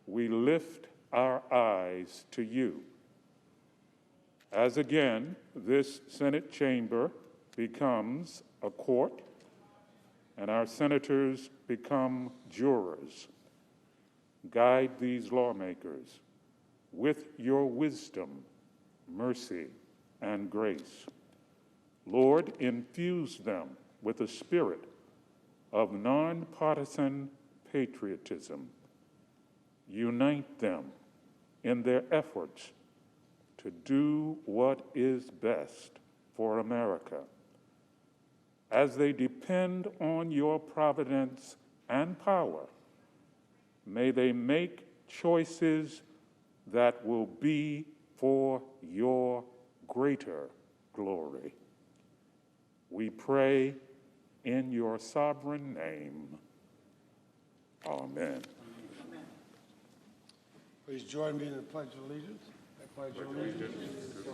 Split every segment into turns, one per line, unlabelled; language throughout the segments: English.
we lift our eyes to you. As again, this Senate chamber becomes a court and our senators become jurors, guide these lawmakers with your wisdom, mercy, and grace. Lord, infuse them with a spirit of nonpartisan patriotism. Unite them in their efforts to do what is best for America. As they depend on your providence and power, may they make choices that will be for your greater glory. We pray in your sovereign name. Amen.
Please join me in the Pledge of Allegiance. I pledge allegiance to the flag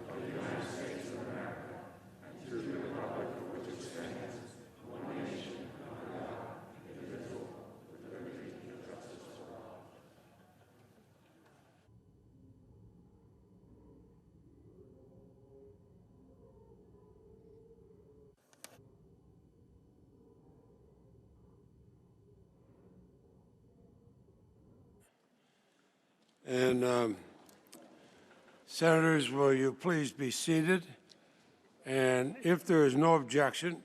of the United States of America and to the republic for which it stands, one nation, under God, indivisible, with liberty and justice for all. And Senators, will you please be seated? And if there is no objection,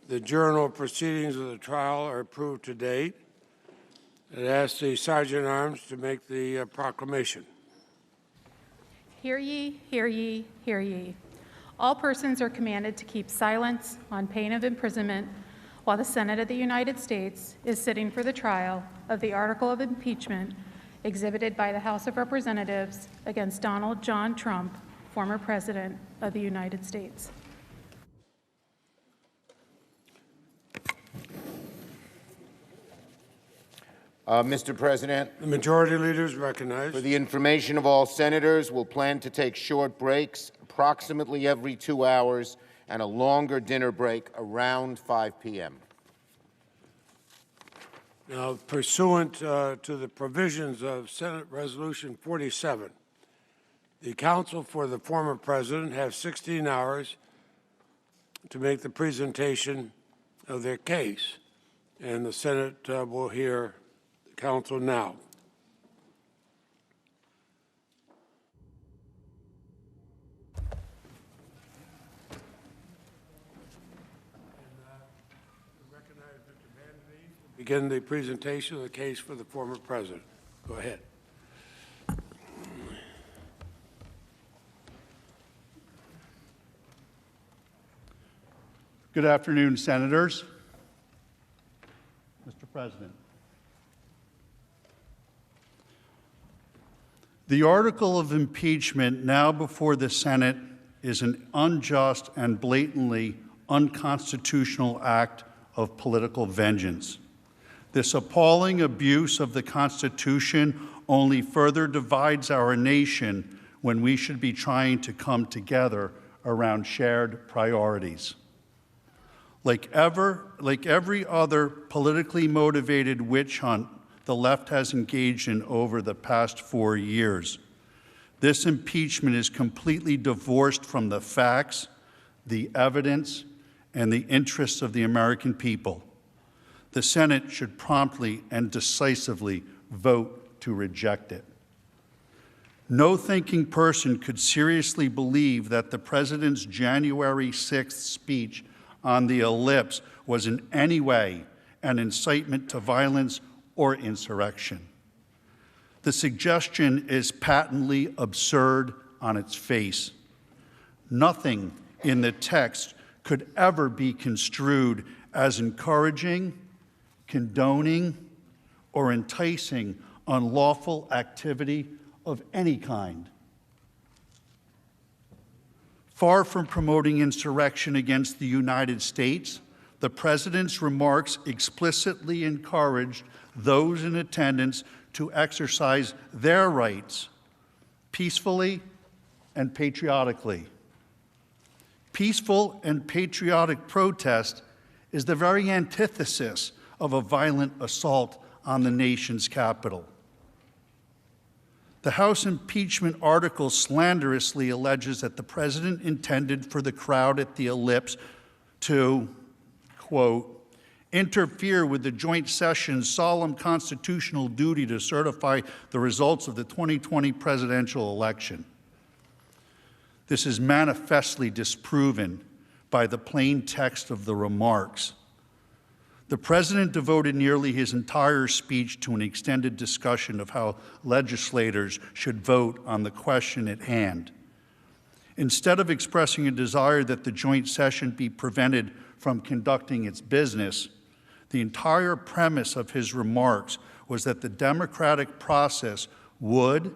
the journal of proceedings of the trial are approved to date. I'd ask the Sergeant at Arms to make the proclamation.
Hear ye, hear ye, hear ye. All persons are commanded to keep silence on pain of imprisonment while the Senate of the United States is sitting for the trial of the article of impeachment exhibited by the House of Representatives against Donald John Trump, former President of the United States.
Mr. President,
The majority leader is recognized.
for the information of all senators, we'll plan to take short breaks approximately every 2 hours and a longer dinner break around 5 p.m.
Now, pursuant to the provisions of Senate Resolution 47, the counsel for the former president have 16 hours to make the presentation of their case, and the Senate will hear the counsel now. Begin the presentation of the case for the former president. Go ahead.
Good afternoon, Senators. Mr. President. The article of impeachment now before the Senate is an unjust and blatantly unconstitutional act of political vengeance. This appalling abuse of the Constitution only further divides our nation when we should be trying to come together around shared priorities. Like every other politically motivated witch hunt the left has engaged in over the past 4 years, this impeachment is completely divorced from the facts, the evidence, and the interests of the American people. The Senate should promptly and decisively vote to reject it. No thinking person could seriously believe that the President's January 6th speech on the ellipse was in any way an incitement to violence or insurrection. The suggestion is patently absurd on its face. Nothing in the text could ever be construed as encouraging, condoning, or enticing unlawful activity of any kind. Far from promoting insurrection against the United States, the President's remarks explicitly encouraged those in attendance to exercise their rights peacefully and patriotically. Peaceful and patriotic protest is the very antithesis of a violent assault on the nation's capital. The House impeachment article slanderously alleges that the president intended for the crowd at the ellipse to, quote, interfere with the joint session's solemn constitutional duty to certify the results of the 2020 presidential election. This is manifestly disproven by the plain text of the remarks. The president devoted nearly his entire speech to an extended discussion of how legislators should vote on the question at hand. Instead of expressing a desire that the joint session be prevented from conducting its business, the entire premise of his remarks was that the democratic process would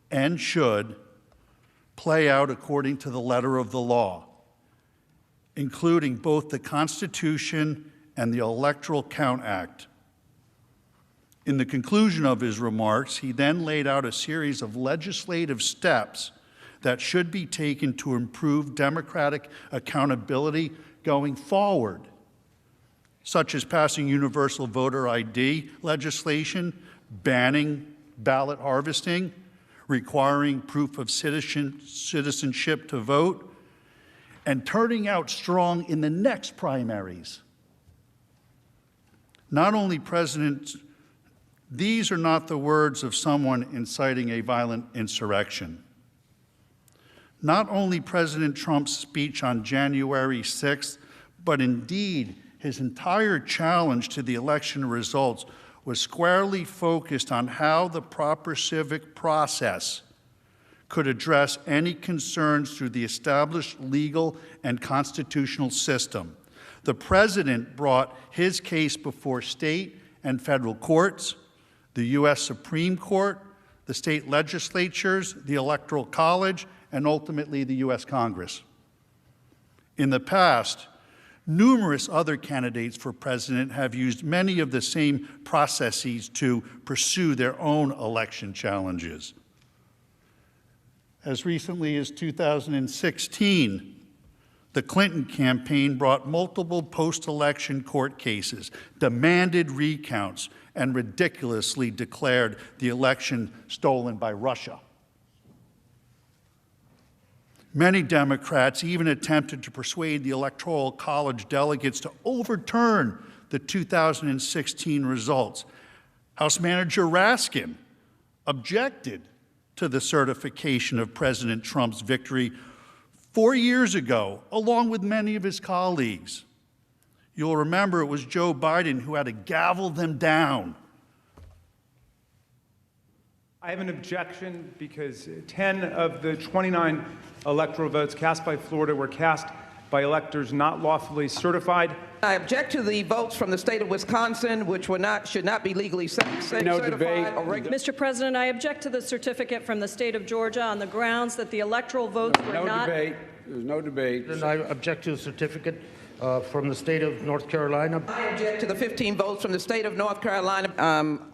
and should play out according to the letter of the law, including both the Constitution and the Electoral Count Act. In the conclusion of his remarks, he then laid out a series of legislative steps that should be taken to improve democratic accountability going forward, such as passing universal voter ID legislation, banning ballot harvesting, requiring proof of citizenship to vote, and turning out strong in the next primaries. Not only these are not the words of someone inciting a violent insurrection. Not only President Trump's speech on January 6th, but indeed his entire challenge to the election results was squarely focused on how the proper civic process could address any concerns through the established legal and constitutional system. The president brought his case before state and federal courts, the U.S. Supreme Court, the state legislatures, the Electoral College, and ultimately the U.S. Congress. In the past, numerous other candidates for president have used many of the same processes to pursue their own election challenges. As recently as 2016, the Clinton campaign brought multiple post-election court cases, demanded recounts, and ridiculously declared the election stolen by Russia. Many Democrats even attempted to persuade the Electoral College delegates to overturn the 2016 results. House Manager Raskin objected to the certification of President Trump's victory 4 years ago, along with many of his colleagues. You'll remember it was Joe Biden who had to gavel them down.
I have an objection because 10 of the 29 electoral votes cast by Florida were cast by electors not lawfully certified.
I object to the votes from the state of Wisconsin, which should not be legally certified.
Mr. President, I object to the certificate from the state of Georgia on the grounds that the electoral votes were not.
There's no debate.
And I object to the certificate from the state of North Carolina.
I object to the 15 votes from the state of North Carolina.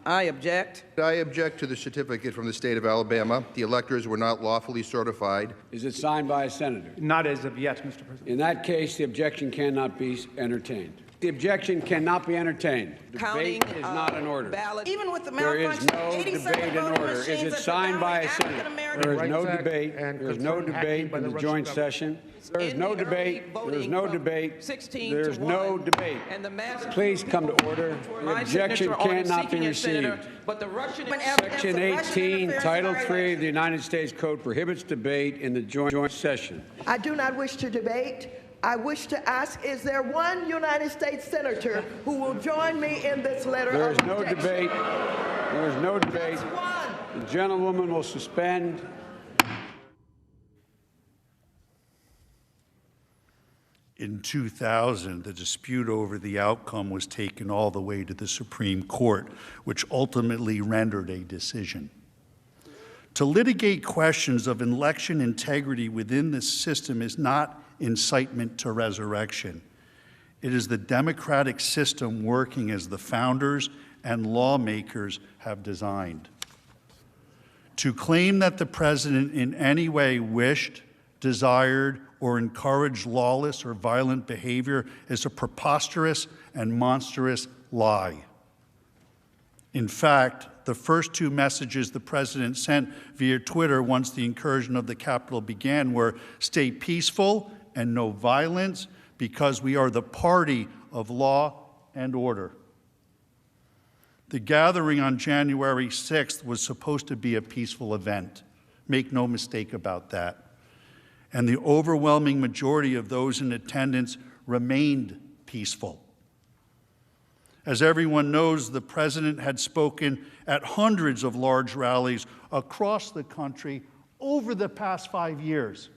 I object.
I object to the certificate from the state of Alabama. The electors were not lawfully certified.
Is it signed by a senator?
Not as of yet, Mr. President.
In that case, the objection cannot be entertained. The objection cannot be entertained. Debate is not in order.
Even with the
There is no debate in order. Is it signed by a senator? There is no debate. There is no debate in the joint session. There is no debate. There is no debate. There is no debate. Please come to order. The objection cannot be received. Section 18, Title 3 of the United States Code prohibits debate in the joint session.
I do not wish to debate. I wish to ask, is there one United States senator who will join me in this letter
There
of
is no
objection?
debate. There is no debate. The gentlewoman will suspend.
In 2000, the dispute over the outcome was taken all the way to the Supreme Court, which ultimately rendered a decision. To litigate questions of election integrity within the system is not incitement to resurrection. It is the democratic system working as the founders and lawmakers have designed. To claim that the president in any way wished, desired, or encouraged lawless or violent behavior is a preposterous and monstrous lie. In fact, the first two messages the president sent via Twitter once the incursion of the Capitol began were, "Stay peaceful and no violence, because we are the party of law and order." The gathering on January 6th was supposed to be a peaceful event. Make no mistake about that. And the overwhelming majority of those in attendance remained peaceful. As everyone knows, the president had spoken at hundreds of large rallies across the country over the past 5 years.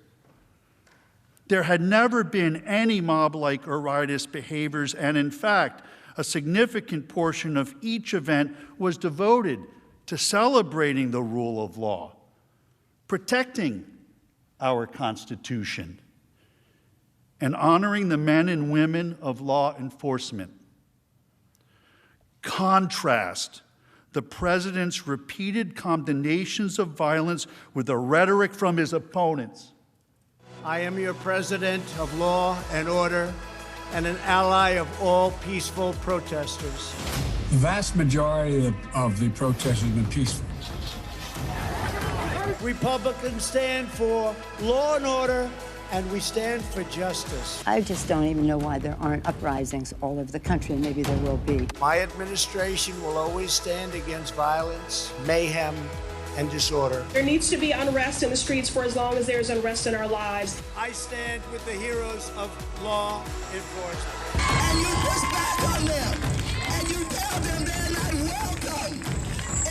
There had never been any mob-like or riotous behaviors, and in fact, a significant portion of each event was devoted to celebrating the rule of law, protecting our Constitution, and honoring the men and women of law enforcement. Contrast the president's repeated condemnations of violence with the rhetoric from his opponents.
I am your president of law and order and an ally of all peaceful protesters.
The vast majority of the protests have been peaceful.
Republicans stand for law and order, and we stand for justice.
I just don't even know why there aren't uprisings all over the country, and maybe there will be.
My administration will always stand against violence, mayhem, and disorder.
There needs to be unrest in the streets for as long as there's unrest in our lives.
I stand with the heroes of law enforcement.
And you push back on them, and you tell them they're not welcome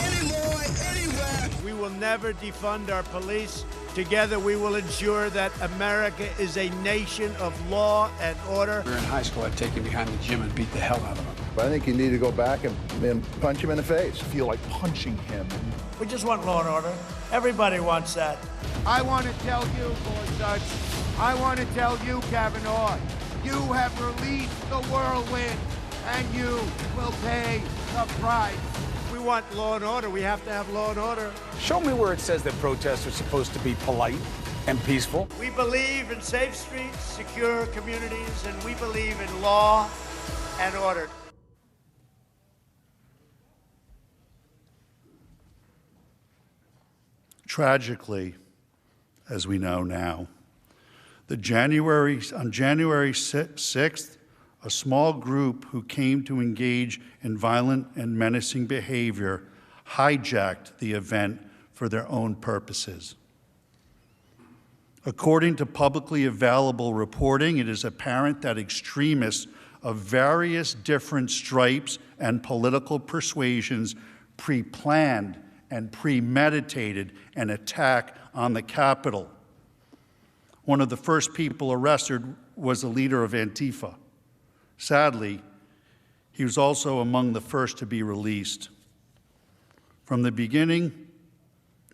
anymore, anywhere.
We will never defund our police. Together, we will ensure that America is a nation of law and order.
We were in high school, I'd take him behind the gym and beat the hell out of him.
I think you need to go back and punch him in the face. Feel like punching him.
We just want law and order. Everybody wants that.
I want to tell you, Gorsuch, I want to tell you, Kavanaugh, you have released the whirlwind, and you will pay the price.
We want law and order. We have to have law and order.
Show me where it says that protests are supposed to be polite and peaceful.
We believe in safe streets, secure communities, and we believe in law and order.
Tragically, as we know now, on January 6th, a small group who came to engage in violent and menacing behavior hijacked the event for their own purposes. According to publicly available reporting, it is apparent that extremists of various different stripes and political persuasions pre-planned and premeditated an attack on the Capitol. One of the first people arrested was the leader of Antifa. Sadly, he was also among the first to be released. From the beginning,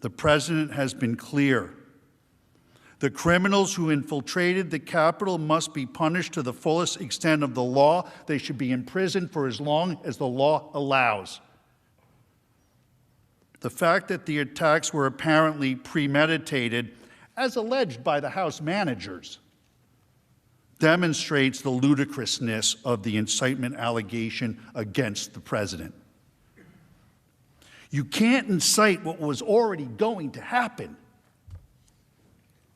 the president has been clear. The criminals who infiltrated the Capitol must be punished to the fullest extent of the law. They should be imprisoned for as long as the law allows. The fact that the attacks were apparently premeditated, as alleged by the House managers, demonstrates the ludicrousness of the incitement allegation against the president. You can't incite what was already going to happen.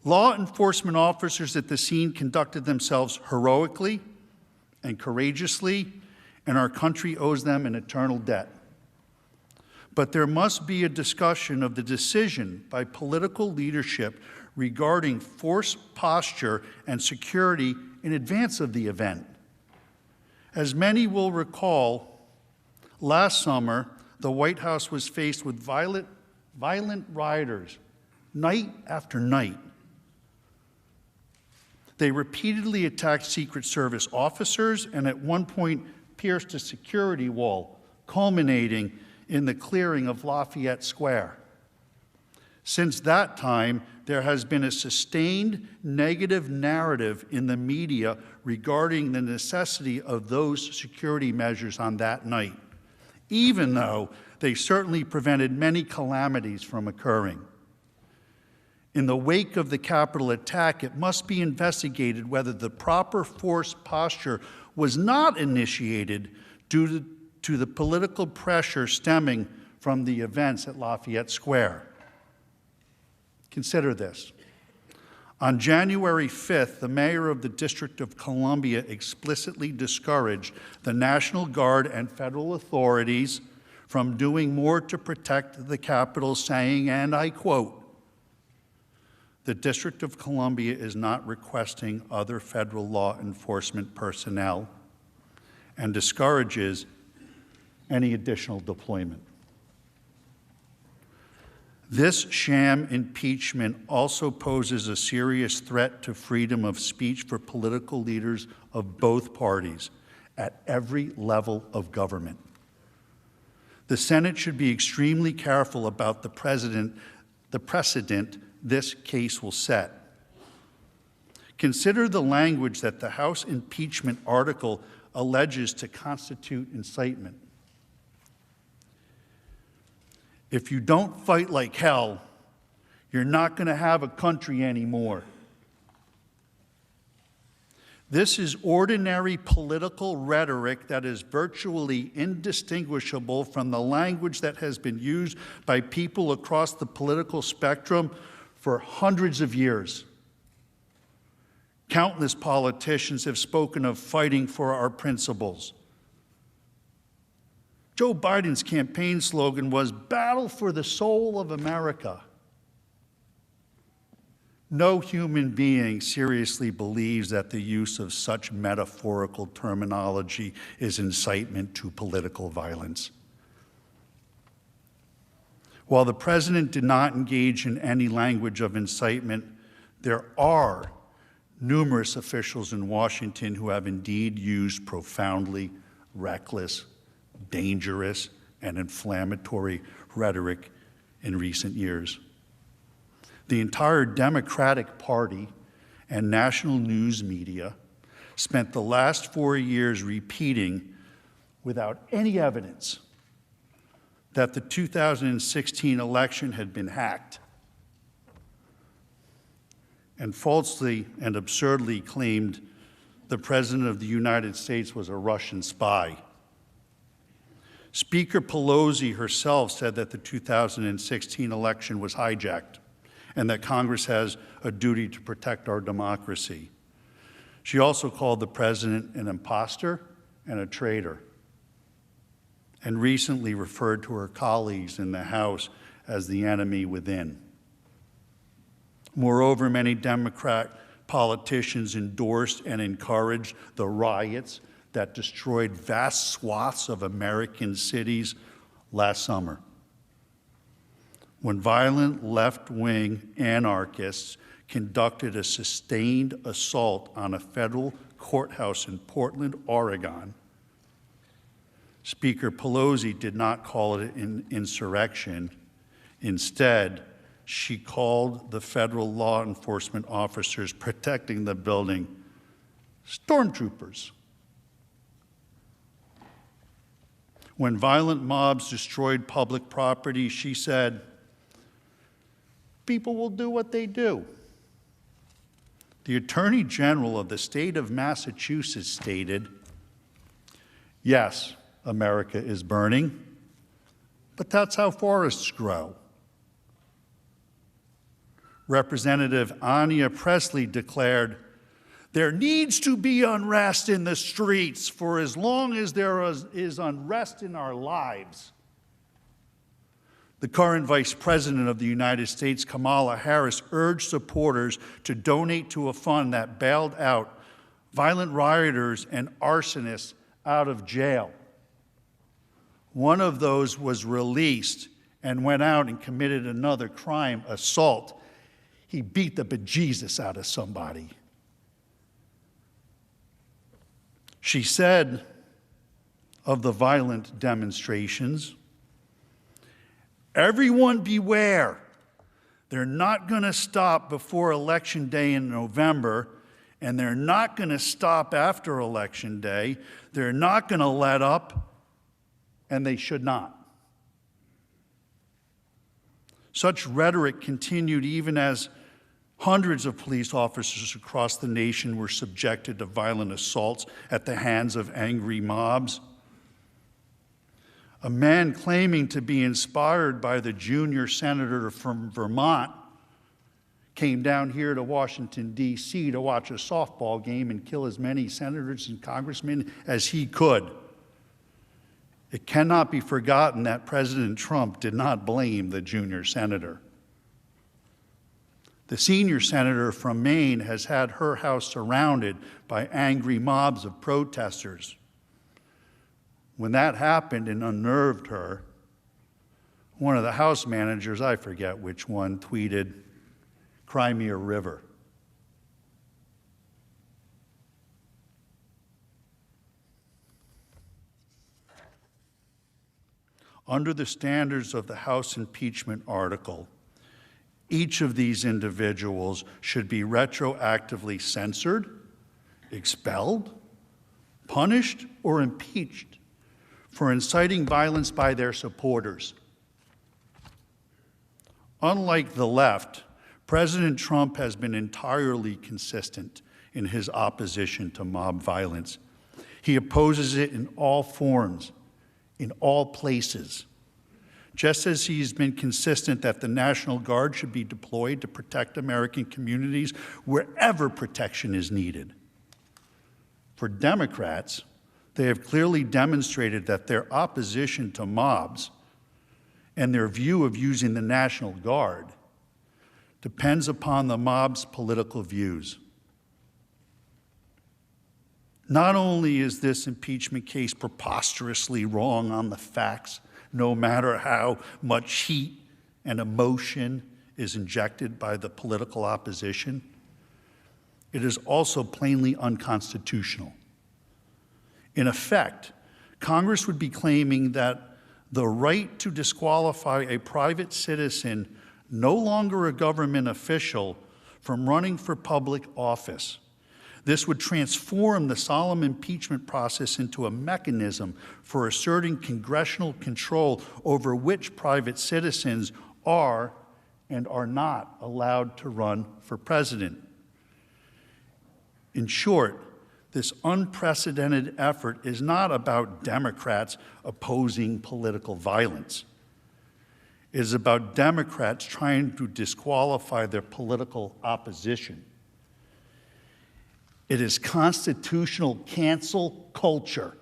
Law enforcement officers at the scene conducted themselves heroically and courageously, and our country owes them an eternal debt. But there must be a discussion of the decision by political leadership regarding force posture and security in advance of the event. As many will recall, last summer, the White House was faced with violent rioters night after night. They repeatedly attacked Secret Service officers and at one point pierced a security wall, culminating in the clearing of Lafayette Square. Since that time, there has been a sustained negative narrative in the media regarding the necessity of those security measures on that night, even though they certainly prevented many calamities from occurring. In the wake of the Capitol attack, it must be investigated whether the proper force posture was not initiated due to the political pressure stemming from the events at Lafayette Square. Consider this. On January 5th, the mayor of the District of Columbia explicitly discouraged the National Guard and federal authorities from doing more to protect the Capitol, saying, and I quote, "The District of Columbia is not requesting other federal law enforcement personnel," and discourages any additional deployment. This sham impeachment also poses a serious threat to freedom of speech for political leaders of both parties at every level of government. The Senate should be extremely careful about the precedent this case will set. Consider the language that the House impeachment article alleges to constitute incitement. If you don't fight like hell, you're not going to have a country anymore. This is ordinary political rhetoric that is virtually indistinguishable from the language that has been used by people across the political spectrum for hundreds of years. Countless politicians have spoken of fighting for our principles. Joe Biden's campaign slogan was "Battle for the Soul of America." No human being seriously believes that the use of such metaphorical terminology is incitement to political violence. While the president did not engage in any language of incitement, there are numerous officials in Washington who have indeed used profoundly reckless, dangerous, and inflammatory rhetoric in recent years. The entire Democratic Party and national news media spent the last 4 years repeating, without any evidence, that the 2016 election had been hacked, and falsely and absurdly claimed the President of the United States was a Russian spy. Speaker Pelosi herself said that the 2016 election was hijacked and that Congress has a duty to protect our democracy. She also called the president an imposter and a traitor, and recently referred to her colleagues in the House as the enemy within. Moreover, many Democrat politicians endorsed and encouraged the riots that destroyed vast swaths of American cities last summer, when violent left-wing anarchists conducted a sustained assault on a federal courthouse in Portland, Oregon. Speaker Pelosi did not call it an insurrection. Instead, she called the federal law enforcement officers protecting the building stormtroopers. When violent mobs destroyed public property, she said, "People will do what they do." The Attorney General of the state of Massachusetts stated, "Yes, America is burning, but that's how forests grow." Representative Anya Presley declared, "There needs to be unrest in the streets for as long as there is unrest in our lives." The current Vice President of the United States, Kamala Harris, urged supporters to donate to a fund that bailed out violent rioters and arsonists out of jail. One of those was released and went out and committed another crime, assault. He beat the bejesus out of somebody. She said of the violent demonstrations, "Everyone beware. They're not going to stop before Election Day in November, and they're not going to stop after Election Day. They're not going to let up, and they should not." Such rhetoric continued even as hundreds of police officers across the nation were subjected to violent assaults at the hands of angry mobs. A man claiming to be inspired by the junior senator from Vermont came down here to Washington, D.C. to watch a softball game and kill as many senators and congressmen as he could. It cannot be forgotten that President Trump did not blame the junior senator. The senior senator from Maine has had her house surrounded by angry mobs of protesters. When that happened and unnerved her, one of the House managers, I forget which one, tweeted, "Cry me a river." Under the standards of the House impeachment article, each of these individuals should be retroactively censored, expelled, punished, or impeached for inciting violence by their supporters. Unlike the left, President Trump has been entirely consistent in his opposition to mob violence. He opposes it in all forms, in all places. Just as he's been consistent that the National Guard should be deployed to protect American communities wherever protection is needed. For Democrats, they have clearly demonstrated that their opposition to mobs and their view of using the National Guard depends upon the mob's political views. Not only is this impeachment case preposterously wrong on the facts, no matter how much heat and emotion is injected by the political opposition, it is also plainly unconstitutional. In effect, Congress would be claiming that the right to disqualify a private citizen, no longer a government official, from running for public office. This would transform the solemn impeachment process into a mechanism for asserting congressional control over which private citizens are and are not allowed to run for president. In short, this unprecedented effort is not about Democrats opposing political violence. It is about Democrats trying to disqualify their political opposition. It is constitutional cancel culture.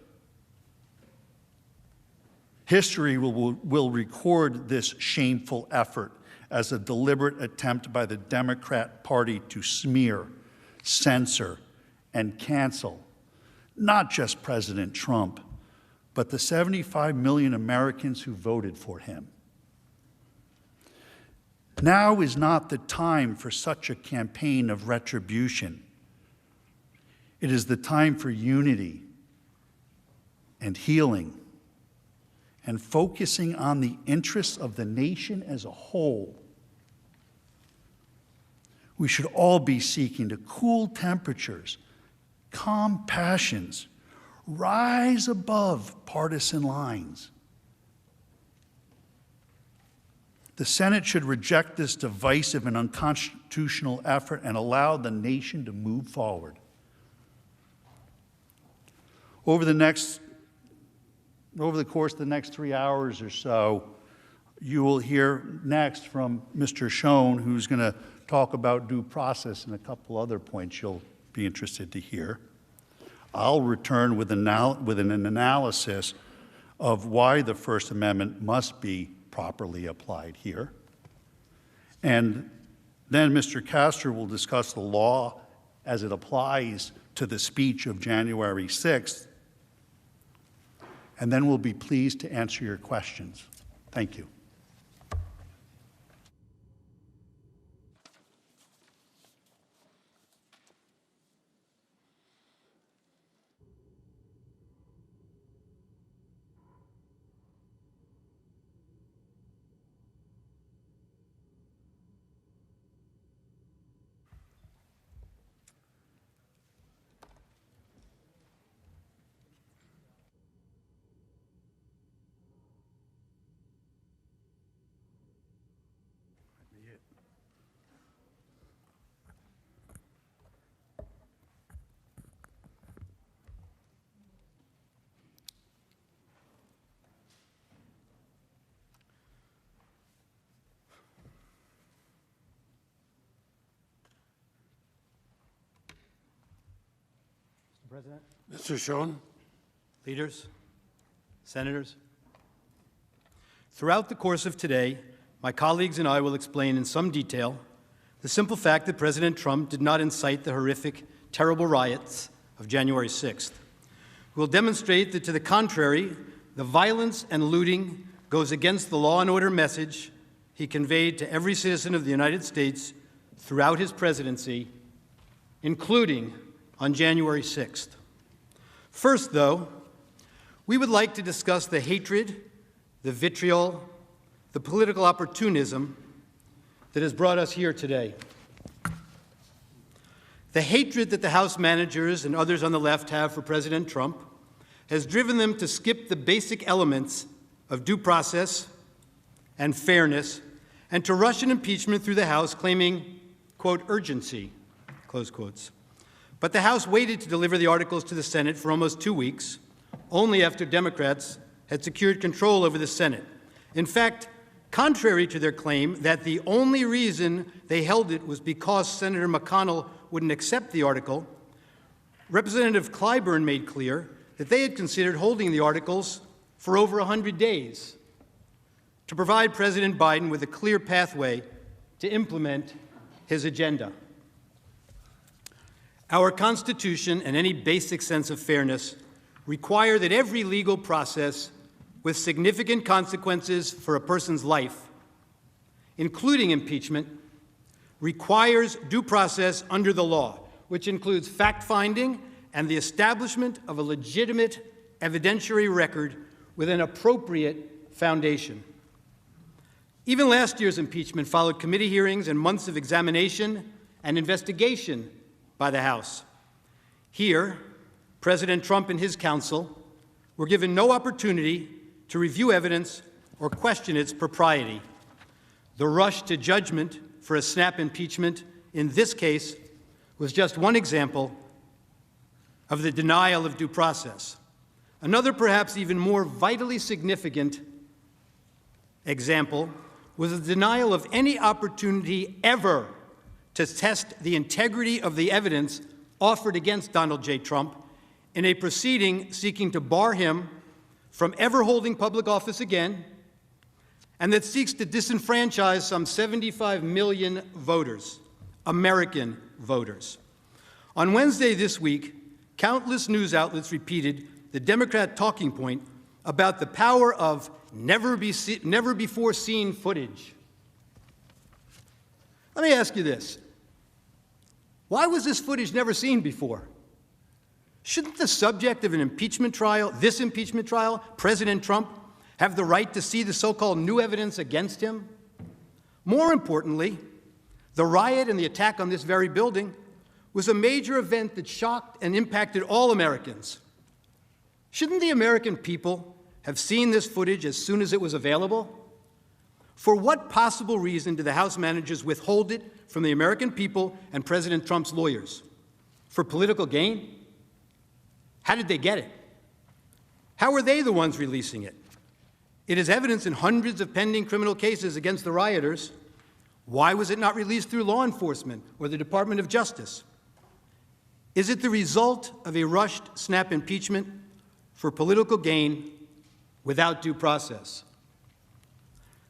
History will record this shameful effort as a deliberate attempt by the Democrat Party to smear, censor, and cancel not just President Trump, but the 75 million Americans who voted for him. Now is not the time for such a campaign of retribution. It is the time for unity and healing and focusing on the interests of the nation as a whole. We should all be seeking to cool temperatures, calm passions, rise above partisan lines. The Senate should reject this divisive and unconstitutional effort and allow the nation to move forward. Over the course of the next 3 hours or so, you will hear next from Mr. Schoen, who's going to talk about due process and a couple other points you'll be interested to hear. I'll return with an analysis of why the First Amendment must be properly applied here. And then Mr. Castor will discuss the law as it applies to the speech of January 6th. And then we'll be pleased to answer your questions. Thank you.
President.
Mr. Schoen.
Leaders, senators. Throughout the course of today, my colleagues and I will explain in some detail the simple fact that President Trump did not incite the horrific, terrible riots of January 6th. We'll demonstrate that, to the contrary, the violence and looting goes against the law and order message he conveyed to every citizen of the United States throughout his presidency, including on January 6th. First, though, we would like to discuss the hatred, the vitriol, the political opportunism that has brought us here today. The hatred that the House managers and others on the left have for President Trump has driven them to skip the basic elements of due process and fairness and to rush an impeachment through the House claiming, quote, urgency, close quotes. But the House waited to deliver the articles to the Senate for almost 2 weeks, only after Democrats had secured control over the Senate. In fact, contrary to their claim that the only reason they held it was because Senator McConnell wouldn't accept the article, Representative Clyburn made clear that they had considered holding the articles for over 100 days to provide President Biden with a clear pathway to implement his agenda. Our Constitution and any basic sense of fairness require that every legal process with significant consequences for a person's life, including impeachment, requires due process under the law, which includes fact-finding and the establishment of a legitimate evidentiary record with an appropriate foundation. Even last year's impeachment followed committee hearings and months of examination and investigation by the House. Here, President Trump and his counsel were given no opportunity to review evidence or question its propriety. The rush to judgment for a snap impeachment in this case was just one example of the denial of due process. Another, perhaps even more vitally significant example was the denial of any opportunity ever to test the integrity of the evidence offered against Donald J. Trump in a proceeding seeking to bar him from ever holding public office again, and that seeks to disenfranchise some 75 million voters, American voters. On Wednesday this week, countless news outlets repeated the Democrat talking point about the power of never-before-seen footage. Let me ask you this. Why was this footage never seen before? Shouldn't the subject of an impeachment trial, this impeachment trial, President Trump, have the right to see the so-called new evidence against him? More importantly, the riot and the attack on this very building was a major event that shocked and impacted all Americans. Shouldn't the American people have seen this footage as soon as it was available? For what possible reason did the House managers withhold it from the American people and President Trump's lawyers? For political gain? How did they get it? How were they the ones releasing it? It is evidence in hundreds of pending criminal cases against the rioters. Why was it not released through law enforcement or the Department of Justice? Is it the result of a rushed snap impeachment for political gain without due process?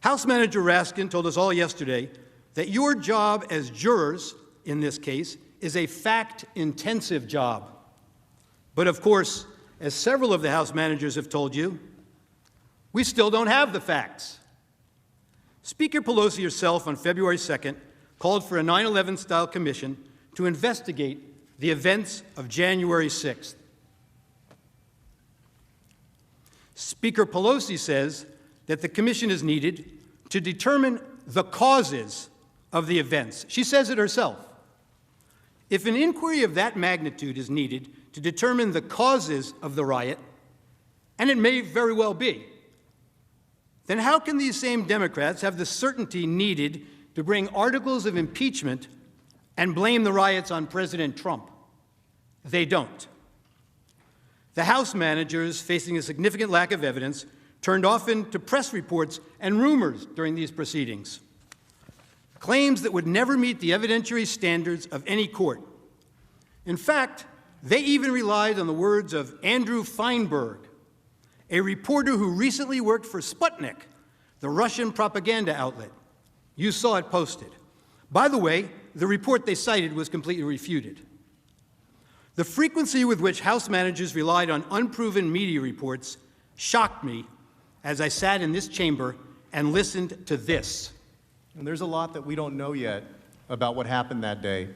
House Manager Raskin told us all yesterday that your job as jurors in this case is a fact-intensive job. But of course, as several of the House managers have told you, we still don't have the facts. Speaker Pelosi herself on February 2nd called for a 9/11-style commission to investigate the events of January 6th. Speaker Pelosi says that the commission is needed to determine the causes of the events. She says it herself. If an inquiry of that magnitude is needed to determine the causes of the riot, and it may very well be, then how can these same Democrats have the certainty needed to bring articles of impeachment and blame the riots on President Trump? They don't. The House managers, facing a significant lack of evidence, turned often to press reports and rumors during these proceedings, claims that would never meet the evidentiary standards of any court. In fact, They even relied on the words of Andrew Feinberg, a reporter who recently worked for Sputnik, the Russian propaganda outlet. You saw it posted. By the way, the report they cited was completely refuted. The frequency with which House managers relied on unproven media reports shocked me as I sat in this chamber and listened to this.
And there's a lot that we don't know yet about what happened that day.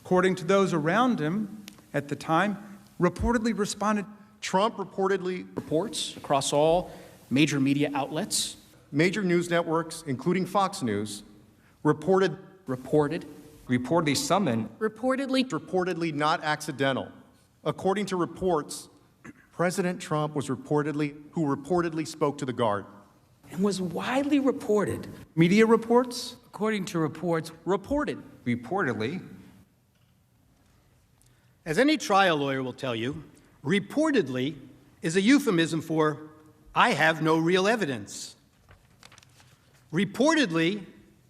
According to those around him at the time, reportedly responded.
Trump reportedly
reports across all major media outlets.
Major news networks, including Fox News, reportedly summoned. Reportedly not accidental. According to reports, President Trump was reportedly spoke to the guard.
And was widely reported.
Media reports?
According to reports, reportedly.
As any trial lawyer will tell you, reportedly is a euphemism for, I have no real evidence. Reportedly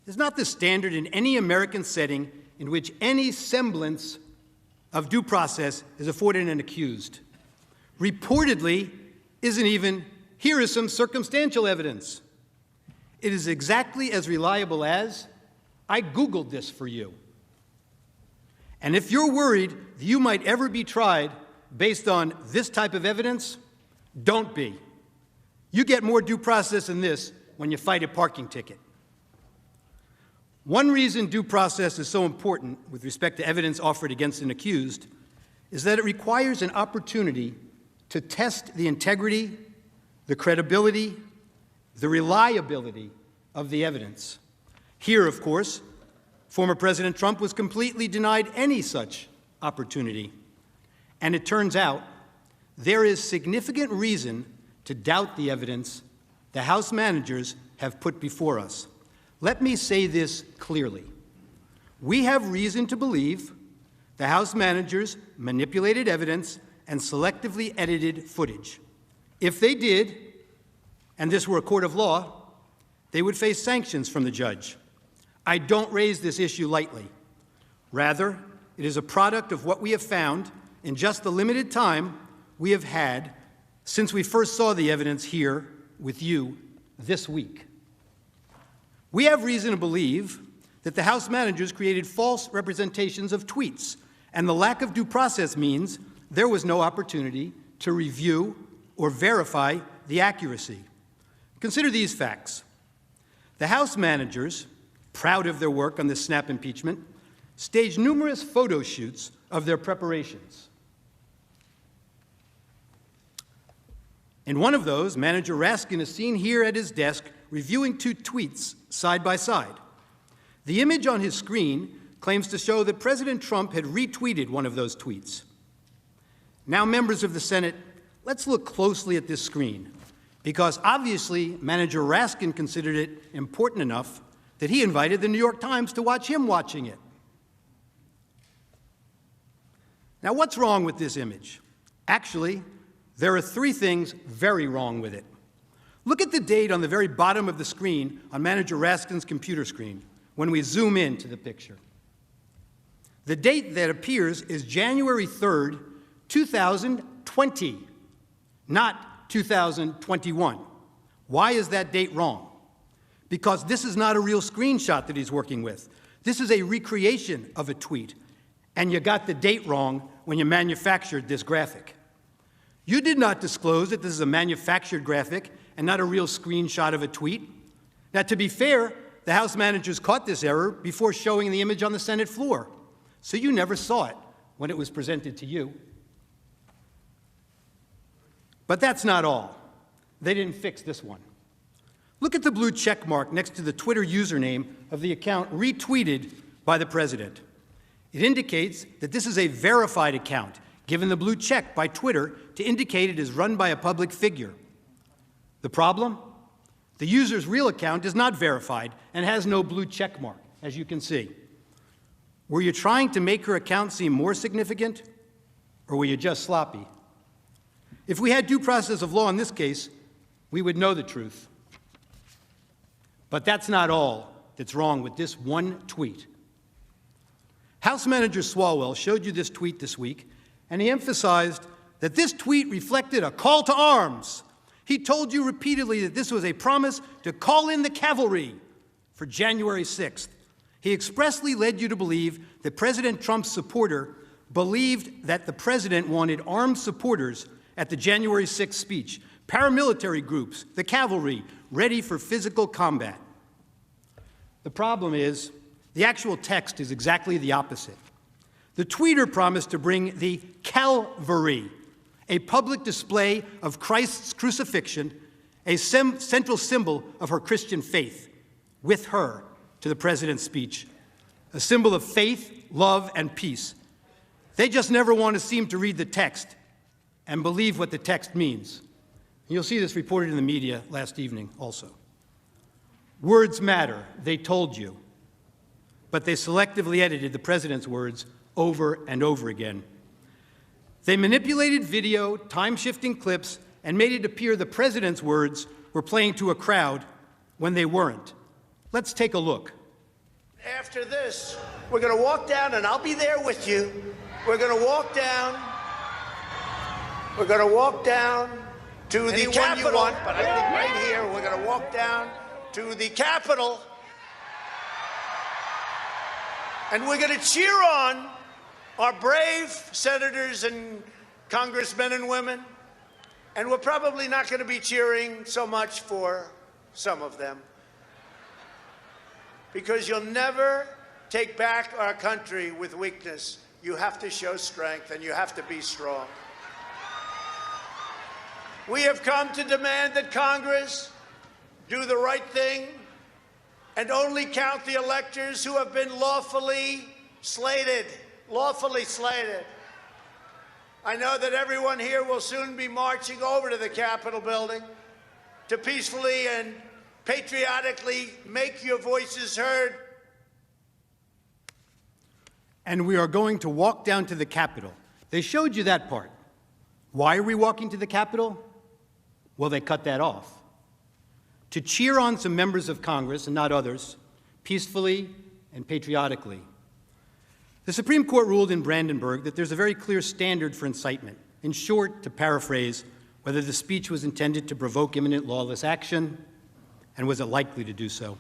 is not the standard in any American setting in which any semblance of due process is afforded an accused. Reportedly isn't even, here is some circumstantial evidence. It is exactly as reliable as, I Googled this for you. And if you're worried that you might ever be tried based on this type of evidence, don't be. You get more due process than this when you fight a parking ticket. One reason due process is so important with respect to evidence offered against an accused is that it requires an opportunity to test the integrity, the credibility, the reliability of the evidence. Here, of course, former President Trump was completely denied any such opportunity. And it turns out there is significant reason to doubt the evidence the House managers have put before us. Let me say this clearly. We have reason to believe the House managers manipulated evidence and selectively edited footage. If they did, and this were a court of law, they would face sanctions from the judge. I don't raise this issue lightly. Rather, it is a product of what we have found in just the limited time we have had since we first saw the evidence here with you this week. We have reason to believe that the House managers created false representations of tweets, and the lack of due process means there was no opportunity to review or verify the accuracy. Consider these facts. The House managers, proud of their work on the snap impeachment, staged numerous photo shoots of their preparations. In one of those, Manager Raskin is seen here at his desk reviewing two tweets side by side. The image on his screen claims to show that President Trump had retweeted one of those tweets. Now, members of the Senate, let's look closely at this screen, because obviously Manager Raskin considered it important enough that he invited the New York Times to watch him watching it. Now, what's wrong with this image? Actually, there are three things very wrong with it. Look at the date on the very bottom of the screen on Manager Raskin's computer screen when we zoom into the picture. The date that appears is January 3rd, 2020, not 2021. Why is that date wrong? Because this is not a real screenshot that he's working with. This is a recreation of a tweet, and you got the date wrong when you manufactured this graphic. You did not disclose that this is a manufactured graphic and not a real screenshot of a tweet. Now, to be fair, the House managers caught this error before showing the image on the Senate floor, so you never saw it when it was presented to you. But that's not all. They didn't fix this one. Look at the blue check mark next to the Twitter username of the account retweeted by the president. It indicates that this is a verified account, given the blue check by Twitter to indicate it is run by a public figure. The problem? The user's real account is not verified and has no blue check mark, as you can see. Were you trying to make her account seem more significant, or were you just sloppy? If we had due process of law in this case, we would know the truth. But that's not all that's wrong with this one tweet. House Manager Swalwell showed you this tweet this week And he emphasized that this tweet reflected a call to arms. He told you repeatedly that this was a promise to call in the cavalry for January 6th. He expressly led you to believe that President Trump's supporter believed that the president wanted armed supporters at the January 6th speech, paramilitary groups, the cavalry, ready for physical combat. The problem is, the actual text is exactly the opposite. The tweeter promised to bring the Calvary, a public display of Christ's crucifixion, a central symbol of her Christian faith, with her to the president's speech, a symbol of faith, love, and peace. They just never want to seem to read the text and believe what the text means. You'll see this reported in the media last evening also. Words matter, they told you, but they selectively edited the president's words over and over again. They manipulated video, time-shifting clips, and made it appear the president's words were playing to a crowd when they weren't. Let's take a look.
After this, we're going to walk down, and I'll be there with you. We're going to walk down. We're going to walk down to the Capitol. You want, but I think right here, we're going to walk down to the Capitol, and we're going to cheer on our brave senators and congressmen and women, and we're probably not going to be cheering so much for some of them, because you'll never take back our country with weakness. You have to show strength, and you have to be strong. We have come to demand that Congress do the right thing and only count the electors who have been lawfully slated. Lawfully slated. I know that everyone here will soon be marching over to the Capitol building to peacefully and patriotically make your voices heard.
And we are going to walk down to the Capitol. They showed you that part. Why are we walking to the Capitol? Well, they cut that off. To cheer on some members of Congress, and not others, peacefully and patriotically. The Supreme Court ruled in Brandenburg that there's a very clear standard for incitement. In short, to paraphrase, whether the speech was intended to provoke imminent lawless action, and was it likely to do so.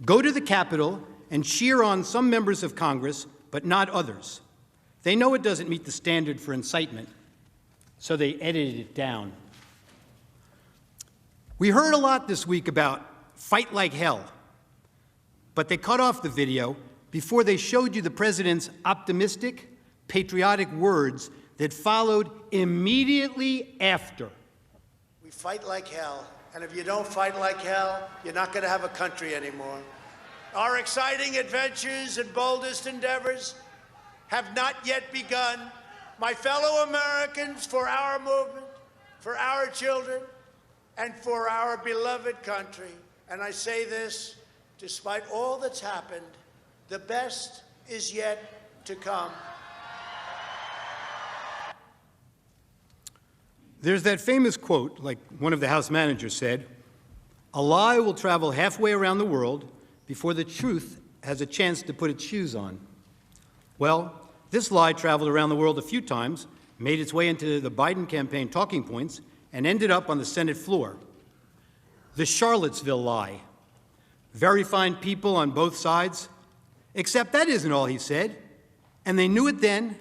Go to the Capitol and cheer on some members of Congress, but not others. They know it doesn't meet the standard for incitement, so they edited it down. We heard a lot this week about fight like hell, but they cut off the video before they showed you the president's optimistic, patriotic words that followed immediately after.
We fight like hell, and if you don't fight like hell, you're not going to have a country anymore. Our exciting adventures and boldest endeavors have not yet begun. My fellow Americans, for our movement, for our children, and for our beloved country, and I say this despite all that's happened, the best is yet to come.
There's that famous quote, like one of the House managers said, "A lie will travel halfway around the world before the truth has a chance to put its shoes on." Well, this lie traveled around the world a few times, made its way into the Biden campaign talking points, and ended up on the Senate floor. The Charlottesville lie. Very fine people on both sides, except that isn't all he said. And they knew it then,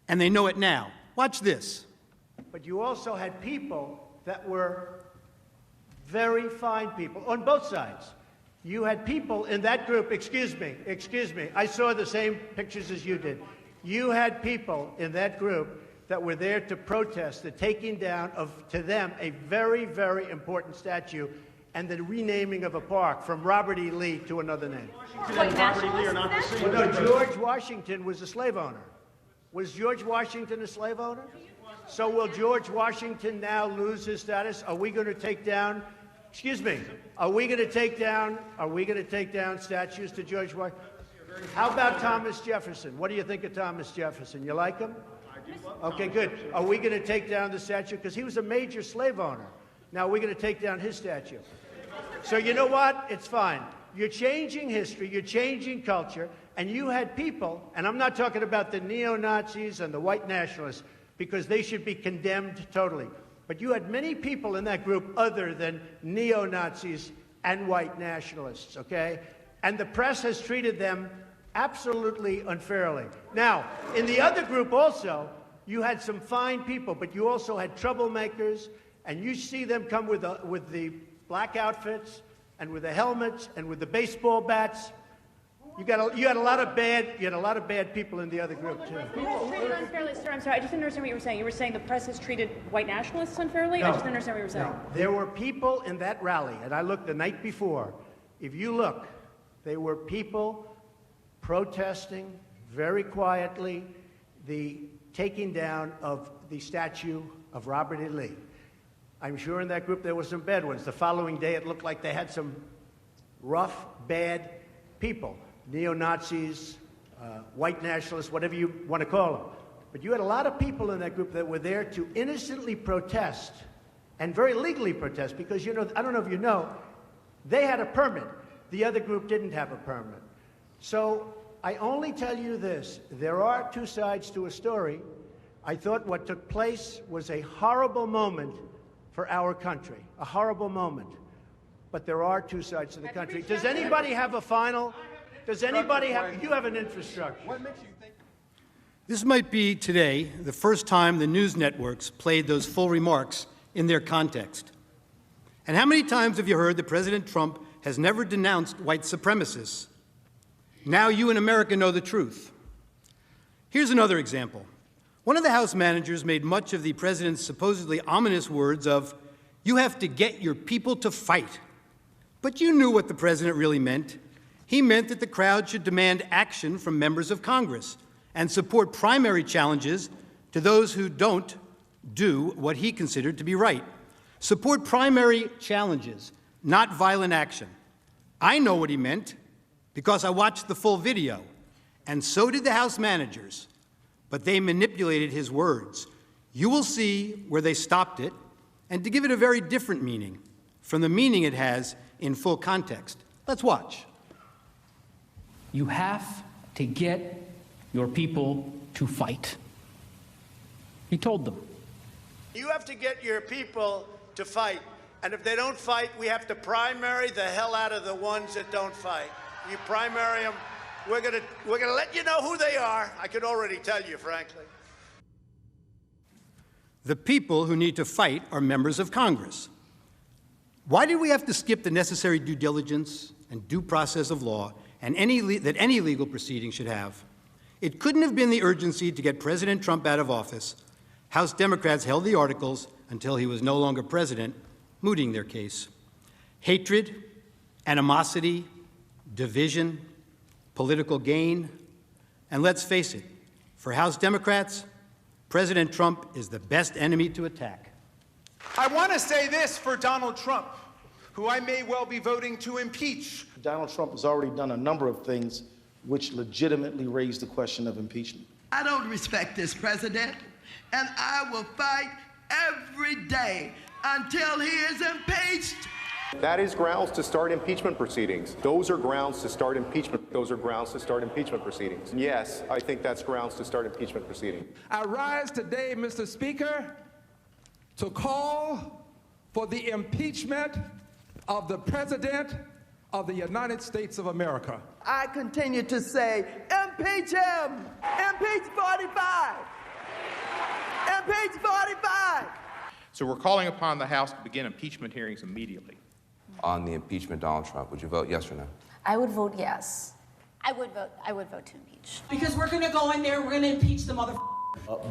and they know it now. Watch this.
But you also had people that were very fine people on both sides. You had people in that group, excuse me, I saw the same pictures as you did. You had people in that group that were there to protest the taking down of, to them, a very, very important statue and the renaming of a park from Robert E. Lee to another name.
Robert E. Lee are not the same.
Well, no, George Washington was a slave owner. Was George Washington a slave owner? So will George Washington now lose his status? Are we going to take down, excuse me, are we going to take down statues to George Washington? How about Thomas Jefferson? What do you think of Thomas Jefferson? You like him? Okay, good. Are we going to take down the statue? Because he was a major slave owner. Now, we're going to take down his statue. So you know what? It's fine.
you're changing history, you're changing culture, and you had people, and I'm not talking about the neo-Nazis and the white nationalists, because they should be condemned totally. But you had many people in that group other than neo-Nazis and white nationalists, okay? And the press has treated them absolutely unfairly. Now, in the other group also, you had some fine people, but you also had troublemakers, and you see them come with the black outfits and with the helmets and with the baseball bats. You had a lot of bad people in the other group too.
The press is treated unfairly, sir. I'm sorry, I just didn't understand what you were saying. You were saying the press has treated white nationalists unfairly?
No.
I just didn't understand what you were saying.
No. There were people in that rally, and I looked the night before. If you look, there were people protesting very quietly the taking down of the statue of Robert E. Lee. I'm sure in that group there were some bad ones. The following day it looked like they had some rough, bad people. Neo-Nazis, white nationalists, whatever you want to call them. But you had a lot of people in that group that were there to innocently protest and very legally protest because, you know, I don't know if you know, they had a permit. The other group didn't have a permit. So I only tell you this. There are two sides to a story. I thought what took place was a horrible moment for our country, a horrible moment. But there are two sides to the country. Does anybody have a final? Does anybody have, you have an infrastructure. What makes you think?
This might be today the first time the news networks played those full remarks in their context. And how many times have you heard that President Trump has never denounced white supremacists? Now you in America know the truth. Here's another example. One of the House managers made much of the president's supposedly ominous words of, "You have to get your people to fight." But you knew what the president really meant. He meant that the crowd should demand action from members of Congress and support primary challenges to those who don't do what he considered to be right. Support primary challenges, not violent action. I know what he meant because I watched the full video, and so did the House managers, but they manipulated his words. You will see where they stopped it, and to give it a very different meaning from the meaning it has in full context. Let's watch.
You have to get your people to fight. He told them.
You have to get your people to fight. And if they don't fight, we have to primary the hell out of the ones that don't fight. You primary them, we're gonna let you know who they are. I could already tell you, frankly.
The people who need to fight are members of Congress. Why did we have to skip the necessary due diligence and due process of law and that any legal proceeding should have? It couldn't have been the urgency to get President Trump out of office. House Democrats held the articles until he was no longer president, mooting their case. Hatred, animosity, division, political gain, and let's face it, for House Democrats, President Trump is the best enemy to attack.
I want to say this for Donald Trump, who I may well be voting to impeach.
Donald Trump has already done a number of things which legitimately raise the question of impeachment.
I don't respect this president, and I will fight every day until he is impeached.
That is grounds to start impeachment proceedings. Those are grounds to start impeachment. Those are grounds to start impeachment proceedings. Yes, I think that's grounds to start impeachment proceedings.
I rise today, Mr. Speaker, to call for the impeachment of the President of the United States of America.
I continue to say, impeach him! Impeach 45! Impeach 45!
So we're calling upon the House to begin impeachment hearings immediately.
On the impeachment of Donald Trump, would you vote yes or no?
I would vote yes. I would vote to impeach.
Because we're going to go in there, we're going to impeach the motherfucker.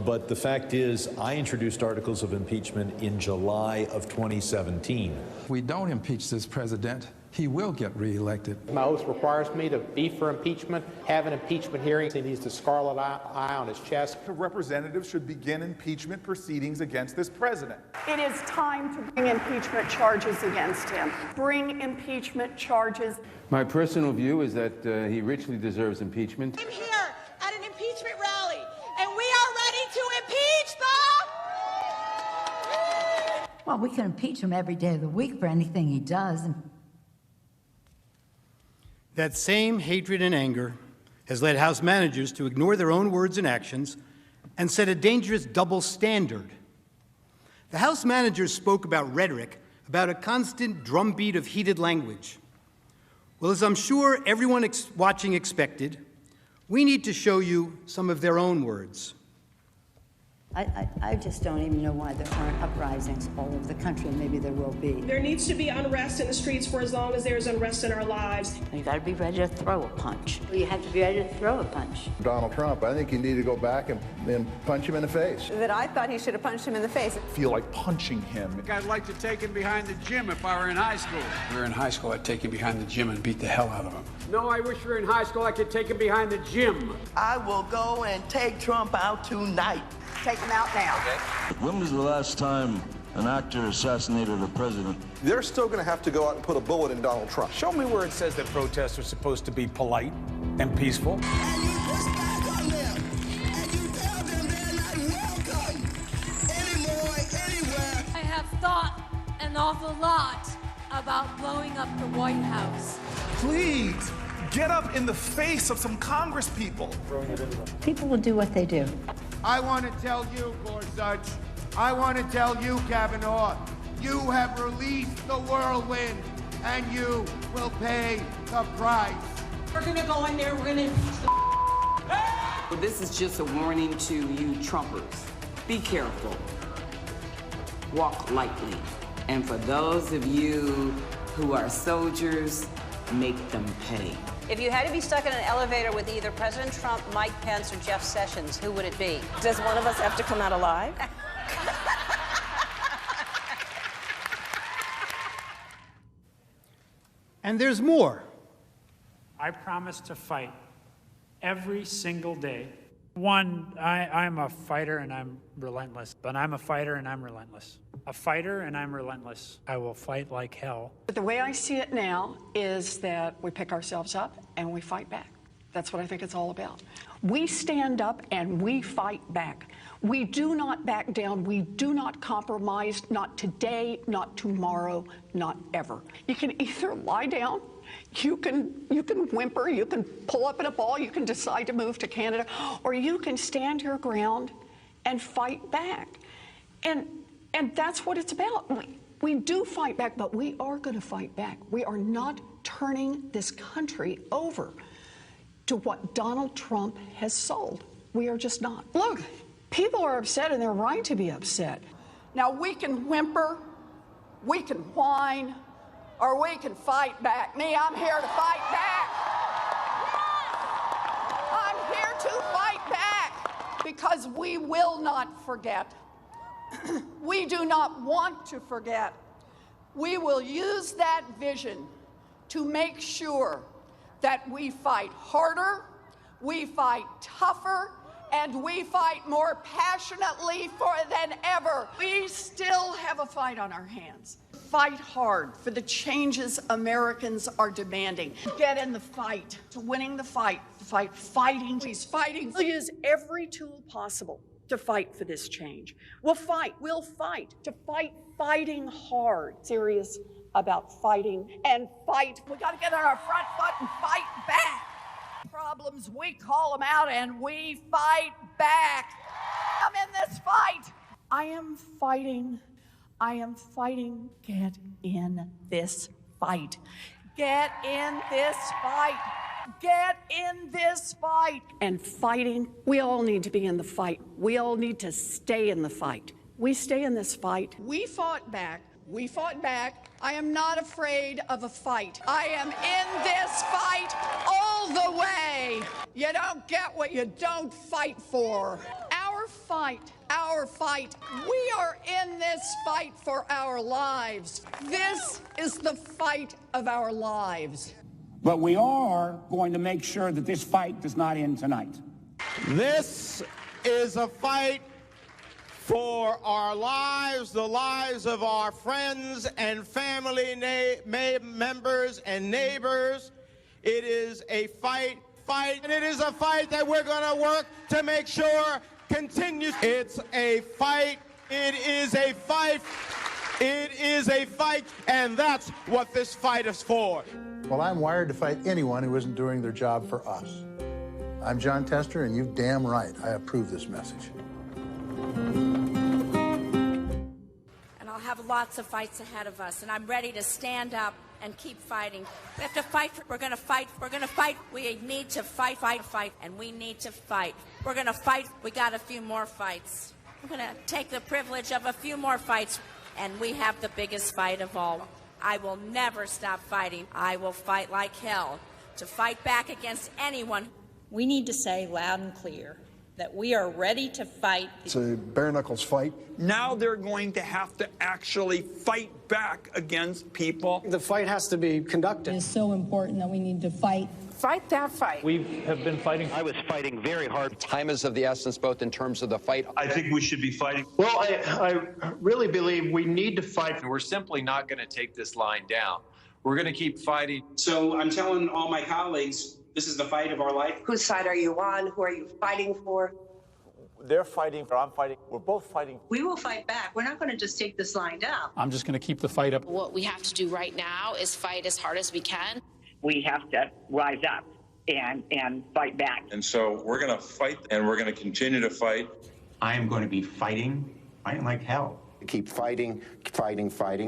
But the fact is, I introduced articles of impeachment in July of 2017.
If we don't impeach this president, he will get reelected.
My oath requires me to be for impeachment, have an impeachment hearing. He needs the scarlet eye on his chest.
The representatives should begin impeachment proceedings against this president.
It is time to bring impeachment charges against him. Bring impeachment charges.
My personal view is that he richly deserves impeachment.
I'm here at an impeachment rally, and we are ready to impeach the...
Well, we can impeach him every day of the week for anything he does.
That same hatred and anger has led House managers to ignore their own words and actions and set a dangerous double standard. The House managers spoke about rhetoric, about a constant drumbeat of heated language. Well, as I'm sure everyone watching expected, we need to show you some of their own words.
I just don't even know why there aren't uprisings all over the country, and maybe there will be.
There needs to be unrest in the streets for as long as there's unrest in our lives.
You got to be ready to throw a punch. You have to be ready to throw a punch.
Donald Trump, I think you need to go back and punch him in the face.
That I thought he should have punched him in the face.
Feel like punching him.
I'd like to take him behind the gym if I were in high school. If we were in high school, I'd take him behind the gym and beat the hell out of him. No, I wish we were in high school. I could take him behind the gym.
I will go and take Trump out tonight.
Take him out now.
When was the last time an actor assassinated a president?
They're still going to have to go out and put a bullet in Donald Trump.
Show me where it says that protests are supposed to be polite and peaceful.
And you push back on them, and you tell them they're not welcome anymore, anywhere.
I have thought an awful lot about blowing up the White House.
Please, get up in the face of some Congress people.
People will do what they do.
I want to tell you, Gorsuch, I want to tell you, Kavanaugh, you have released the whirlwind, and you will pay the price.
We're going to go in there, we're going to impeach the
Well, this is just a warning to you Trumpers. Be careful. Walk lightly. And for those of you who are soldiers, make them pay.
If you had to be stuck in an elevator with either President Trump, Mike Pence, or Jeff Sessions, who would it be?
Does one of us have to come out alive?
And there's more.
I promise to fight every single day. One, I'm a fighter and I'm relentless, but I'm a fighter and I'm relentless. A fighter and I'm relentless. I will fight like hell.
But the way I see it now is that we pick ourselves up and we fight back. That's what I think it's all about. We stand up and we fight back. We do not back down. We do not compromise, not today, not tomorrow, not ever. You can either lie down, you can whimper, you can pull up in a ball, you can decide to move to Canada, or you can stand your ground and fight back. And that's what it's about. We do fight back, but we are going to fight back. We are not turning this country over to what Donald Trump has sold. We are just not. Look, people are upset, and they're right to be upset. Now, we can whimper, we can whine, or we can fight back. Me, I'm here to fight back. I'm here to fight back because we will not forget. We do not want to forget. We will use that vision to make sure that we fight harder, we fight tougher, and we fight more passionately than ever. We still have a fight on our hands. Fight hard for the changes Americans are demanding. Get in the fight, to winning the fight, fighting. Please, fighting. We'll use every tool possible to fight for this change. We'll fight to fighting hard. Serious about fighting and fight. We got to get on our front foot and fight back. Problems, we call them out and we fight back. I'm in this fight. I am fighting. Get in this fight. Get in this fight. Get in this fight. And fighting, we all need to be in the fight. We all need to stay in the fight. We stay in this fight. We fought back. We fought back. I am not afraid of a fight. I am in this fight all the way. You don't get what you don't fight for. Our fight. We are in this fight for our lives. This is the fight of our lives.
But we are going to make sure that this fight does not end tonight.
This is a fight for our lives, the lives of our friends and family members and neighbors. It is a fight, and it is a fight that we're going to work to make sure continues. It's a fight. It is a fight. It is a fight, and that's what this fight is for.
Well, I'm wired to fight anyone who isn't doing their job for us. I'm John Tester, and you're damn right. I approve this message.
And I'll have lots of fights ahead of us, and I'm ready to stand up and keep fighting. We have to fight. We're going to fight. We're going to fight. We need to fight, and we need to fight. We're going to fight. We got a few more fights. We're going to take the privilege of a few more fights, and we have the biggest fight of all. I will never stop fighting. I will fight like hell to fight back against anyone.
We need to say loud and clear that we are ready to fight.
It's a bare-knuckles fight.
Now they're going to have to actually fight back against people.
The fight has to be conducted.
It's so important that we need to fight.
Fight that fight.
We have been fighting.
I was fighting very hard. Time is of the essence, both in terms of the fight.
I think we should be fighting.
Well, I really believe we need to fight.
We're simply not going to take this line down. We're going to keep fighting.
So I'm telling all my colleagues, this is the fight of our life.
Whose side are you on? Who are you fighting for?
They're fighting, I'm fighting. We're both fighting.
We will fight back. We're not going to just take this line down.
I'm just going to keep the fight up.
What we have to do right now is fight as hard as we can.
We have to rise up and fight back.
And so we're going to fight, and we're going to continue to fight.
I am going to be fighting like hell.
Keep fighting,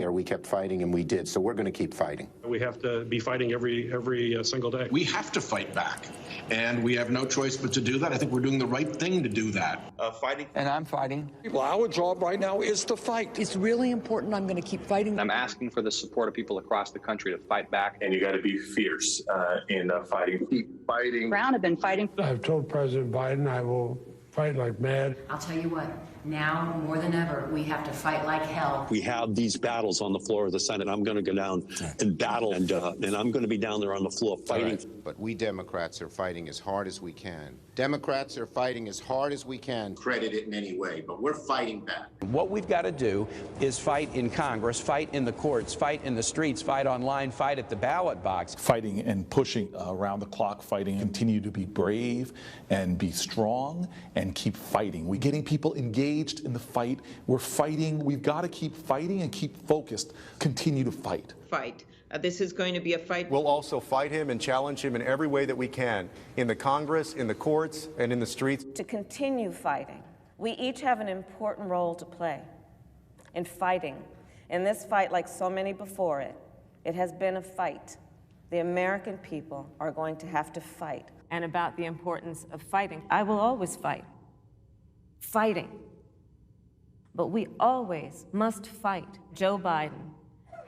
or we kept fighting and we did. So we're going to keep fighting.
We have to be fighting every single day.
We have to fight back, and we have no choice but to do that. I think we're doing the right thing to do that.
Fighting.
And I'm fighting.
Well, our job right now is to fight.
It's really important. I'm going to keep fighting.
I'm asking for the support of people across the country to fight back.
And you got to be fierce in fighting.
Keep fighting.
Brown have been fighting.
I've told President Biden I will fight like mad.
I'll tell you what, now more than ever, we have to fight like hell.
We have these battles on the floor of the Senate. I'm going to go down and battle, and I'm going to be down there on the floor fighting.
Right. But we Democrats are fighting as hard as we can. Democrats are fighting as hard as we can. Credit it in any way, but we're fighting back.
What we've got to do is fight in Congress, fight in the courts, fight in the streets, fight online, fight at the ballot box.
Fighting and pushing around the clock, fighting, continue to be brave and be strong and keep fighting. We're getting people engaged in the fight. We're fighting. We've got to keep fighting and keep focused. Continue to fight.
Fight. This is going to be a fight.
We'll also fight him and challenge him in every way that we can, in the Congress, in the courts, and in the streets.
To continue fighting, we each have an important role to play in fighting. In this fight, like so many before it, it has been a fight. The American people are going to have to fight. And about the importance of fighting, I will always fight. Fighting. But we always must fight. Joe Biden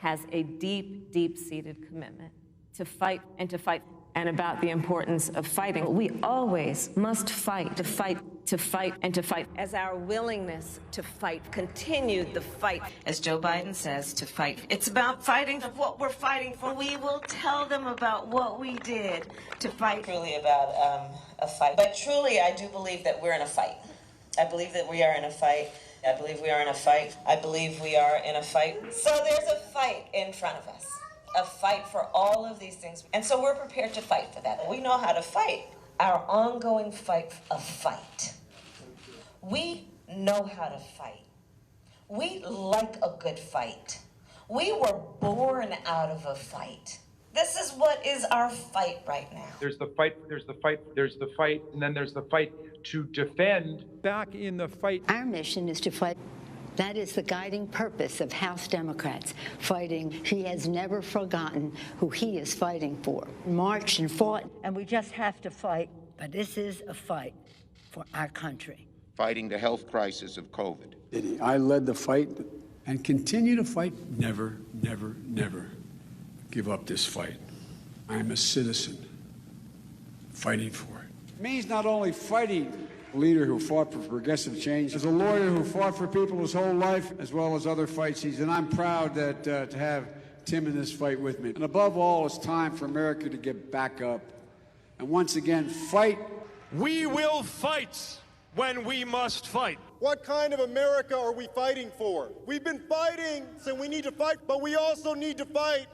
has a deep, deep-seated commitment to fight and to fight. And about the importance of fighting, we always must fight, to fight, to fight, and to fight. As our willingness to fight continued the fight, as Joe Biden says, to fight. It's about fighting of what we're fighting for. We will tell them about what we did to fight. Truly about a fight. But truly, I do believe that we're in a fight. I believe that we are in a fight. I believe we are in a fight. I believe we are in a fight. So there's a fight in front of us, a fight for all of these things. And so we're prepared to fight for that. We know how to fight. Our ongoing fight of fight. We know how to fight. We like a good fight. We were born out of a fight. This is what is our fight right now.
There's the fight, there's the fight, there's the fight, and then there's the fight to defend. Back in the fight.
Our mission is to fight. That is the guiding purpose of House Democrats, fighting. He has never forgotten who he is fighting for. Marched and fought, and we just have to fight. But this is a fight for our country.
Fighting the health crisis of COVID.
I led the fight and continue to fight. Never, never, never give up this fight. I'm a citizen fighting for it. It means not only fighting a leader who fought for progressive change, as a lawyer who fought for people his whole life, as well as other fights. And I'm proud that to have Tim in this fight with me. And above all, it's time for America to get back up and once again fight.
We will fight when we must fight.
What kind of America are we fighting for? We've been fighting, so we need to fight, but we also need to fight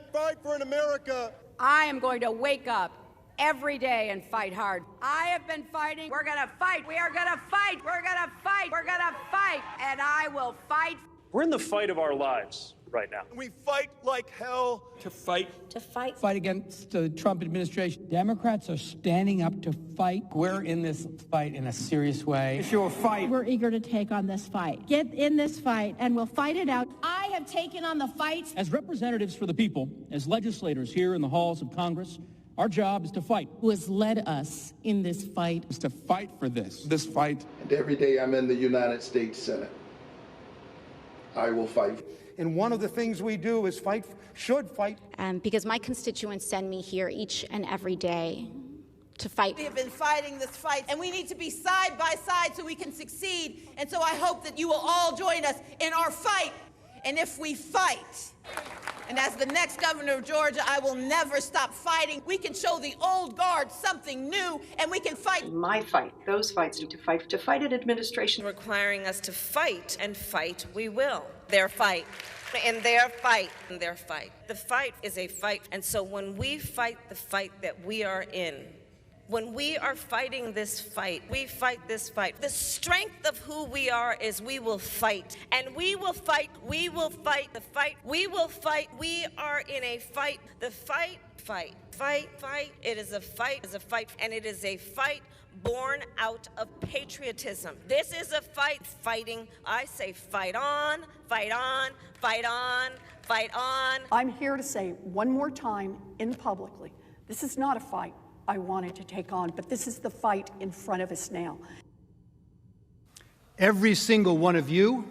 for an America.
I am going to wake up every day and fight hard. I have been fighting. We're going to fight. We are going to fight. We're going to fight. We're going to fight. And I will fight.
We're in the fight of our lives.
right now.
We fight like hell
To fight.
To fight.
Fight against the Trump administration. Democrats are standing up to fight.
We're in this fight in a serious way.
It's your fight.
We're eager to take on this fight. Get in this fight, and we'll fight it out. I have taken on the fight.
As representatives for the people, as legislators here in the halls of Congress, our job is to fight.
Who has led us in this fight.
Is to fight for this fight.
And every day I'm in the United States Senate, I will fight.
And one of the things we do is should fight.
Because my constituents send me here each and every day to fight.
We have been fighting this fight, and we need to be side by side so we can succeed. And so I hope that you will all join us in our fight. And if we fight, and as the next governor of Georgia, I will never stop fighting. We can show the old guard something new, and we can fight.
My fight, those fights need to fight an administration.
Requiring us to fight, and fight we will. Their fight, and their fight, and their fight. The fight is a fight, and so when we fight the fight that we are in, when we are fighting this fight, we fight this fight. The strength of who we are is we will fight. And we will fight, we will fight the fight, we will fight. We are in a fight. The fight. It is a fight, and it is a fight born out of patriotism. This is a fight, fighting. I say fight on, fight on, fight on, fight on.
I'm here to say one more time publicly, this is not a fight I wanted to take on, but this is the fight in front of us now.
Every single one of you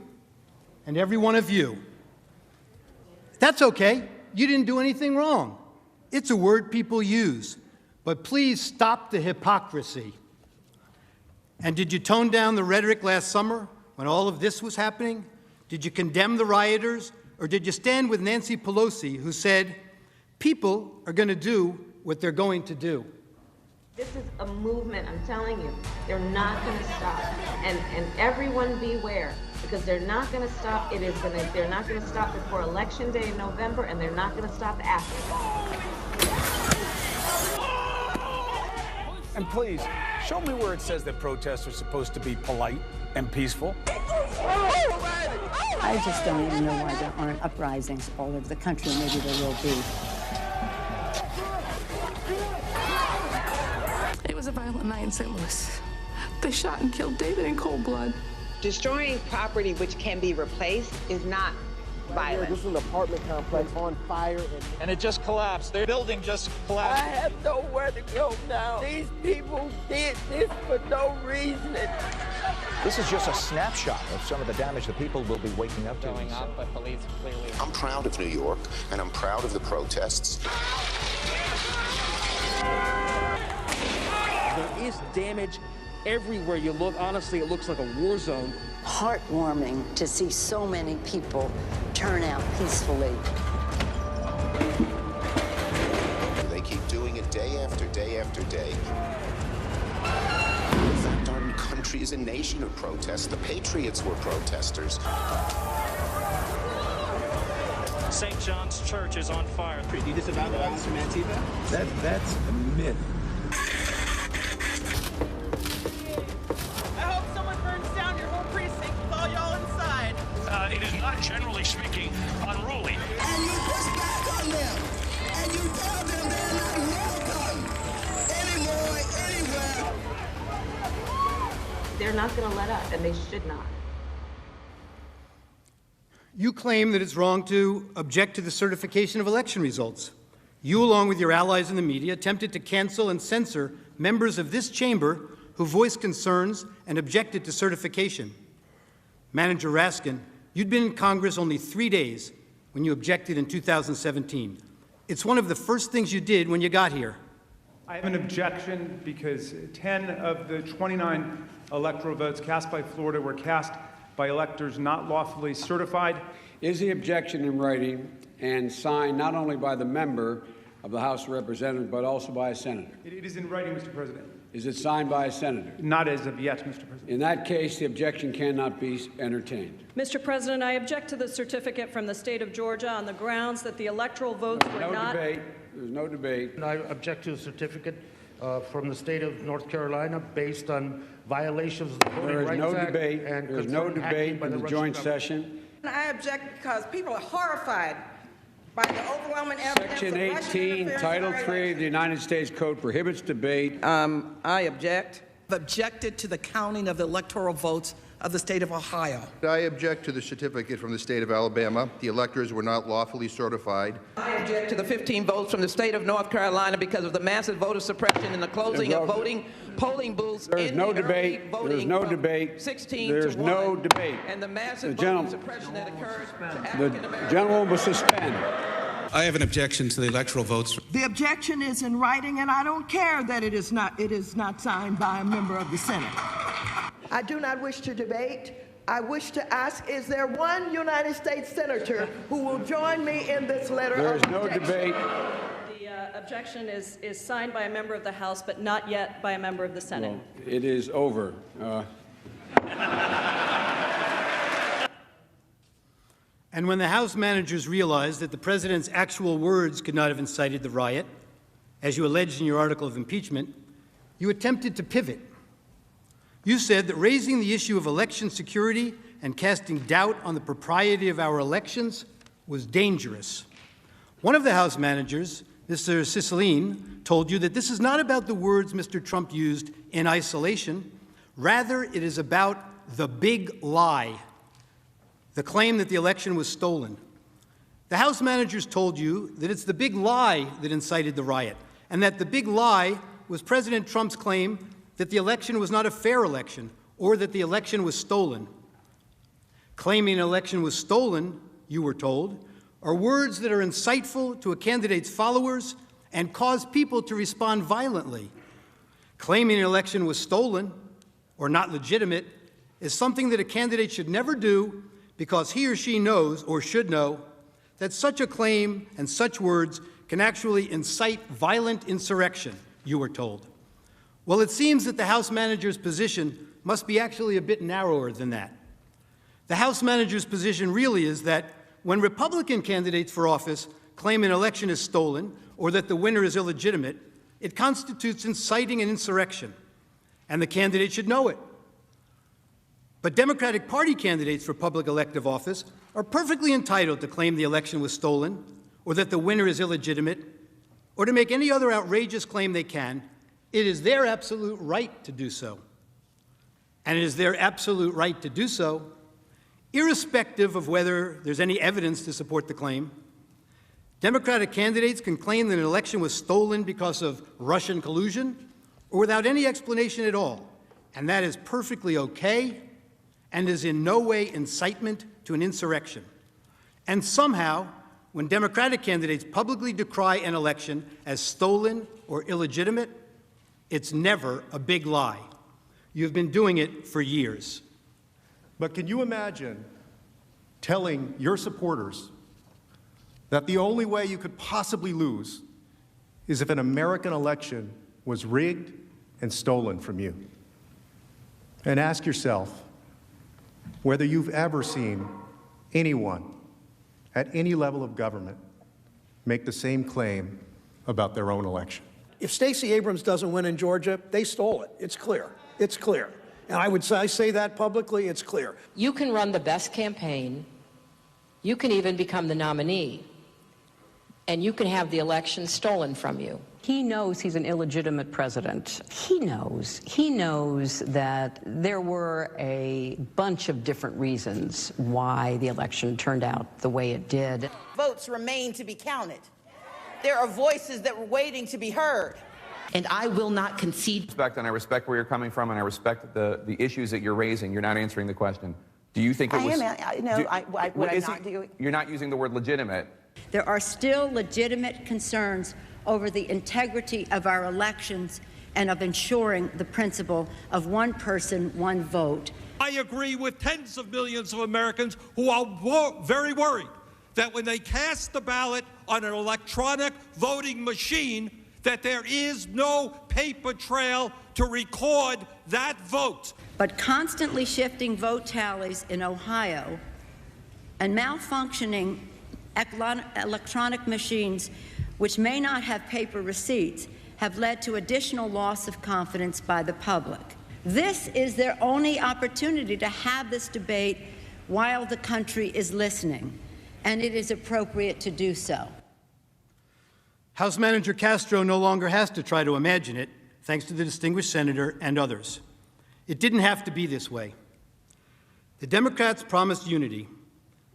and every one of you. That's okay. You didn't do anything wrong. It's a word people use. But please stop the hypocrisy. And did you tone down the rhetoric last summer when all of this was happening? Did you condemn the rioters? Or did you stand with Nancy Pelosi, who said, people are going to do what they're going to do?
This is a movement, I'm telling you. They're not going to stop. And everyone beware, because they're not going to stop. They're not going to stop before Election Day in November, and they're not going to stop after.
And please, show me where it says that protests are supposed to be polite and peaceful.
I just don't even know why there aren't uprisings all over the country. Maybe there will be.
It was a violent night in St. Louis. They shot and killed David in cold blood.
Destroying property which can be replaced is not violence.
This is an apartment complex on fire.
And it just collapsed. Their building just collapsed.
I have nowhere to go now. These people did this for no reason.
This is just a snapshot of some of the damage that people will be waking up to.
But police clearly.
I'm proud of New York, and I'm proud of the protests.
There is damage everywhere you look. Honestly, it looks like a war zone.
Heartwarming to see so many people turn out peacefully.
They keep doing it day after day after day. In fact, our country is a nation of protests. The Patriots were protesters.
St. John's Church is on fire.
Do you disavow the violence from Antifa? That's a myth.
I hope someone burns down your whole precinct with all y'all inside.
It is not, generally speaking, unruly.
And you push back on them. And you tell them they're not welcome anymore, anywhere.
They're not going to let up, and they should not.
You claim that it's wrong to object to the certification of election results. You, along with your allies in the media, attempted to cancel and censor members of this chamber who voiced concerns and objected to certification. Manager Raskin, you'd been in Congress only 3 days when you objected in 2017. It's one of the first things you did when you got here.
I have an objection because 10 of the 29 electoral votes cast by Florida were cast by electors not lawfully certified.
Is the objection in writing and signed not only by the member of the House of Representatives, but also by a senator?
It is in writing, Mr. President.
Is it signed by a senator?
Not as of yet, Mr. President.
In that case, the objection cannot be entertained.
Mr. President, I object to the certificate from the state of Georgia on the grounds that the electoral votes were not...
There's no debate.
I object to the certificate from the state of North Carolina based on violations of the Voting Rights Act.
There is no debate in the joint session.
I object because people are horrified by the overwhelming evidence.
Section 18, Title 3 of the United States Code prohibits debate.
I object.
Objected to the counting of the electoral votes of the state of Ohio.
I object to the certificate from the state of Alabama. The electors were not lawfully certified.
I object to the 15 votes from the state of North Carolina because of the massive voter suppression and the closing of polling booths.
There is no debate. There is no debate.
16
There is
to
no
1,
debate.
and the massive voter suppression that occurs to African Americans.
The gentleman will suspend.
I have an objection to the electoral votes.
The objection is in writing, and I don't care that it is not signed by a member of the Senate. I do not wish to debate. I wish to ask, is there one United States senator who will join me in this letter
There
of
is no debate.
The objection is signed by a member of the House, but not yet by a member of the Senate.
Well, it is over.
And when the House managers realized that the president's actual words could not have incited the riot, as you alleged in your article of impeachment, you attempted to pivot. You said that raising the issue of election security and casting doubt on the propriety of our elections was dangerous. One of the House managers, Mr. Cicilline, told you that this is not about the words Mr. Trump used in isolation. Rather, it is about the big lie, the claim that the election was stolen. The House managers told you that it's the big lie that incited the riot, and that the big lie was President Trump's claim that the election was not a fair election or that the election was stolen. Claiming an election was stolen, you were told, are words that are insightful to a candidate's followers and cause people to respond violently. Claiming an election was stolen or not legitimate is something that a candidate should never do because he or she knows or should know that such a claim and such words can actually incite violent insurrection, you were told. Well, it seems that the House manager's position must be actually a bit narrower than that. The House manager's position really is that when Republican candidates for office claim an election is stolen or that the winner is illegitimate, it constitutes inciting an insurrection, and the candidate should know it. But Democratic Party candidates for public elective office are perfectly entitled to claim the election was stolen or that the winner is illegitimate or to make any other outrageous claim they can. It is their absolute right to do so. And it is their absolute right to do so, irrespective of whether there's any evidence to support the claim. Democratic candidates can claim that an election was stolen because of Russian collusion or without any explanation at all. And that is perfectly okay and is in no way incitement to an insurrection. And somehow, when Democratic candidates publicly decry an election as stolen or illegitimate, it's never a big lie. You've been doing it for years.
But can you imagine telling your supporters that the only way you could possibly lose is if an American election was rigged and stolen from you? And ask yourself whether you've ever seen anyone at any level of government make the same claim about their own election.
If Stacey Abrams doesn't win in Georgia, they stole it. It's clear. It's clear. And I say that publicly, it's clear.
You can run the best campaign. You can even become the nominee. And you can have the election stolen from you.
He knows he's an illegitimate president. He knows that there were a bunch of different reasons why the election turned out the way it did.
Votes remain to be counted. There are voices that were waiting to be heard.
And I will not concede.
And I respect where you're coming from, and I respect the issues that you're raising. You're not answering the question. Do you think it was... You're not using the word legitimate.
There are still legitimate concerns over the integrity of our elections and of ensuring the principle of one person, one vote.
I agree with tens of millions of Americans who are very worried that when they cast the ballot on an electronic voting machine, that there is no paper trail to record that vote.
But constantly shifting vote tallies in Ohio and malfunctioning electronic machines which may not have paper receipts have led to additional loss of confidence by the public. This is their only opportunity to have this debate while the country is listening, and it is appropriate to do so.
House Manager Castro no longer has to try to imagine it, thanks to the distinguished senator and others. It didn't have to be this way. The Democrats promised unity.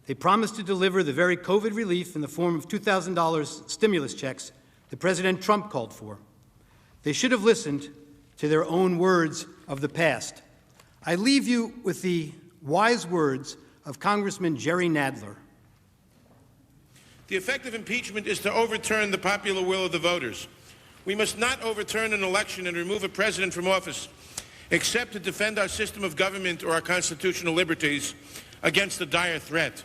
They promised to deliver the very COVID relief in the form of $2,000 stimulus checks that President Trump called for. They should have listened to their own words of the past. I leave you with the wise words of Congressman Jerry Nadler.
The effect of impeachment is to overturn the popular will of the voters. We must not overturn an election and remove a president from office, except to defend our system of government or our constitutional liberties against a dire threat.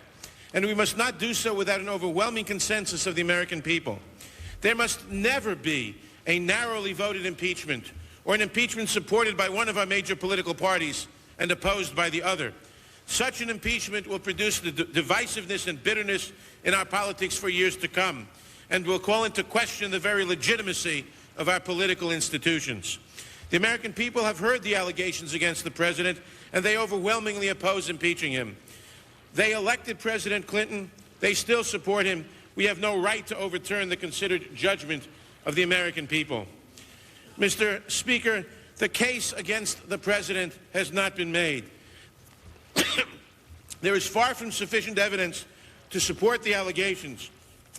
And we must not do so without an overwhelming consensus of the American people. There must never be a narrowly voted impeachment or an impeachment supported by one of our major political parties and opposed by the other. Such an impeachment will produce the divisiveness and bitterness in our politics for years to come and will call into question the very legitimacy of our political institutions. The American people have heard the allegations against the president, and they overwhelmingly oppose impeaching him. They elected President Clinton. They still support him. We have no right to overturn the considered judgment of the American people. Mr. Speaker, the case against the president has not been made. There is far from sufficient evidence to support the allegations,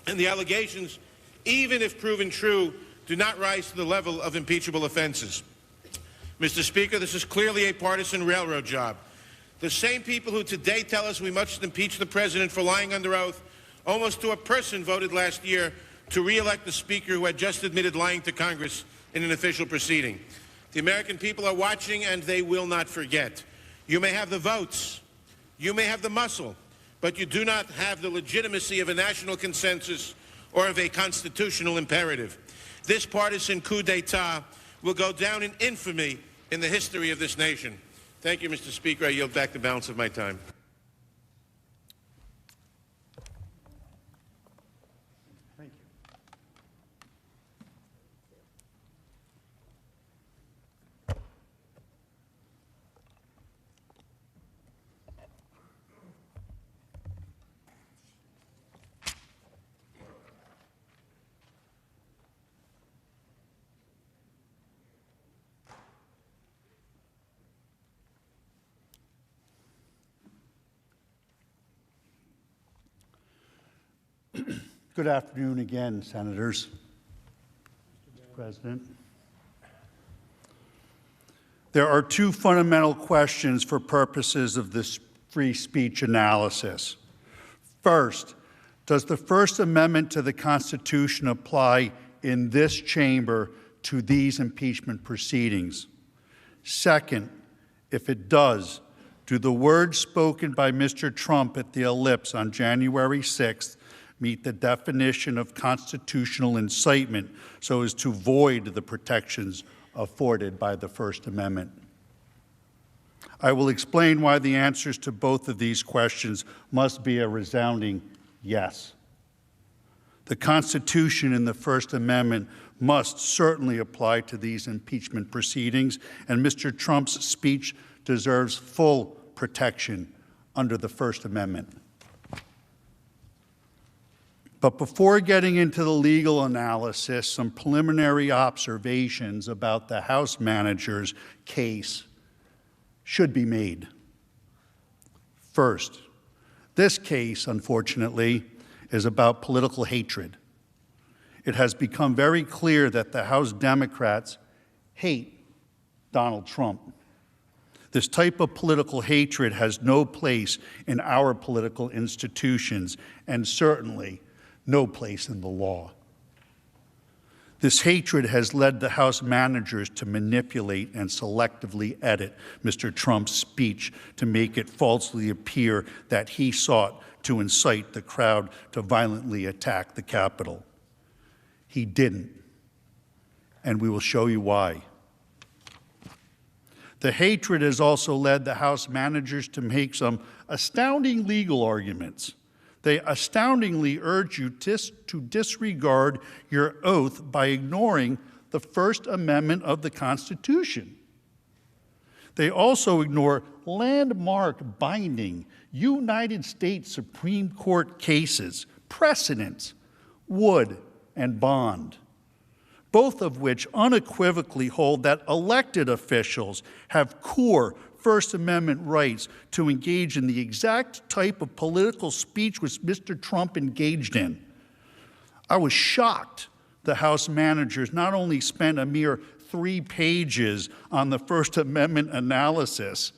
and the allegations, even if proven true, do not rise to the level of impeachable offenses. Mr. Speaker, this is clearly a partisan railroad job. The same people who today tell us we must impeach the president for lying under oath, almost to a person voted last year to re-elect the speaker who had just admitted lying to Congress in an official proceeding. The American people are watching, and they will not forget. You may have the votes, you may have the muscle, but you do not have the legitimacy of a national consensus or of a constitutional imperative. This partisan coup d'etat will go down in infamy in the history of this nation. Thank you, Mr. Speaker. I yield back the balance of my time.
Thank
Good afternoon again, Senators. Mr. President. There are two fundamental questions for purposes of this free speech analysis. First, does the First Amendment to the Constitution apply in this chamber to these impeachment proceedings? Second, if it does, do the words spoken by Mr. Trump at the Ellipse on January 6th meet the definition of constitutional incitement so as to void the protections afforded by the First Amendment? I will explain why the answers to both of these questions must be a resounding yes. The Constitution and the First Amendment must certainly apply to these impeachment proceedings, and Mr. Trump's speech deserves full protection under the First Amendment. But before getting into the legal analysis, some preliminary observations about the House manager's case should be made. First, this case, unfortunately, is about political hatred. It has become very clear that the House Democrats hate Donald Trump. This type of political hatred has no place in our political institutions, and certainly no place in the law. This hatred has led the House managers to manipulate and selectively edit Mr. Trump's speech to make it falsely appear that he sought to incite the crowd to violently attack the Capitol. He didn't, and we will show you why. The hatred has also led the House managers to make some astounding legal arguments. They astoundingly urge you to disregard your oath by ignoring the First Amendment of the Constitution. They also ignore landmark binding United States Supreme Court cases, precedents, Wood and Bond, both of which unequivocally hold that elected officials have core First Amendment rights to engage in the exact type of political speech which Mr. Trump engaged in. I was shocked the House managers not only spent a mere 3 pages on the First Amendment analysis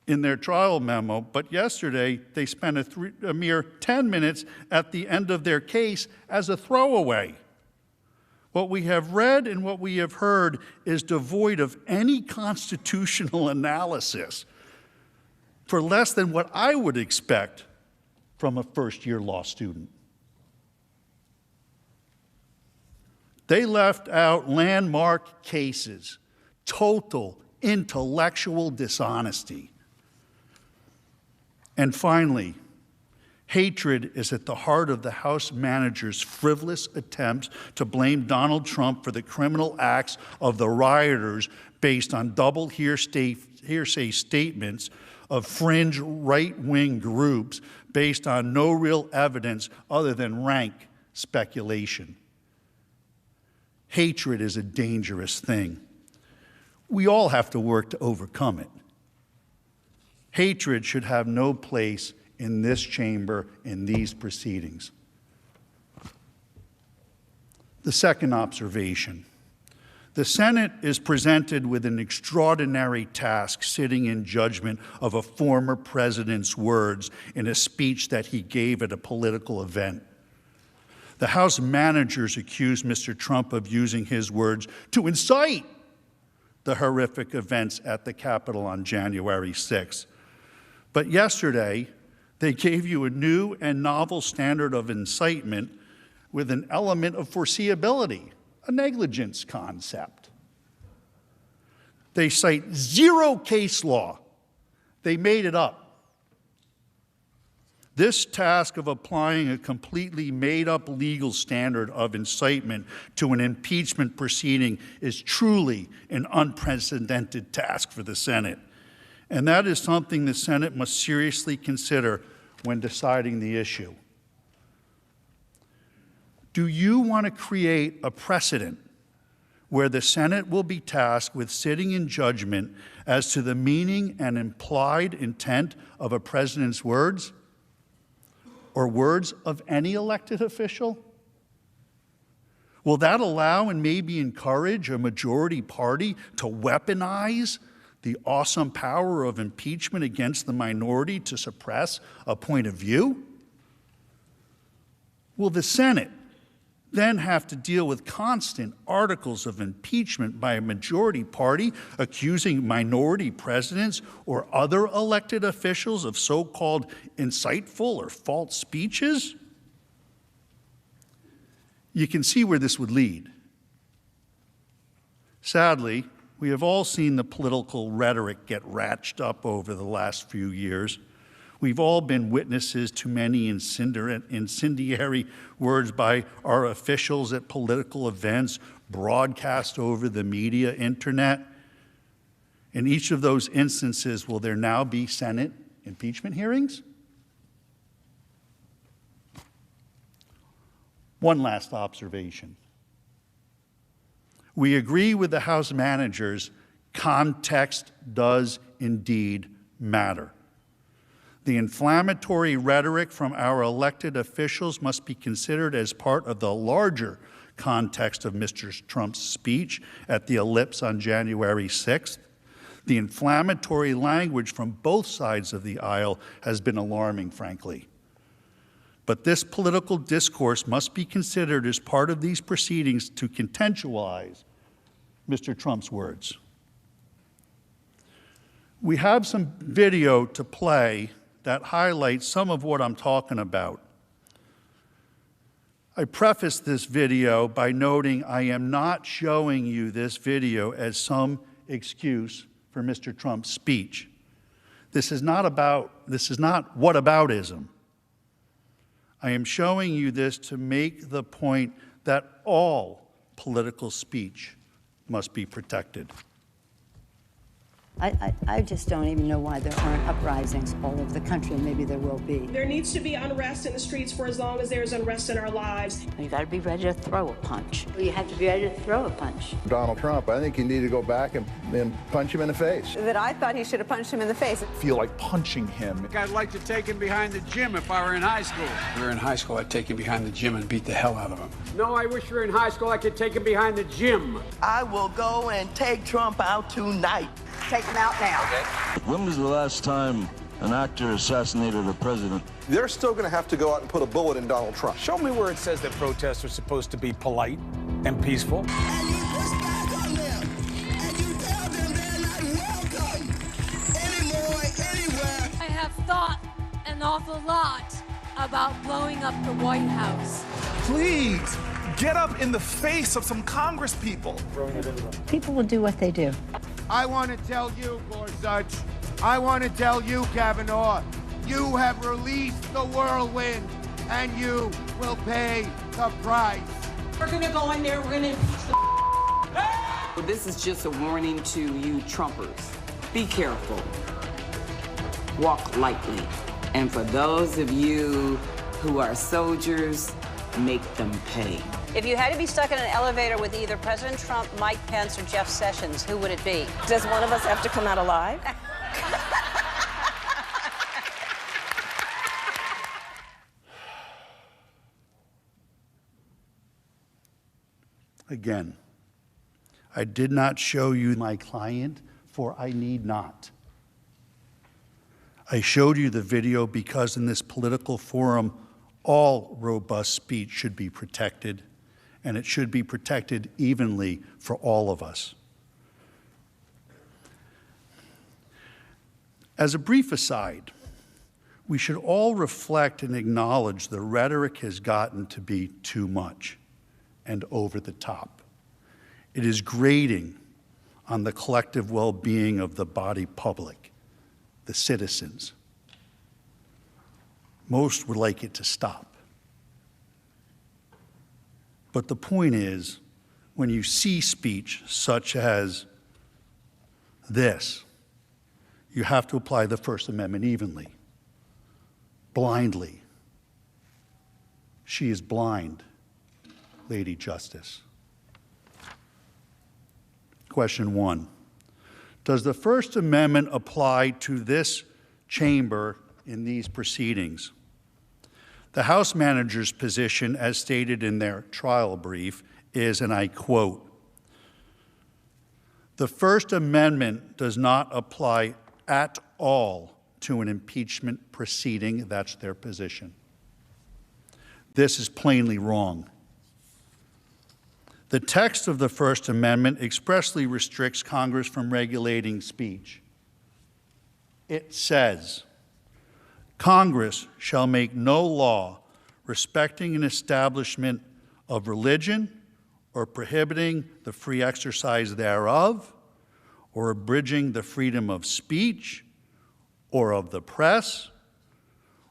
in their trial memo, but yesterday they spent a mere 10 minutes at the end of their case as a throwaway. What we have read and what we have heard is devoid of any constitutional analysis for less than what I would expect from a first-year law student. They left out landmark cases, total intellectual dishonesty. And finally, hatred is at the heart of the House managers' frivolous attempts to blame Donald Trump for the criminal acts of the rioters based on double hearsay statements of fringe right-wing groups based on no real evidence other than rank speculation. Hatred is a dangerous thing. We all have to work to overcome it. Hatred should have no place in this chamber, in these proceedings. The second observation. The Senate is presented with an extraordinary task sitting in judgment of a former president's words in a speech that he gave at a political event. The House managers accused Mr. Trump of using his words to incite the horrific events at the Capitol on January 6th. But yesterday, they gave you a new and novel standard of incitement with an element of foreseeability, a negligence concept. They cite zero case law. They made it up. This task of applying a completely made-up legal standard of incitement to an impeachment proceeding is truly an unprecedented task for the Senate. And that is something the Senate must seriously consider when deciding the issue. Do you want to create a precedent where the Senate will be tasked with sitting in judgment as to the meaning and implied intent of a president's words or words of any elected official? Will that allow and maybe encourage a majority party to weaponize the awesome power of impeachment against the minority to suppress a point of view? Will the Senate then have to deal with constant articles of impeachment by a majority party accusing minority presidents or other elected officials of so-called insightful or false speeches? You can see where this would lead. Sadly, we have all seen the political rhetoric get ratcheted up over the last few years. We've all been witnesses to many incendiary words by our officials at political events, broadcast over the media, internet. In each of those instances, will there now be Senate impeachment hearings? One last observation. We agree with the House managers, context does indeed matter. The inflammatory rhetoric from our elected officials must be considered as part of the larger context of Mr. Trump's speech at the ellipse on January 6th. The inflammatory language from both sides of the aisle has been alarming, frankly. But this political discourse must be considered as part of these proceedings to contextualize Mr. Trump's words. We have some video to play that highlights some of what I'm talking about. I preface this video by noting I am not showing you this video as some excuse for Mr. Trump's speech. This is not whataboutism. I am showing you this to make the point that all political speech must be protected.
I just don't even know why there aren't uprisings all over the country, and maybe there will be.
There needs to be unrest in the streets for as long as there's unrest in our lives.
You got to be ready to throw a punch. You have to be ready to throw a punch.
Donald Trump, I think you need to go back and punch him in the face.
That I thought he should have punched him in the face.
Feel like punching him.
I'd like to take him behind the gym if I were in high school. If we were in high school, I'd take him behind the gym and beat the hell out of him. No, I wish we were in high school. I could take him behind the gym.
I will go and take Trump out tonight. Take him out now.
Okay. When was the last time an actor assassinated a president?
They're still going to have to go out and put a bullet in Donald Trump.
Show me where it says that protests are supposed to be polite and peaceful.
And you push back on them, and you tell them they're not welcome anymore, anywhere.
I have thought an awful lot about blowing up the White House.
Please, get up in the face of some Congress people.
People will do what they do.
I want to tell you, Gorsuch, I want to tell you, Kavanaugh, you have released the whirlwind, and you will pay the price.
We're going to go in there, we're going to impeach the
Well, this is just a warning to you Trumpers. Be careful. Walk lightly. And for those of you who are soldiers, make them pay.
If you had to be stuck in an elevator with either President Trump, Mike Pence, or Jeff Sessions, who would it be?
Does one of us have to come out alive?
Again, I did not show you my client, for I need not. I showed you the video because in this political forum, all robust speech should be protected, and it should be protected evenly for all of us. As a brief aside, we should all reflect and acknowledge the rhetoric has gotten to be too much and over the top. It is grating on the collective well-being of the body politic, the citizens. Most would like it to stop. But the point is, when you see speech such as this, you have to apply the First Amendment evenly, blindly. She is blind, Lady Justice. Question 1. Does the First Amendment apply to this chamber in these proceedings? The House manager's position, as stated in their trial brief, is, and I quote, "The First Amendment does not apply at all to an impeachment proceeding." That's their position. This is plainly wrong. The text of the First Amendment expressly restricts Congress from regulating speech. It says, "Congress shall make no law respecting an establishment of religion or prohibiting the free exercise thereof or abridging the freedom of speech or of the press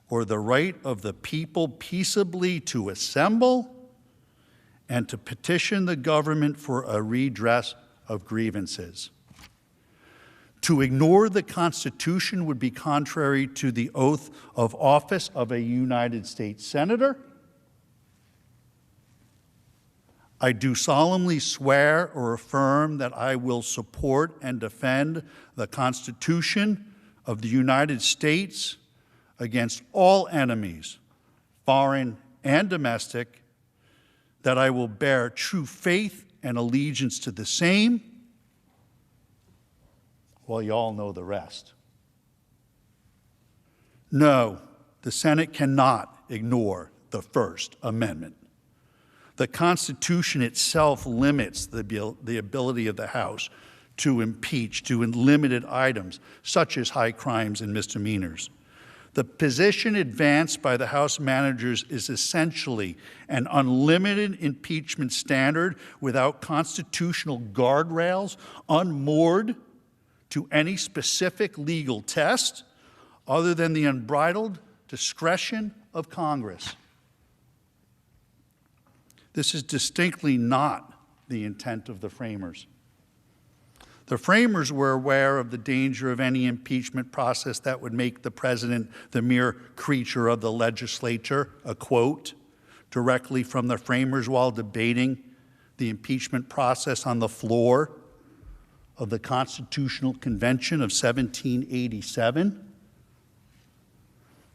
or the right of the people peaceably to assemble and to petition the government for a redress of grievances." To ignore the Constitution would be contrary to the oath of office of a United States Senator. I do solemnly swear or affirm that I will support and defend the Constitution of the United States against all enemies, foreign and domestic, that I will bear true faith and allegiance to the same. Well, you all know the rest. No, the Senate cannot ignore the First Amendment. The Constitution itself limits the ability of the House to impeach to limited items, such as high crimes and misdemeanors. The position advanced by the House managers is essentially an unlimited impeachment standard without constitutional guardrails, unmoored to any specific legal test other than the unbridled discretion of Congress. This is distinctly not the intent of the framers. The framers were aware of the danger of any impeachment process that would make the president the mere creature of the legislature, a quote directly from the framers while debating the impeachment process on the floor of the Constitutional Convention of 1787.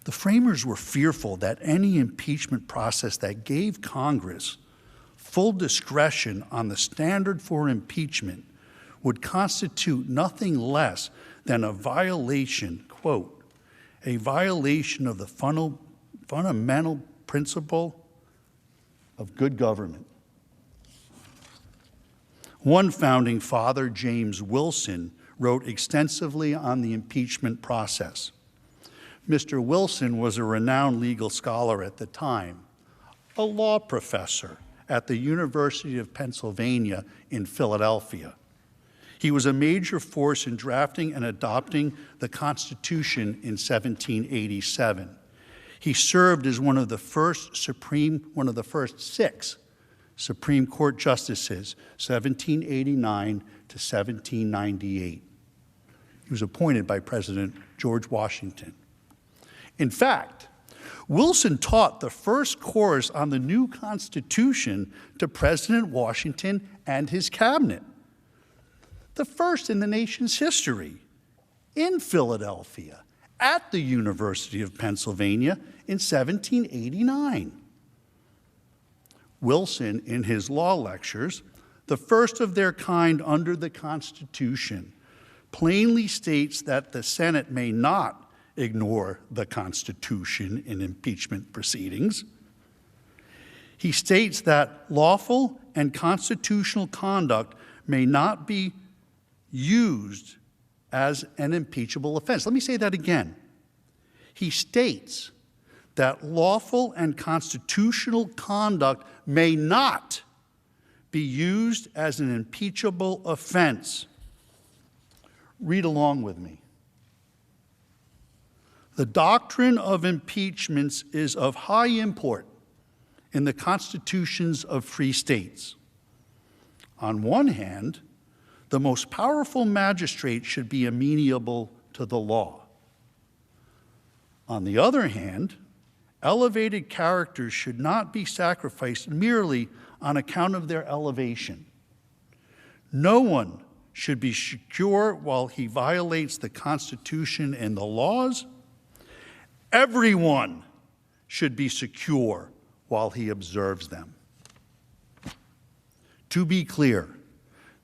The framers were fearful that any impeachment process that gave Congress full discretion on the standard for impeachment would constitute nothing less than a violation, quote, a violation of the fundamental principle of good government. One founding father, James Wilson, wrote extensively on the impeachment process. Mr. Wilson was a renowned legal scholar at the time, a law professor at the University of Pennsylvania in Philadelphia. He was a major force in drafting and adopting the Constitution in 1787. He served as one of the first six Supreme Court justices, 1789 to 1798. He was appointed by President George Washington. In fact, Wilson taught the first course on the new Constitution to President Washington and his cabinet, the first in the nation's history, in Philadelphia, at the University of Pennsylvania in 1789. Wilson, in his law lectures, the first of their kind under the Constitution, plainly states that the Senate may not ignore the Constitution in impeachment proceedings. He states that lawful and constitutional conduct may not be used as an impeachable offense. Let me say that again. He states that lawful and constitutional conduct may not be used as an impeachable offense. Read along with me. The doctrine of impeachments is of high import in the constitutions of free states. On one hand, the most powerful magistrate should be amenable to the law. On the other hand, elevated characters should not be sacrificed merely on account of their elevation. No one should be secure while he violates the Constitution and the laws. Everyone should be secure while he observes them. To be clear,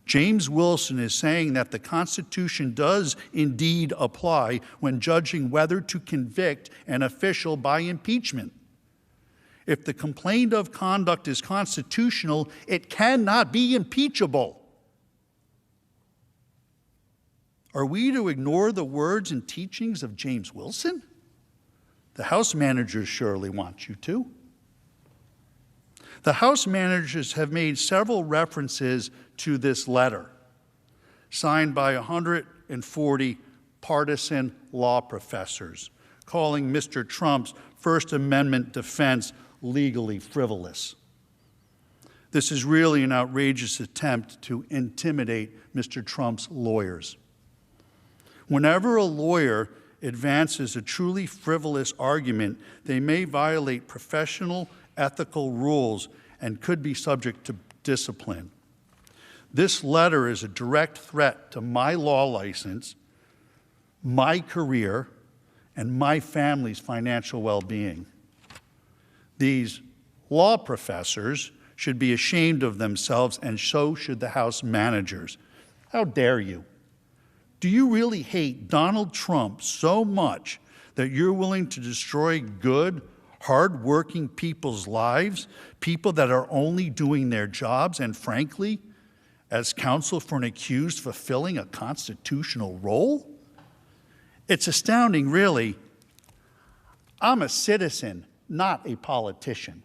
James Wilson is saying that the Constitution does indeed apply when judging whether to convict an official by impeachment. If the complaint of conduct is constitutional, it cannot be impeachable. Are we to ignore the words and teachings of James Wilson? The House managers surely want you to. The House managers have made several references to this letter, signed by 140 partisan law professors, calling Mr. Trump's First Amendment defense legally frivolous. This is really an outrageous attempt to intimidate Mr. Trump's lawyers. Whenever a lawyer advances a truly frivolous argument, they may violate professional ethical rules and could be subject to discipline. This letter is a direct threat to my law license, my career, and my family's financial well-being. These law professors should be ashamed of themselves, and so should the House managers. How dare you? Do you really hate Donald Trump so much that you're willing to destroy good, hard-working people's lives, people that are only doing their jobs, and frankly, as counsel for an accused fulfilling a constitutional role? It's astounding, really. I'm a citizen, not a politician.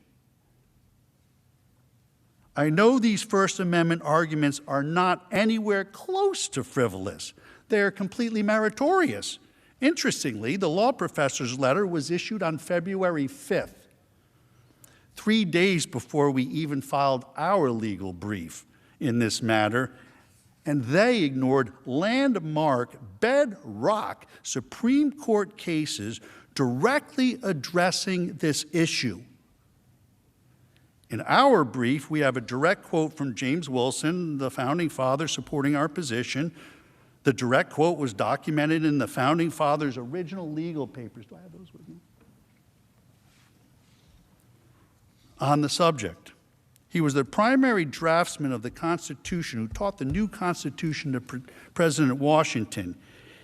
I know these First Amendment arguments are not anywhere close to frivolous. They are completely meritorious. Interestingly, the law professor's letter was issued on February 5th, 3 days before we even filed our legal brief in this matter, and they ignored landmark, bedrock Supreme Court cases directly addressing this issue. In our brief, we have a direct quote from James Wilson, the founding father supporting our position. The direct quote was documented in the founding fathers' original legal papers. Do I have those with me? On the subject. He was the primary draftsman of the Constitution who taught the new Constitution to President Washington.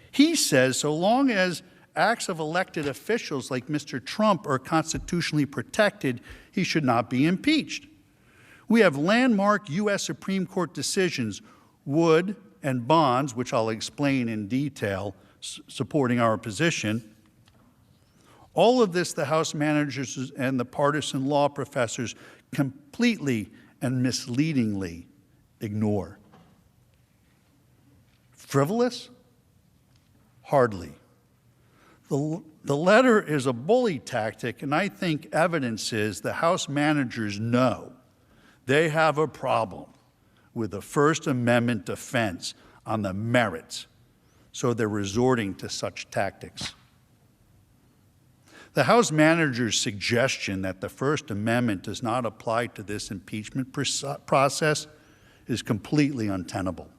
He says so long as acts of elected officials like Mr. Trump are constitutionally protected, he should not be impeached. We have landmark U.S. Supreme Court decisions, Wood and Bonds, which I'll explain in detail, supporting our position. All of this the House managers and the partisan law professors completely and misleadingly ignore. Frivolous? Hardly. The letter is a bully tactic, and I think evidence is the House managers know they have a problem with the First Amendment defense on the merits, so they're resorting to such tactics. The House manager's suggestion that the First Amendment does not apply to this impeachment process is completely untenable.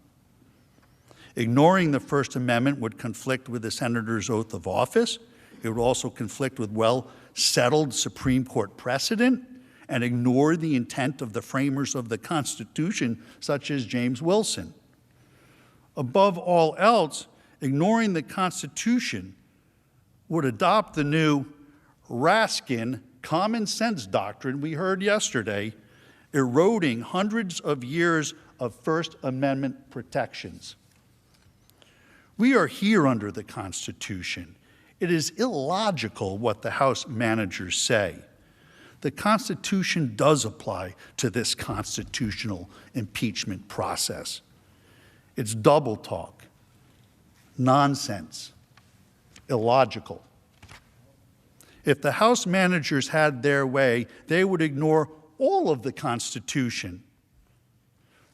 Ignoring the First Amendment would conflict with the senator's oath of office. It would also conflict with well-settled Supreme Court precedent and ignore the intent of the framers of the Constitution, such as James Wilson. Above all else, ignoring the Constitution would adopt the new Raskin common sense doctrine we heard yesterday, eroding hundreds of years of First Amendment protections. We are here under the Constitution. It is illogical what the House managers say. The Constitution does apply to this constitutional impeachment process. It's double talk, nonsense, illogical. If the House managers had their way, they would ignore all of the Constitution.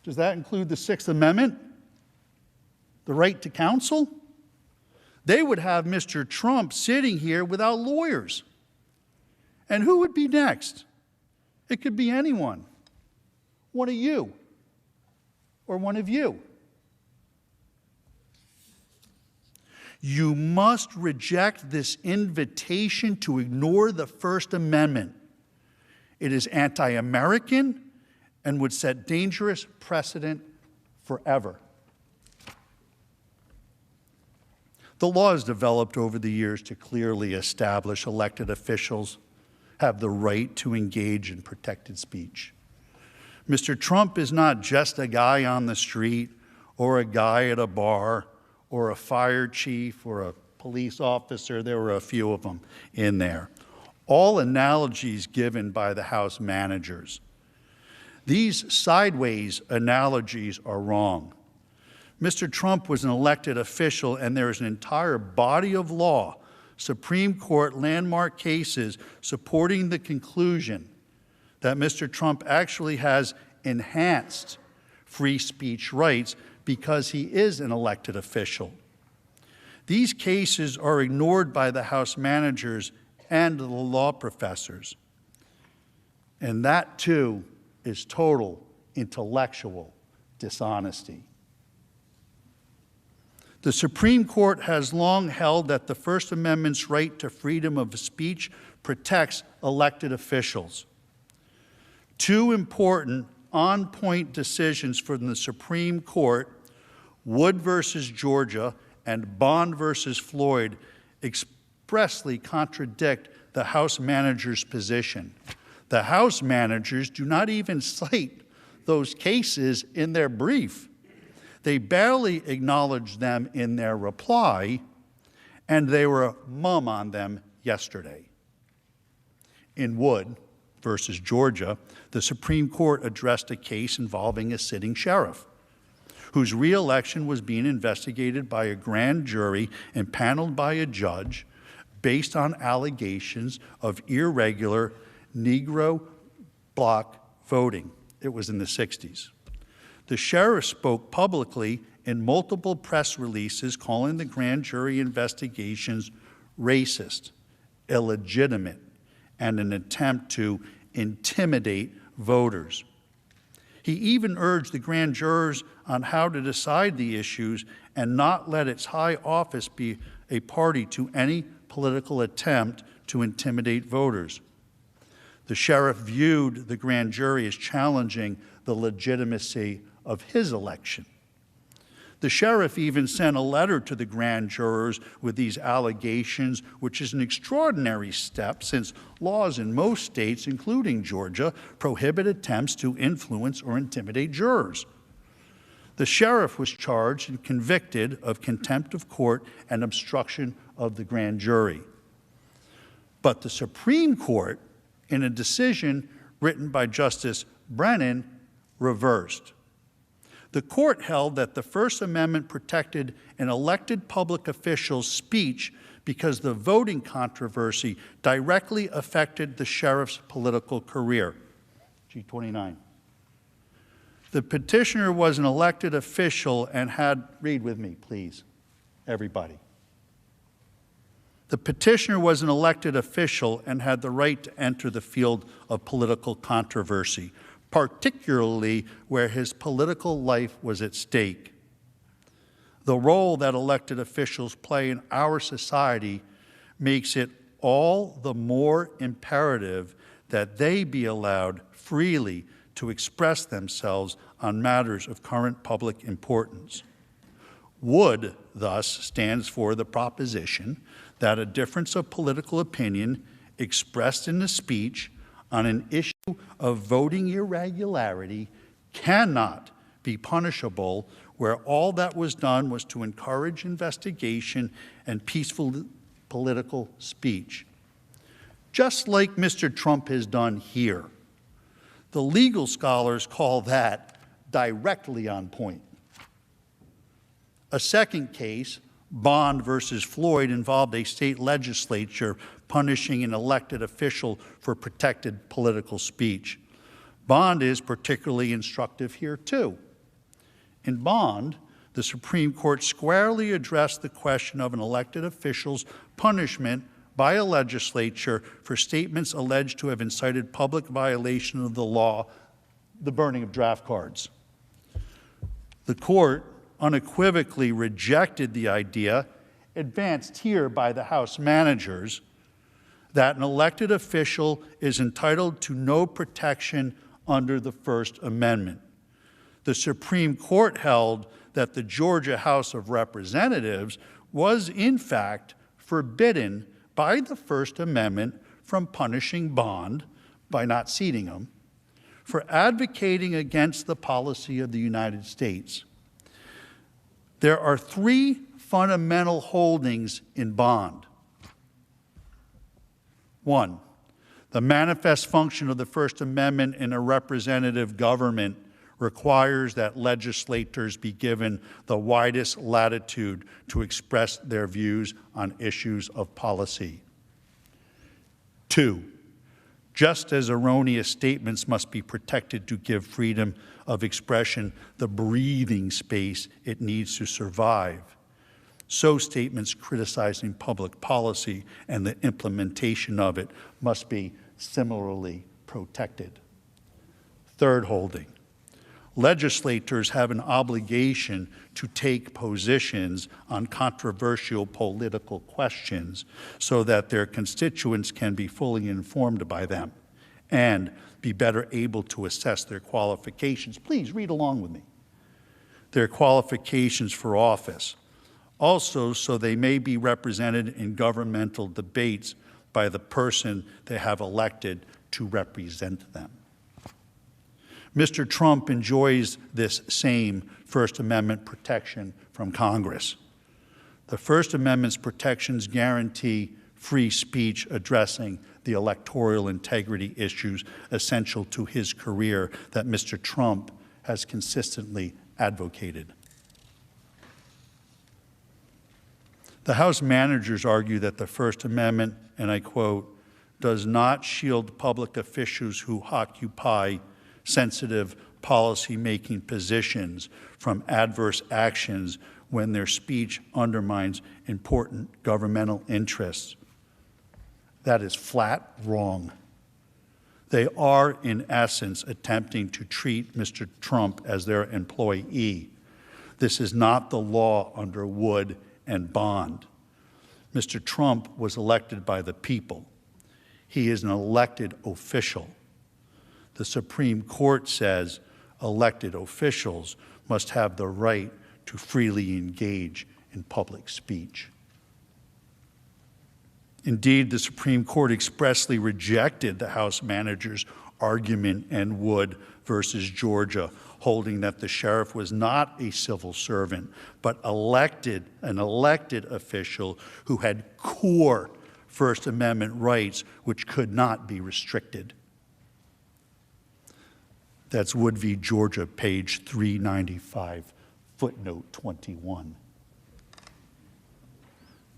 Does that include the Sixth Amendment? The right to counsel? They would have Mr. Trump sitting here without lawyers. And who would be next? It could be anyone. One of you. Or one of you. You must reject this invitation to ignore the First Amendment. It is anti-American and would set dangerous precedent forever. The law has developed over the years to clearly establish elected officials have the right to engage in protected speech. Mr. Trump is not just a guy on the street or a guy at a bar or a fire chief or a police officer. There were a few of them in there. All analogies given by the House managers. These sideways analogies are wrong. Mr. Trump was an elected official, and there is an entire body of law, Supreme Court landmark cases supporting the conclusion that Mr. Trump actually has enhanced free speech rights because he is an elected official. These cases are ignored by the House managers and the law professors. And that, too, is total intellectual dishonesty. The Supreme Court has long held that the First Amendment's right to freedom of speech protects elected officials. Two important on-point decisions from the Supreme Court, Wood versus Georgia and Bond versus Floyd, expressly contradict the House managers' position. The House managers do not even cite those cases in their brief. They barely acknowledge them in their reply, and they were mum on them yesterday. In Wood versus Georgia, the Supreme Court addressed a case involving a sitting sheriff whose re-election was being investigated by a grand jury and paneled by a judge based on allegations of irregular Negro bloc voting. It was in the 60s. The sheriff spoke publicly in multiple press releases calling the grand jury investigations racist, illegitimate, and an attempt to intimidate voters. He even urged the grand jurors on how to decide the issues and not let its high office be a party to any political attempt to intimidate voters. The sheriff viewed the grand jury as challenging the legitimacy of his election. The sheriff even sent a letter to the grand jurors with these allegations, which is an extraordinary step since laws in most states, including Georgia, prohibit attempts to influence or intimidate jurors. The sheriff was charged and convicted of contempt of court and obstruction of the grand jury. But the Supreme Court, in a decision written by Justice Brennan, reversed. The court held that the First Amendment protected an elected public official's speech because the voting controversy directly affected the sheriff's political career. G29. The petitioner was an elected official and had, read with me, please, everybody. The petitioner was an elected official and had the right to enter the field of political controversy, particularly where his political life was at stake. The role that elected officials play in our society makes it all the more imperative that they be allowed freely to express themselves on matters of current public importance. Would, thus, stands for the proposition that a difference of political opinion expressed in the speech on an issue of voting irregularity cannot be punishable where all that was done was to encourage investigation and peaceful political speech. Just like Mr. Trump has done here. The legal scholars call that directly on point. A second case, Bond versus Floyd, involved a state legislature punishing an elected official for protected political speech. Bond is particularly instructive here, too. In Bond, the Supreme Court squarely addressed the question of an elected official's punishment by a legislature for statements alleged to have incited public violation of the law, the burning of draft cards. The court unequivocally rejected the idea, advanced here by the House managers, that an elected official is entitled to no protection under the First Amendment. The Supreme Court held that the Georgia House of Representatives was, in fact, forbidden by the First Amendment from punishing Bond, by not seating him, for advocating against the policy of the United States. There are three fundamental holdings in Bond. One, the manifest function of the First Amendment in a representative government requires that legislators be given the widest latitude to express their views on issues of policy. Two, just as erroneous statements must be protected to give freedom of expression the breathing space it needs to survive, so statements criticizing public policy and the implementation of it must be similarly protected. Third holding, legislators have an obligation to take positions on controversial political questions so that their constituents can be fully informed by them and be better able to assess their qualifications. Please read along with me. Their qualifications for office. Also, so they may be represented in governmental debates by the person they have elected to represent them. Mr. Trump enjoys this same First Amendment protection from Congress. The First Amendment's protections guarantee free speech addressing the electoral integrity issues essential to his career that Mr. Trump has consistently advocated. The House managers argue that the First Amendment, and I quote, does not shield public officials who occupy sensitive policy-making positions from adverse actions when their speech undermines important governmental interests. That is flat wrong. They are, in essence, attempting to treat Mr. Trump as their employee. This is not the law under Wood and Bond. Mr. Trump was elected by the people. He is an elected official. The Supreme Court says elected officials must have the right to freely engage in public speech. Indeed, the Supreme Court expressly rejected the House manager's argument in Wood versus Georgia, holding that the sheriff was not a civil servant, but an elected official who had core First Amendment rights which could not be restricted. That's Wood v. Georgia, page 395, footnote 21.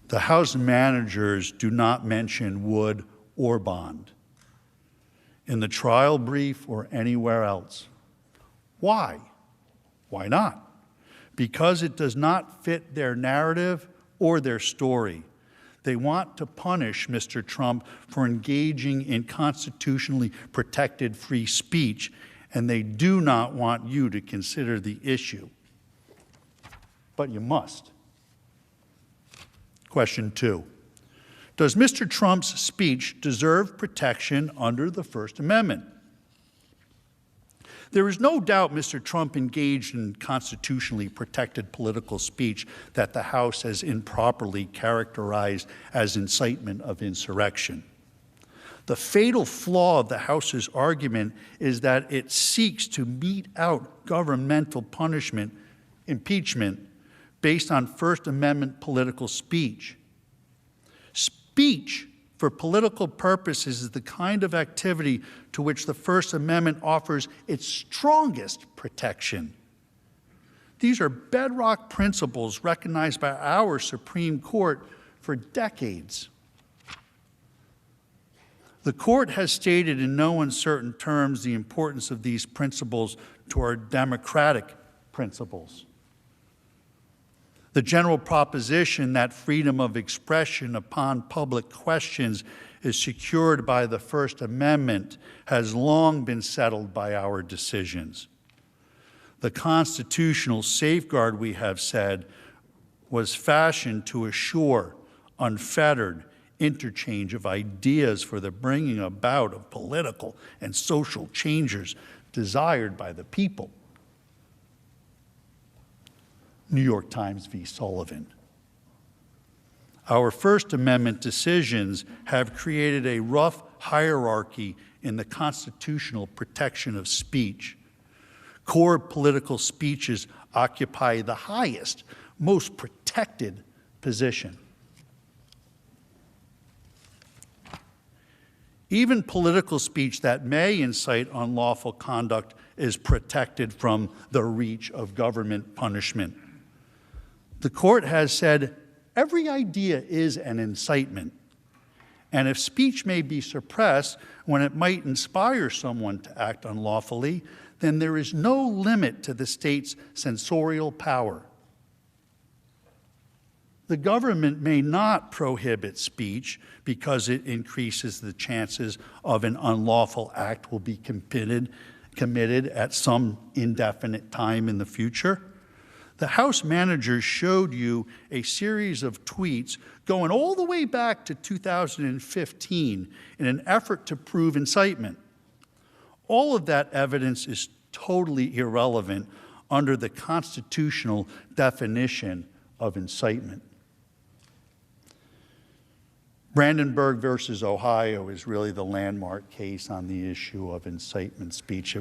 The House managers do not mention Wood or Bond in the trial brief or anywhere else. Why? Why not? Because it does not fit their narrative or their story. They want to punish Mr. Trump for engaging in constitutionally protected free speech, and they do not want you to consider the issue. But you must. Question 2. Does Mr. Trump's speech deserve protection under the First Amendment? There is no doubt Mr. Trump engaged in constitutionally protected political speech that the House has improperly characterized as incitement of insurrection. The fatal flaw of the House's argument is that it seeks to mete out governmental punishment, impeachment, based on First Amendment political speech. Speech for political purposes is the kind of activity to which the First Amendment offers its strongest protection. These are bedrock principles recognized by our Supreme Court for decades. The court has stated in no uncertain terms the importance of these principles to our democratic principles. The general proposition that freedom of expression upon public questions is secured by the First Amendment has long been settled by our decisions. The constitutional safeguard, we have said, was fashioned to assure unfettered interchange of ideas for the bringing about of political and social changes desired by the people. New York Times v. Sullivan. Our First Amendment decisions have created a rough hierarchy in the constitutional protection of speech. Core political speeches occupy the highest, most protected position. Even political speech that may incite unlawful conduct is protected from the reach of government punishment. The court has said every idea is an incitement, and if speech may be suppressed when it might inspire someone to act unlawfully, then there is no limit to the state's censorial power. The government may not prohibit speech because it increases the chances of an unlawful act will be committed at some indefinite time in the future. The House managers showed you a series of tweets going all the way back to 2015 in an effort to prove incitement. All of that evidence is totally irrelevant under the constitutional definition of incitement. Brandenburg versus Ohio is really the landmark case on the issue of incitement speech.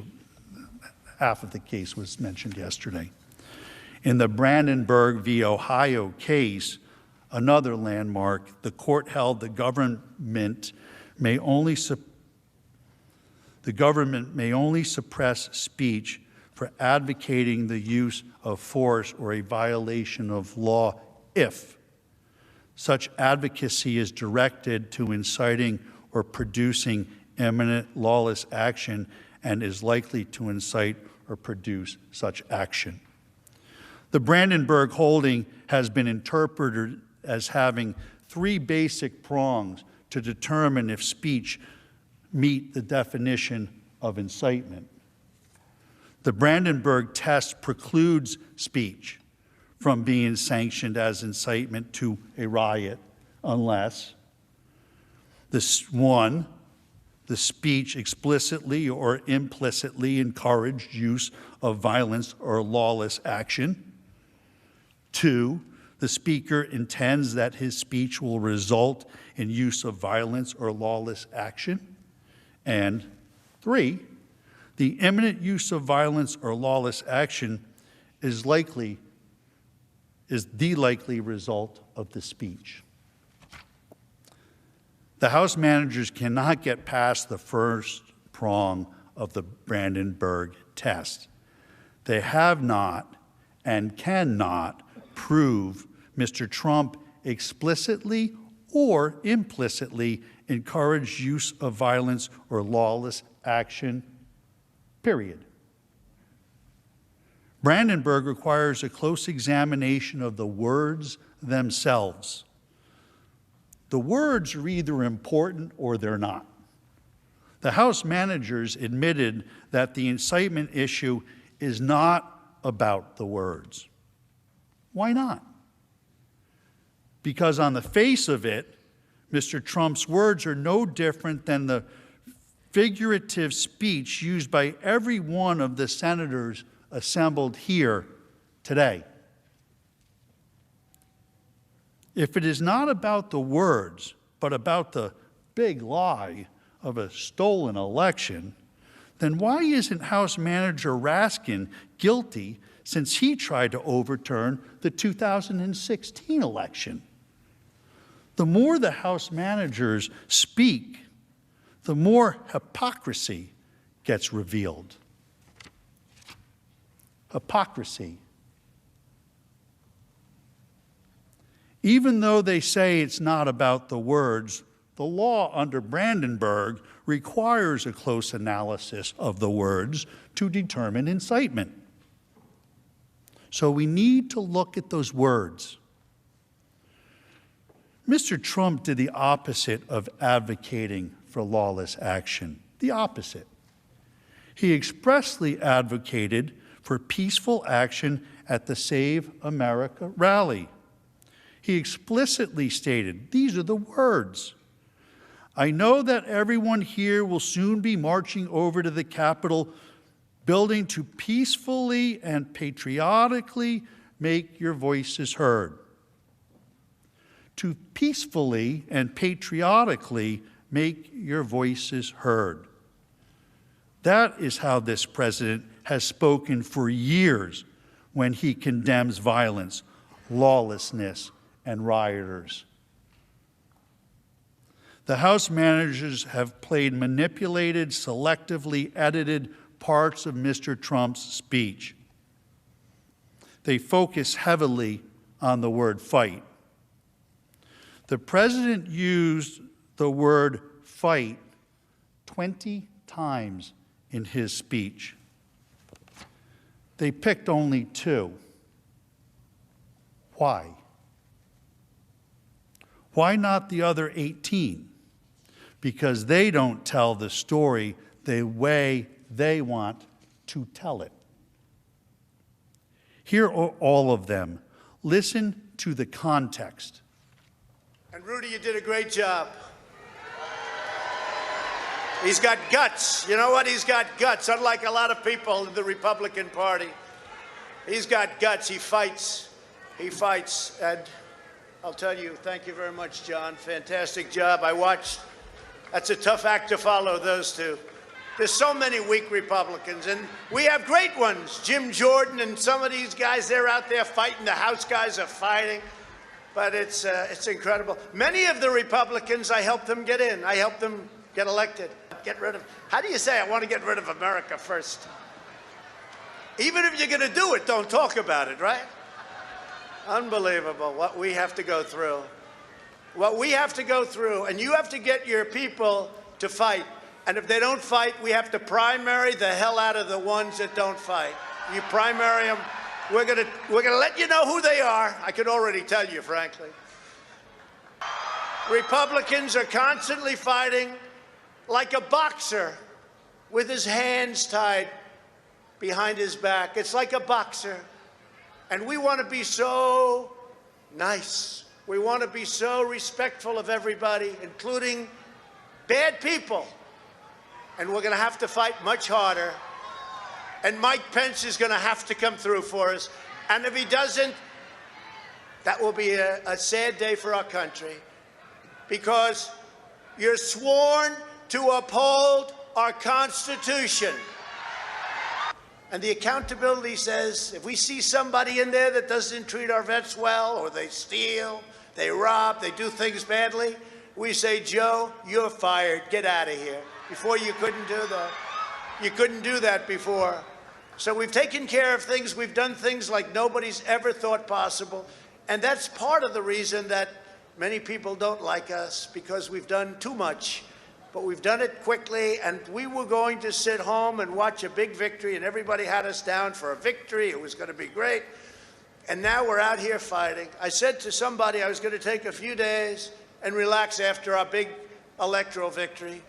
Half of the case was mentioned yesterday. In the Brandenburg v. Ohio case, another landmark, the court held the government may only suppress speech for advocating the use of force or a violation of law if such advocacy is directed to inciting or producing imminent lawless action and is likely to incite or produce such action. The Brandenburg holding has been interpreted as having three basic prongs to determine if speech meet the definition of incitement. The Brandenburg test precludes speech from being sanctioned as incitement to a riot unless the speech explicitly or implicitly encouraged use of violence or lawless action. 2, the speaker intends that his speech will result in use of violence or lawless action. And 3, the imminent use of violence or lawless action is the likely result of the speech. The House managers cannot get past the first prong of the Brandenburg test. They have not and cannot prove Mr. Trump explicitly or implicitly encouraged use of violence or lawless action, period. Brandenburg requires a close examination of the words themselves. The words are either important or they're not. The House managers admitted that the incitement issue is not about the words. Why not? Because on the face of it, Mr. Trump's words are no different than the figurative speech used by every one of the senators assembled here today. If it is not about the words, but about the big lie of a stolen election, then why isn't House Manager Raskin guilty since he tried to overturn the 2016 election? The more the House managers speak, the more hypocrisy gets revealed. Hypocrisy. Even though they say it's not about the words, the law under Brandenburg requires a close analysis of the words to determine incitement. So we need to look at those words. Mr. Trump did the opposite of advocating for lawless action. The opposite. He expressly advocated for peaceful action at the Save America rally. He explicitly stated, these are the words, "I know that everyone here will soon be marching over to the Capitol building to peacefully and patriotically make your voices heard." To peacefully and patriotically make your voices heard. That is how this president has spoken for years when he condemns violence, lawlessness, and rioters. The House managers have played manipulated, selectively edited parts of Mr. Trump's speech. They focus heavily on the word fight. The president used the word fight 20 times in his speech. They picked only 2. Why? Why not the other 18? Because they don't tell the story the way they want to tell it. Here are all of them. Listen to the context.
And Rudy, you did a great job. He's got guts. You know what? He's got guts, unlike a lot of people in the Republican Party. He's got guts. He fights. He fights. And I'll tell you, thank you very much, John. Fantastic job. I watched. That's a tough act to follow, those two. There's so many weak Republicans, and we have great ones. Jim Jordan and some of these guys, they're out there fighting. The House guys are fighting. But it's incredible. Many of the Republicans, I helped them get in. I helped them get elected. Get rid of, how do you say, I want to get rid of America first? Even if you're going to do it, don't talk about it, right? Unbelievable what we have to go through. What we have to go through, and you have to get your people to fight. And if they don't fight, we have to primary the hell out of the ones that don't fight. You primary them, we're gonna let you know who they are. I could already tell you, frankly. Republicans are constantly fighting like a boxer with his hands tied behind his back. It's like a boxer. And we want to be so nice. We want to be so respectful of everybody, including bad people. And we're going to have to fight much harder. And Mike Pence is going to have to come through for us. And if he doesn't, that will be a sad day for our country. Because you're sworn to uphold our Constitution. And the accountability says, if we see somebody in there that doesn't treat our vets well, or they steal, they rob, they do things badly, we say, Joe, you're fired, get out of here. Before you couldn't do that. You couldn't do that before. So we've taken care of things, we've done things like nobody's ever thought possible. And that's part of the reason that many people don't like us, because we've done too much. But we've done it quickly, and we were going to sit home and watch a big victory, and everybody had us down for a victory. It was going to be great. And now we're out here fighting. I said to somebody I was going to take a few days and relax after our big electoral victory.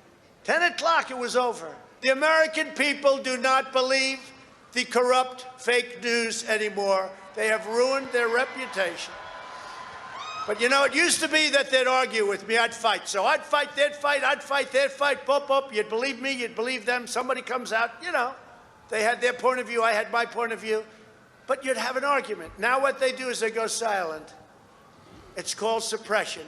10 o'clock, it was over. The American people do not believe the corrupt fake news anymore. They have ruined their reputation. But, you know, it used to be that they'd argue with me. I'd fight. So I'd fight, they'd fight, I'd fight, they'd fight. Boop, boop. You'd believe me, you'd believe them. Somebody comes out, you know. They had their point of view, I had my point of view. But you'd have an argument. Now what they do is they go silent. It's called suppression.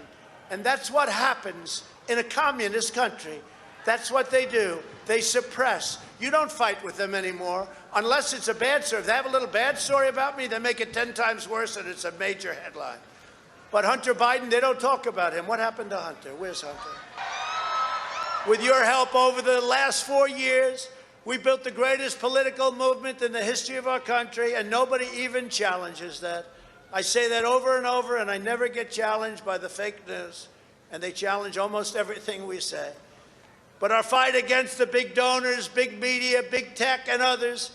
And that's what happens in a communist country. That's what they do. They suppress. You don't fight with them anymore unless it's a bad story. If they have a little bad story about me, they make it 10 times worse and it's a major headline. But Hunter Biden, they don't talk about him. What happened to Hunter? Where's Hunter? With your help over the last 4 years, we built the greatest political movement in the history of our country, and nobody even challenges that. I say that over and over, and I never get challenged by the fake news, and they challenge almost everything we say. But our fight against the big donors, big media, big tech, and others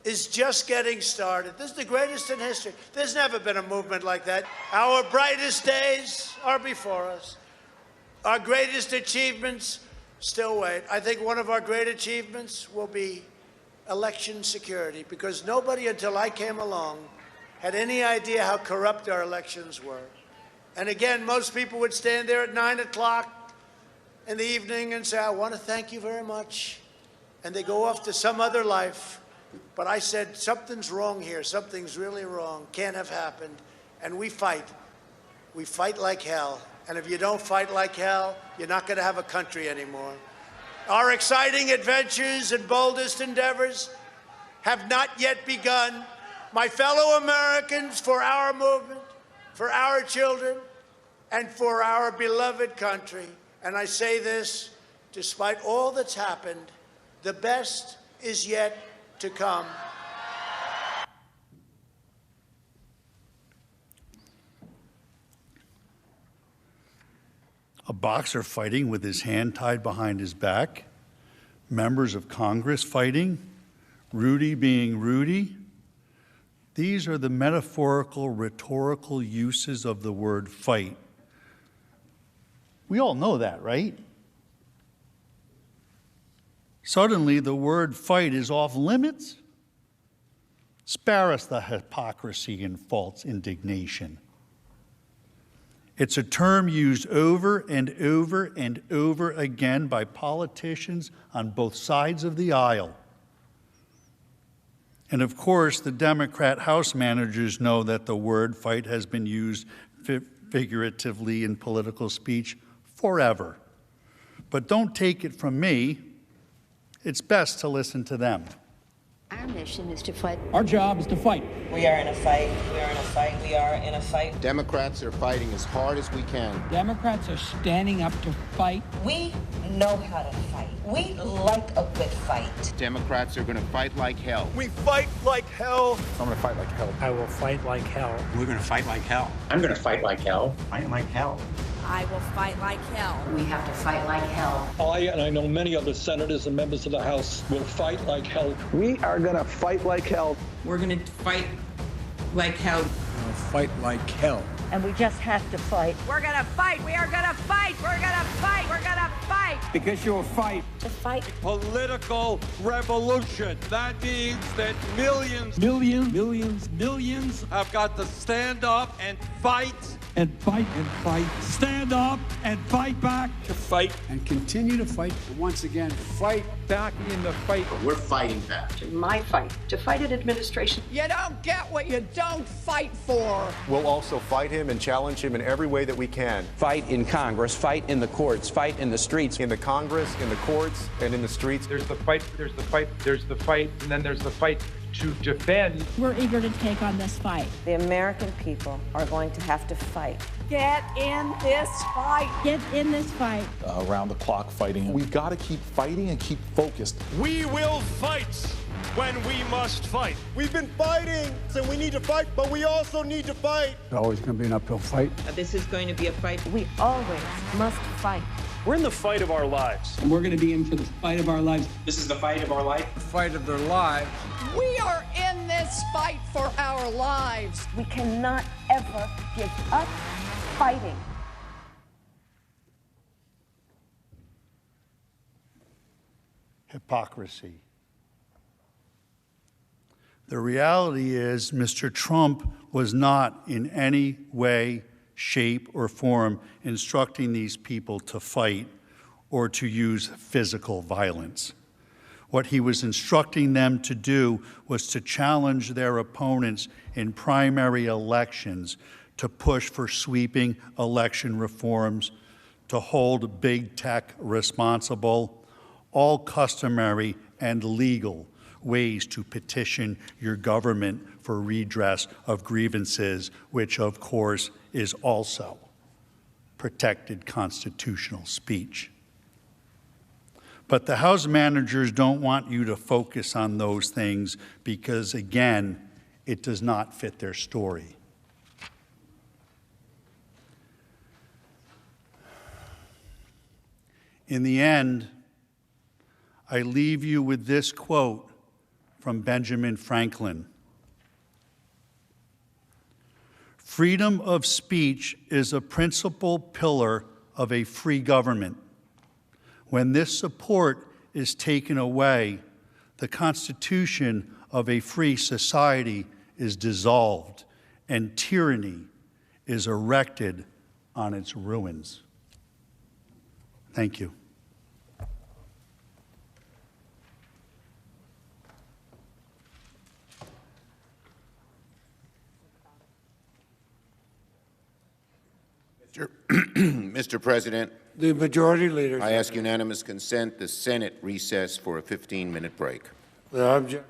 is just getting started. This is the greatest in history. There's never been a movement like that. Our brightest days are before us. Our greatest achievements still wait. I think one of our great achievements will be election security, because nobody until I came along had any idea how corrupt our elections were. And again, most people would stand there at 9 o'clock in the evening and say, I want to thank you very much. And they go off to some other life. But I said, something's wrong here. Something's really wrong. Can't have happened. And we fight. We fight like hell. And if you don't fight like hell, you're not going to have a country anymore. Our exciting adventures and boldest endeavors have not yet begun. My fellow Americans, for our movement, for our children, and for our beloved country. And I say this, despite all that's happened, the best is yet to come.
A boxer fighting with his hand tied behind his back, members of Congress fighting, Rudy being Rudy. These are the metaphorical, rhetorical uses of the word fight. We all know that, right? Suddenly, the word fight is off limits? Spare us the hypocrisy and false indignation. It's a term used over and over and over again by politicians on both sides of the aisle. And of course, the Democrat House managers know that the word fight has been used figuratively in political speech forever. But don't take it from me. It's best to listen to them.
Our mission is to fight.
Our job is to fight.
We are in a fight. We are in a fight. We are in a fight.
Democrats are fighting as hard as we can.
Democrats are standing up to fight.
We know how to fight. We like a good fight.
Democrats are going to fight like hell.
We fight like hell.
I'm going to fight like hell.
I will fight like hell.
We're going to fight like hell.
I'm going to fight like hell.
Fight like hell.
I will fight like hell.
We have to fight like hell.
I know many other senators and members of the House will fight like hell.
We are going to fight like hell.
We're going to fight like hell.
We'll fight like hell.
And we just have to fight.
We're gonna fight. We are gonna fight. We're gonna fight. We're gonna fight.
Because you'll fight.
To fight.
Political revolution. That means that millions have got to stand up and fight.
And fight and fight. Stand up and fight back.
To fight.
And continue to fight. And once again, fight back in the fight.
We're fighting back.
My fight. To fight an administration.
You don't get what you don't fight for.
We'll also fight him and challenge him in every way that we can.
Fight in Congress, fight in the courts, fight in the streets.
In the Congress, in the courts, and in the streets.
There's the fight, and then there's the fight to defend.
We're eager to take on this fight.
The American people are going to have to fight.
Get in this fight. Get in this fight.
Around the clock fighting. We've got to keep fighting and keep focused.
We will fight when we must fight. We've been fighting, and we need to fight, but we also need to fight.
It's always going to be an uphill fight.
This is going to be a fight.
We always must fight.
We're in the fight of our lives.
And we're going to be in for the fight of our lives.
This is the fight of our life.
The fight of their lives.
We are in this fight for our lives.
We cannot ever give up fighting.
Hypocrisy. The reality is Mr. Trump was not in any way, shape, or form instructing these people to fight or to use physical violence. What he was instructing them to do was to challenge their opponents in primary elections, to push for sweeping election reforms, to hold big tech responsible, all customary and legal ways to petition your government for redress of grievances, which of course is also protected constitutional speech. But the House managers don't want you to focus on those things because, again, it does not fit their story. In the end, I leave you with this quote from Benjamin Franklin. Freedom of speech is a principal pillar of a free government. When this support is taken away, the constitution of a free society is dissolved and tyranny is erected on its ruins. Thank you.
Mr. President,
The majority leader.
I ask unanimous consent the Senate recess for a 15-minute break.
Without objection.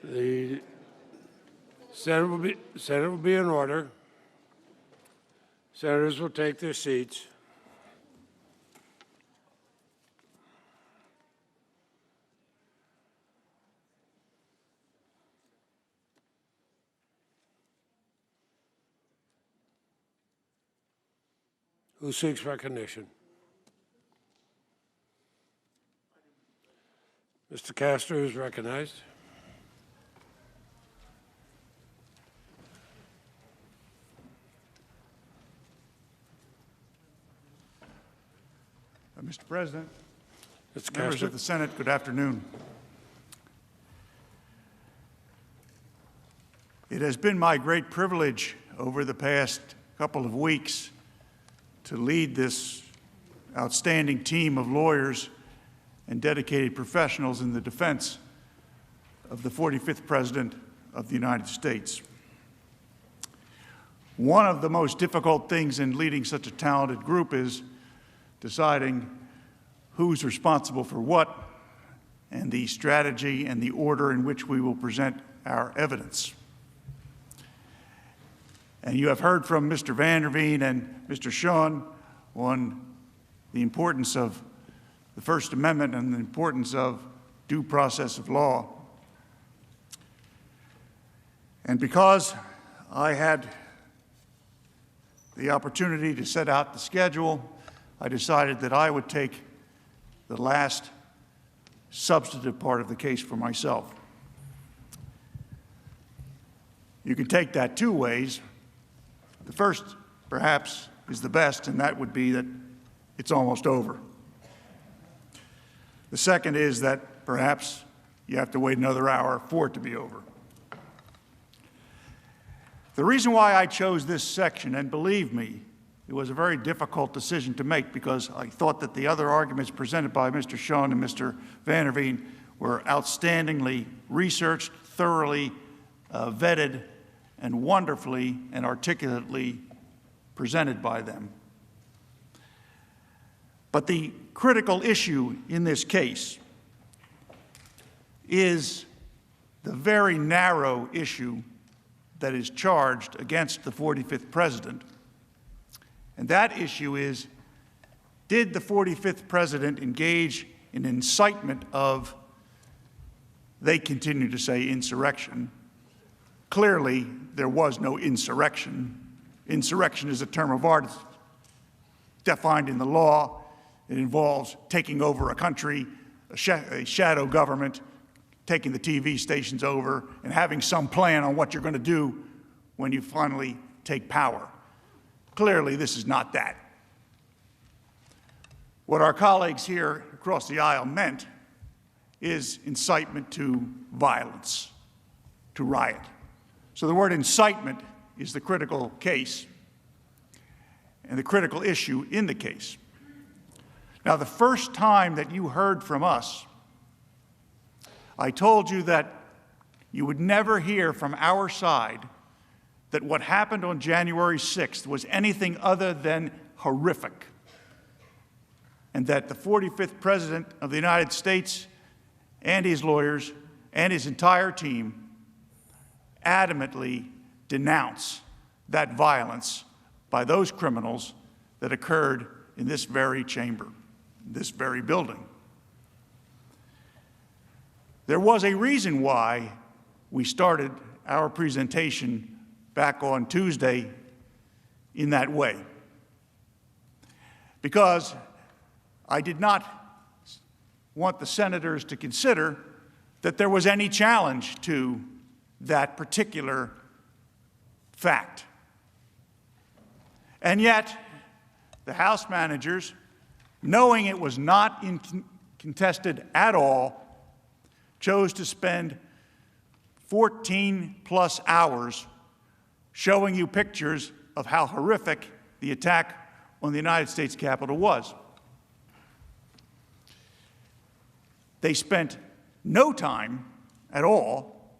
The Senate will be in order. Senators will take their seats. Who seeks recognition? Mr. Castro is recognized.
Mr. President,
Mr.
members
Castro.
of the Senate, good afternoon. It has been my great privilege over the past couple of weeks to lead this outstanding team of lawyers and dedicated professionals in the defense of the 45th President of the United States. One of the most difficult things in leading such a talented group is deciding who's responsible for what and the strategy and the order in which we will present our evidence. And you have heard from Mr. Van der Veen and Mr. Schoen on the importance of the First Amendment and the importance of due process of law. And because I had the opportunity to set out the schedule, I decided that I would take the last substantive part of the case for myself. You can take that two ways. The first, perhaps, is the best, and that would be that it's almost over. The second is that perhaps you have to wait another hour for it to be over. The reason why I chose this section, and believe me, it was a very difficult decision to make because I thought that the other arguments presented by Mr. Schoen and Mr. Van der Veen were outstandingly researched, thoroughly vetted, and wonderfully and articulately presented by them. But the critical issue in this case is the very narrow issue that is charged against the 45th President. And that issue is, did the 45th President engage in incitement of, they continue to say, insurrection? Clearly, there was no insurrection. Insurrection is a term of art defined in the law. It involves taking over a country, a shadow government, taking the TV stations over, and having some plan on what you're going to do when you finally take power. Clearly, this is not that. What our colleagues here across the aisle meant is incitement to violence, to riot. So the word incitement is the critical case and the critical issue in the case. Now, the first time that you heard from us, I told you that you would never hear from our side that what happened on January 6th was anything other than horrific, and that the 45th President of the United States and his lawyers and his entire team adamantly denounce that violence by those criminals that occurred in this very chamber, this very building. There was a reason why we started our presentation back on Tuesday in that way. Because I did not want the senators to consider that there was any challenge to that particular fact. And yet, the House managers, knowing it was not contested at all, chose to spend 14+ hours showing you pictures of how horrific the attack on the United States Capitol was. They spent no time at all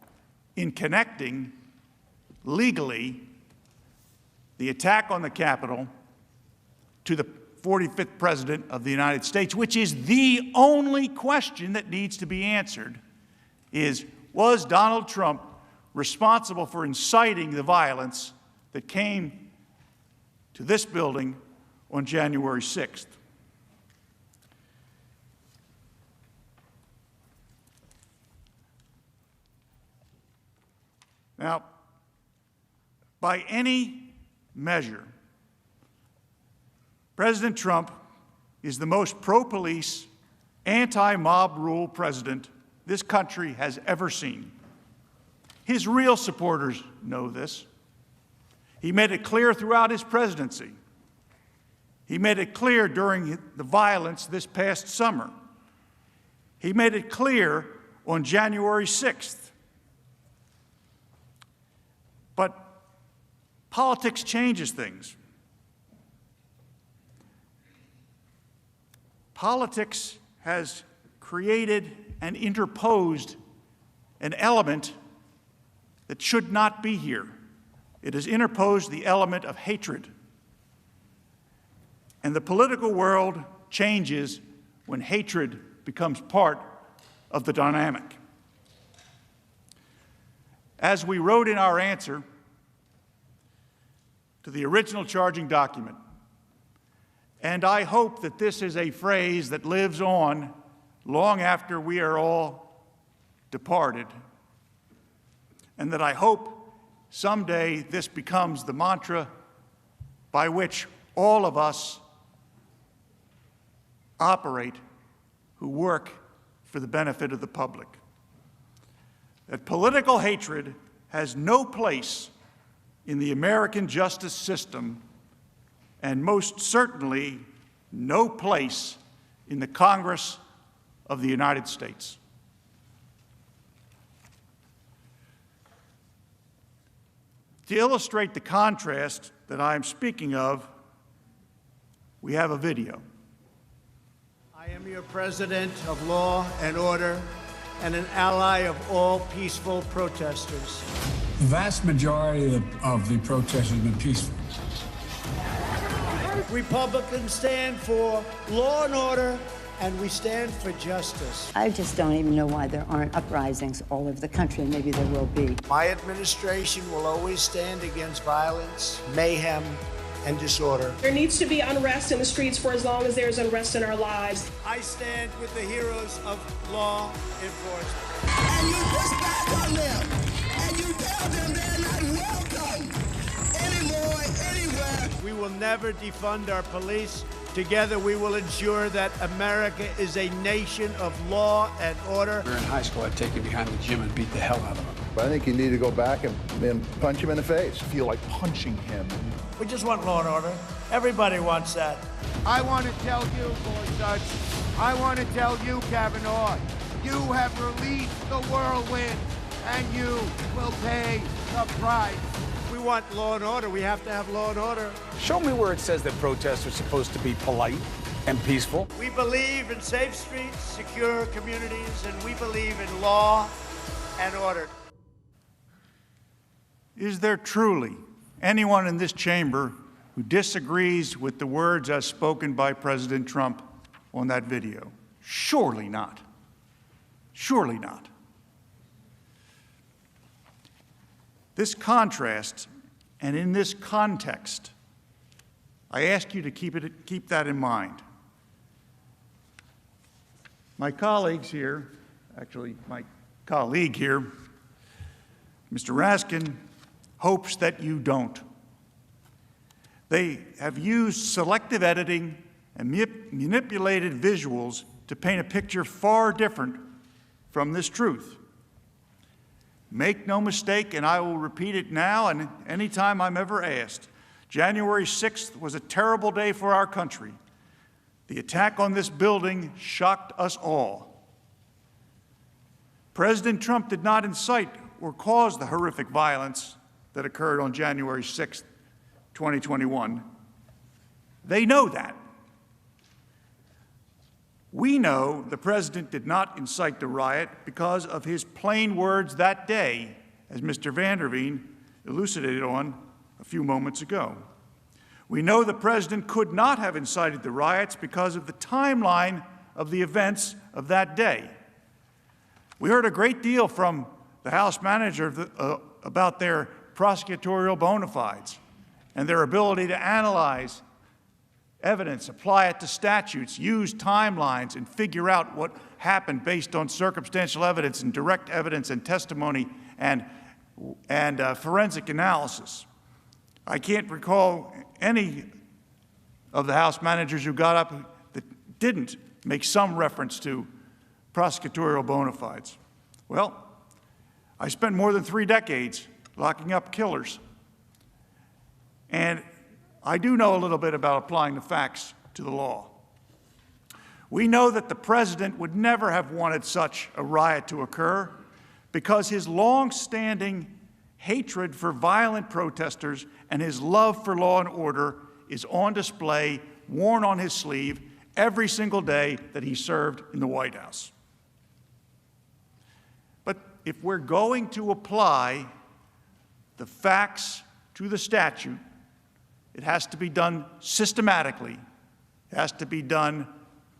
in connecting legally the attack on the Capitol to the 45th President of the United States, which is the only question that needs to be answered, is was Donald Trump responsible for inciting the violence that came to this building on January 6th? Now, by any measure, President Trump is the most pro-police, anti-mob rule president this country has ever seen. His real supporters know this. He made it clear throughout his presidency. He made it clear during the violence this past summer. He made it clear on January 6th. But politics changes things. Politics has created and interposed an element that should not be here. It has interposed the element of hatred. And the political world changes when hatred becomes part of the dynamic. As we wrote in our answer to the original charging document, and I hope that this is a phrase that lives on long after we are all departed, and that I hope someday this becomes the mantra by which all of us operate who work for the benefit of the public. That political hatred has no place in the American justice system, and most certainly no place in the Congress of the United States. To illustrate the contrast that I am speaking of, we have a video.
I am your president of law and order and an ally of all peaceful protesters.
The vast majority of the protesters have been peaceful.
Republicans stand for law and order, and we stand for justice.
I just don't even know why there aren't uprisings all over the country, and maybe there will be.
My administration will always stand against violence, mayhem, and disorder.
There needs to be unrest in the streets for as long as there is unrest in our lives.
I stand with the heroes of law enforcement.
And you push back on them, and you tell them they're not welcome anymore, anywhere.
We will never defund our police. Together we will ensure that America is a nation of law and order.
We were in high school, I'd take him behind the gym and beat the hell out of him.
I think you need to go back and punch him in the face.
Feel like punching him.
We just want law and order. Everybody wants that.
I want to tell you, Gorsuch, I want to tell you, Kavanaugh, you have released the whirlwind, and you will pay the price.
We want law and order. We have to have law and order.
Show me where it says that protests are supposed to be polite and peaceful.
We believe in safe streets, secure communities, and we believe in law and order.
Is there truly anyone in this chamber who disagrees with the words as spoken by President Trump on that video? Surely not. Surely not. This contrast, and in this context, I ask you to keep that in mind. My colleagues here, actually my colleague here, Mr. Raskin, hopes that you don't. They have used selective editing and manipulated visuals to paint a picture far different from this truth. Make no mistake, and I will repeat it now and any time I'm ever asked, January 6th was a terrible day for our country. The attack on this building shocked us all. President Trump did not incite or cause the horrific violence that occurred on January 6th, 2021. They know that. We know the president did not incite the riot because of his plain words that day, as Mr. Van der Veen elucidated on a few moments ago. We know the president could not have incited the riots because of the timeline of the events of that day. We heard a great deal from the House manager about their prosecutorial bona fides and their ability to analyze evidence, apply it to statutes, use timelines, and figure out what happened based on circumstantial evidence and direct evidence and testimony and forensic analysis. I can't recall any of the House managers who got up that didn't make some reference to prosecutorial bona fides. Well, I spent more than 3 decades locking up killers, and I do know a little bit about applying the facts to the law. We know that the president would never have wanted such a riot to occur because his long-standing hatred for violent protesters and his love for law and order is on display, worn on his sleeve, every single day that he served in the White House. But if we're going to apply the facts to the statute, it has to be done systematically. It has to be done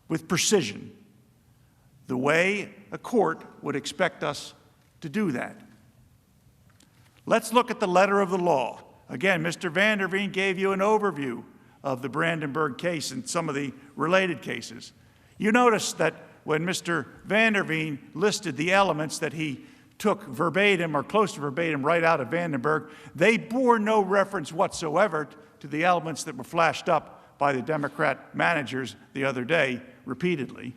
with precision, the way a court would expect us to do that. Let's look at the letter of the law. Again, Mr. Van der Veen gave you an overview of the Brandenburg case and some of the related cases. You notice that when Mr. Van der Veen listed the elements that he took verbatim or close to verbatim right out of Vandenberg, they bore no reference whatsoever to the elements that were flashed up by the Democrat managers the other day repeatedly.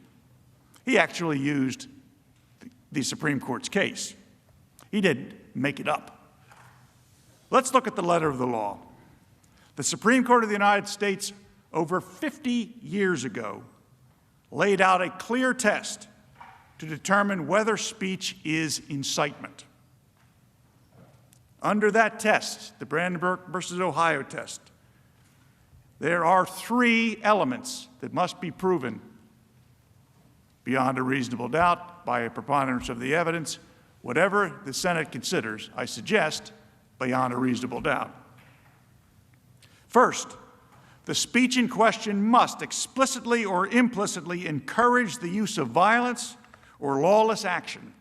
He actually used the Supreme Court's case. He didn't make it up. Let's look at the letter of the law. The Supreme Court of the United States, over 50 years ago, laid out a clear test to determine whether speech is incitement. Under that test, the Brandenburg versus Ohio test, there are 3 elements that must be proven beyond a reasonable doubt by a preponderance of the evidence, whatever the Senate considers, I suggest, beyond a reasonable doubt. First, the speech in question must explicitly or implicitly encourage the use of violence or lawless action.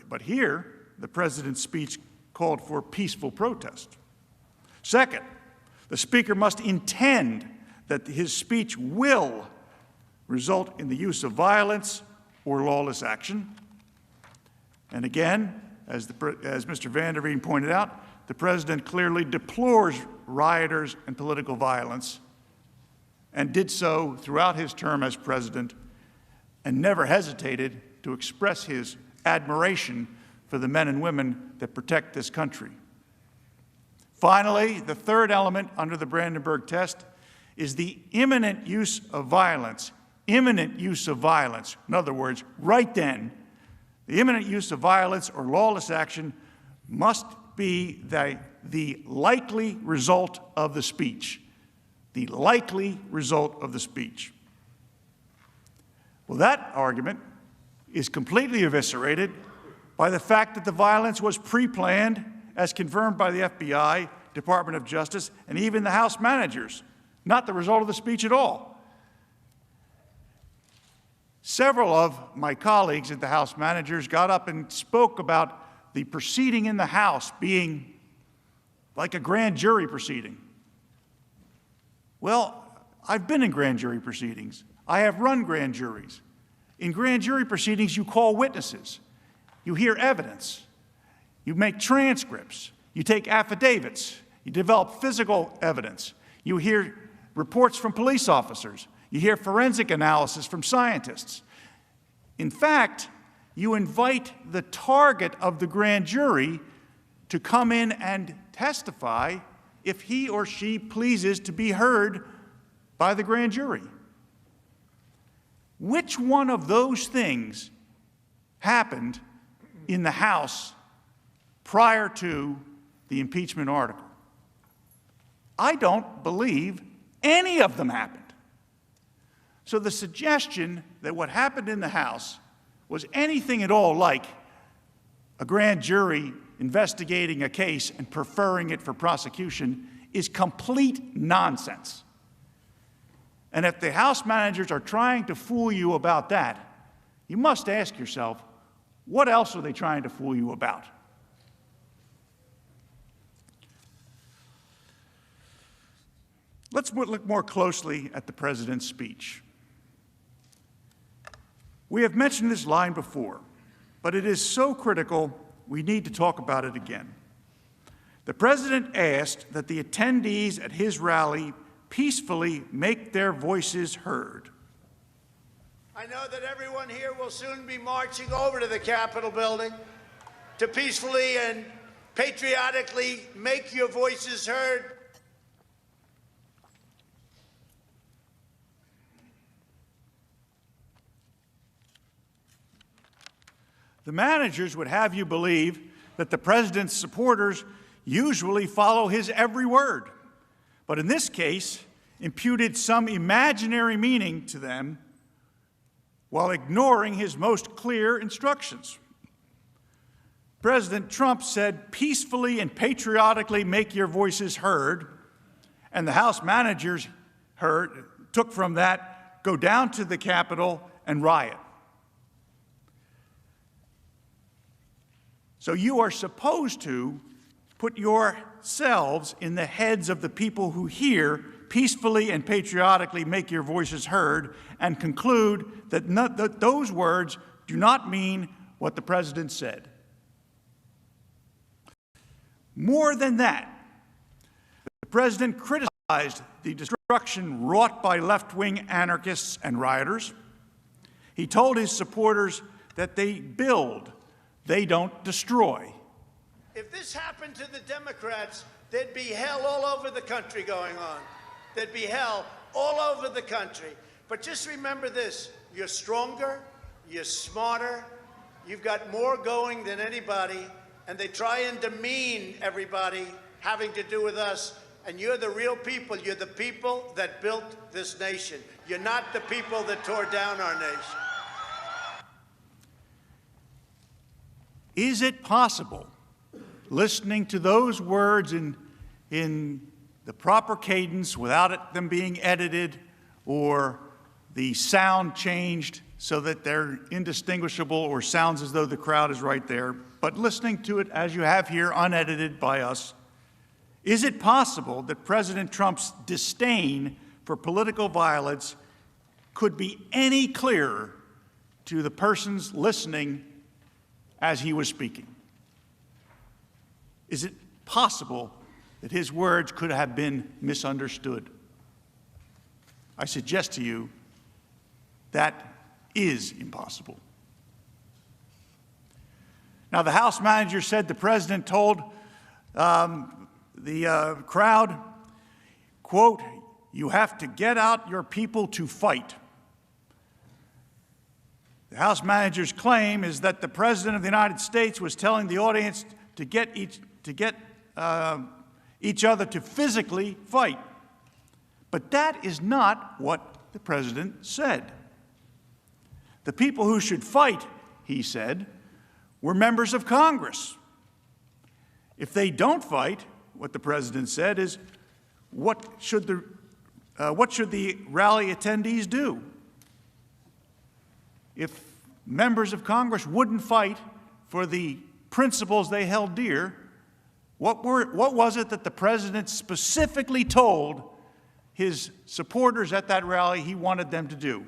But here, the president's speech called for peaceful protest. Second, the speaker must intend that his speech will result in the use of violence or lawless action. And again, as Mr. Van der Veen pointed out, the president clearly deplores rioters and political violence and did so throughout his term as president and never hesitated to express his admiration for the men and women that protect this country. Finally, the third element under the Brandenburg test is the imminent use of violence. Imminent use of violence. In other words, right then, the imminent use of violence or lawless action must be the likely result of the speech. The likely result of the speech. Well, that argument is completely eviscerated by the fact that the violence was pre-planned, as confirmed by the FBI, Department of Justice, and even the House managers, not the result of the speech at all. Several of my colleagues at the House managers got up and spoke about the proceeding in the House being like a grand jury proceeding. Well, I've been in grand jury proceedings. I have run grand juries. In grand jury proceedings, you call witnesses. You hear evidence. You make transcripts. You take affidavits. You develop physical evidence. You hear reports from police officers. You hear forensic analysis from scientists. In fact, you invite the target of the grand jury to come in and testify if he or she pleases to be heard by the grand jury. Which one of those things happened in the House prior to the impeachment article? I don't believe any of them happened. So the suggestion that what happened in the House was anything at all like a grand jury investigating a case and preferring it for prosecution is complete nonsense. And if the House managers are trying to fool you about that, you must ask yourself, What else are they trying to fool you about? Let's look more closely at the president's speech. We have mentioned this line before, but it is so critical we need to talk about it again. The president asked that the attendees at his rally peacefully make their voices heard.
I know that everyone here will soon be marching over to the Capitol building to peacefully and patriotically make your voices heard.
The managers would have you believe that the president's supporters usually follow his every word, but in this case, imputed some imaginary meaning to them while ignoring his most clear instructions. President Trump said, peacefully and patriotically make your voices heard, and the House managers took from that, go down to the Capitol and riot. So you are supposed to put yourselves in the heads of the people who hear peacefully and patriotically make your voices heard and conclude that those words do not mean what the president said. More than that, the president criticized the destruction wrought by left-wing anarchists and rioters. He told his supporters that they build, they don't destroy.
If this happened to the Democrats, there'd be hell all over the country going on. There'd be hell all over the country. But just remember this, you're stronger, you're smarter, you've got more going than anybody, and they try and demean everybody having to do with us, and you're the real people. You're the people that built this nation. You're not the people that tore down our nation.
Is it possible, listening to those words in the proper cadence without them being edited or the sound changed so that they're indistinguishable or sounds as though the crowd is right there, but listening to it as you have here, unedited by us, is it possible that President Trump's disdain for political violence could be any clearer to the persons listening as he was speaking? Is it possible that his words could have been misunderstood? I suggest to you that is impossible. Now, the House manager said the president told the crowd, quote, "You have to get out your people to fight." The House manager's claim is that the President of the United States was telling the audience to get each other to physically fight. But that is not what the President said. The people who should fight, he said, were members of Congress. If they don't fight, what the President said is, what should the rally attendees do? If members of Congress wouldn't fight for the principles they held dear, what was it that the President specifically told his supporters at that rally he wanted them to do?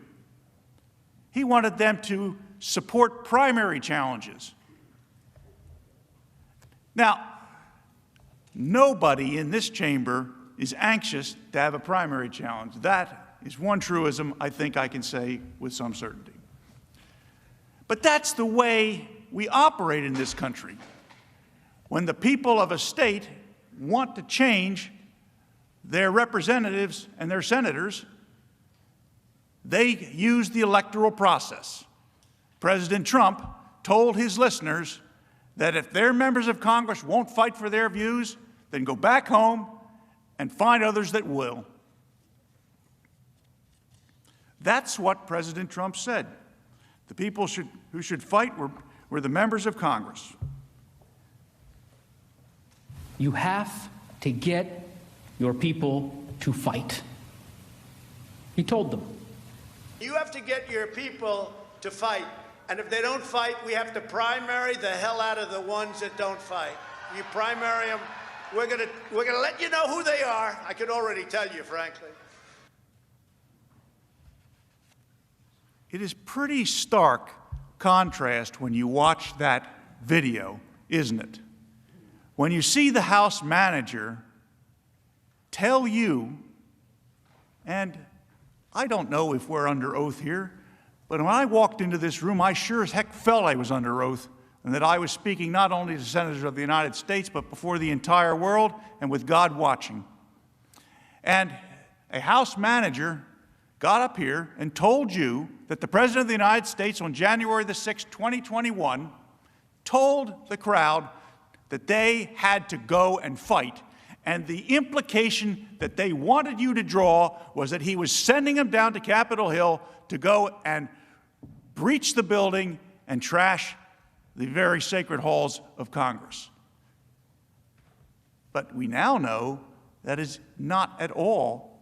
He wanted them to support primary challenges. Now, nobody in this chamber is anxious to have a primary challenge. That is one truism I think I can say with some certainty. But that's the way we operate in this country. When the people of a state want to change their representatives and their senators, they use the electoral process. President Trump told his listeners that if their members of Congress won't fight for their views, then go back home and find others that will. That's what President Trump said. The people who should fight were the members of Congress.
You have to get your people to fight. He told them.
You have to get your people to fight. And if they don't fight, we have to primary the hell out of the ones that don't fight. You primary them, we're gonna let you know who they are. I can already tell you, frankly.
It is pretty stark contrast when you watch that video, isn't it? When you see the House manager tell you, and I don't know if we're under oath here, but when I walked into this room, I sure as heck felt I was under oath and that I was speaking not only to senators of the United States, but before the entire world and with God watching. And a House manager got up here and told you that the President of the United States on January the 6th, 2021, told the crowd that they had to go and fight. And the implication that they wanted you to draw was that he was sending them down to Capitol Hill to go and breach the building and trash the very sacred halls of Congress. But we now know that is not at all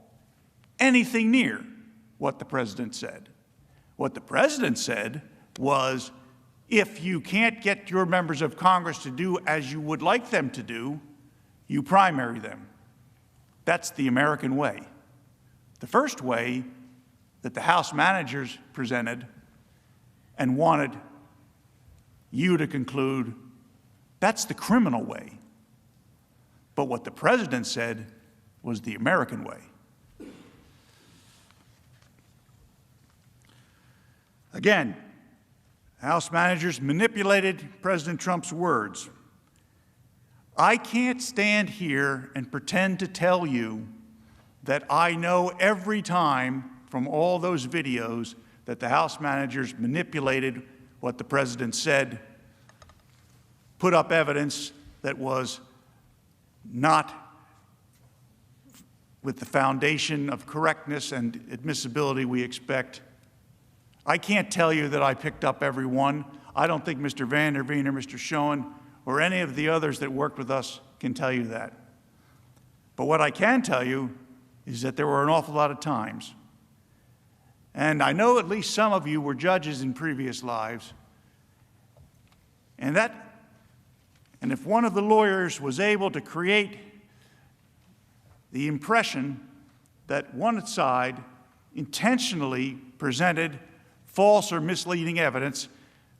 anything near what the President said. What the President said was, if you can't get your members of Congress to do as you would like them to do, you primary them. That's the American way. The first way that the House managers presented and wanted you to conclude, that's the criminal way. But what the President said was the American way. Again, House managers manipulated President Trump's words. I can't stand here and pretend to tell you that I know every time from all those videos that the House managers manipulated what the President said, put up evidence that was not with the foundation of correctness and admissibility we expect. I can't tell you that I picked up every one. I don't think Mr. Van der Veen or Mr. Schoen or any of the others that worked with us can tell you that. But what I can tell you is that there were an awful lot of times, and I know at least some of you were judges in previous lives, and if one of the lawyers was able to create the impression that one side intentionally presented false or misleading evidence,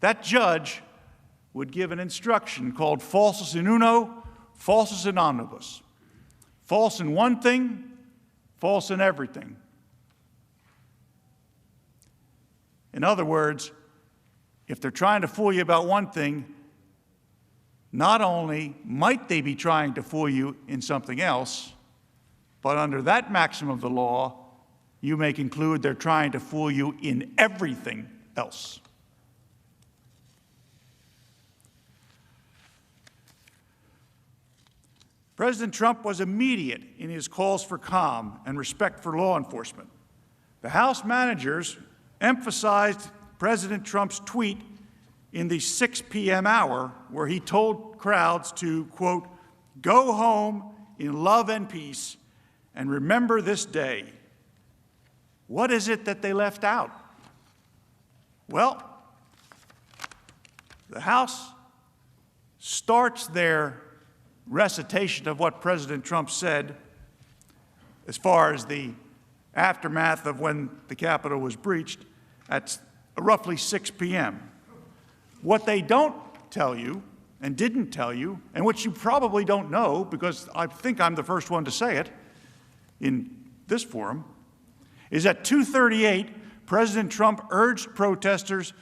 that judge would give an instruction called falsus in uno, falsus in omnibus. False in one thing, false in everything. In other words, if they're trying to fool you about one thing, not only might they be trying to fool you in something else, but under that maxim of the law, you may conclude they're trying to fool you in everything else. President Trump was immediate in his calls for calm and respect for law enforcement. The House managers emphasized President Trump's tweet in the 6 p.m. hour where he told crowds to, quote, go home in love and peace and remember this day. What is it that they left out? Well, the House starts their recitation of what President Trump said as far as the aftermath of when the Capitol was breached at roughly 6 p.m. What they don't tell you and didn't tell you, and which you probably don't know because I think I'm the first one to say it in this forum, is at 2:38, President Trump urged protesters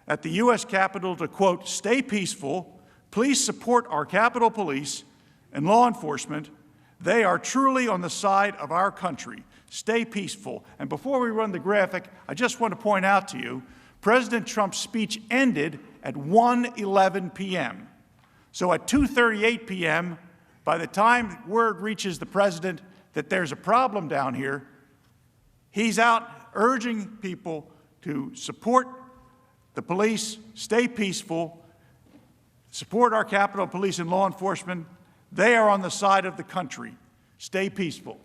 at the U.S. Capitol to, quote, stay peaceful, please support our Capitol Police and law enforcement. They are truly on the side of our country. Stay peaceful. And before we run the graphic, I just want to point out to you, President Trump's speech ended at 1:11 p.m. So at 2:38 p.m., by the time word reaches the President that there's a problem down here, he's out urging people to support the police, stay peaceful, support our Capitol Police and law enforcement. They are on the side of the country. Stay peaceful.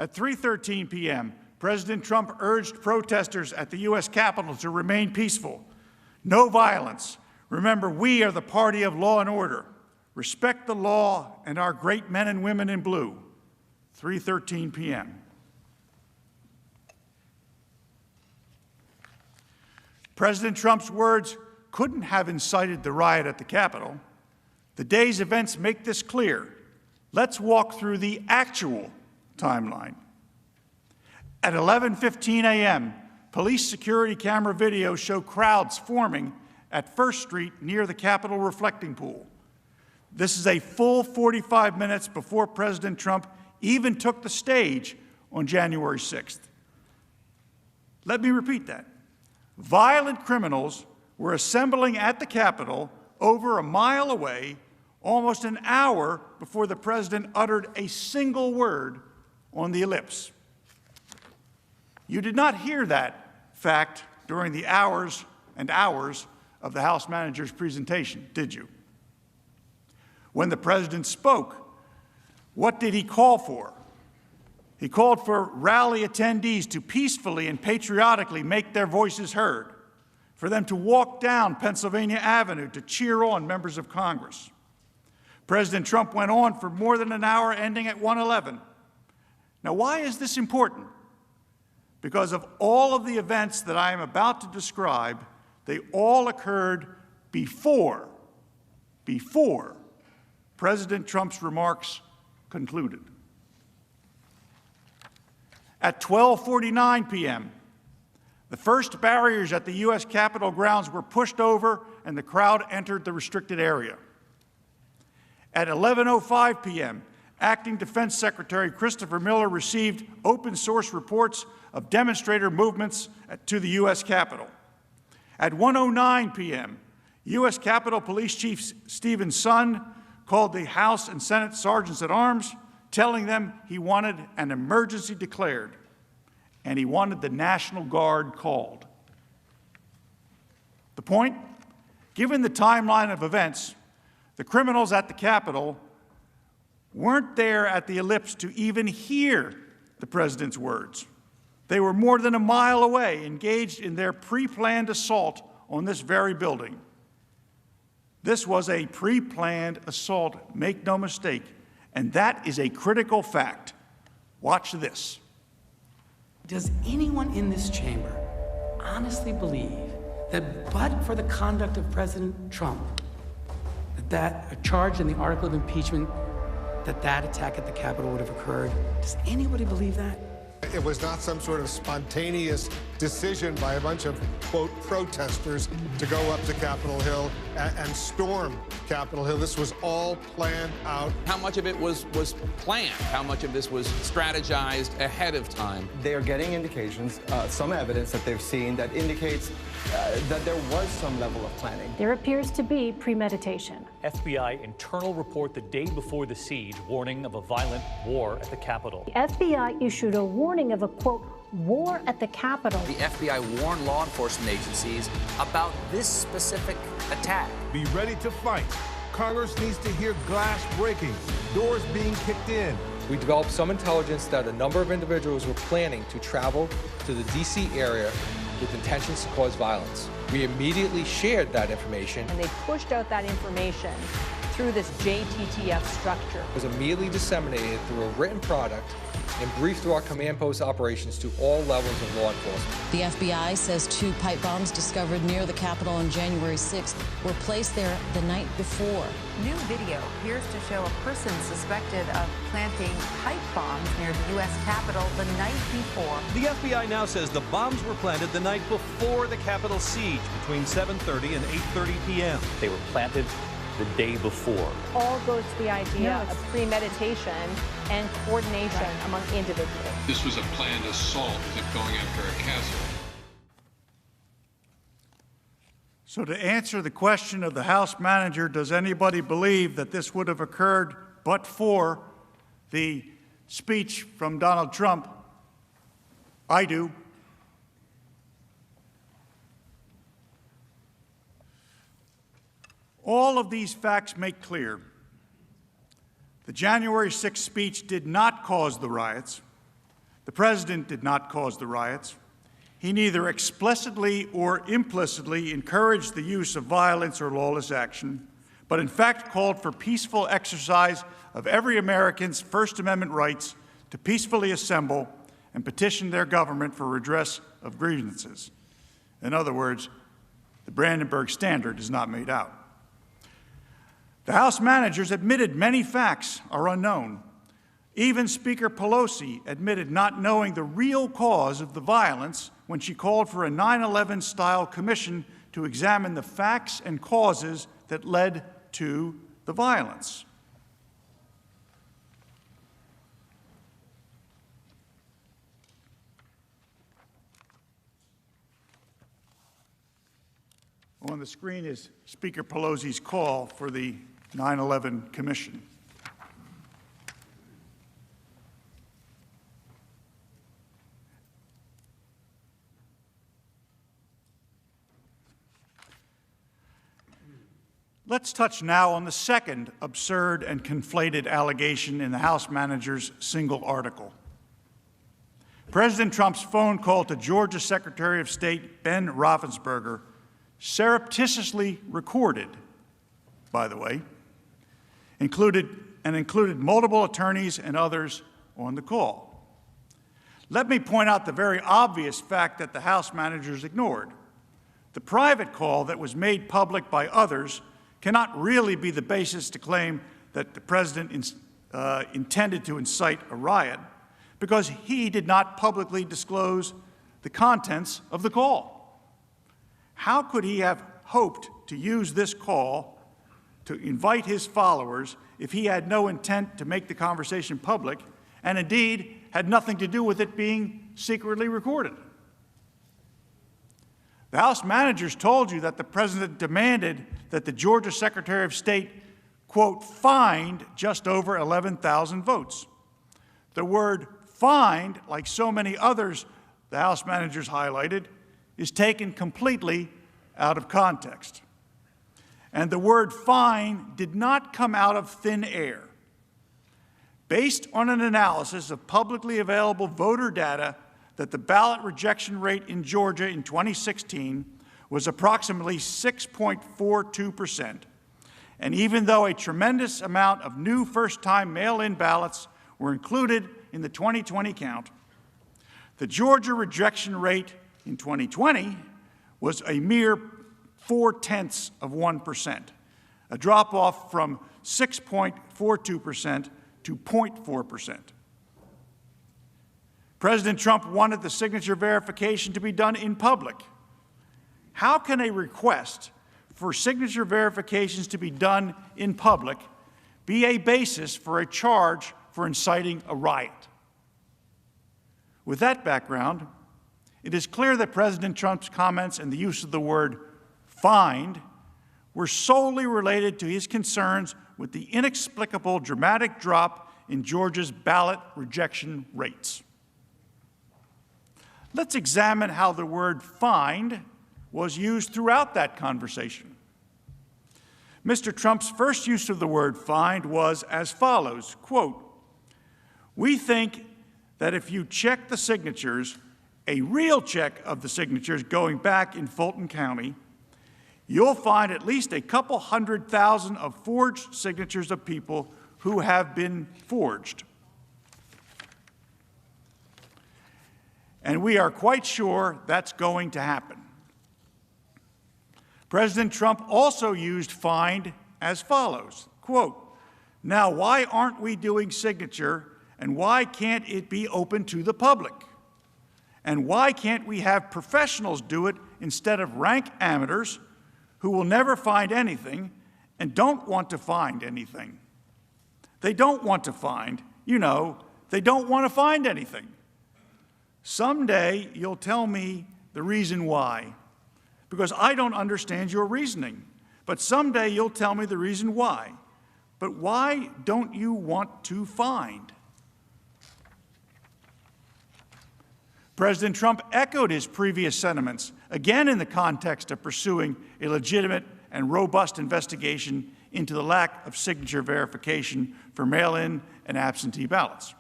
At 3:13 p.m., President Trump urged protesters at the U.S. Capitol to remain peaceful. No violence. Remember, we are the party of law and order. Respect the law and our great men and women in blue. 3:13 p.m. President Trump's words couldn't have incited the riot at the Capitol. The day's events make this clear. Let's walk through the actual timeline. At 11:15 a.m., police security camera videos show crowds forming at First Street near the Capitol reflecting pool. This is a full 45 minutes before President Trump even took the stage on January 6th. Let me repeat that. Violent criminals were assembling at the Capitol over a mile away, almost an hour before the president uttered a single word on the ellipse. You did not hear that fact during the hours and hours of the House manager's presentation, did you? When the president spoke, what did he call for? He called for rally attendees to peacefully and patriotically make their voices heard, for them to walk down Pennsylvania Avenue to cheer on members of Congress. President Trump went on for more than an hour, ending at 1:11. Now, why is this important? Because of all of the events that I am about to describe, they all occurred before President Trump's remarks concluded. At 12:49 p.m., the first barriers at the U.S. Capitol grounds were pushed over and the crowd entered the restricted area. At 11:05 p.m., Acting Defense Secretary Christopher Miller received open source reports of demonstrator movements to the U.S. Capitol. At 1:09 p.m., U.S. Capitol Police Chief Stephen Sun called the House and Senate sergeants at arms, telling them he wanted an emergency declared, and he wanted the National Guard called. The point? Given the timeline of events, the criminals at the Capitol weren't there at the ellipse to even hear the president's words. They were more than a mile away, engaged in their pre-planned assault on this very building. This was a pre-planned assault, make no mistake, and that is a critical fact. Watch this.
Does anyone in this chamber honestly believe that but for the conduct of President Trump, that a charge in the article of impeachment, that attack at the Capitol would have occurred? Does anybody believe that?
It was not some sort of spontaneous decision by a bunch of, quote, protesters to go up to Capitol Hill and storm Capitol Hill. This was all planned out.
How much of it was planned? How much of this was strategized ahead of time?
They are getting indications, some evidence that they've seen that indicates that there was some level of planning.
There appears to be premeditation.
FBI internal report the day before the siege, warning of a violent war at the Capitol.
The FBI issued a warning of a, quote, war at the Capitol.
The FBI warned law enforcement agencies about this specific attack.
Be ready to fight. Congress needs to hear glass breaking, doors being kicked in.
We developed some intelligence that a number of individuals were planning to travel to the D.C. area with intentions to cause violence. We immediately shared that information.
And they pushed out that information through this JTTF structure.
It was immediately disseminated through a written product and briefed through our command post operations to all levels of law enforcement.
The FBI says 2 pipe bombs discovered near the Capitol on January 6th were placed there the night before.
New video appears to show a person suspected of planting pipe bombs near the U.S. Capitol the night before.
The FBI now says the bombs were planted the night before the Capitol siege between 7:30 and 8:30 p.m.
They were planted the day before.
All goes to the idea of premeditation and coordination among individuals.
This was a planned assault as if going after a castle.
So to answer the question of the House manager, does anybody believe that this would have occurred but for the speech from Donald Trump? I do. All of these facts make clear the January 6th speech did not cause the riots. The president did not cause the riots. He neither explicitly or implicitly encouraged the use of violence or lawless action, but in fact called for peaceful exercise of every American's First Amendment rights to peacefully assemble and petition their government for redress of grievances. In other words, the Brandenburg Standard is not made out. The House managers admitted many facts are unknown. Even Speaker Pelosi admitted not knowing the real cause of the violence when she called for a 9/11-style commission to examine the facts and causes that led to the violence. On the screen is Speaker Pelosi's call for the 9/11 commission. Let's touch now on the second absurd and conflated allegation in the House manager's single article. President Trump's phone call to Georgia Secretary of State Ben Roethlisberger, surreptitiously recorded, by the way, included multiple attorneys and others on the call. Let me point out the very obvious fact that the House managers ignored. The private call that was made public by others cannot really be the basis to claim that the president intended to incite a riot, because he did not publicly disclose the contents of the call. How could he have hoped to use this call to invite his followers if he had no intent to make the conversation public and indeed had nothing to do with it being secretly recorded? The House managers told you that the president demanded that the Georgia Secretary of State, quote, find just over 11,000 votes. The word find, like so many others the House managers highlighted, is taken completely out of context. And the word find did not come out of thin air. Based on an analysis of publicly available voter data that the ballot rejection rate in Georgia in 2016 was approximately 6.42%. And even though a tremendous amount of new first-time mail-in ballots were included in the 2020 count, the Georgia rejection rate in 2020 was a mere 0.4%, a drop-off from 6.42% to 0.4%. President Trump wanted the signature verification to be done in public. How can a request for signature verifications to be done in public be a basis for a charge for inciting a riot? With that background, it is clear that President Trump's comments and the use of the word find were solely related to his concerns with the inexplicable dramatic drop in Georgia's ballot rejection rates. Let's examine how the word find was used throughout that conversation. Mr. Trump's first use of the word find was as follows, quote, we think that if you check the signatures, a real check of the signatures going back in Fulton County, you'll find at least a couple 100,000 of forged signatures of people who have been forged. And we are quite sure that's going to happen. President Trump also used find as follows, quote, now why aren't we doing signature and why can't it be open to the public? And why can't we have professionals do it instead of rank amateurs who will never find anything and don't want to find anything? They don't want to find, they don't want to find anything. Someday you'll tell me the reason why, because I don't understand your reasoning. But someday you'll tell me the reason why. But why don't you want to find? President Trump echoed his previous sentiments, again in the context of pursuing a legitimate and robust investigation into the lack of signature verification for mail-in and absentee ballots.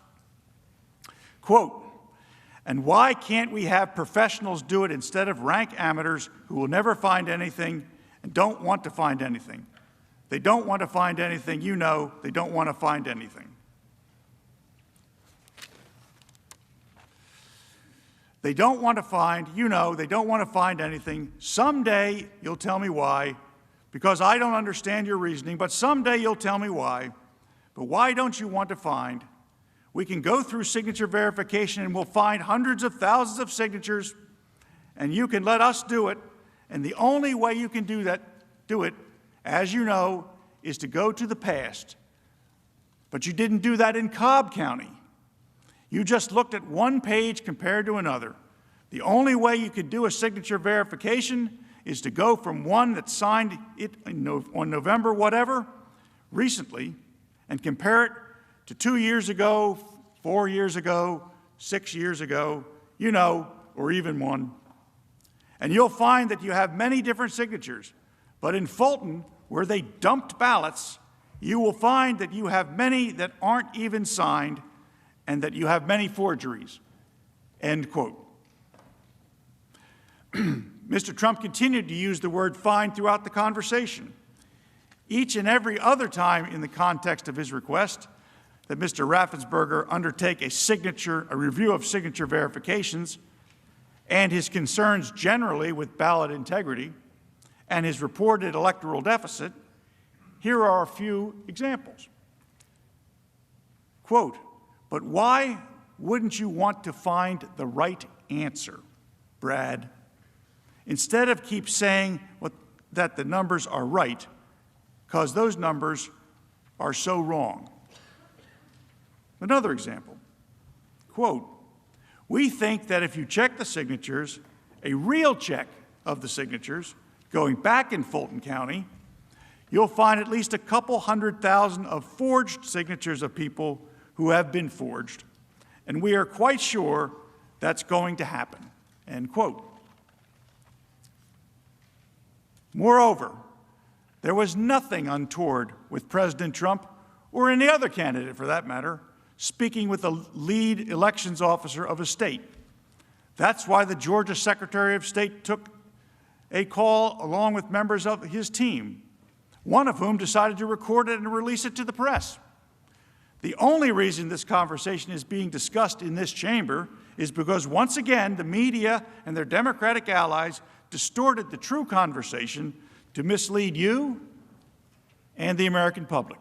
Quote, And why can't we have professionals do it instead of rank amateurs who will never find anything and don't want to find anything? They don't want to find anything, you know, they don't want to find anything. They don't want to find, you know, they don't want to find anything. Someday you'll tell me why, because I don't understand your reasoning, but someday you'll tell me why. But why don't you want to find? We can go through signature verification and we'll find hundreds of thousands of signatures, and you can let us do it. And the only way you can do it, as you know, is to go to the past. But you didn't do that in Cobb County. You just looked at one page compared to another. The only way you could do a signature verification is to go from one that signed it on November whatever, recently, and compare it to 2 years ago, 4 years ago, 6 years ago, you know, or even one. And you'll find that you have many different signatures. But in Fulton, where they dumped ballots, you will find that you have many that aren't even signed and that you have many forgeries. End quote. Mr. Trump continued to use the word find throughout the conversation. Each and every other time in the context of his request that Mr. Raffensperger undertake a review of signature verifications and his concerns generally with ballot integrity and his reported electoral deficit, here are a few examples. Quote, but why wouldn't you want to find the right answer, Brad? Instead of keep saying that the numbers are right, because those numbers are so wrong. Another example, quote, we think that if you check the signatures, a real check of the signatures, going back in Fulton County, you'll find at least a couple 100,000 of forged signatures of people who have been forged, and we are quite sure that's going to happen, end quote. Moreover, there was nothing untoward with President Trump, or any other candidate for that matter, speaking with the lead elections officer of a state. That's why the Georgia Secretary of State took a call along with members of his team, one of whom decided to record it and release it to the press. The only reason this conversation is being discussed in this chamber is because, once again, the media and their Democratic allies distorted the true conversation to mislead you and the American public.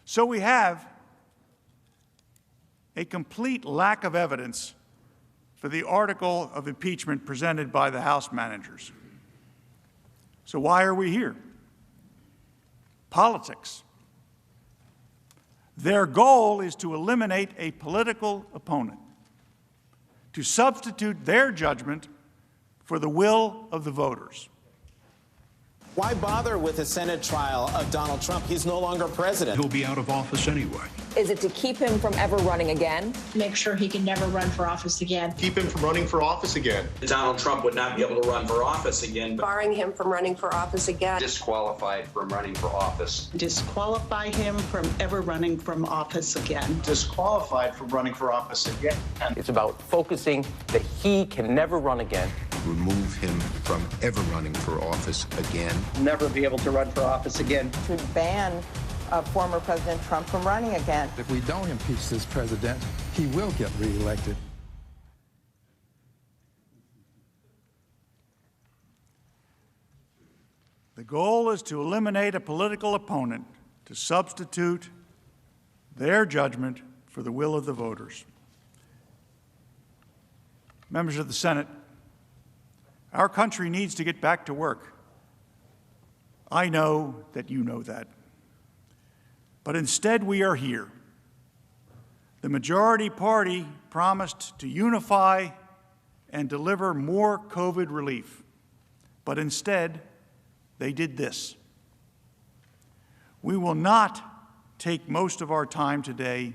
So we have a complete lack of evidence for the article of impeachment presented by the House managers. So why are we here? Politics. Their goal is to eliminate a political opponent, to substitute their judgment for the will of the voters.
Why bother with a Senate trial of Donald Trump? He's no longer president.
He'll be out of office anyway.
Is it to keep him from ever running again?
Make sure he can never run for office again.
Keep him from running for office again.
Donald Trump would not be able to run for office again.
Barring him from running for office again.
Disqualified from running for office.
Disqualify him from ever running from office again.
Disqualified from running for office again.
It's about focusing that he can never run again.
Remove him from ever running for office again.
Never be able to run for office again.
To ban former President Trump from running again.
If we don't impeach this president, he will get reelected.
The goal is to eliminate a political opponent, to substitute their judgment for the will of the voters. Members of the Senate, our country needs to get back to work. I know that you know that. But instead, we are here. The majority party promised to unify and deliver more COVID relief. But instead, they did this. We will not take most of our time today,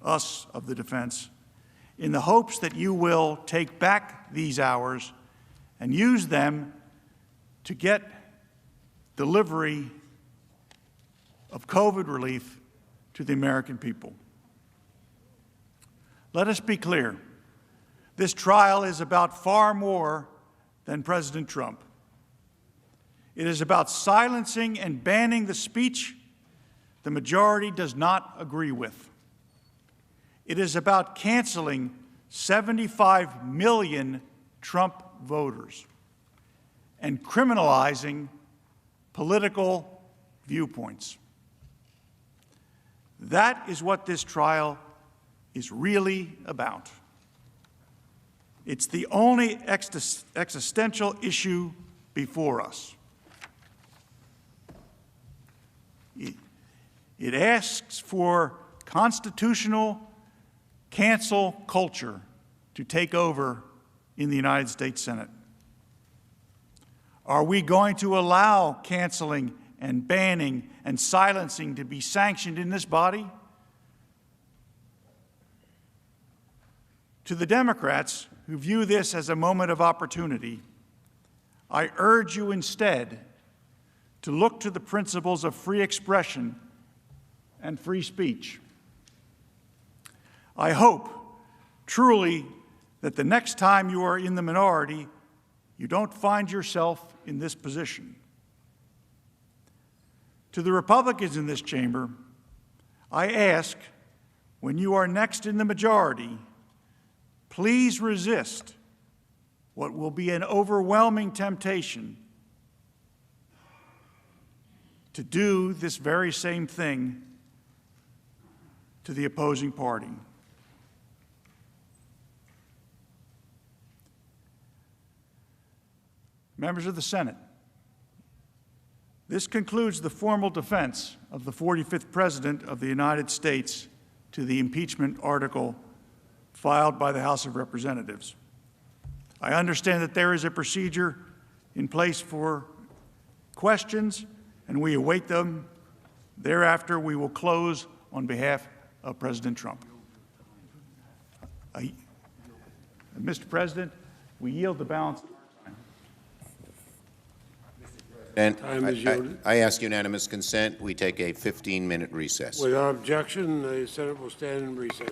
us of the defense, in the hopes that you will take back these hours and use them to get delivery of COVID relief to the American people. Let us be clear. This trial is about far more than President Trump. It is about silencing and banning the speech the majority does not agree with. It is about canceling 75 million Trump voters and criminalizing political viewpoints. That is what this trial is really about. It's the only existential issue before us. It asks for constitutional cancel culture to take over in the United States Senate. Are we going to allow canceling and banning and silencing to be sanctioned in this body? To the Democrats who view this as a moment of opportunity, I urge you instead to look to the principles of free expression and free speech. I hope truly that the next time you are in the minority, you don't find yourself in this position. To the Republicans in this chamber, I ask, when you are next in the majority, please resist what will be an overwhelming temptation to do this very same thing to the opposing party. Members of the Senate, this concludes the formal defense of the 45th President of the United States to the impeachment article filed by the House of Representatives. I understand that there is a procedure in place for questions, and we await them. Thereafter, we will close on behalf of President Trump. Mr. President, we yield the balance.
And I ask unanimous consent. We take a 15-minute recess.
Without objection, the Senate will stand in recess.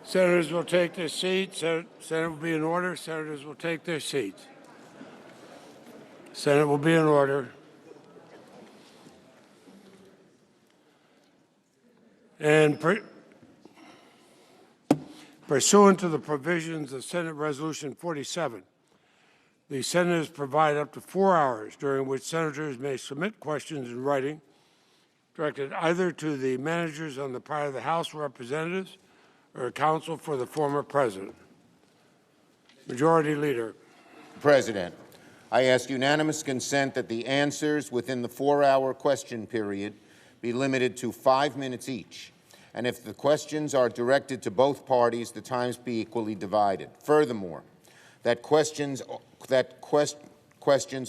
Senators will take their seats. Senate will be in order. Senators will take their seats. Senate will be in order. And pursuant to the provisions of Senate Resolution 47, the senators provide up to 4 hours during which senators may submit questions in writing directed either to the managers on the part of the House of Representatives or counsel for the former president. Majority Leader.
President, I ask unanimous consent that the answers within the 4-hour question period be limited to 5 minutes each, and if the questions are directed to both parties, the times be equally divided. Furthermore, that questions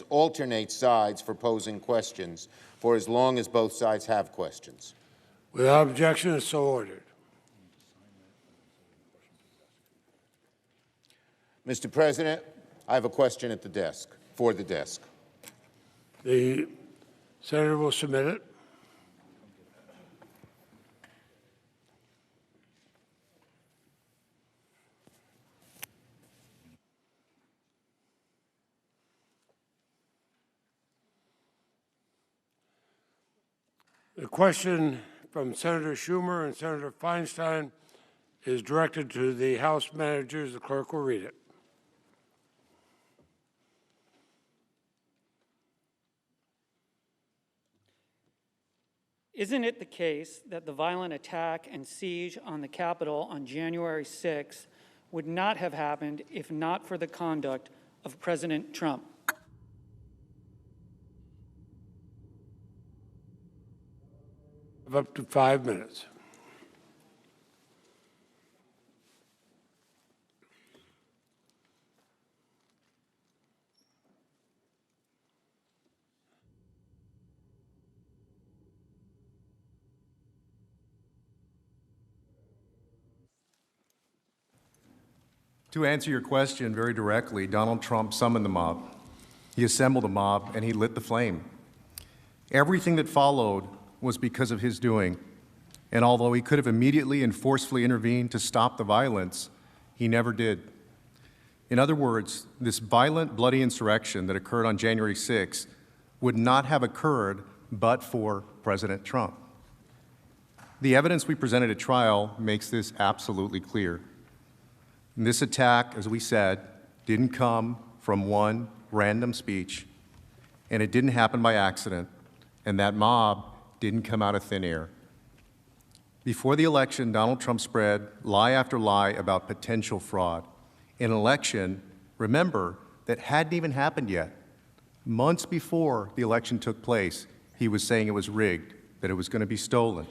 alternate sides for posing questions for as long as both sides have questions.
Without objection, so ordered.
Mr. President, I have a question at the desk, for the desk.
The senator will submit it. The question from Senator Schumer and Senator Feinstein is directed to the House managers. The clerk will read it.
Isn't it the case that the violent attack and siege on the Capitol on January 6th would not have happened if not for the conduct of President Trump?
Up to 5 minutes.
To answer your question very directly, Donald Trump summoned the mob. He assembled a mob and he lit the flame. Everything that followed was because of his doing. And although he could have immediately and forcefully intervened to stop the violence, he never did. In other words, this violent, bloody insurrection that occurred on January 6th would not have occurred but for President Trump. The evidence we presented at trial makes this absolutely clear. And this attack, as we said, didn't come from one random speech, and it didn't happen by accident, and that mob didn't come out of thin air. Before the election, Donald Trump spread lie after lie about potential fraud. An election, remember, that hadn't even happened yet. Months before the election took place, he was saying it was rigged, that it was going to be stolen,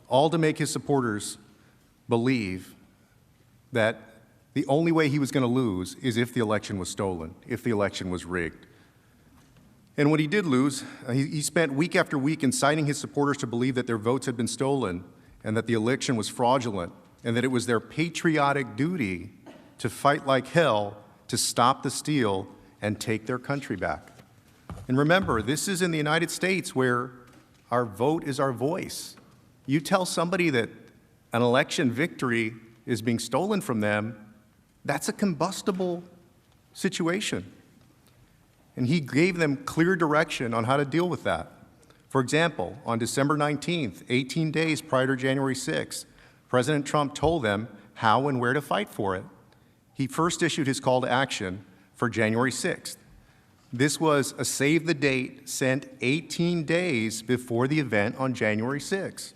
all to make his supporters believe that the only way he was going to lose is if the election was stolen, if the election was rigged. And when he did lose, he spent week after week inciting his supporters to believe that their votes had been stolen and that the election was fraudulent and that it was their patriotic duty to fight like hell to stop the steal and take their country back. And remember, this is in the United States where our vote is our voice. You tell somebody that an election victory is being stolen from them, that's a combustible situation. And he gave them clear direction on how to deal with that. For example, on December 19th, 18 days prior to January 6th, President Trump told them how and where to fight for it. He first issued his call to action for January 6th. This was a save the date sent 18 days before the event on January 6th.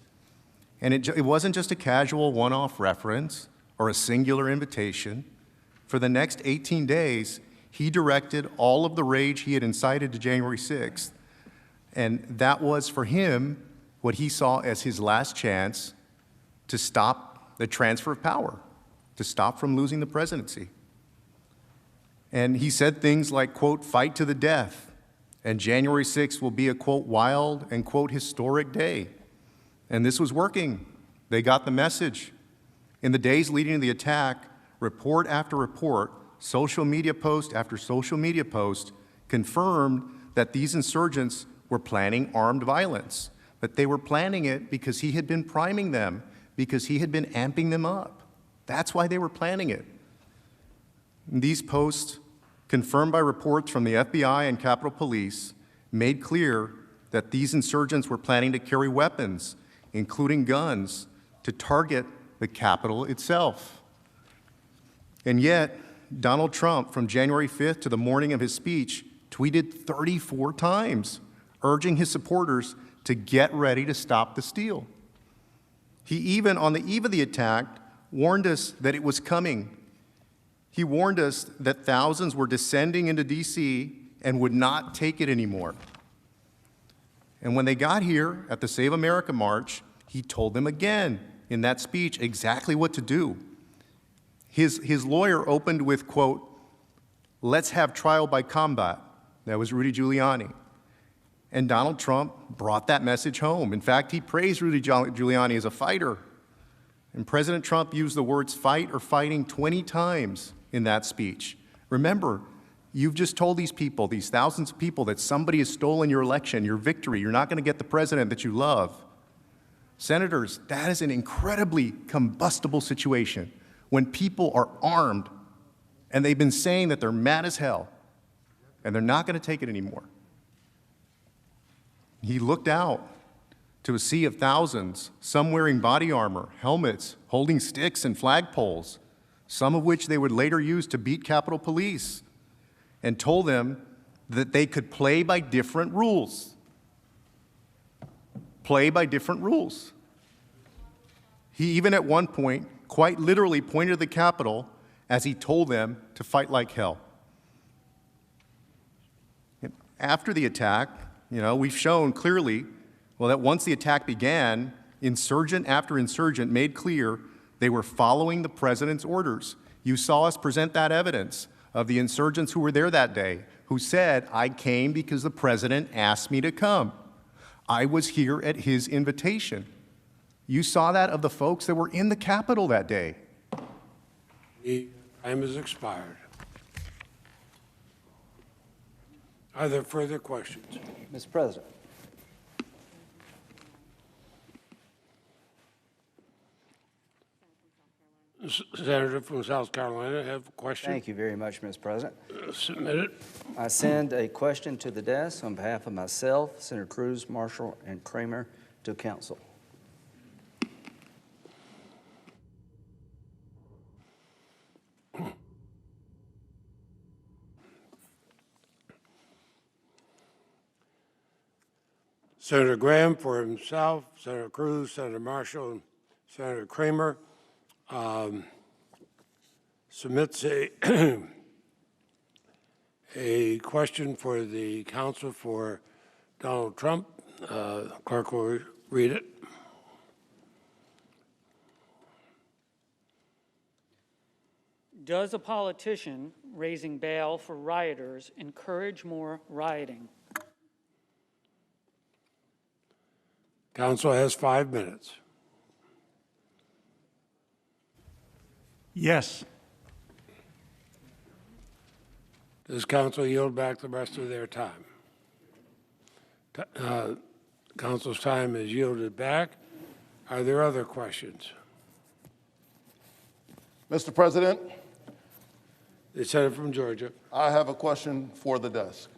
And it wasn't just a casual one-off reference or a singular invitation. For the next 18 days, he directed all of the rage he had incited to January 6th. And that was, for him, what he saw as his last chance to stop the transfer of power, to stop from losing the presidency. And he said things like, quote, fight to the death, and January 6th will be a, quote, wild and, quote, historic day. And this was working. They got the message. In the days leading to the attack, report after report, social media post after social media post confirmed that these insurgents were planning armed violence. But they were planning it because he had been priming them, because he had been amping them up. That's why they were planning it. And these posts, confirmed by reports from the FBI and Capitol Police, made clear that these insurgents were planning to carry weapons, including guns, to target the Capitol itself. And yet, Donald Trump, from January 5th to the morning of his speech, tweeted 34 times, urging his supporters to get ready to stop the steal. He even, on the eve of the attack, warned us that it was coming. He warned us that thousands were descending into D.C. and would not take it anymore. And when they got here at the Save America March, he told them again in that speech exactly what to do. His lawyer opened with, quote, "Let's have trial by combat." That was Rudy Giuliani. And Donald Trump brought that message home. In fact, he praised Rudy Giuliani as a fighter. And President Trump used the words fight or fighting 20 times in that speech. Remember, you've just told these people, these thousands of people, that somebody has stolen your election, your victory. You're not going to get the president that you love. Senators, that is an incredibly combustible situation when people are armed and they've been saying that they're mad as hell and they're not going to take it anymore. He looked out to a sea of thousands, some wearing body armor, helmets, holding sticks and flagpoles, some of which they would later use to beat Capitol Police, and told them that they could play by different rules. Play by different rules. He even at one point quite literally pointed to the Capitol as he told them to fight like hell. After the attack, we've shown clearly, that once the attack began, insurgent after insurgent made clear they were following the president's orders. You saw us present that evidence of the insurgents who were there that day, who said, "I came because the president asked me to come. I was here at his invitation." You saw that of the folks that were in the Capitol that day.
The time has expired. Are there further questions?
Mr. President.
Senator from South Carolina, have a question?
Thank you very much, Mr. President.
Submit it.
I send a question to the desk on behalf of myself, Senator Cruz, Marshall, and Kramer to council.
Senator Graham for himself, Senator Cruz, Senator Marshall, and Senator Kramer submits a question for the counsel for Donald Trump. Clerk will read it.
Does a politician raising bail for rioters encourage more rioting?
Council has 5 minutes.
Yes.
Does council yield back the rest of their time? Council's time is yielded back. Are there other questions?
Mr. President.
The senator from Georgia.
I have a question for the desk.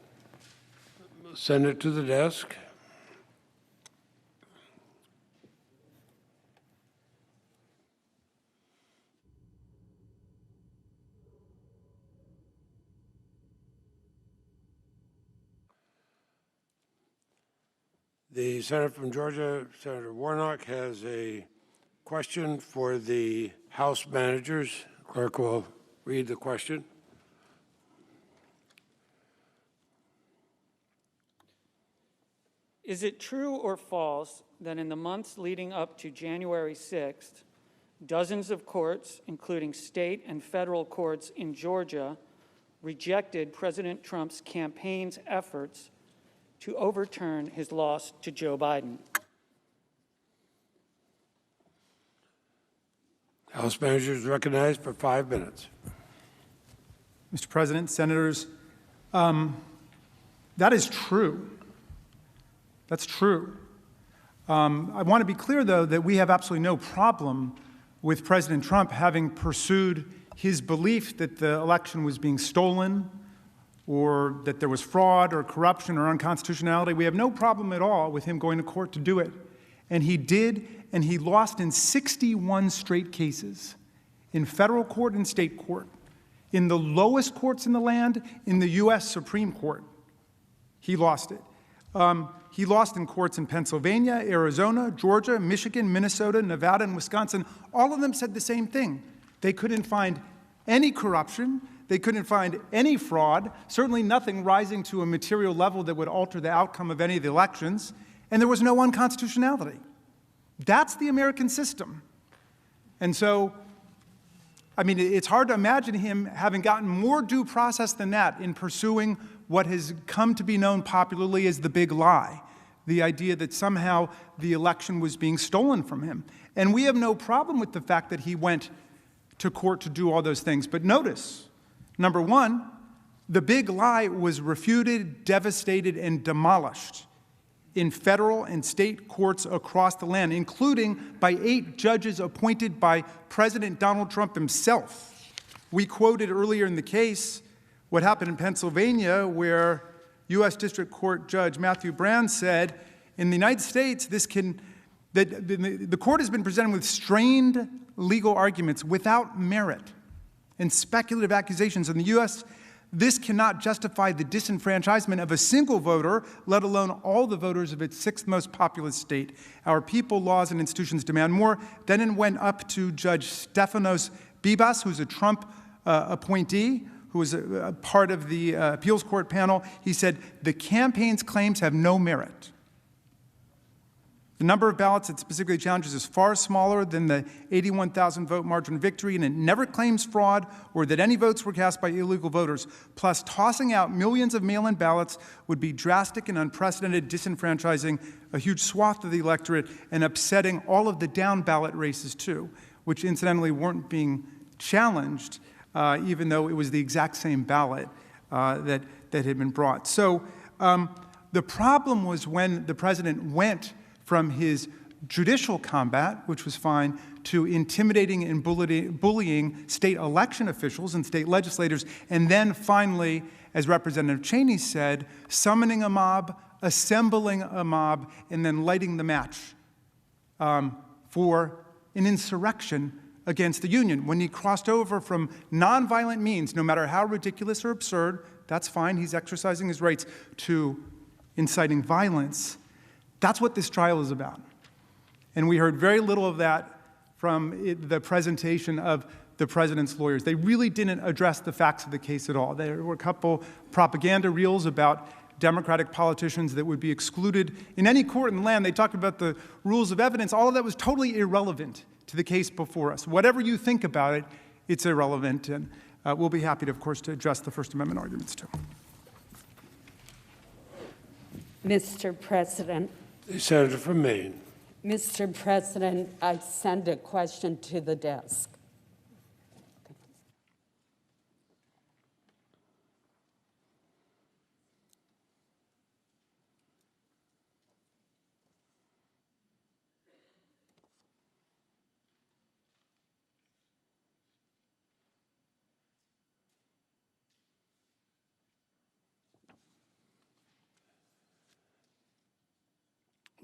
Send it to the desk. The senator from Georgia, Senator Warnock, has a question for the House managers. Clerk will read the question.
Is it true or false that in the months leading up to January 6th, dozens of courts, including state and federal courts in Georgia, rejected President Trump's campaign's efforts to overturn his loss to Joe Biden?
House managers recognized for 5 minutes.
Mr. President, Senators, that is true. That's true. I want to be clear, though, that we have absolutely no problem with President Trump having pursued his belief that the election was being stolen or that there was fraud or corruption or unconstitutionality. We have no problem at all with him going to court to do it. And he did, and he lost in 61 straight cases, in federal court and state court, in the lowest courts in the land, in the U.S. Supreme Court. He lost it. He lost in courts in Pennsylvania, Arizona, Georgia, Michigan, Minnesota, Nevada, and Wisconsin. All of them said the same thing. They couldn't find any corruption. They couldn't find any fraud, certainly nothing rising to a material level that would alter the outcome of any of the elections, and there was no unconstitutionality. That's the American system. And so, I mean, it's hard to imagine him having gotten more due process than that in pursuing what has come to be known popularly as the big lie, the idea that somehow the election was being stolen from him. And we have no problem with the fact that he went to court to do all those things. But notice, number one, the big lie was refuted, devastated, and demolished in federal and state courts across the land, including by 8 judges appointed by President Donald Trump himself. We quoted earlier in the case what happened in Pennsylvania, where U.S. District Court Judge Matthew Brand said, in the United States, the court has been presented with strained legal arguments without merit and speculative accusations. In the U.S., this cannot justify the disenfranchisement of a single voter, let alone all the voters of its 6th most populous state. Our people, laws, and institutions demand more. Then it went up to Judge Stefanos Bibas, who's a Trump appointee, who was a part of the appeals court panel. He said, the campaign's claims have no merit. The number of ballots it specifically challenges is far smaller than the 81,000 vote margin of victory, and it never claims fraud or that any votes were cast by illegal voters. Plus, tossing out millions of mail-in ballots would be drastic and unprecedented, disenfranchising a huge swath of the electorate and upsetting all of the down-ballot races, too, which incidentally weren't being challenged, even though it was the exact same ballot that had been brought. So the problem was when the president went from his judicial combat, which was fine, to intimidating and bullying state election officials and state legislators, and then finally, as Representative Cheney said, summoning a mob, assembling a mob, and then lighting the match for an insurrection against the Union. When he crossed over from nonviolent means, no matter how ridiculous or absurd, that's fine, he's exercising his rights, to inciting violence. That's what this trial is about. And we heard very little of that from the presentation of the president's lawyers. They really didn't address the facts of the case at all. There were a couple propaganda reels about Democratic politicians that would be excluded in any court in the land. They talked about the rules of evidence. All of that was totally irrelevant to the case before us. Whatever you think about it, it's irrelevant. And we'll be happy, of course, to address the First Amendment arguments, too.
Mr. President.
The Senator from Maine.
Mr. President, I send a question to the desk.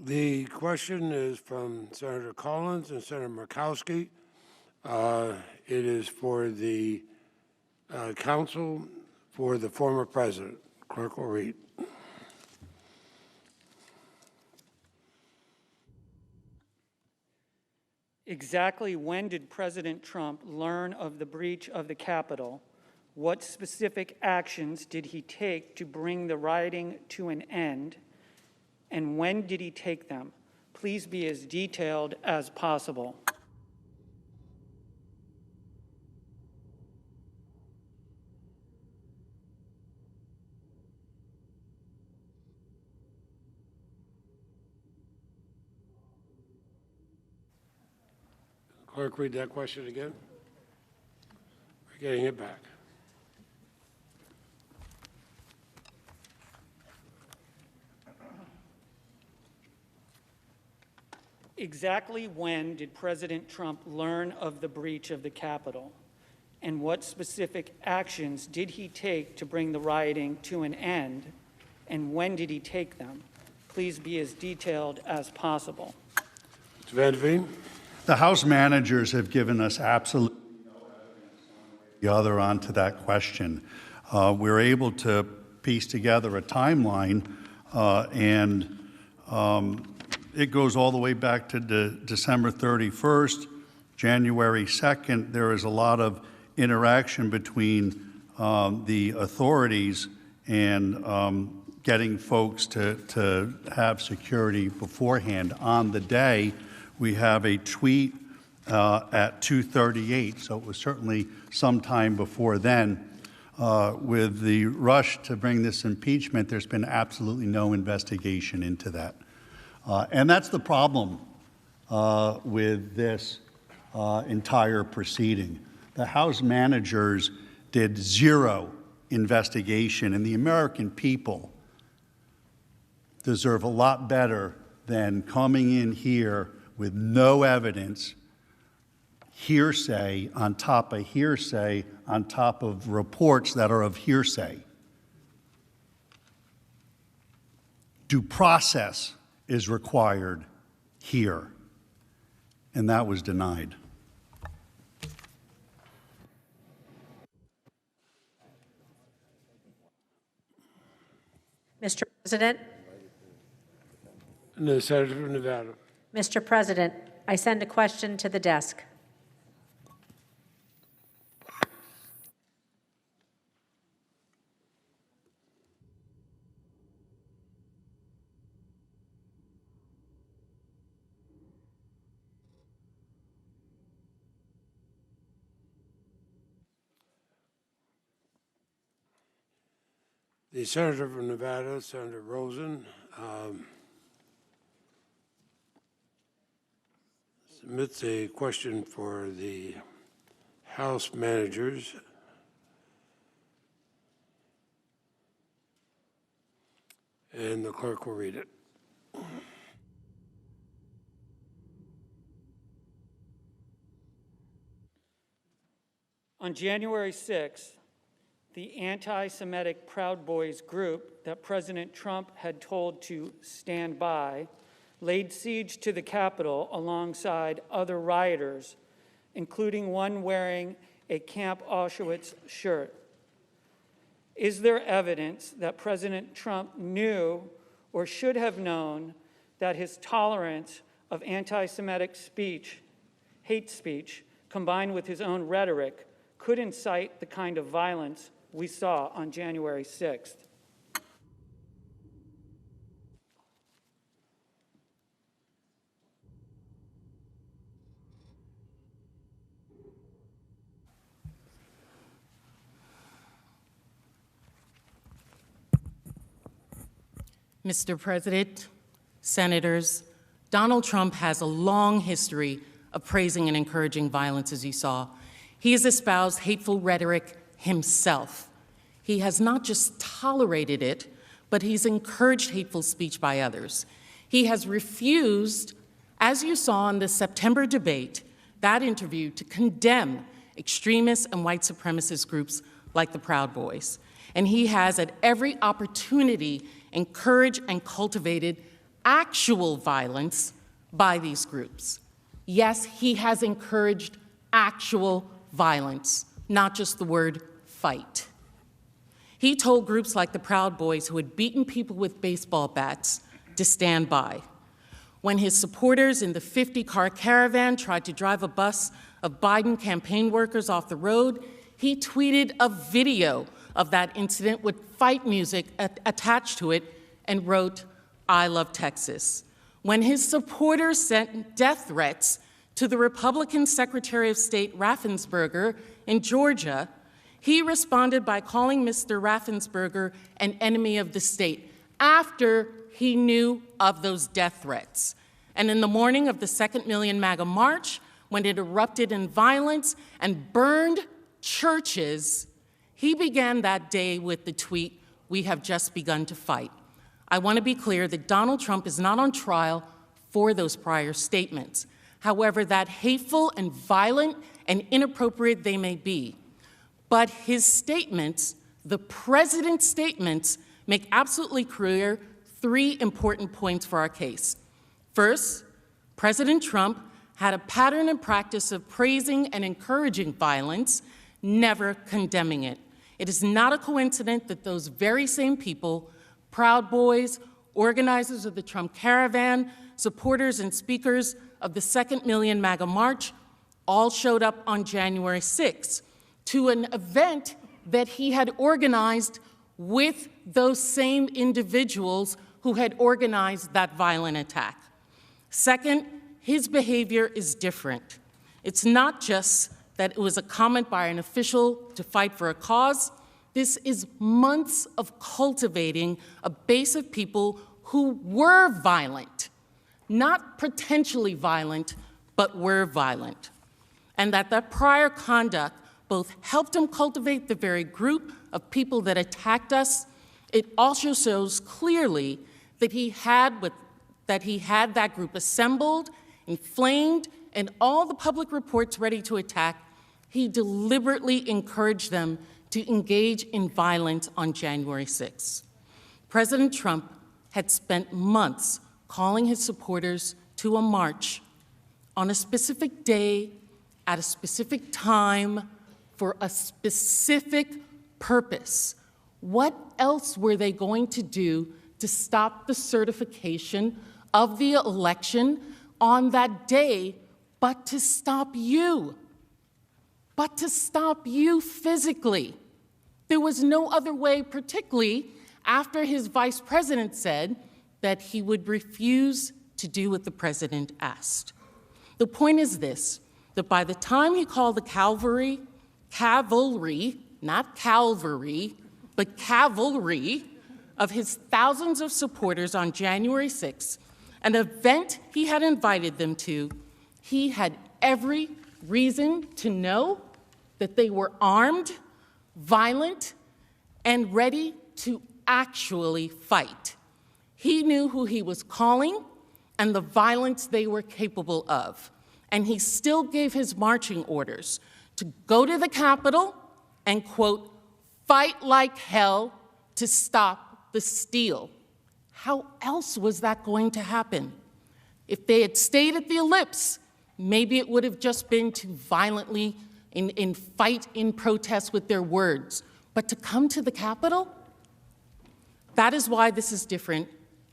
The question is from Senator Collins and Senator Murkowski. It is for the counsel for the former president. Clerk will read.
Exactly when did President Trump learn of the breach of the Capitol? What specific actions did he take to bring the rioting to an end? And when did he take them? Please be as detailed as possible.
Clerk, read that question again. We're getting it back.
Exactly when did President Trump learn of the breach of the Capitol? And what specific actions did he take to bring the rioting to an end? And when did he take them? Please be as detailed as possible.
Mr. Van Veen.
The House managers have given us absolutely no evidence the other onto that question. We're able to piece together a timeline, and it goes all the way back to December 31st, January 2nd. There is a lot of interaction between the authorities and getting folks to have security beforehand. On the day, we have a tweet at 2:38, so it was certainly sometime before then. With the rush to bring this impeachment, there's been absolutely no investigation into that. And that's the problem with this entire proceeding. The House managers did zero investigation, and the American people deserve a lot better than coming in here with no evidence, hearsay on top of hearsay on top of reports that are of hearsay. Due process is required here, and that was denied.
Mr. President.
The Senator from Nevada.
Mr. President, I send a question to the desk.
The Senator from Nevada, Senator Rosen, submits a question for the House managers. And the clerk will read it.
On January 6th, the anti-Semitic Proud Boys group that President Trump had told to stand by laid siege to the Capitol alongside other rioters, including one wearing a Camp Auschwitz shirt. Is there evidence that President Trump knew or should have known that his tolerance of anti-Semitic speech, hate speech, combined with his own rhetoric, could incite the kind of violence we saw on January 6th?
Mr. President, Senators, Donald Trump has a long history of praising and encouraging violence, as you saw. He has espoused hateful rhetoric himself. He has not just tolerated it, but he's encouraged hateful speech by others. He has refused, as you saw in the September debate, that interview, to condemn extremist and white supremacist groups like the Proud Boys. And he has, at every opportunity, encouraged and cultivated actual violence by these groups. Yes, he has encouraged actual violence, not just the word fight. He told groups like the Proud Boys, who had beaten people with baseball bats, to stand by. When his supporters in the 50-car caravan tried to drive a bus of Biden campaign workers off the road, he tweeted a video of that incident with fight music attached to it and wrote, "I love Texas." When his supporters sent death threats to the Republican Secretary of State Raffensperger in Georgia, he responded by calling Mr. Raffensperger an enemy of the state after he knew of those death threats. And in the morning of the 2nd Million MAGA March, when it erupted in violence and burned churches, he began that day with the tweet, "We have just begun to fight." I want to be clear that Donald Trump is not on trial for those prior statements, however that hateful and violent and inappropriate they may be. But his statements, the president's statements, make absolutely clear three important points for our case. First, President Trump had a pattern and practice of praising and encouraging violence, never condemning it. It is not a coincidence that those very same people, Proud Boys, organizers of the Trump Caravan, supporters and speakers of the 2nd Million MAGA March, all showed up on January 6th to an event that he had organized with those same individuals who had organized that violent attack. Second, his behavior is different. It's not just that it was a comment by an official to fight for a cause. This is months of cultivating a base of people who were violent, not potentially violent, but were violent. And that prior conduct both helped him cultivate the very group of people that attacked us. It also shows clearly that he had that group assembled, inflamed, and all the public reports ready to attack. He deliberately encouraged them to engage in violence on January 6th. President Trump had spent months calling his supporters to a march on a specific day, at a specific time, for a specific purpose. What else were they going to do to stop the certification of the election on that day but to stop you? But to stop you physically. There was no other way, particularly after his vice president said that he would refuse to do what the president asked. The point is this, that by the time he called the cavalry, not Calvary, but cavalry of his thousands of supporters on January 6th, an event he had invited them to, he had every reason to know that they were armed, violent, and ready to actually fight. He knew who he was calling and the violence they were capable of. And he still gave his marching orders to go to the Capitol and, quote, fight like hell to stop the steal. How else was that going to happen? If they had stayed at the ellipse, maybe it would have just been to violently fight in protest with their words. But to come to the Capitol? That is why this is different,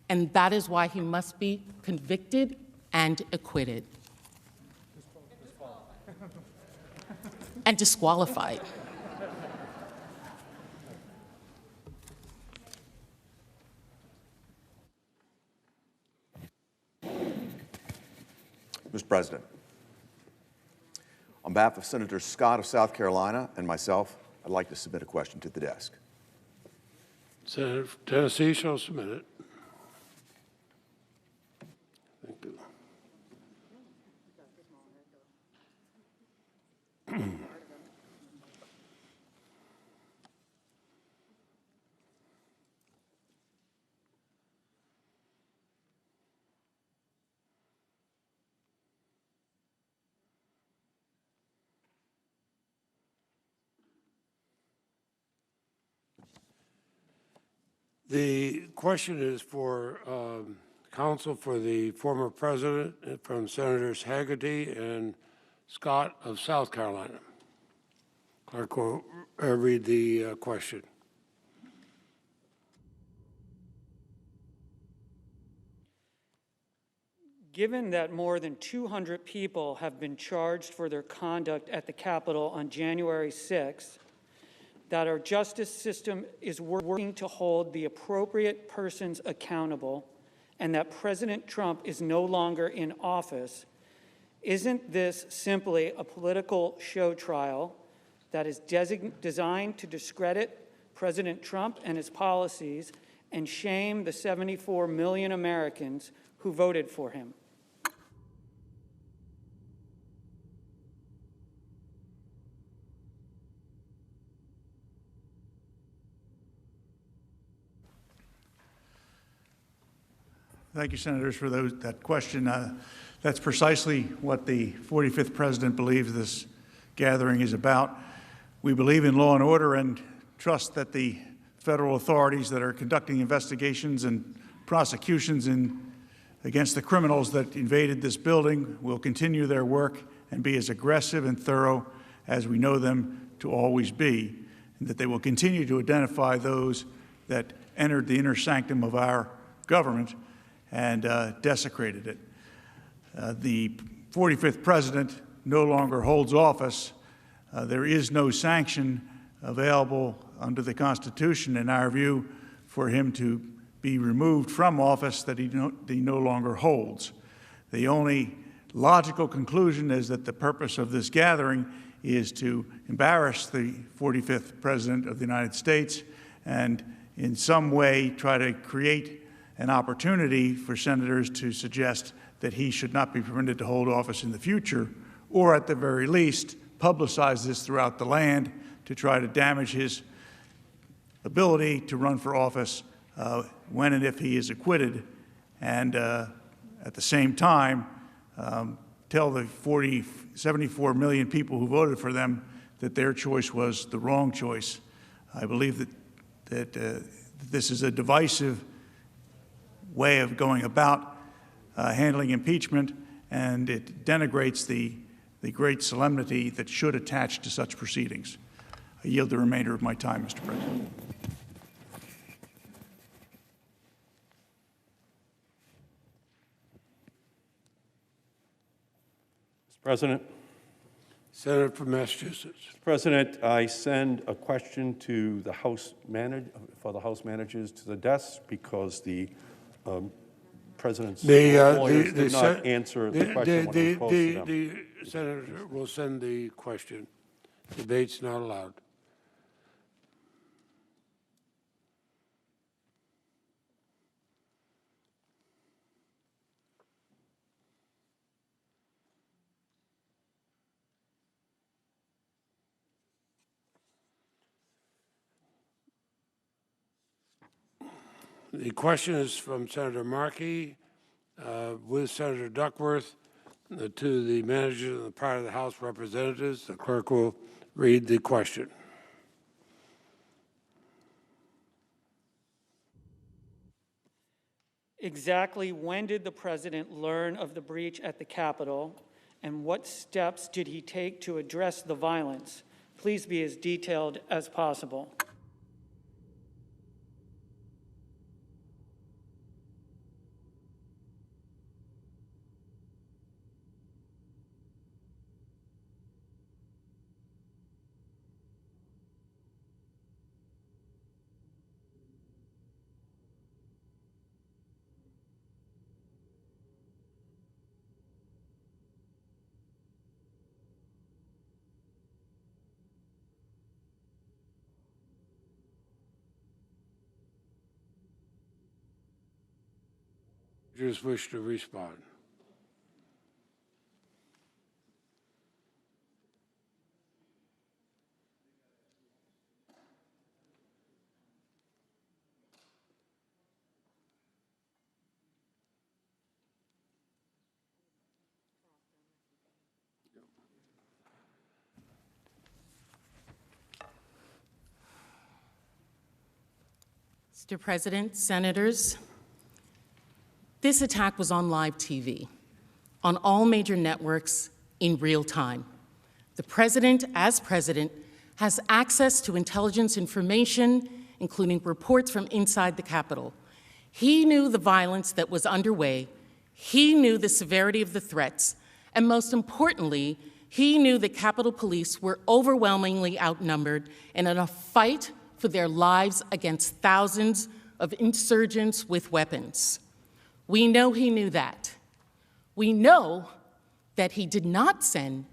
and that is why he must be convicted and acquitted. And disqualified.
Mr. President, on behalf of Senator Scott of South Carolina and myself, I'd like to submit a question to the desk.
Senator from Tennessee shall submit it. Thank you. The question is for counsel for the former president from Senators Hagerty and Scott of South Carolina. Clerk will read the question.
Given that more than 200 people have been charged for their conduct at the Capitol on January 6th, that our justice system is working to hold the appropriate persons accountable, and that President Trump is no longer in office, isn't this simply a political show trial that is designed to discredit President Trump and his policies and shame the 74 million Americans who voted for him?
Thank you, Senators, for that question. That's precisely what the 45th President believes this gathering is about. We believe in law and order and trust that the federal authorities that are conducting investigations and prosecutions against the criminals that invaded this building will continue their work and be as aggressive and thorough as we know them to always be, and that they will continue to identify those that entered the inner sanctum of our government and desecrated it. The 45th President no longer holds office. There is no sanction available under the Constitution, in our view, for him to be removed from office that he no longer holds. The only logical conclusion is that the purpose of this gathering is to embarrass the 45th President of the United States and in some way try to create an opportunity for senators to suggest that he should not be permitted to hold office in the future, or at the very least, publicize this throughout the land to try to damage his ability to run for office when and if he is acquitted, and at the same time, tell the 74 million people who voted for them that their choice was the wrong choice. I believe that this is a divisive way of going about handling impeachment, and it denigrates the great solemnity that should attach to such proceedings. I yield the remainder of my time, Mr. President.
Mr. President.
Senator from Massachusetts.
Mr. President, I send a question to the House managers to the desk because the President's lawyers did not answer the question when it was posed to them.
The Senator will send the question. Debate's not allowed. The question is from Senator Markey with Senator Duckworth to the manager on the part of the House Representatives. The clerk will read the question.
Exactly when did the President learn of the breach at the Capitol, and what steps did he take to address the violence? Please be as detailed as possible.
Just wish to respond.
Mr. President, Senators, this attack was on live TV, on all major networks in real time. The President, as President, has access to intelligence information, including reports from inside the Capitol. He knew the violence that was underway, he knew the severity of the threats, and most importantly, he knew the Capitol Police were overwhelmingly outnumbered and in a fight for their lives against thousands of insurgents with weapons. We know he knew that. We know that he did not send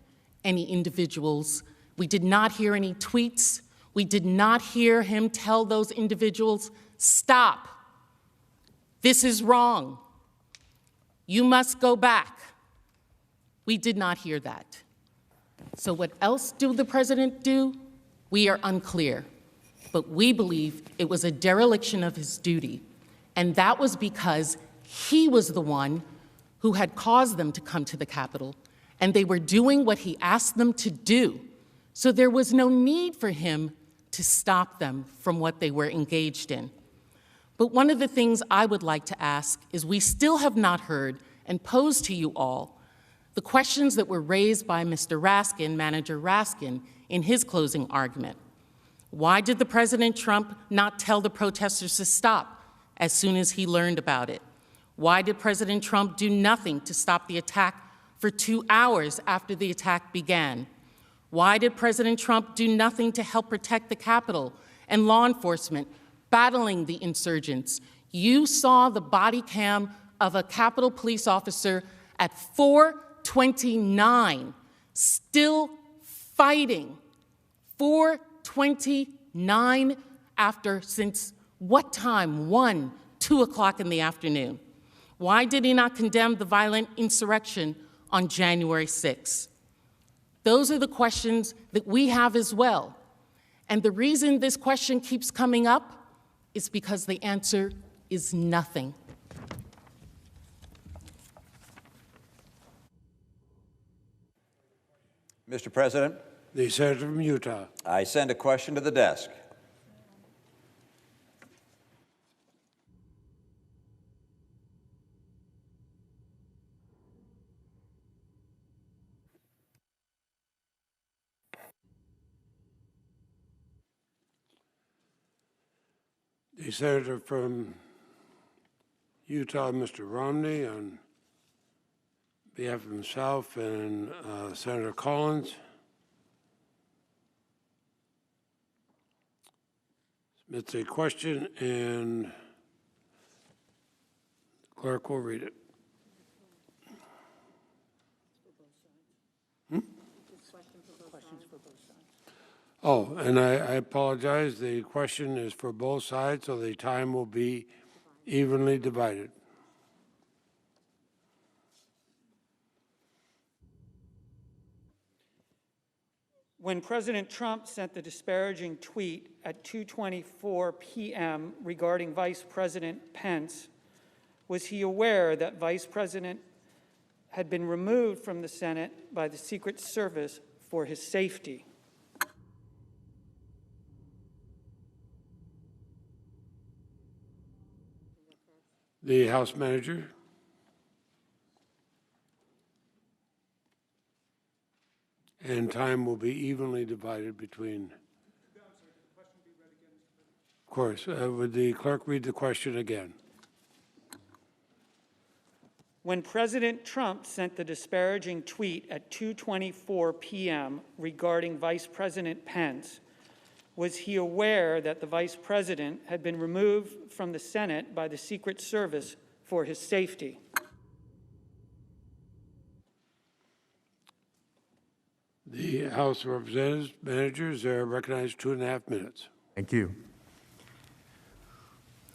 any individuals. We did not hear any tweets. We did not hear him tell those individuals, stop. This is wrong. You must go back. We did not hear that. So what else did the President do? We are unclear. But we believe it was a dereliction of his duty. And that was because he was the one who had caused them to come to the Capitol, and they were doing what he asked them to do. So there was no need for him to stop them from what they were engaged in. But one of the things I would like to ask is we still have not heard and posed to you all the questions that were raised by Mr. Raskin, Manager Raskin, in his closing argument. Why did the President Trump not tell the protesters to stop as soon as he learned about it? Why did President Trump do nothing to stop the attack for 2 hours after the attack began? Why did President Trump do nothing to help protect the Capitol and law enforcement battling the insurgents? You saw the body cam of a Capitol police officer at 4:29, still fighting. 4:29 after, since what time? 1, 2 o'clock in the afternoon. Why did he not condemn the violent insurrection on January 6th? Those are the questions that we have as well. And the reason this question keeps coming up is because the answer is nothing.
Mr. President.
The Senator from Utah.
I send a question to the desk.
The Senator from Utah, Mr. Romney, on behalf of himself and Senator Collins. Submits a question, and the clerk will read it. Oh, and I apologize. The question is for both sides, so the time will be evenly divided.
When President Trump sent the disparaging tweet at 2:24 p.m. regarding Vice President Pence, was he aware that Vice President had been removed from the Senate by the Secret Service for his safety?
The House Manager. And time will be evenly divided between. Of course. Would the clerk read the question again?
When President Trump sent the disparaging tweet at 2:24 p.m. regarding Vice President Pence, was he aware that the Vice President had been removed from the Senate by the Secret Service for his safety?
The House of Representatives managers are recognized 2.5 minutes.
Thank you.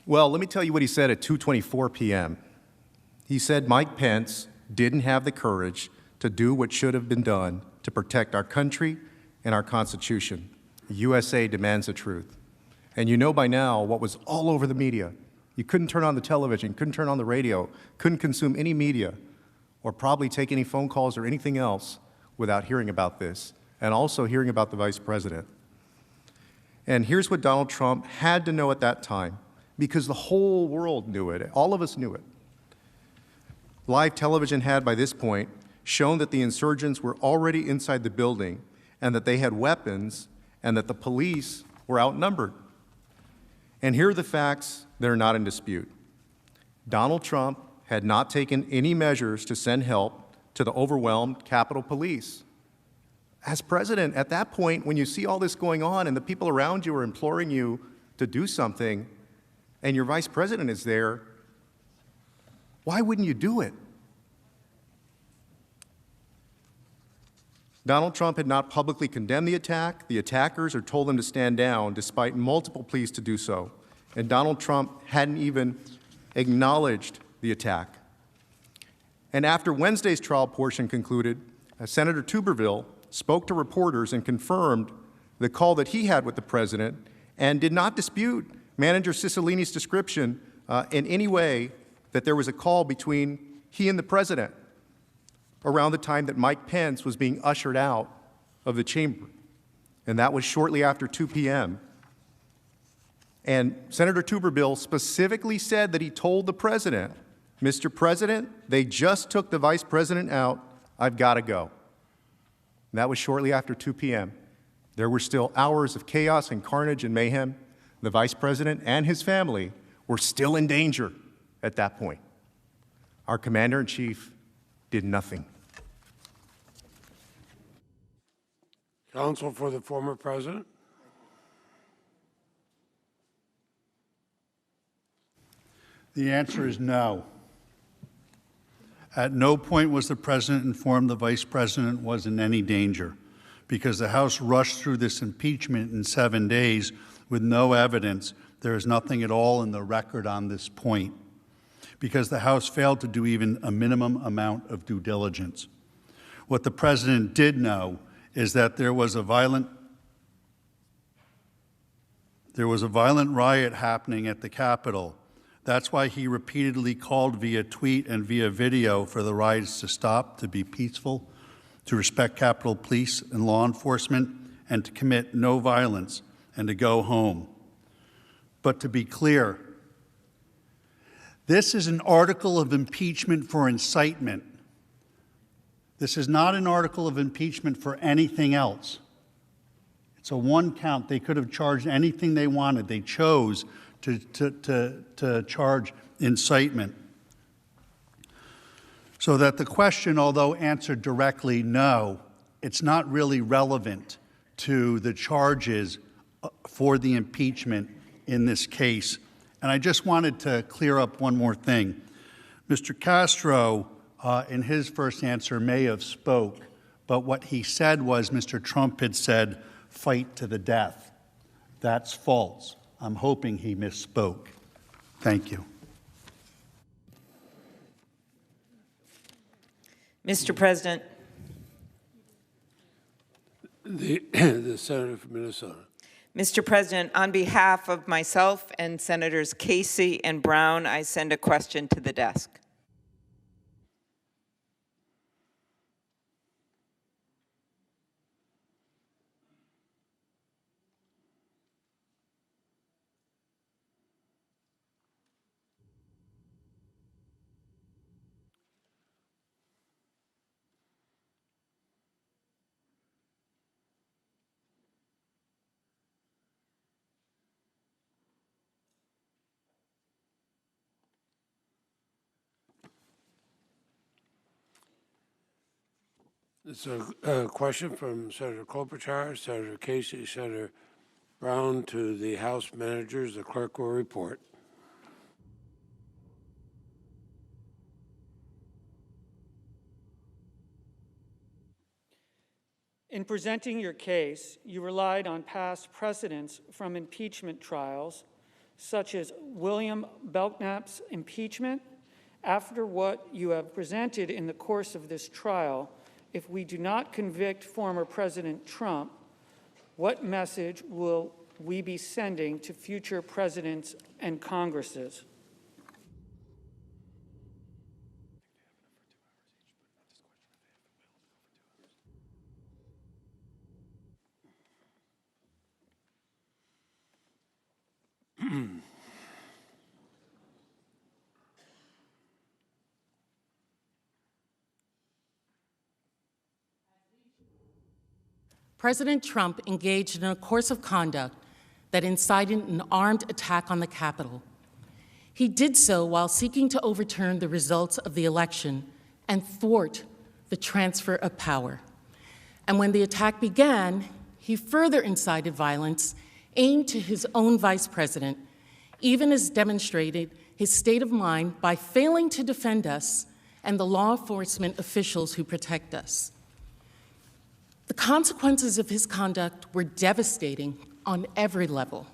Well, let me tell you what he said at 2:24 p.m. He said Mike Pence didn't have the courage to do what should have been done to protect our country and our Constitution. The USA demands the truth. And you know by now what was all over the media. You couldn't turn on the television, couldn't turn on the radio, couldn't consume any media, or probably take any phone calls or anything else without hearing about this, and also hearing about the Vice President. And here's what Donald Trump had to know at that time, because the whole world knew it. All of us knew it. Live television had, by this point, shown that the insurgents were already inside the building and that they had weapons and that the police were outnumbered. And here are the facts that are not in dispute. Donald Trump had not taken any measures to send help to the overwhelmed Capitol Police. As president, at that point, when you see all this going on and the people around you are imploring you to do something, and your vice president is there, why wouldn't you do it? Donald Trump had not publicly condemned the attack, the attackers, or told them to stand down, despite multiple pleas to do so. And Donald Trump hadn't even acknowledged the attack. And after Wednesday's trial portion concluded, Senator Tuberville spoke to reporters and confirmed the call that he had with the president and did not dispute Manager Cicilline's description in any way that there was a call between he and the president around the time that Mike Pence was being ushered out of the chamber, and that was shortly after 2 p.m. And Senator Tuberville specifically said that he told the president, Mr. President, they just took the vice president out. I've got to go. And that was shortly after 2 p.m. There were still hours of chaos and carnage and mayhem. The vice president and his family were still in danger at that point. Our commander-in-chief did nothing.
Counsel for the former president.
The answer is no. At no point was the president informed the vice president was in any danger, because the House rushed through this impeachment in 7 days with no evidence. There is nothing at all in the record on this point, because the House failed to do even a minimum amount of due diligence. What the president did know is that there was a violent riot happening at the Capitol. That's why he repeatedly called via tweet and via video for the riots to stop, to be peaceful, to respect Capitol Police and law enforcement, and to commit no violence, and to go home. But to be clear, this is an article of impeachment for incitement. This is not an article of impeachment for anything else. It's a one count. They could have charged anything they wanted. They chose to charge incitement. So that the question, although answered directly no, it's not really relevant to the charges for the impeachment in this case. And I just wanted to clear up one more thing. Mr. Castro, in his first answer, may have spoke, but what he said was Mr. Trump had said, fight to the death. That's false. I'm hoping he misspoke. Thank you.
Mr. President.
The senator from Minnesota.
Mr. President, on behalf of myself and Senators Casey and Brown, I send a question to the desk.
It's a question from Senator Klobuchar, Senator Casey, Senator Brown to the House managers. The clerk will report.
In presenting your case, you relied on past precedents from impeachment trials, such as William Belknap's impeachment. After what you have presented in the course of this trial, if we do not convict former President Trump, what message will we be sending to future presidents and Congresses?
President Trump engaged in a course of conduct that incited an armed attack on the Capitol. He did so while seeking to overturn the results of the election and thwart the transfer of power. And when the attack began, he further incited violence aimed to his own vice president, even as demonstrated his state of mind by failing to defend us and the law enforcement officials who protect us. The consequences of his conduct were devastating on every level.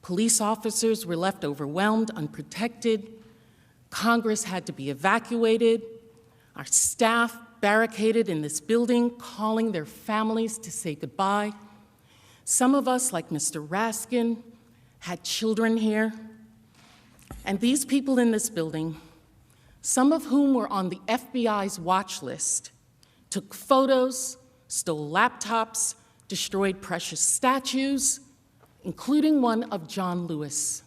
Police officers were left overwhelmed, unprotected. Congress had to be evacuated. Our staff barricaded in this building, calling their families to say goodbye. Some of us, like Mr. Raskin, had children here. And these people in this building, some of whom were on the FBI's watch list, took photos, stole laptops, destroyed precious statues, including one of John Lewis,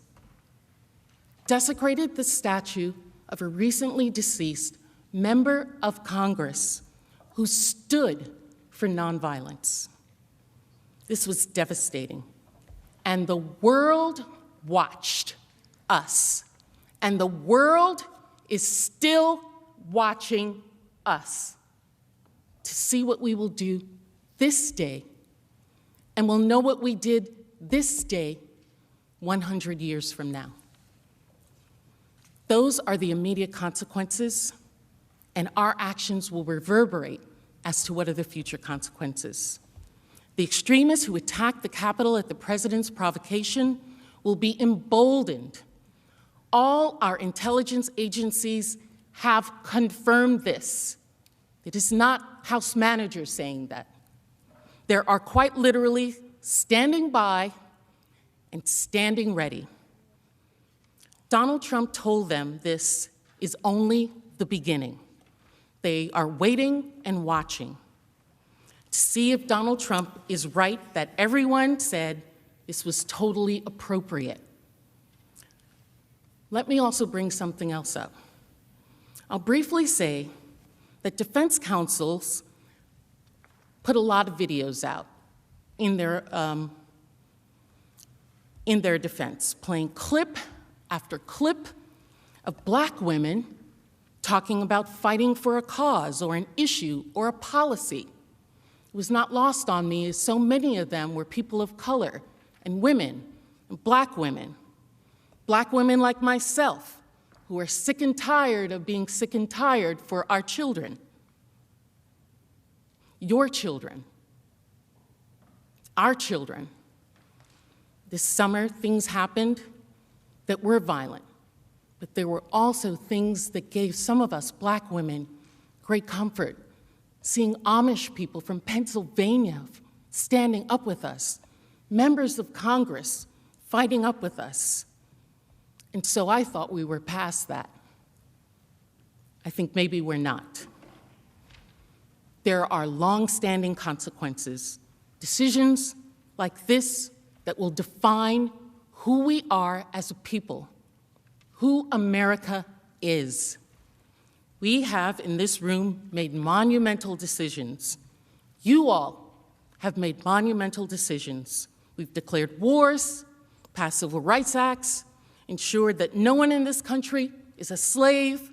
desecrated the statue of a recently deceased member of Congress who stood for nonviolence. This was devastating, and the world watched us, and the world is still watching us to see what we will do this day, and we'll know what we did this day 100 years from now. Those are the immediate consequences, and our actions will reverberate as to what are the future consequences. The extremists who attacked the Capitol at the president's provocation will be emboldened. All our intelligence agencies have confirmed this. It is not House managers saying that. There are quite literally standing by and standing ready. Donald Trump told them this is only the beginning. They are waiting and watching to see if Donald Trump is right that everyone said this was totally appropriate. Let me also bring something else up. I'll briefly say that defense counsels put a lot of videos out in their defense, playing clip after clip of Black women talking about fighting for a cause or an issue or a policy. It was not lost on me as so many of them were people of color and women, and Black women like myself, who are sick and tired of being sick and tired for our children, your children, our children. This summer, things happened that were violent, but there were also things that gave some of us Black women great comfort. Seeing Amish people from Pennsylvania standing up with us, members of Congress fighting up with us. And so I thought we were past that. I think maybe we're not. There are long-standing consequences, decisions like this that will define who we are as a people, who America is. We have in this room made monumental decisions. You all have made monumental decisions. We've declared wars, passed civil rights acts, ensured that no one in this country is a slave.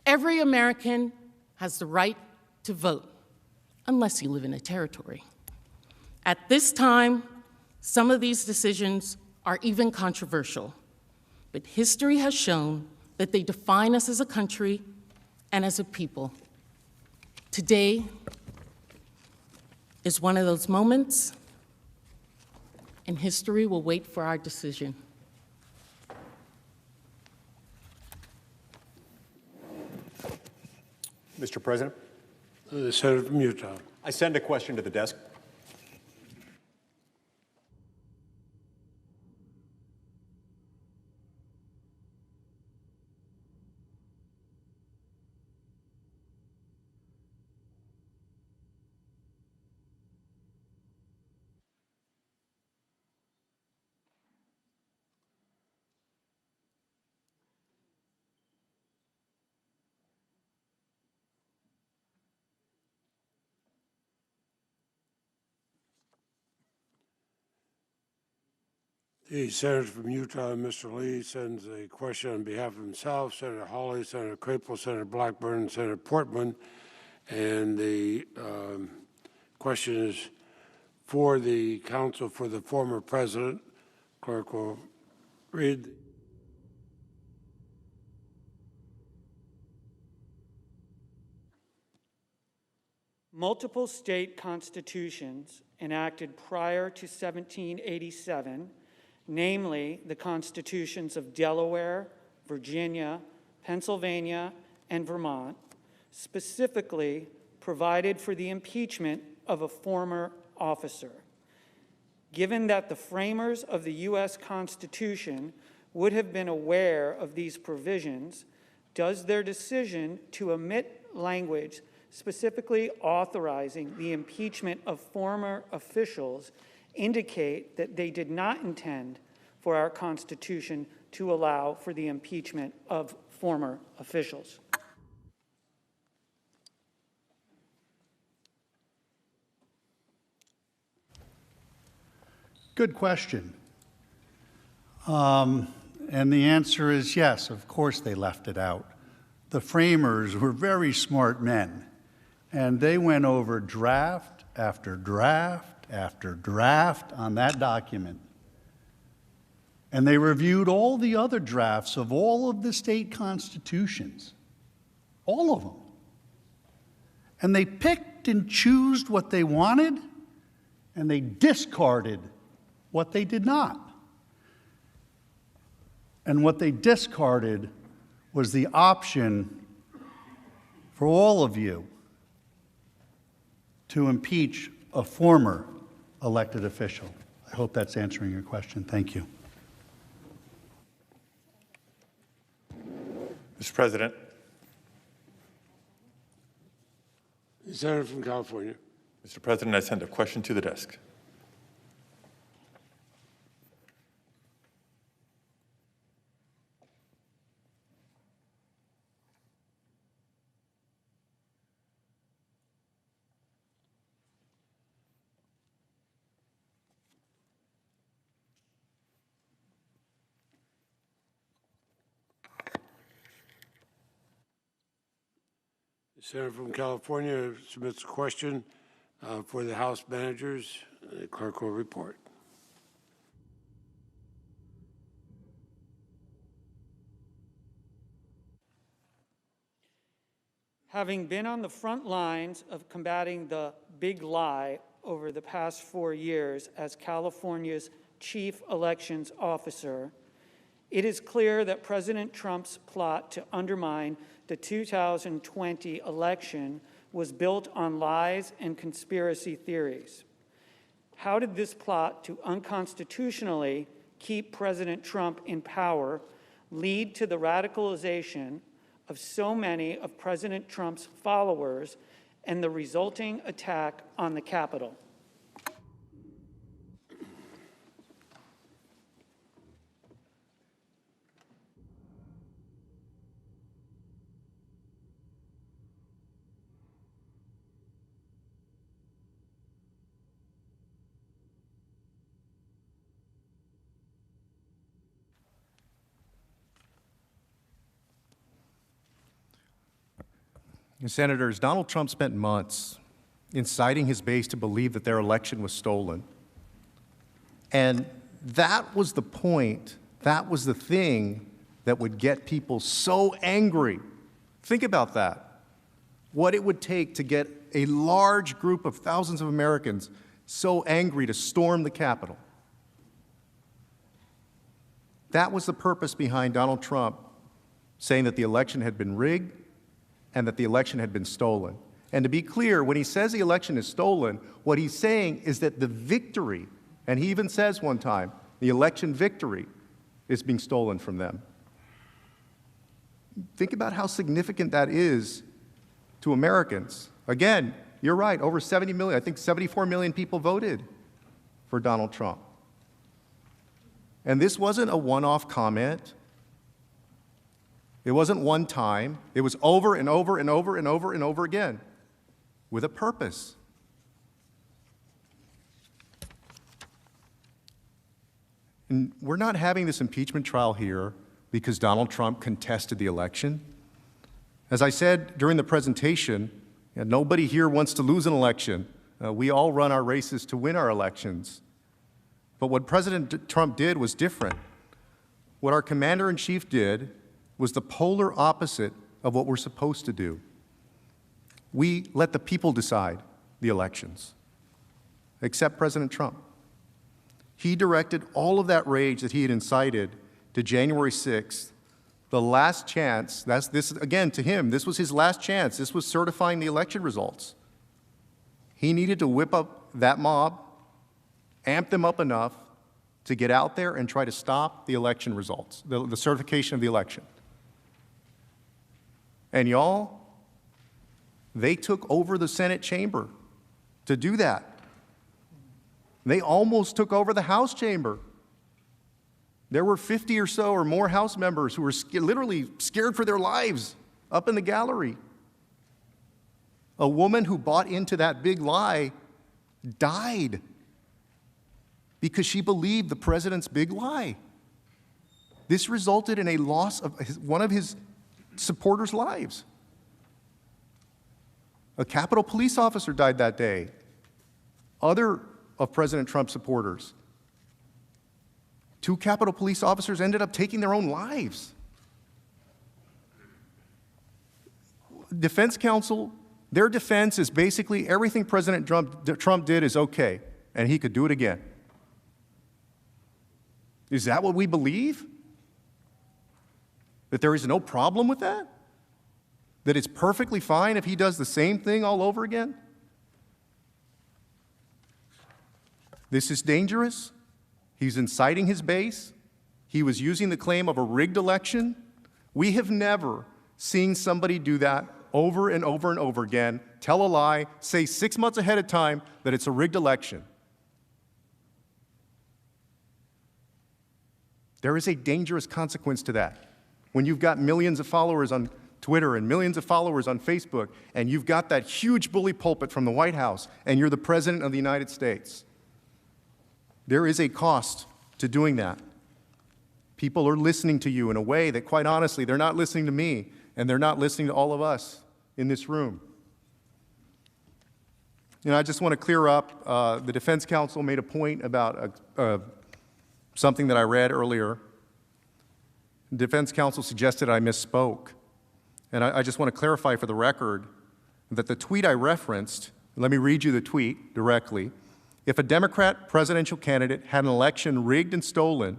Every American has the right to vote, unless you live in a territory. At this time, some of these decisions are even controversial, but history has shown that they define us as a country and as a people. Today is one of those moments, and history will wait for our decision.
Mr. President?
The Senator from Utah.
I send a question to the desk.
The senator from Utah, Mr. Lee, sends a question on behalf of himself, Senator Hawley, Senator Crapo, Senator Blackburn, Senator Portman, and the question is for the counsel for the former president. Clerk will read.
Multiple state constitutions enacted prior to 1787, namely the constitutions of Delaware, Virginia, Pennsylvania, and Vermont, specifically provided for the impeachment of a former officer. Given that the framers of the U.S. Constitution would have been aware of these provisions, does their decision to omit language specifically authorizing the impeachment of former officials indicate that they did not intend for our Constitution to allow for the impeachment of former officials?
Good question. And the answer is yes, of course they left it out. The framers were very smart men, and they went over draft after draft after draft on that document. And they reviewed all the other drafts of all of the state constitutions, all of them. And they picked and chose what they wanted, and they discarded what they did not. And what they discarded was the option for all of you to impeach a former elected official. I hope that's answering your question. Thank you.
Mr. President.
The Senator from California.
Mr. President, I send a question to the desk.
The Senator from California submits a question for the House managers. The clerk will report.
Having been on the front lines of combating the big lie over the past 4 years as California's chief elections officer, it is clear that President Trump's plot to undermine the 2020 election was built on lies and conspiracy theories. How did this plot to unconstitutionally keep President Trump in power lead to the radicalization of so many of President Trump's followers and the resulting attack on the Capitol?
Senators, Donald Trump spent months inciting his base to believe that their election was stolen. And that was the point, that was the thing that would get people so angry. Think about that. What it would take to get a large group of thousands of Americans so angry to storm the Capitol. That was the purpose behind Donald Trump saying that the election had been rigged and that the election had been stolen. And to be clear, when he says the election is stolen, what he's saying is that the victory, and he even says one time, the election victory is being stolen from them. Think about how significant that is to Americans. Again, you're right, over 70 million, I think 74 million people voted for Donald Trump. And this wasn't a one-off comment. It wasn't one time. It was over and over and over and over and over again with a purpose. And we're not having this impeachment trial here because Donald Trump contested the election. As I said during the presentation, nobody here wants to lose an election. We all run our races to win our elections. But what President Trump did was different. What our commander-in-chief did was the polar opposite of what we're supposed to do. We let the people decide the elections, except President Trump. He directed all of that rage that he had incited to January 6th, the last chance. This again, to him, this was his last chance. This was certifying the election results. He needed to whip up that mob, amp them up enough to get out there and try to stop the election results, the certification of the election. And y'all, they took over the Senate chamber to do that. They almost took over the House chamber. There were 50 or so or more House members who were literally scared for their lives up in the gallery. A woman who bought into that big lie died because she believed the president's big lie. This resulted in a loss of one of his supporters' lives. A Capitol police officer died that day. Other of President Trump's supporters. 2 Capitol police officers ended up taking their own lives. Defense counsel, their defense is basically everything President Trump did is okay, and he could do it again. Is that what we believe? That there is no problem with that? That it's perfectly fine if he does the same thing all over again? This is dangerous. He's inciting his base. He was using the claim of a rigged election. We have never seen somebody do that over and over and over again, tell a lie, say 6 months ahead of time that it's a rigged election. There is a dangerous consequence to that. When you've got millions of followers on Twitter and millions of followers on Facebook, and you've got that huge bully pulpit from the White House, and you're the President of the United States, there is a cost to doing that. People are listening to you in a way that, quite honestly, they're not listening to me, and they're not listening to all of us in this room. You know, I just want to clear up, the defense counsel made a point about something that I read earlier. The defense counsel suggested I misspoke. And I just want to clarify for the record that the tweet I referenced, let me read you the tweet directly. If a Democrat presidential candidate had an election rigged and stolen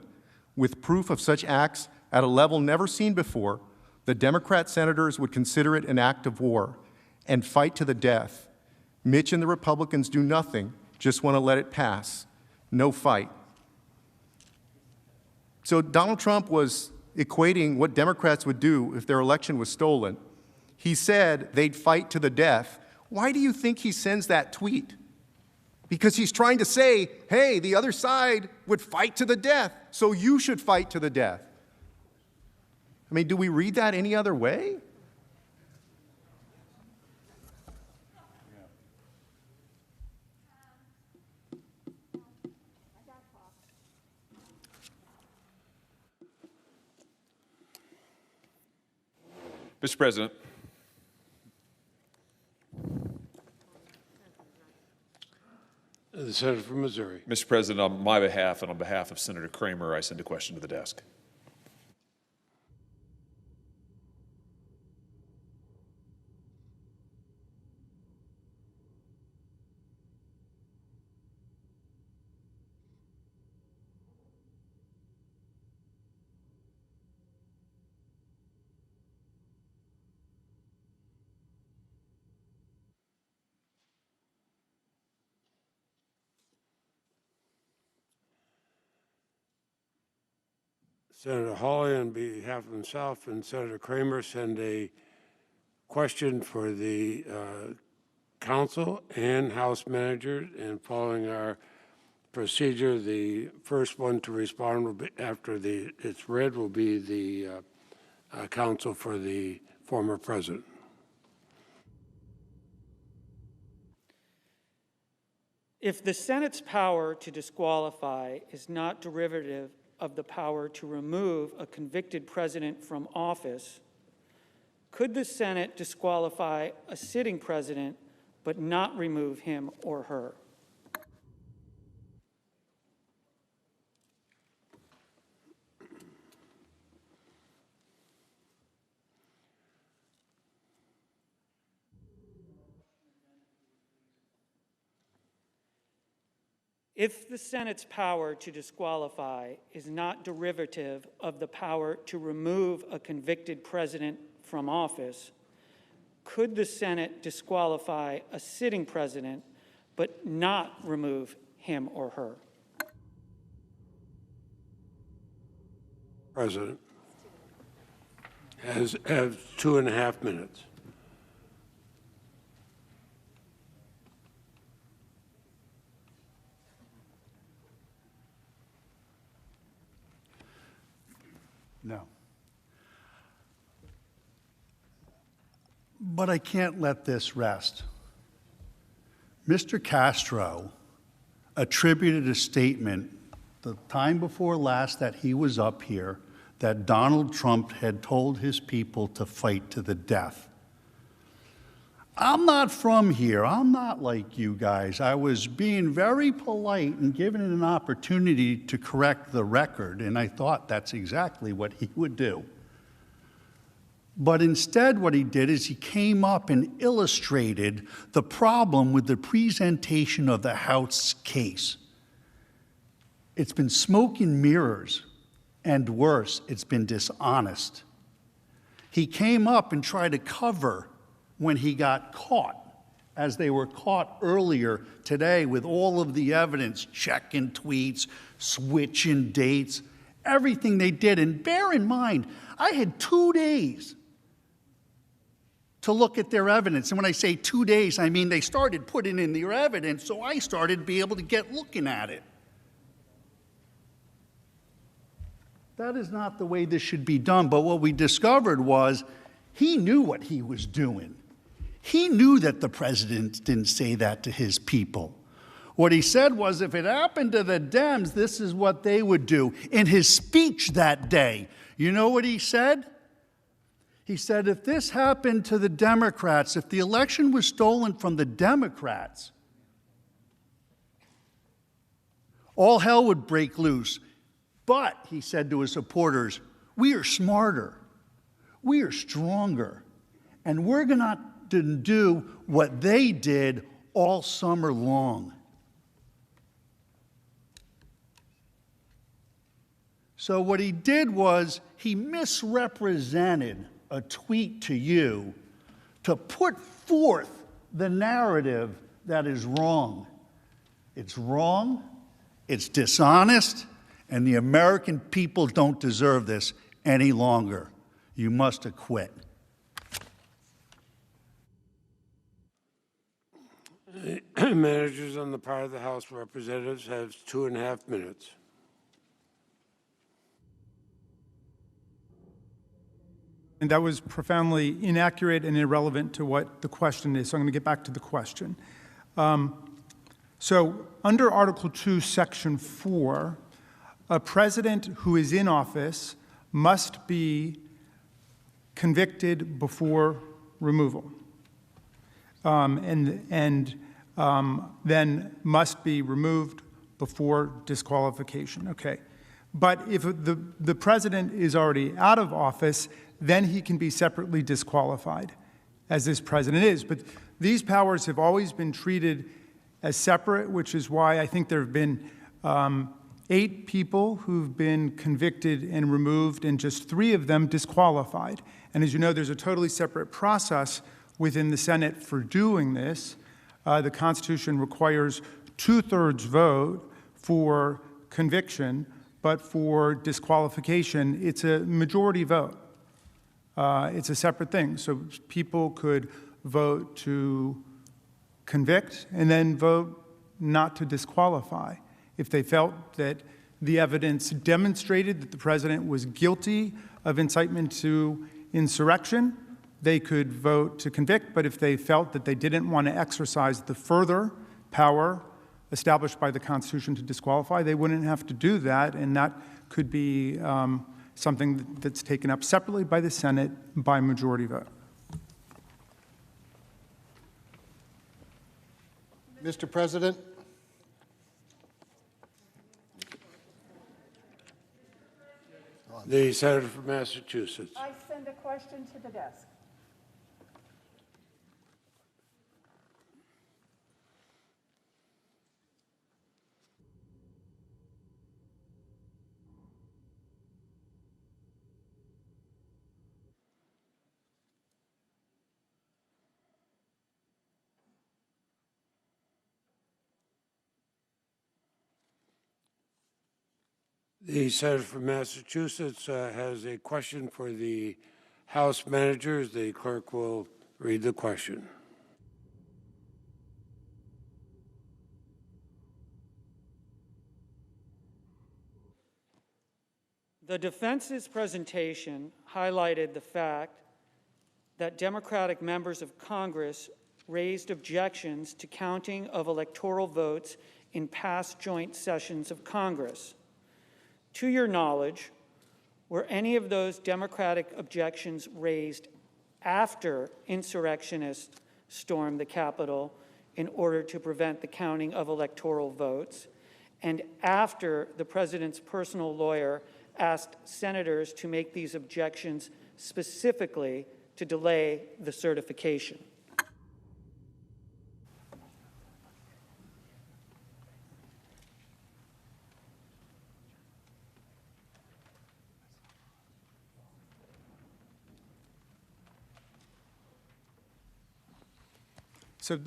with proof of such acts at a level never seen before, the Democrat senators would consider it an act of war and fight to the death. Mitch and the Republicans do nothing, just want to let it pass. No fight. So Donald Trump was equating what Democrats would do if their election was stolen. He said they'd fight to the death. Why do you think he sends that tweet? Because he's trying to say, hey, the other side would fight to the death, so you should fight to the death. I mean, do we read that any other way?
Mr. President.
The senator from Missouri.
Mr. President, on my behalf and on behalf of Senator Kramer, I send a question to the desk.
Senator Hawley, on behalf of himself and Senator Kramer, send a question for the council and House managers. And following our procedure, the first one to respond will be, after it's read, will be the counsel for the former president.
If the Senate's power to disqualify is not derivative of the power to remove a convicted president from office, could the Senate disqualify a sitting president but not remove him or her? If the Senate's power to disqualify is not derivative of the power to remove a convicted president from office, could the Senate disqualify a sitting president but not remove him or her?
President, has 2.5 minutes.
No. But I can't let this rest. Mr. Castro attributed a statement the time before last that he was up here that Donald Trump had told his people to fight to the death. I'm not from here. I'm not like you guys. I was being very polite and given an opportunity to correct the record, and I thought that's exactly what he would do. But instead, what he did is he came up and illustrated the problem with the presentation of the House case. It's been smoke and mirrors, and worse, it's been dishonest. He came up and tried to cover when he got caught, as they were caught earlier today with all of the evidence, checking tweets, switching dates, everything they did. And bear in mind, I had 2 days to look at their evidence. And when I say 2 days, I mean they started putting in their evidence, so I started to be able to get looking at it. That is not the way this should be done. But what we discovered was he knew what he was doing. He knew that the president didn't say that to his people. What he said was if it happened to the Dems, this is what they would do. In his speech that day, you know what he said? He said, if this happened to the Democrats, if the election was stolen from the Democrats, all hell would break loose. But, he said to his supporters, we are smarter, we are stronger, and we're going to do what they did all summer long. So what he did was he misrepresented a tweet to you to put forth the narrative that is wrong. It's wrong, it's dishonest, and the American people don't deserve this any longer. You must acquit.
Managers on the part of the House of Representatives have 2.5 minutes.
And that was profoundly inaccurate and irrelevant to what the question is. So I'm going to get back to the question. So under Article 2, Section 4, a president who is in office must be convicted before removal, and then must be removed before disqualification. Okay. But if the president is already out of office, then he can be separately disqualified, as this president is. But these powers have always been treated as separate, which is why I think there have been 8 people who've been convicted and removed, and just 3 of them disqualified. And as you know, there's a totally separate process within the Senate for doing this. The Constitution requires 2/3 vote for conviction, but for disqualification, it's a majority vote. It's a separate thing. So people could vote to convict and then vote not to disqualify. If they felt that the evidence demonstrated that the president was guilty of incitement to insurrection, they could vote to convict. But if they felt that they didn't want to exercise the further power established by the Constitution to disqualify, they wouldn't have to do that, and that could be something that's taken up separately by the Senate by majority vote.
Mr. President,
The Senator from Massachusetts.
I send a question to the desk.
The senator from Massachusetts has a question for the House managers. The clerk will read the question.
The defense's presentation highlighted the fact that Democratic members of Congress raised objections to counting of electoral votes in past joint sessions of Congress. To your knowledge, were any of those Democratic objections raised after insurrectionists stormed the Capitol in order to prevent the counting of electoral votes, and after the president's personal lawyer asked senators to make these objections specifically to delay the certification?
So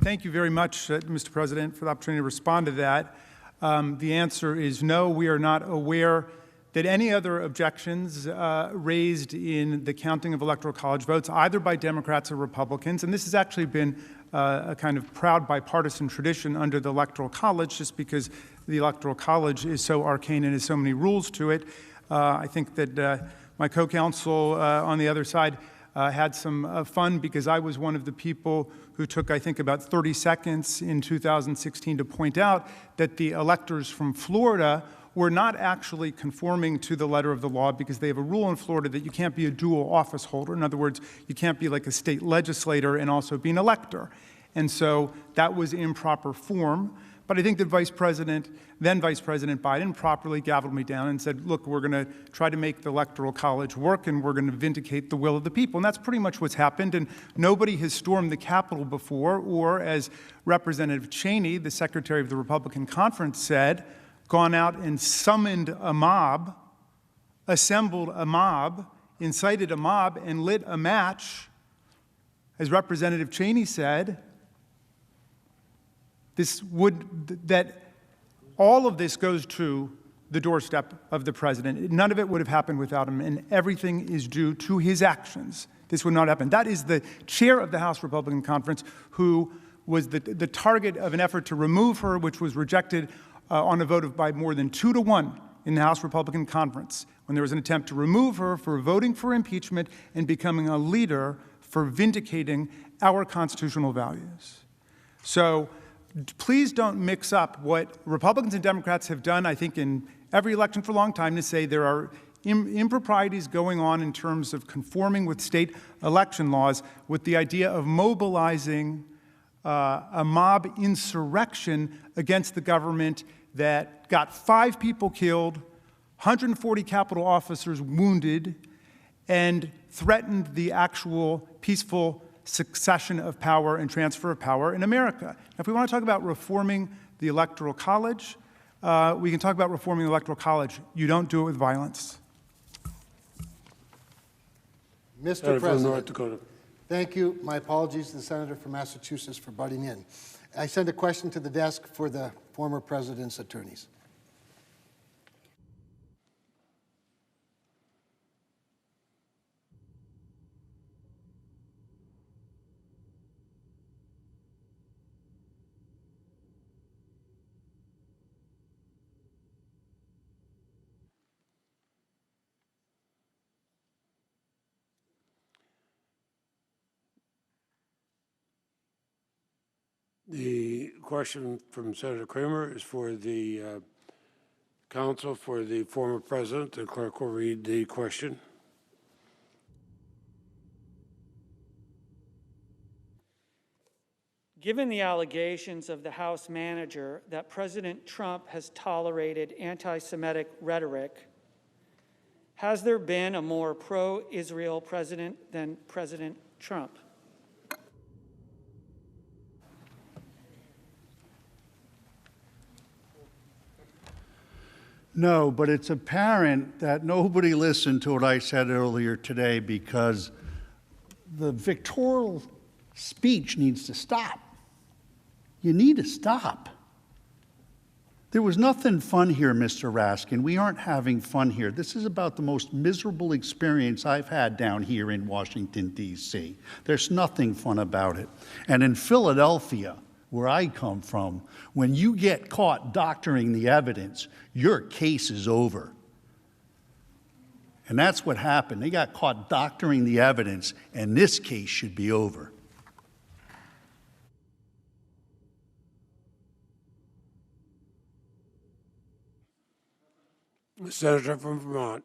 thank you very much, Mr. President, for the opportunity to respond to that. The answer is no, we are not aware that any other objections raised in the counting of electoral college votes, either by Democrats or Republicans, and this has actually been a kind of proud bipartisan tradition under the Electoral College, just because the Electoral College is so arcane and has so many rules to it. I think that my co-counsel on the other side had some fun, because I was one of the people who took, I think, about 30 seconds in 2016 to point out that the electors from Florida were not actually conforming to the letter of the law, because they have a rule in Florida that you can't be a dual office holder. In other words, you can't be like a state legislator and also be an elector. And so that was improper form. But I think that then Vice President Biden properly gavelled me down and said, look, we're going to try to make the Electoral College work, and we're going to vindicate the will of the people. And that's pretty much what's happened. And nobody has stormed the Capitol before, or as Representative Cheney, the Secretary of the Republican Conference, said, gone out and summoned a mob, assembled a mob, incited a mob, and lit a match. As Representative Cheney said, that all of this goes to the doorstep of the president. None of it would have happened without him, and everything is due to his actions. This would not happen. That is the chair of the House Republican Conference, who was the target of an effort to remove her, which was rejected on a vote by more than 2-1 in the House Republican Conference, when there was an attempt to remove her for voting for impeachment and becoming a leader for vindicating our constitutional values. So please don't mix up what Republicans and Democrats have done, I think, in every election for a long time, to say there are improprieties going on in terms of conforming with state election laws, with the idea of mobilizing a mob insurrection against the government that got 5 people killed, 140 Capitol officers wounded, and threatened the actual peaceful succession of power and transfer of power in America. Now, if we want to talk about reforming the Electoral College, we can talk about reforming the Electoral College. You don't do it with violence.
Mr. President, thank you. My apologies to the senator from Massachusetts for butting in. I send a question to the desk for the former president's attorneys.
The question from Senator Kramer is for the counsel for the former president. The clerk will read the question.
Given the allegations of the House manager that President Trump has tolerated anti-Semitic rhetoric, has there been a more pro-Israel president than President Trump?
No, but it's apparent that nobody listened to what I said earlier today, because the victorial speech needs to stop. You need to stop. There was nothing fun here, Mr. Raskin. We aren't having fun here. This is about the most miserable experience I've had down here in Washington, D.C. There's nothing fun about it. And in Philadelphia, where I come from, when you get caught doctoring the evidence, your case is over. And that's what happened. They got caught doctoring the evidence, and this case should be over.
The senator from Vermont.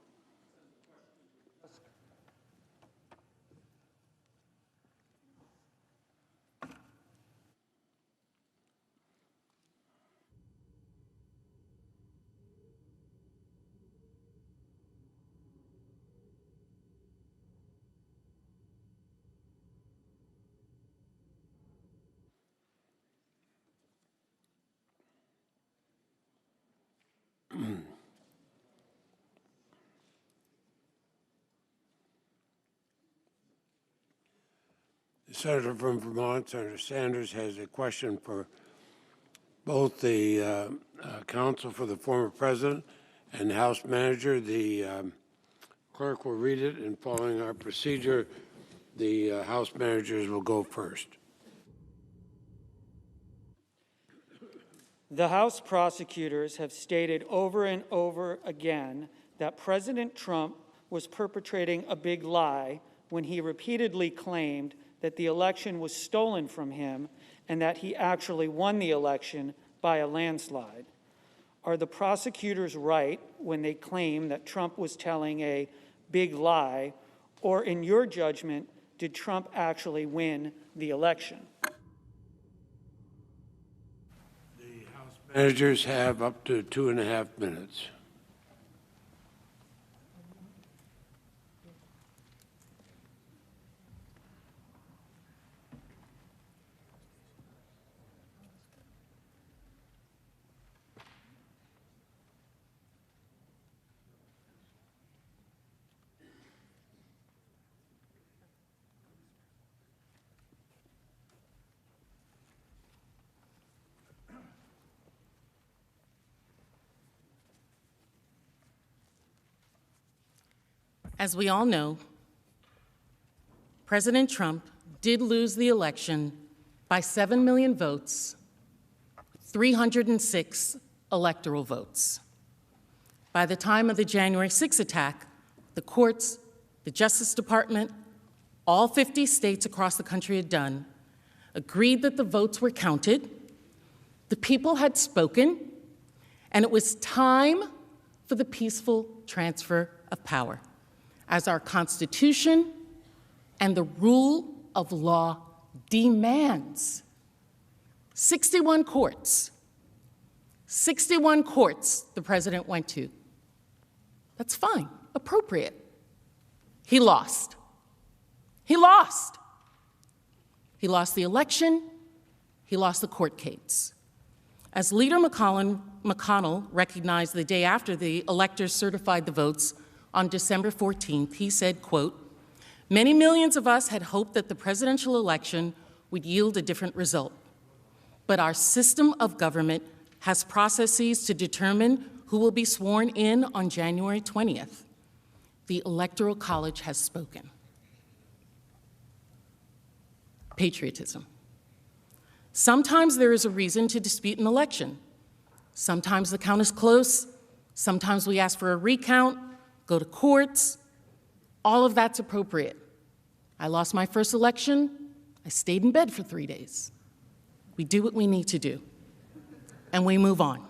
The senator from Vermont, Senator Sanders, has a question for both the counsel for the former president and the House manager. The clerk will read it, and following our procedure, the House managers will go first.
The House prosecutors have stated over and over again that President Trump was perpetrating a big lie when he repeatedly claimed that the election was stolen from him and that he actually won the election by a landslide. Are the prosecutors right when they claim that Trump was telling a big lie, or in your judgment, did Trump actually win the election?
Managers have up to 2.5 minutes.
As we all know, President Trump did lose the election by 7 million votes, 306 electoral votes. By the time of the January 6th attack, the courts, the Justice Department, all 50 states across the country had done, agreed that the votes were counted, the people had spoken, and it was time for the peaceful transfer of power, as our Constitution and the rule of law demands. 61 courts the president went to. That's fine, appropriate. He lost. He lost. He lost the election. He lost the court case. As Leader McConnell recognized the day after the electors certified the votes, on December 14th, he said, quote, "Many millions of us had hoped that the presidential election would yield a different result. But our system of government has processes to determine who will be sworn in on January 20th. The Electoral College has spoken." Patriotism. Sometimes there is a reason to dispute an election. Sometimes the count is close. Sometimes we ask for a recount, go to courts. All of that's appropriate. I lost my first election. I stayed in bed for 3 days. We do what we need to do, and we move on.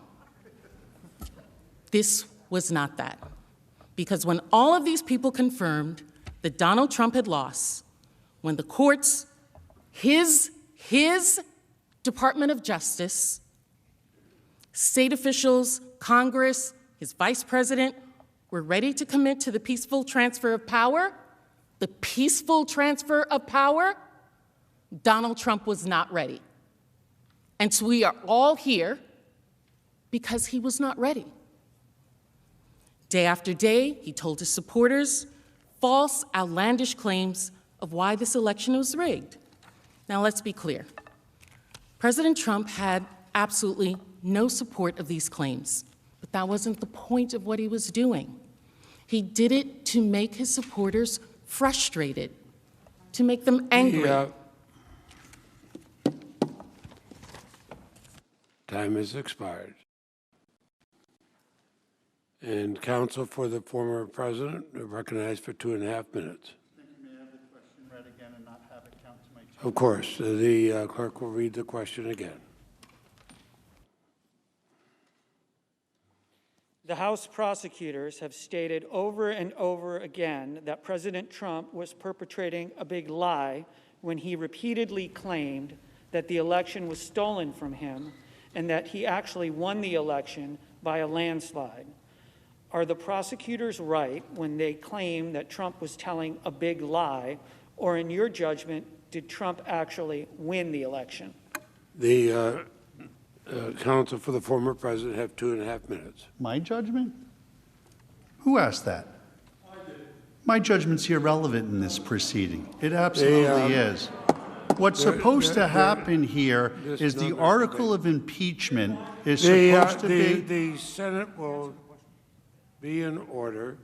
This was not that. Because when all of these people confirmed that Donald Trump had lost, when the courts, his Department of Justice, state officials, Congress, his vice president, were ready to commit to the peaceful transfer of power, Donald Trump was not ready. And so we are all here because he was not ready. Day after day, he told his supporters false, outlandish claims of why this election was rigged. Now, let's be clear. President Trump had absolutely no support of these claims. But that wasn't the point of what he was doing. He did it to make his supporters frustrated, to make them angry.
Time has expired. And counsel for the former president recognized for 2.5 minutes.
May I have the question read again and not have it count to my
Of course, the clerk will read the question again.
The House prosecutors have stated over and over again that President Trump was perpetrating a big lie when he repeatedly claimed that the election was stolen from him and that he actually won the election by a landslide. Are the prosecutors right when they claim that Trump was telling a big lie, or in your judgment, did Trump actually win the election?
The counsel for the former president have 2.5 minutes.
My judgment? Who asked that? I did. My judgment's irrelevant in this proceeding. It absolutely is. What's supposed to happen here is the article of impeachment is supposed to be...
The Senate will be in order.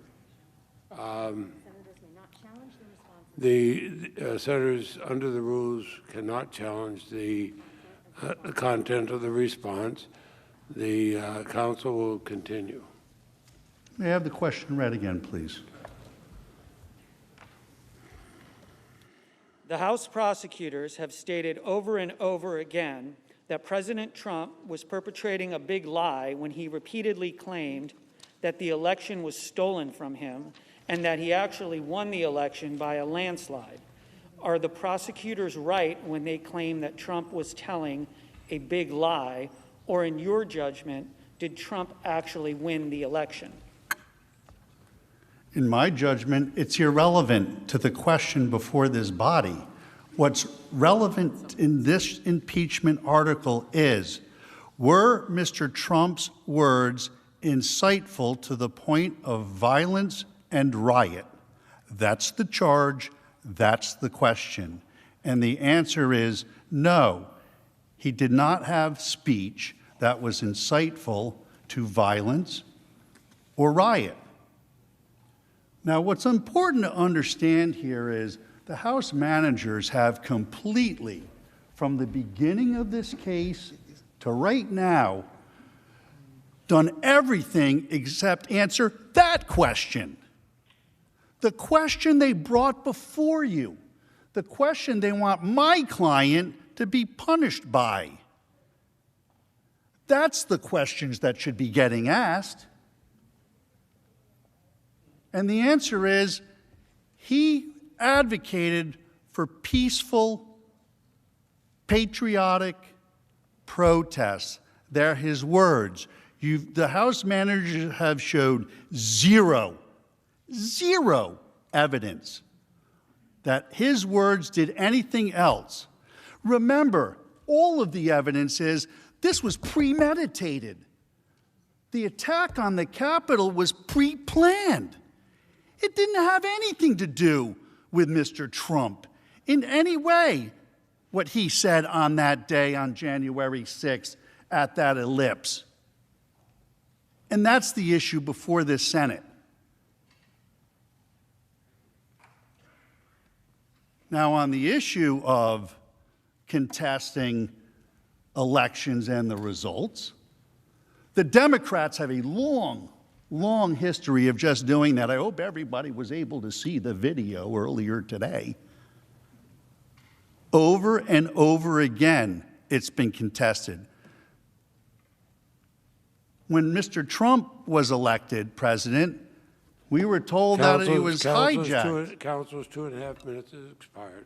The senators, under the rules, cannot challenge the content of the response. The counsel will continue.
May I have the question read again, please?
The House prosecutors have stated over and over again that President Trump was perpetrating a big lie when he repeatedly claimed that the election was stolen from him and that he actually won the election by a landslide. Are the prosecutors right when they claim that Trump was telling a big lie, or in your judgment, did Trump actually win the election?
In my judgment, it's irrelevant to the question before this body. What's relevant in this impeachment article is, were Mr. Trump's words insightful to the point of violence and riot? That's the charge, that's the question. And the answer is no. He did not have speech that was insightful to violence or riot. Now, what's important to understand here is the House managers have completely, from the beginning of this case to right now, done everything except answer that question. The question they brought before you, the question they want my client to be punished by. That's the questions that should be getting asked. And the answer is, he advocated for peaceful, patriotic protests. They're his words. The House managers have showed zero evidence that his words did anything else. Remember, all of the evidence is this was premeditated. The attack on the Capitol was pre-planned. It didn't have anything to do with Mr. Trump in any way, what he said on that day on January 6th at that ellipse. And that's the issue before this Senate. Now, on the issue of contesting elections and the results, the Democrats have a long history of just doing that. I hope everybody was able to see the video earlier today. Over and over again, it's been contested. When Mr. Trump was elected president, we were told that he was hijacked.
Council's 2.5 minutes has expired.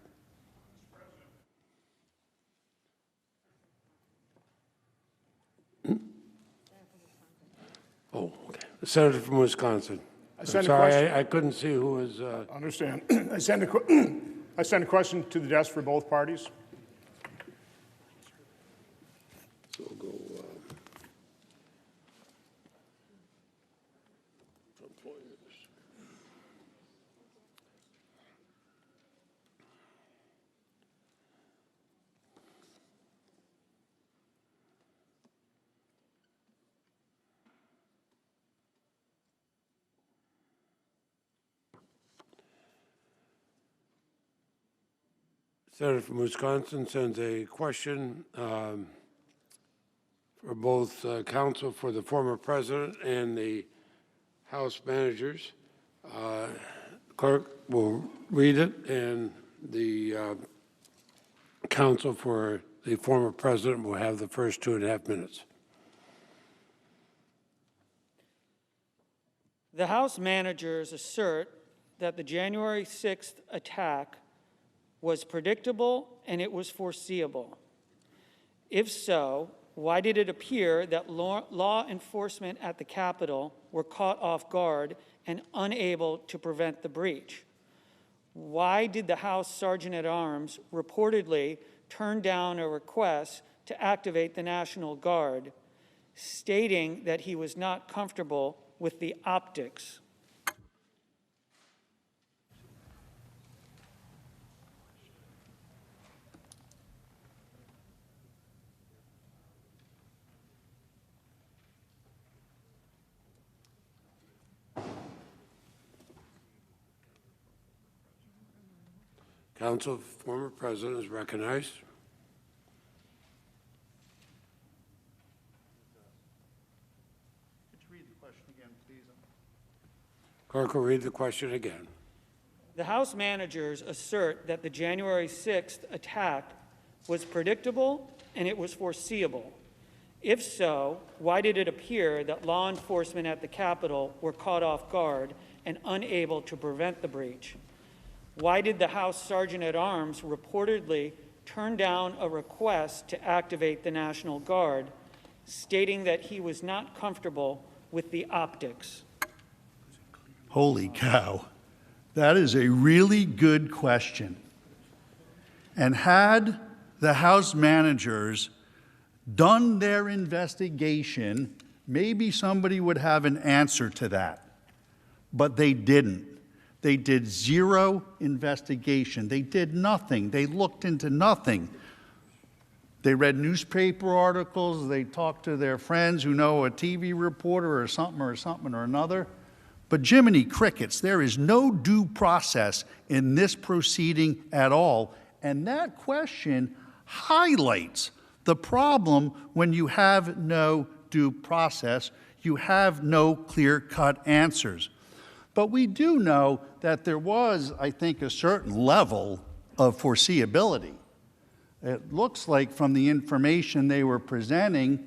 Oh, okay. The senator from Wisconsin. I'm sorry, I couldn't see who was.
Understand. I send a question to the desk for both parties.
So we'll go. Senator from Wisconsin sends a question for both counsel for the former president and the House managers. Clerk will read it, and the counsel for the former president will have the first 2.5 minutes.
The House managers assert that the January 6th attack was predictable and it was foreseeable. If so, why did it appear that law enforcement at the Capitol were caught off guard and unable to prevent the breach? Why did the House Sergeant-at-Arms reportedly turn down a request to activate the National Guard, stating that he was not comfortable with the optics?
Counsel, former president is recognized.
Could you read the question again, please?
Clerk will read the question again.
The House managers assert that the January 6th attack was predictable and it was foreseeable. If so, why did it appear that law enforcement at the Capitol were caught off guard and unable to prevent the breach? Why did the House Sergeant-at-Arms reportedly turn down a request to activate the National Guard, stating that he was not comfortable with the optics?
Holy cow. That is a really good question. And had the House managers done their investigation, maybe somebody would have an answer to that. But they didn't. They did zero investigation. They did nothing. They looked into nothing. They read newspaper articles. They talked to their friends who know a TV reporter or something or another. But Jiminy Crickets, there is no due process in this proceeding at all. And that question highlights the problem when you have no due process. You have no clear-cut answers. But we do know that there was, I think, a certain level of foreseeability. It looks like from the information they were presenting,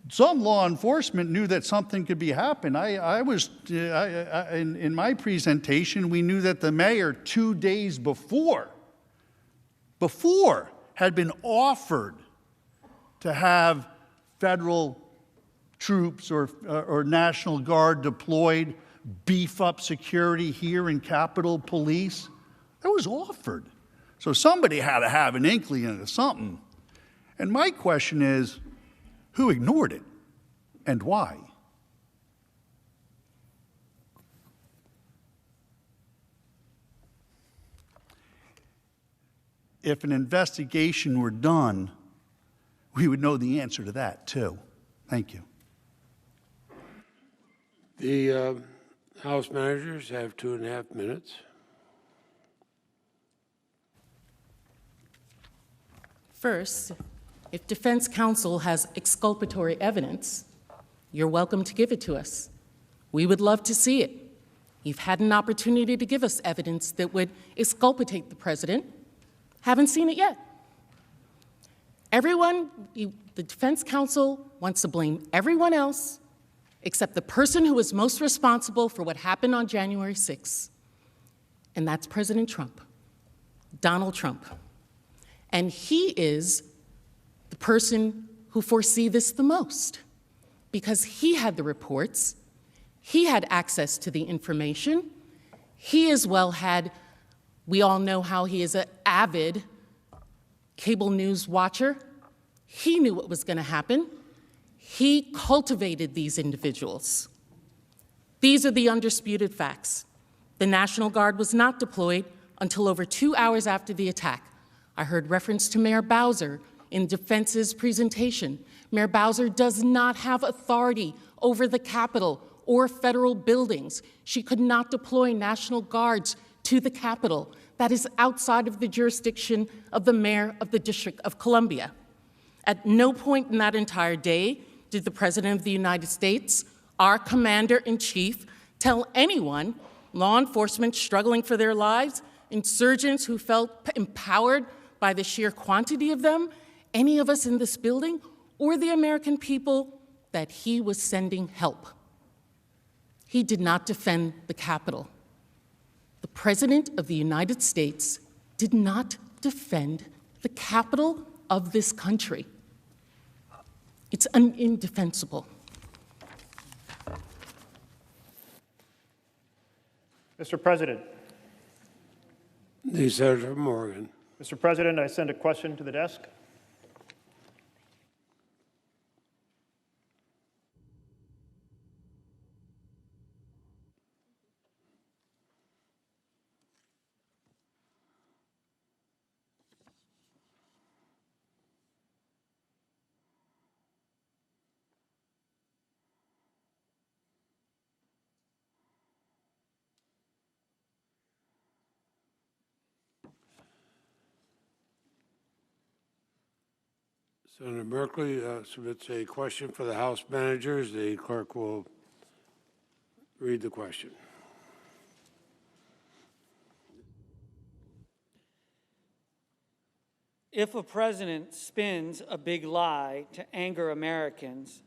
some law enforcement knew that something could be happening. In my presentation, we knew that the mayor 2 days before had been offered to have federal troops or National Guard deployed, beef up security here in Capitol Police. That was offered. So somebody had to have an inkling of something. And my question is, who ignored it and why? If an investigation were done, we would know the answer to that too. Thank you.
The House managers have 2.5 minutes.
First, if defense counsel has exculpatory evidence, you're welcome to give it to us. We would love to see it. You've had an opportunity to give us evidence that would exculpate the president. Haven't seen it yet. The defense counsel wants to blame everyone else except the person who was most responsible for what happened on January 6th, and that's President Trump, Donald Trump. And he is the person who foresees this the most because he had the reports, he had access to the information, he as well had, we all know how he is an avid cable news watcher. He knew what was going to happen. He cultivated these individuals. These are the undisputed facts. The National Guard was not deployed until over 2 hours after the attack. I heard reference to Mayor Bowser in Defense's presentation. Mayor Bowser does not have authority over the Capitol or federal buildings. She could not deploy National Guards to the Capitol. that is outside of the jurisdiction of the mayor of the District of Columbia. At no point in that entire day did the President of the United States, our commander-in-chief, tell anyone, law enforcement struggling for their lives, insurgents who felt empowered by the sheer quantity of them, any of us in this building, or the American people, that he was sending help. He did not defend the Capitol. The President of the United States did not defend the Capitol of this country. It's indefensible.
Mr. President.
The Senator from Oregon.
Mr. President, I send a question to the desk.
Senator Merkley submits a question for the House managers. The clerk will read the question.
If a president spins a big lie to anger Americans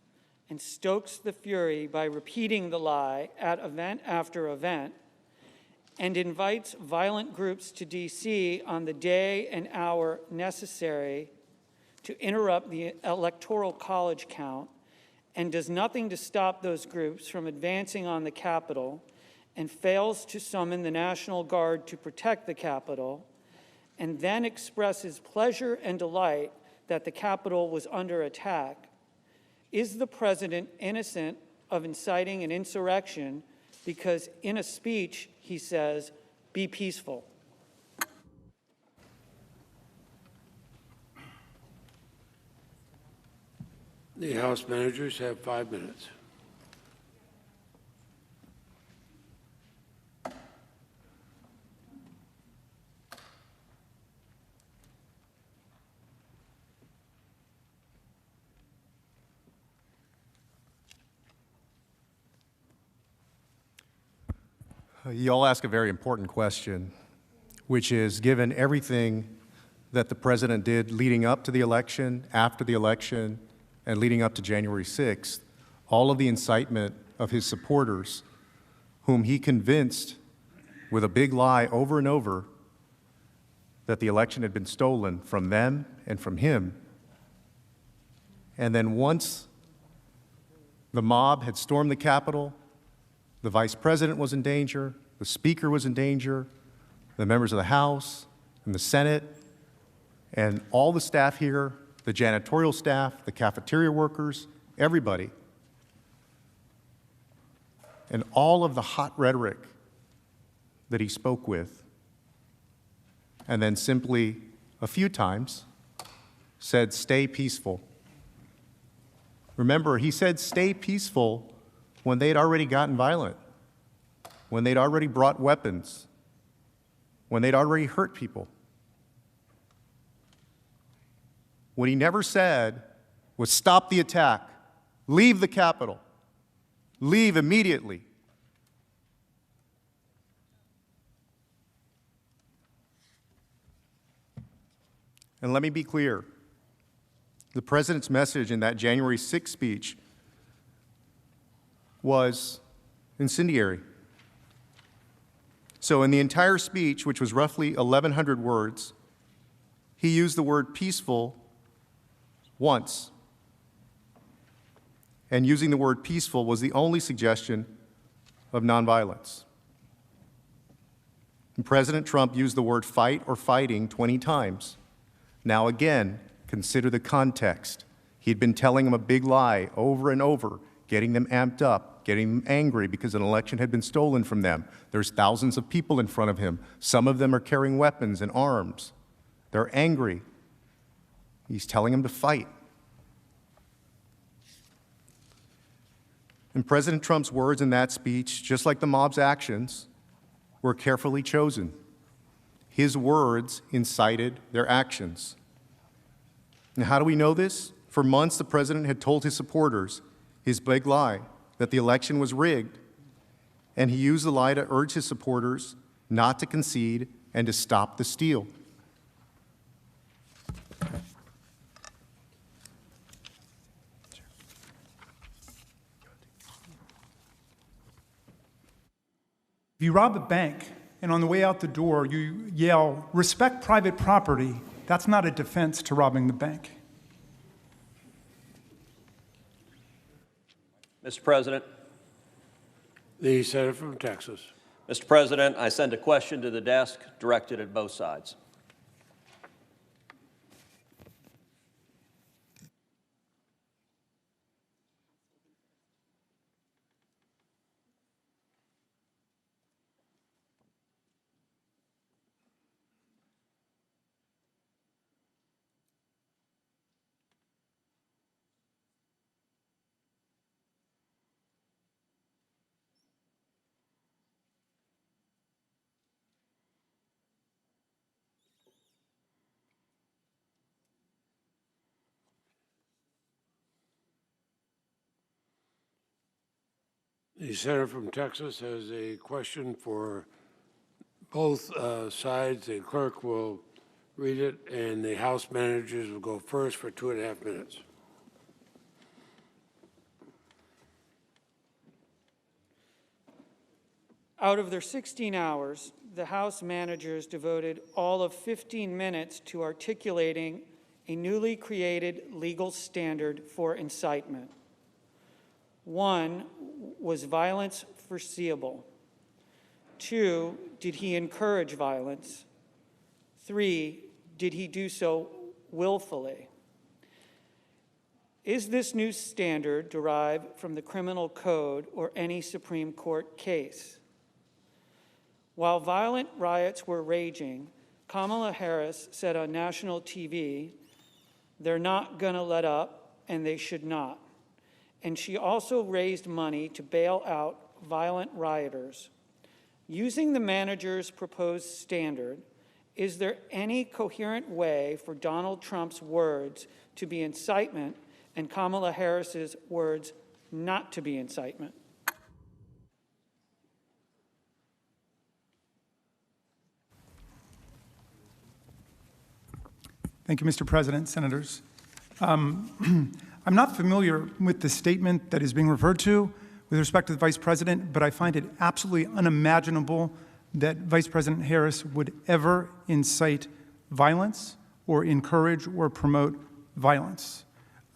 and stokes the fury by repeating the lie at event after event, and invites violent groups to D.C. on the day and hour necessary to interrupt the Electoral College count, and does nothing to stop those groups from advancing on the Capitol, and fails to summon the National Guard to protect the Capitol, and then expresses pleasure and delight that the Capitol was under attack, is the President innocent of inciting an insurrection because in a speech he says, "Be peaceful"?
The House managers have 5 minutes.
You all ask a very important question, which is, given everything that the President did leading up to the election, after the election, and leading up to January 6th, all of the incitement of his supporters, whom he convinced with a big lie over and over that the election had been stolen from them and from him. And then once the mob had stormed the Capitol, the Vice President was in danger, the Speaker was in danger, the members of the House and the Senate, and all the staff here, the janitorial staff, the cafeteria workers, everybody. And all of the hot rhetoric that he spoke with, and then simply a few times said, "Stay peaceful." Remember, he said, "Stay peaceful," when they'd already gotten violent, when they'd already brought weapons, when they'd already hurt people. What he never said was, "Stop the attack, leave the Capitol, leave immediately." And let me be clear, the President's message in that January 6th speech was incendiary. So in the entire speech, which was roughly 1,100 words, he used the word peaceful once. And using the word peaceful was the only suggestion of nonviolence. And President Trump used the word fight or fighting 20 times. Now again, consider the context. He'd been telling them a big lie over and over, getting them amped up, getting them angry because an election had been stolen from them. There's thousands of people in front of him. Some of them are carrying weapons and arms. They're angry. He's telling them to fight. And President Trump's words in that speech, just like the mob's actions, were carefully chosen. his words incited their actions. Now, how do we know this? For months, the president had told his supporters his big lie, that the election was rigged, and he used the lie to urge his supporters not to concede and to stop the steal.
If you rob a bank and on the way out the door you yell, "Respect private property," that's not a defense to robbing the bank.
Mr. President.
The senator from Texas.
Mr. President, I send a question to the desk directed at both sides.
The senator from Texas has a question for both sides. The clerk will read it, and the House managers will go first for 2.5 minutes.
Out of their 16 hours, the House managers devoted all of 15 minutes to articulating a newly created legal standard for incitement. 1, was violence foreseeable? 2, did he encourage violence? 3, did he do so willfully? Is this new standard derived from the criminal code or any Supreme Court case? While violent riots were raging, Kamala Harris said on national TV, "They're not going to let up, and they should not." And she also raised money to bail out violent rioters. Using the manager's proposed standard, is there any coherent way for Donald Trump's words to be incitement and Kamala Harris's words not to be incitement?
Thank you, Mr. President, Senators. I'm not familiar with the statement that is being referred to with respect to the Vice President, but I find it absolutely unimaginable that Vice President Harris would ever incite violence or encourage or promote violence.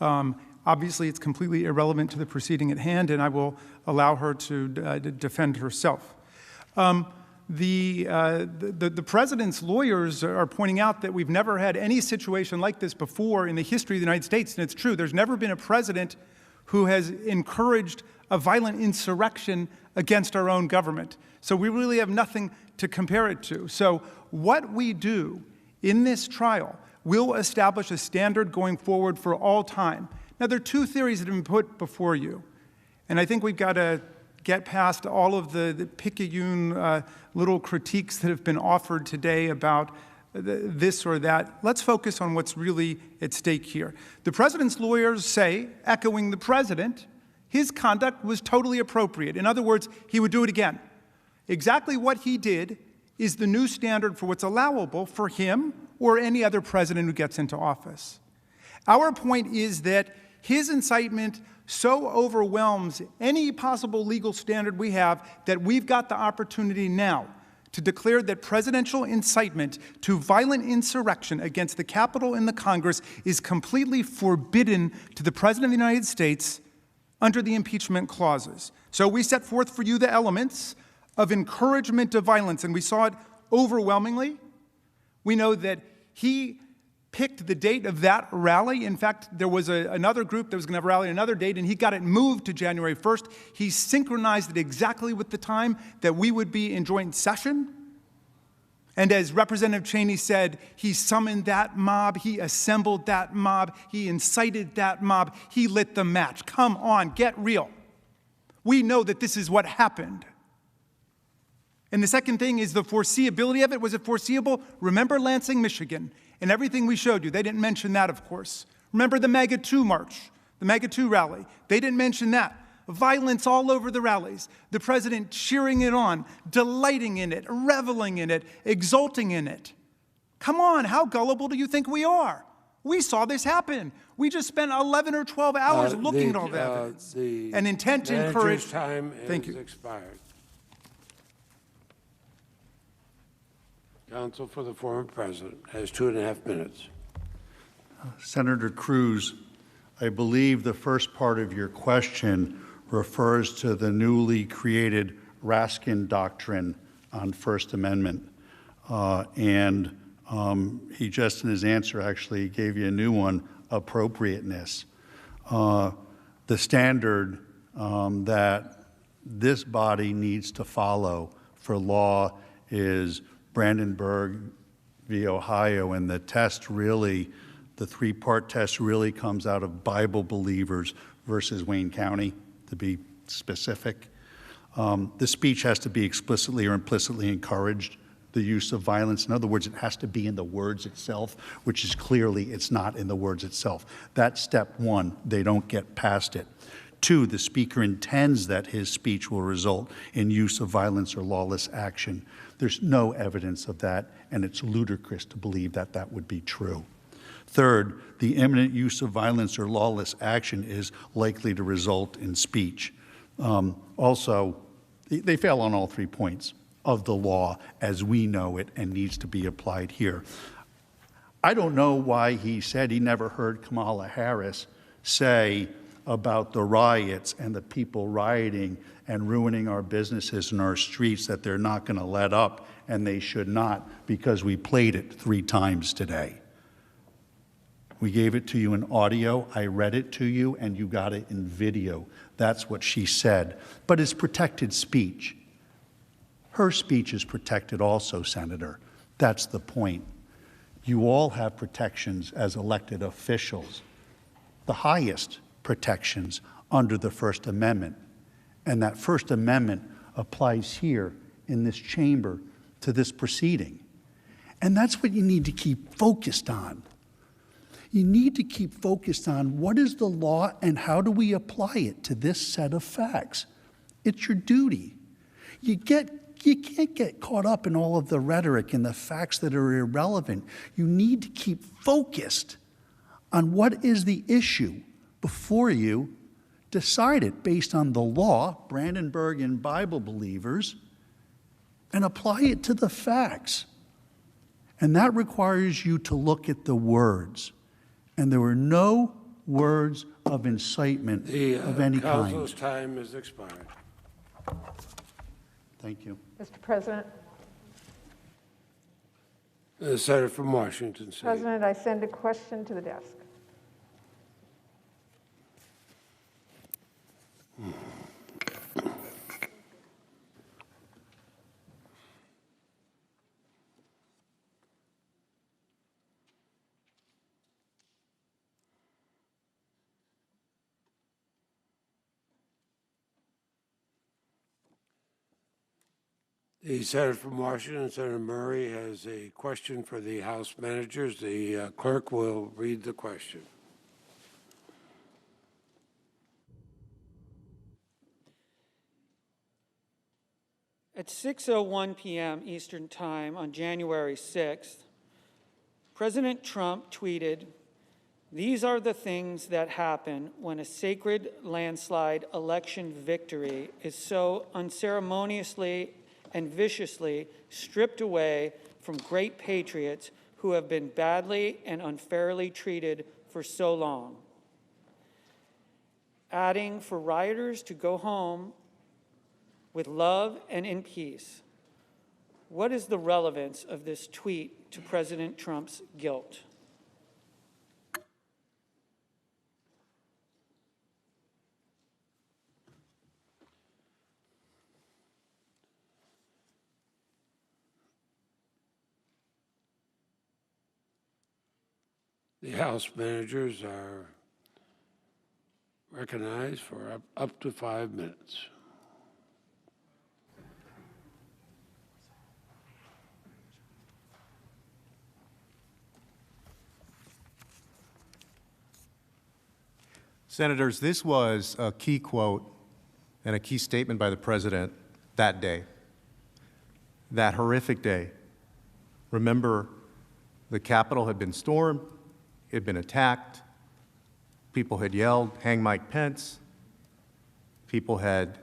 Obviously, it's completely irrelevant to the proceeding at hand, and I will allow her to defend herself. The president's lawyers are pointing out that we've never had any situation like this before in the history of the United States, and it's true. There's never been a president who has encouraged a violent insurrection against our own government. So we really have nothing to compare it to. So what we do in this trial will establish a standard going forward for all time. Now, there are 2 theories that have been put before you, and I think we've got to get past all of the picayune little critiques that have been offered today about this or that. Let's focus on what's really at stake here. The president's lawyers say, echoing the president, his conduct was totally appropriate. In other words, he would do it again. Exactly what he did is the new standard for what's allowable for him or any other president who gets into office. Our point is that his incitement so overwhelms any possible legal standard we have that we've got the opportunity now to declare that presidential incitement to violent insurrection against the Capitol and the Congress is completely forbidden to the President of the United States under the impeachment clauses. So we set forth for you the elements of encouragement of violence, and we saw it overwhelmingly. We know that he picked the date of that rally. In fact, there was another group that was going to have a rally on another date, and he got it moved to January 1st. He synchronized it exactly with the time that we would be in joint session. And as Representative Cheney said, he summoned that mob, he assembled that mob, he incited that mob, he lit the match. Come on, get real. We know that this is what happened. And the second thing is the foreseeability of it. Was it foreseeable? Remember Lansing, Michigan, and everything we showed you. They didn't mention that, of course. Remember the MAGA 2 march, the MAGA 2 rally. They didn't mention that. Violence all over the rallies. The president cheering it on, delighting in it, reveling in it, exulting in it. Come on, how gullible do you think we are? We saw this happen. We just spent 11 or 12 hours looking at all the evidence. And intent to encourage.
Time
Thank
is
you.
expired. Counsel for the former president has 2.5 minutes.
Senator Cruz, I believe the first part of your question refers to the newly created Raskin Doctrine on First Amendment. He just in his answer actually gave you a new one, appropriateness. The standard that this body needs to follow for law is Brandenburg v. Ohio, and the test really, the three-part test really comes out of Bible believers versus Wayne County, to be specific. The speech has to be explicitly or implicitly encouraged, the use of violence. In other words, it has to be in the words itself, which is clearly it's not in the words itself. That's step one. They don't get past it. 2, the speaker intends that his speech will result in use of violence or lawless action. There's no evidence of that, and it's ludicrous to believe that that would be true. 3rd, the imminent use of violence or lawless action is likely to result in speech. Also, they fail on all 3 points of the law as we know it and needs to be applied here. I don't know why he said he never heard Kamala Harris say about the riots and the people rioting and ruining our businesses and our streets that they're not going to let up, and they should not, because we played it 3 times today. We gave it to you in audio, I read it to you, and you got it in video. That's what she said. But it's protected speech. Her speech is protected also, Senator. That's the point. You all have protections as elected officials, the highest protections under the First Amendment. And that First Amendment applies here in this chamber to this proceeding. And that's what you need to keep focused on. You need to keep focused on what is the law and how do we apply it to this set of facts. It's your duty. You can't get caught up in all of the rhetoric and the facts that are irrelevant. You need to keep focused on what is the issue before you, decide it based on the law, Brandenburg and Bible believers, and apply it to the facts. And that requires you to look at the words. And there were no words of incitement of any kind.
The Council's time has expired.
Thank you.
Mr. President.
The Senator from Washington State.
President, I send a question to the desk.
The Senator from Washington, Senator Murray, has a question for the House managers. The clerk will read the question.
At 6:01 p.m. Eastern Time on January 6th, President Trump tweeted, "These are the things that happen when a sacred landslide election victory is so unceremoniously and viciously stripped away from great patriots who have been badly and unfairly treated for so long." Adding, "for rioters to go home with love and in peace." What is the relevance of this tweet to President Trump's guilt?
The House managers are recognized for up to 5 minutes.
Senators, this was a key quote and a key statement by the President that day, that horrific day. Remember, the Capitol had been stormed, it had been attacked, people had yelled, "Hang Mike Pence," people had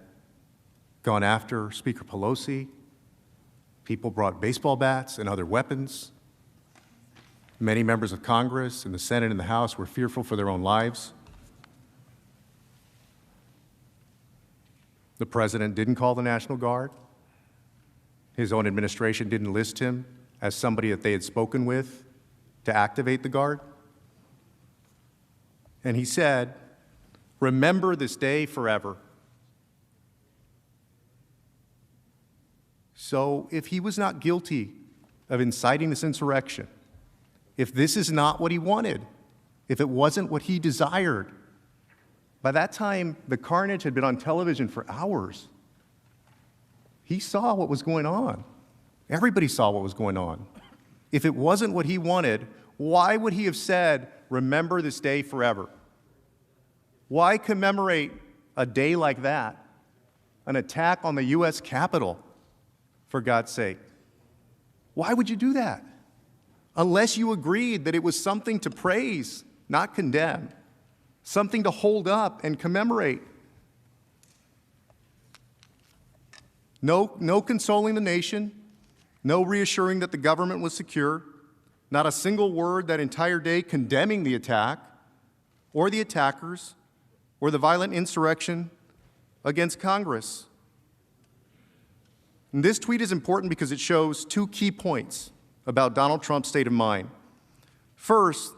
gone after Speaker Pelosi, people brought baseball bats and other weapons. Many members of Congress and the Senate and the House were fearful for their own lives. The President didn't call the National Guard. His own administration didn't list him as somebody that they had spoken with to activate the Guard. And he said, "Remember this day forever." So if he was not guilty of inciting this insurrection, if this is not what he wanted, if it wasn't what he desired, by that time the carnage had been on television for hours. He saw what was going on. Everybody saw what was going on. If it wasn't what he wanted, why would he have said, "Remember this day forever"? Why commemorate a day like that, an attack on the U.S. Capitol, for God's sake? Why would you do that? Unless you agreed that it was something to praise, not condemn, something to hold up and commemorate. No consoling the nation, no reassuring that the government was secure, not a single word that entire day condemning the attack or the attackers or the violent insurrection against Congress. And this tweet is important because it shows two key points about Donald Trump's state of mind. First,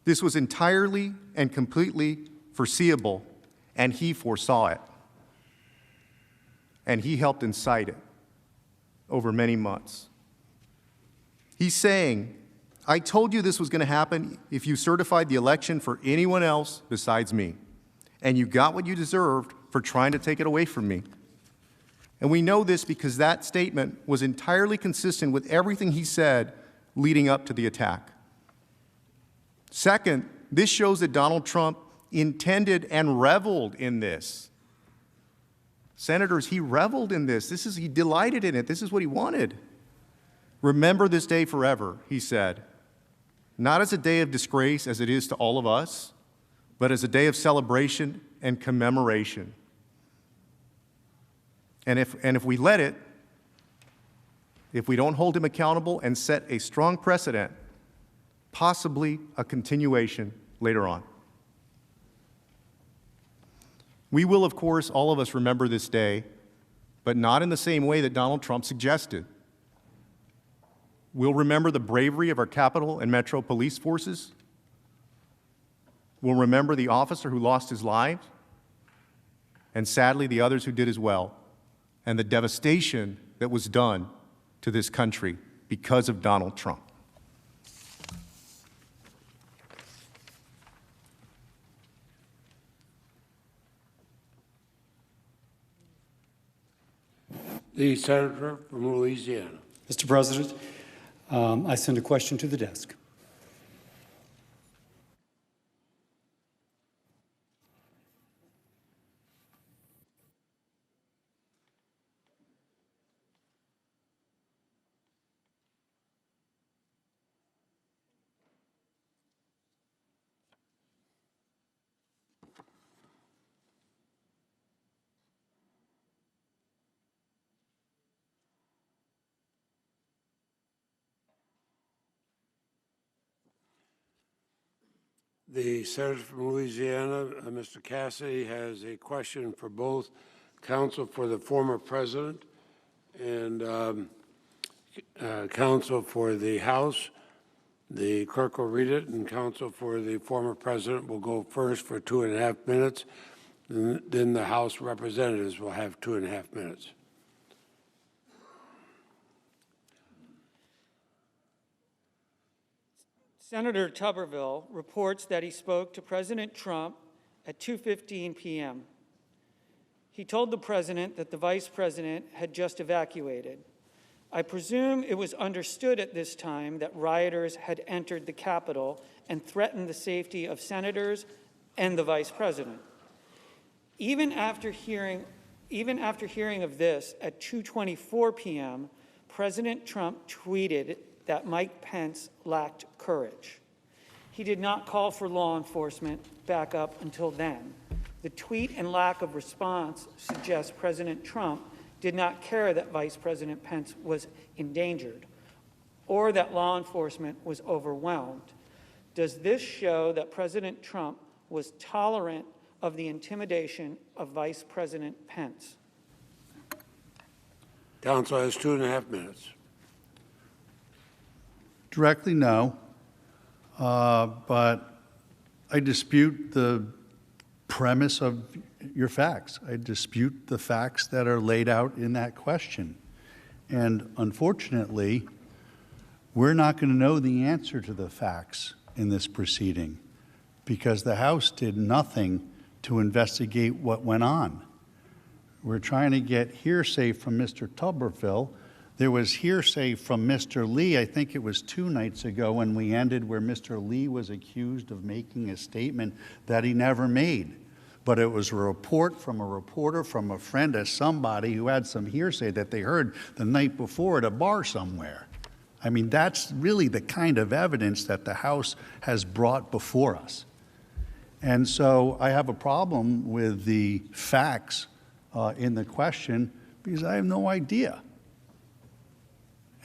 this was entirely and completely foreseeable, and he foresaw it. And he helped incite it over many months. He's saying, "I told you this was going to happen if you certified the election for anyone else besides me, and you got what you deserved for trying to take it away from me." And we know this because that statement was entirely consistent with everything he said leading up to the attack. Second, this shows that Donald Trump intended and reveled in this. Senators, he reveled in this. He delighted in it. This is what he wanted. "Remember this day forever," he said, not as a day of disgrace as it is to all of us, but as a day of celebration and commemoration. And if we let it, if we don't hold him accountable and set a strong precedent, possibly a continuation later on. We will, of course, all of us remember this day, but not in the same way that Donald Trump suggested. We'll remember the bravery of our Capitol and Metro police forces. We'll remember the officer who lost his life, and sadly the others who did as well, and the devastation that was done to this country because of Donald Trump.
The senator from Louisiana.
Mr. President, I send a question to the desk.
The senator from Louisiana, Mr. Cassidy, has a question for both counsel for the former president and counsel for the House. The clerk will read it, and counsel for the former president will go first for 2.5 minutes. Then the House representatives will have 2.5 minutes.
Senator Tuberville reports that he spoke to President Trump at 2:15 p.m. He told the president that the vice president had just evacuated. I presume it was understood at this time that rioters had entered the Capitol and threatened the safety of senators and the Vice President. Even after hearing of this at 2:24 p.m., President Trump tweeted that Mike Pence lacked courage. He did not call for law enforcement backup until then. The tweet and lack of response suggests President Trump did not care that Vice President Pence was endangered or that law enforcement was overwhelmed. Does this show that President Trump was tolerant of the intimidation of Vice President Pence?
Counsel has 2.5 minutes.
Directly, no. But I dispute the premise of your facts. I dispute the facts that are laid out in that question. And unfortunately, we're not going to know the answer to the facts in this proceeding because the House did nothing to investigate what went on. We're trying to get hearsay from Mr. Tuberville. There was hearsay from Mr. Lee, I think it was 2 nights ago when we ended, where Mr. Lee was accused of making a statement that he never made. But it was a report from a reporter, from a friend of somebody who had some hearsay that they heard the night before at a bar somewhere. I mean, that's really the kind of evidence that the House has brought before us. And so I have a problem with the facts in the question because I have no idea.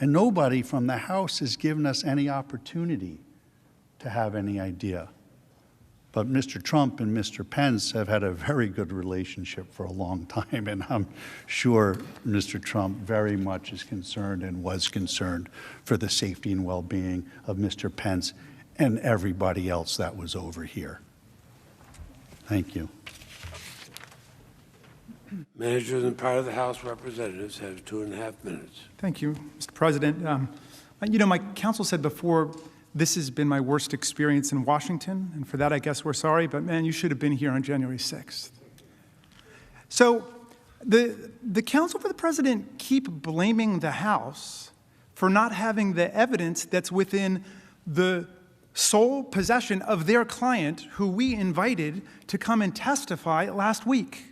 And nobody from the House has given us any opportunity to have any idea. But Mr. Trump and Mr. Pence have had a very good relationship for a long time, and I'm sure Mr. Trump very much is concerned and was concerned for the safety and well-being of Mr. Pence and everybody else that was over here. Thank you.
Managers and part of the House of Representatives have 2.5 minutes.
Thank you, Mr. President. You know, my counsel said before, this has been my worst experience in Washington, and for that, I guess we're sorry, but man, you should have been here on January 6th. So the counsel for the president keep blaming the House for not having the evidence that's within the sole possession of their client, who we invited to come and testify last week.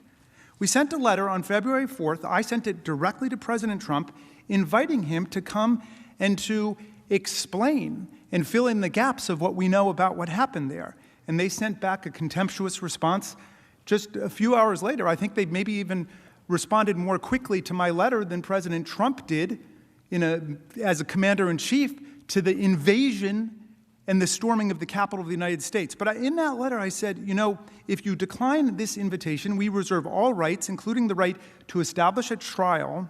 We sent a letter on February 4th. I sent it directly to President Trump, inviting him to come and to explain and fill in the gaps of what we know about what happened there. And they sent back a contemptuous response just a few hours later. I think they maybe even responded more quickly to my letter than President Trump did as a commander-in-chief to the invasion and the storming of the Capitol of the United States. But in that letter, I said, you know, if you decline this invitation, we reserve all rights, including the right to establish a trial,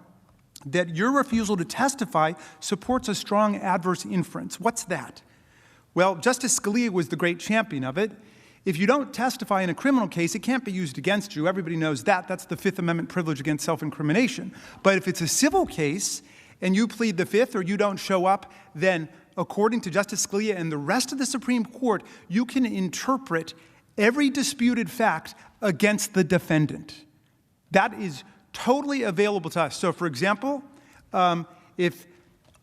that your refusal to testify supports a strong adverse inference. What's that? Well, Justice Scalia was the great champion of it. If you don't testify in a criminal case, it can't be used against you. Everybody knows that. That's the Fifth Amendment privilege against self-incrimination. But if it's a civil case and you plead the Fifth or you don't show up, then according to Justice Scalia and the rest of the Supreme Court, you can interpret every disputed fact against the defendant. That is totally available to us. So, for example, if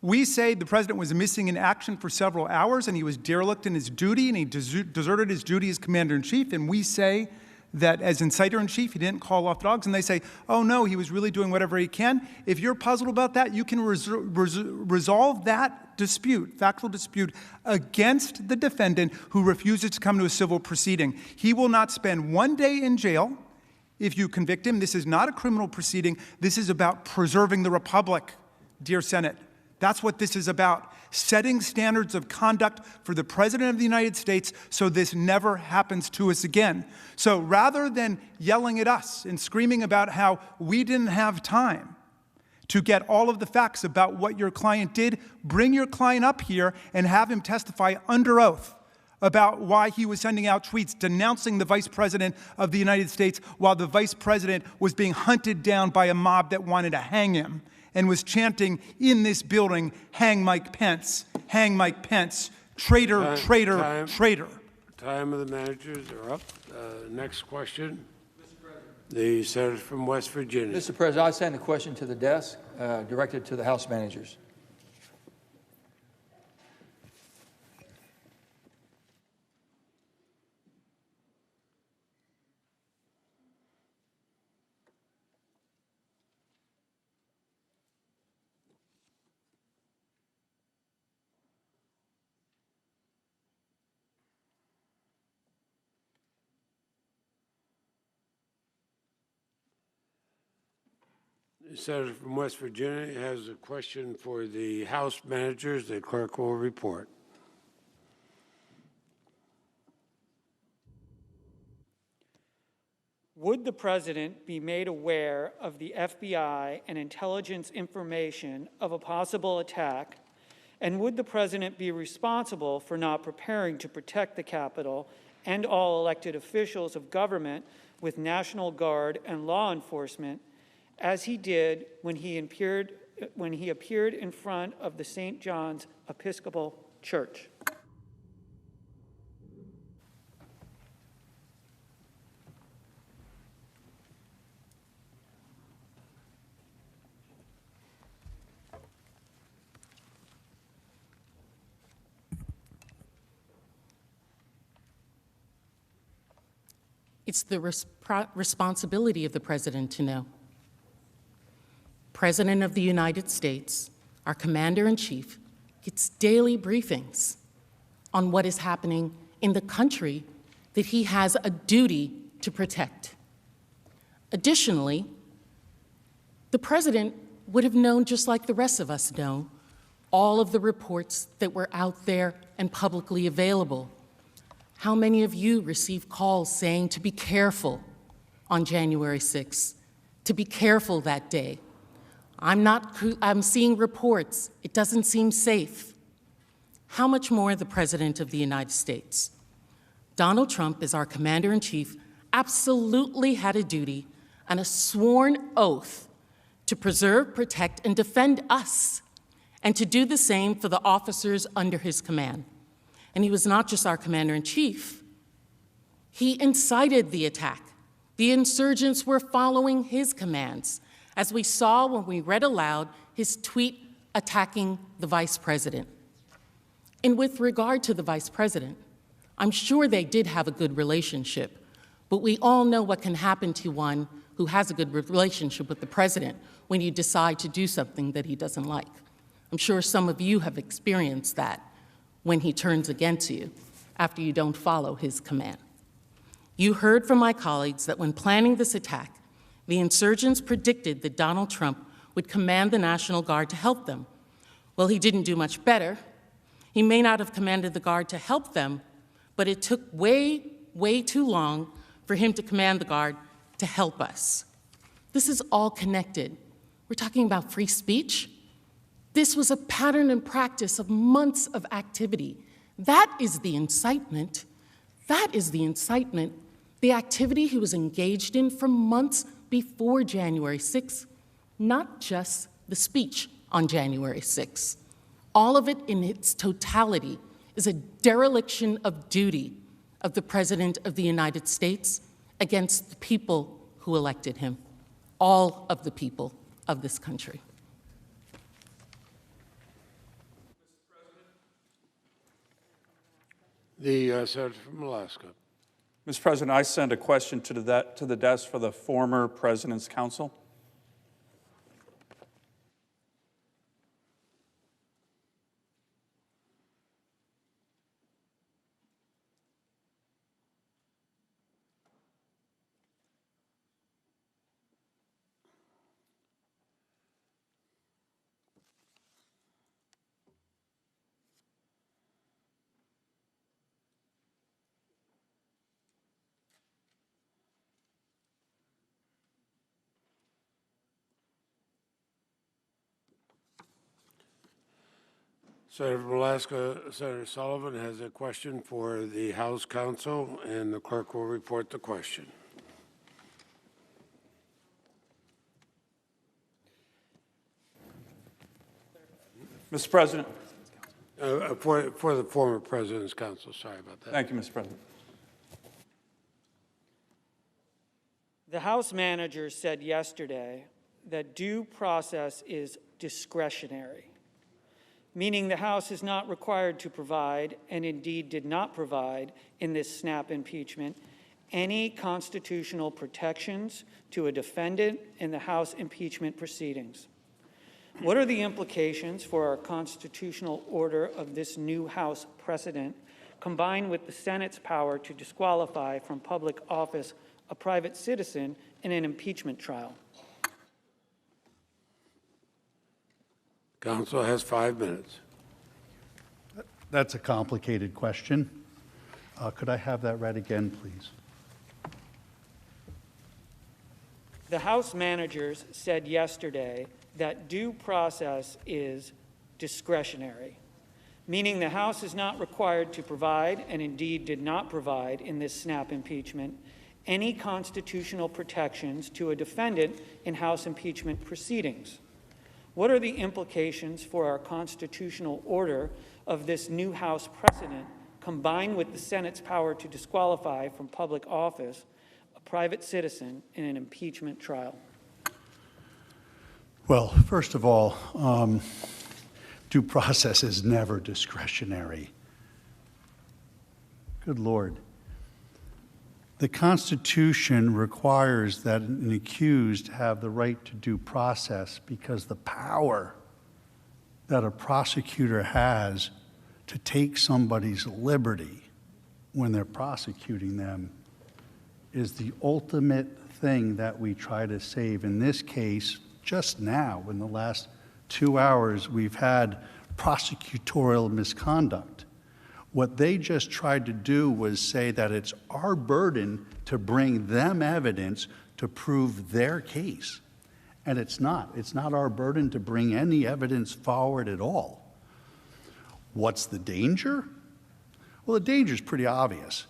we say the president was missing in action for several hours and he was derelict in his duty and he deserted his duty as commander-in-chief, and we say that as inciter-in-chief he didn't call off dogs, and they say, oh no, he was really doing whatever he can. If you're puzzled about that, you can resolve that dispute, factual dispute, against the defendant who refuses to come to a civil proceeding. He will not spend 1 day in jail if you convict him. This is not a criminal proceeding. This is about preserving the republic, dear Senate. That's what this is about, setting standards of conduct for the President of the United States so this never happens to us again. So rather than yelling at us and screaming about how we didn't have time to get all of the facts about what your client did, bring your client up here and have him testify under oath about why he was sending out tweets denouncing the Vice President of the United States while the Vice President was being hunted down by a mob that wanted to hang him and was chanting in this building, hang Mike Pence, traitor, traitor, traitor.
Time of the managers are up. Next question. The senator from West Virginia.
Mr. President, I send the question to the desk, directed to the House managers.
The senator from West Virginia has a question for the House managers. The clerk will report.
Would the president be made aware of the FBI and intelligence information of a possible attack? And would the president be responsible for not preparing to protect the Capitol and all elected officials of government with National Guard and law enforcement, as he did when he appeared in front of the St. John's Episcopal Church?
It's the responsibility of the president to know. President of the United States, our commander-in-chief, gets daily briefings on what is happening in the country that he has a duty to protect. Additionally, the president would have known, just like the rest of us know, all of the reports that were out there and publicly available. How many of you received calls saying to be careful on January 6th, to be careful that day? I'm seeing reports. It doesn't seem safe. How much more the President of the United States? Donald Trump, as our commander-in-chief, absolutely had a duty and a sworn oath to preserve, protect, and defend us, and to do the same for the officers under his command. And he was not just our commander-in-chief. He incited the attack. The insurgents were following his commands, as we saw when we read aloud his tweet attacking the vice president. And with regard to the vice president, I'm sure they did have a good relationship, but we all know what can happen to one who has a good relationship with the president when you decide to do something that he doesn't like. I'm sure some of you have experienced that when he turns against you after you don't follow his command. You heard from my colleagues that when planning this attack, the insurgents predicted that Donald Trump would command the National Guard to help them. Well, he didn't do much better. He may not have commanded the Guard to help them, but it took way, way too long for him to command the Guard to help us. This is all connected. We're talking about free speech. This was a pattern and practice of months of activity. That is the incitement. That is the incitement, the activity he was engaged in for months before January 6th, not just the speech on January 6th. All of it in its totality is a dereliction of duty of the President of the United States against the people who elected him, all of the people of this country.
The senator from Alaska.
Mr. President, I send a question to the desk for the former President's Counsel.
Senator from Alaska, Senator Sullivan has a question for the House Counsel, and the clerk will report the question.
Mr. President.
For the former President's Counsel, sorry about that.
Thank you, Mr. President.
The House manager said yesterday that due process is discretionary, meaning the House is not required to provide, and indeed did not provide in this snap impeachment, any constitutional protections to a defendant in the House impeachment proceedings. What are the implications for our constitutional order of this new House precedent, combined with the Senate's power to disqualify from public office a private citizen in an impeachment trial?
Council has 5 minutes.
That's a complicated question. Could I have that read again, please?
The House managers said yesterday that due process is discretionary, meaning the House is not required to provide, and indeed did not provide in this snap impeachment, any constitutional protections to a defendant in House impeachment proceedings. What are the implications for our constitutional order of this new House precedent, combined with the Senate's power to disqualify from public office a private citizen in an impeachment trial?
Well, first of all, due process is never discretionary. Good Lord. The Constitution requires that an accused have the right to due process because the power that a prosecutor has to take somebody's liberty when they're prosecuting them is the ultimate thing that we try to save. In this case, just now, in the last 2 hours, we've had prosecutorial misconduct. What they just tried to do was say that it's our burden to bring them evidence to prove their case. And it's not. It's not our burden to bring any evidence forward at all. What's the danger? Well, the danger is pretty obvious.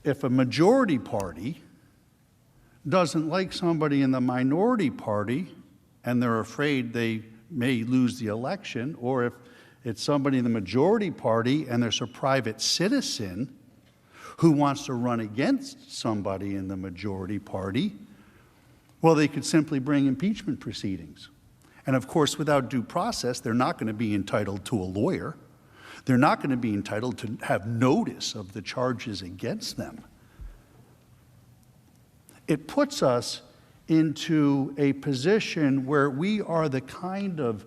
If a majority party doesn't like somebody in the minority party and they're afraid they may lose the election, or if it's somebody in the majority party and there's a private citizen who wants to run against somebody in the majority party, well, they could simply bring impeachment proceedings. And of course, without due process, they're not going to be entitled to a lawyer. They're not going to be entitled to have notice of the charges against them. It puts us into a position where we are the kind of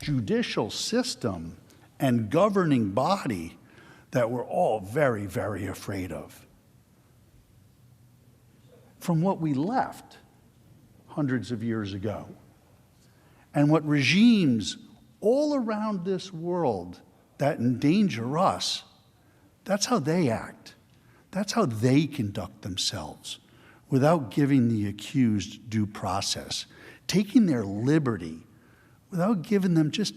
judicial system and governing body that we're all very, very afraid of. From what we left hundreds of years ago, and what regimes all around this world that endanger us, that's how they act. That's how they conduct themselves without giving the accused due process, taking their liberty without giving them just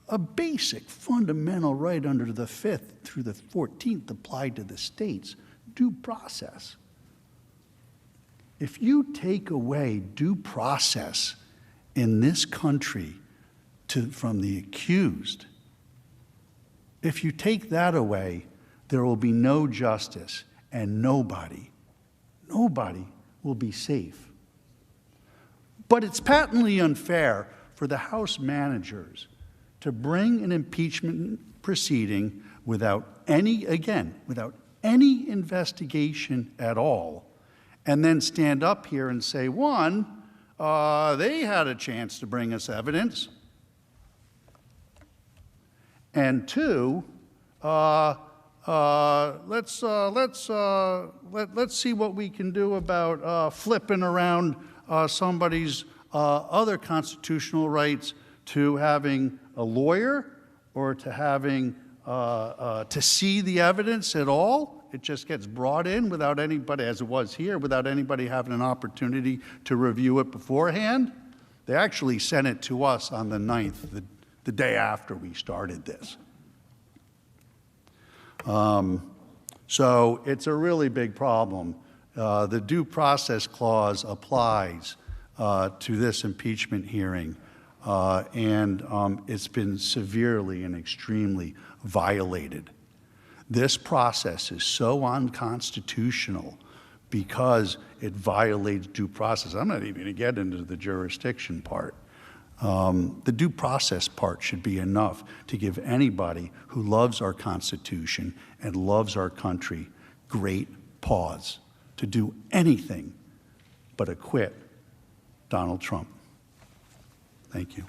a basic fundamental right under the 5th through the 14th applied to the states, due process. If you take away due process in this country from the accused, if you take that away, there will be no justice and nobody will be safe. But it's patently unfair for the House managers to bring an impeachment proceeding without any investigation at all, and then stand up here and say, one, they had a chance to bring us evidence, and two, let's see what we can do about flipping around somebody's other constitutional rights to having a lawyer or to having to see the evidence at all. It just gets brought in without anybody, as it was here, without anybody having an opportunity to review it beforehand. They actually sent it to us on the 9th, the day after we started this. So it's a really big problem. The due process clause applies to this impeachment hearing, and it's been severely and extremely violated. This process is so unconstitutional because it violates due process. I'm not even going to get into the jurisdiction part. The due process part should be enough to give anybody who loves our Constitution and loves our country great pause to do anything but acquit Donald Trump. Thank you.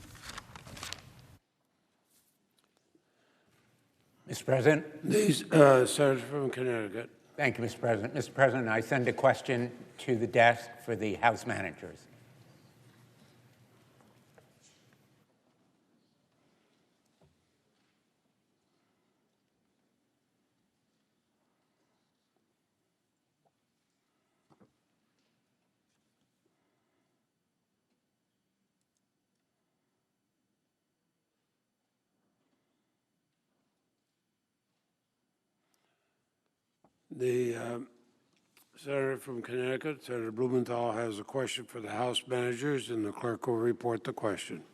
Mr. President.
Senator from Connecticut.
Thank you, Mr. President. Mr. President, I send a question to the desk for the House managers.
The Senator from Connecticut, Senator Blumenthal, has a question for the House managers, and the clerk will report the question.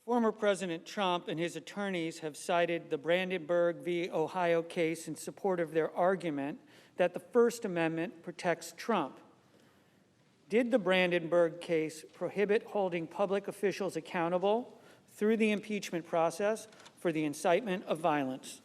Former President Trump and his attorneys have cited the Brandenburg v. Ohio case in support of their argument that the First Amendment protects Trump. Did the Brandenburg case prohibit holding public officials accountable through the impeachment process for the incitement of violence?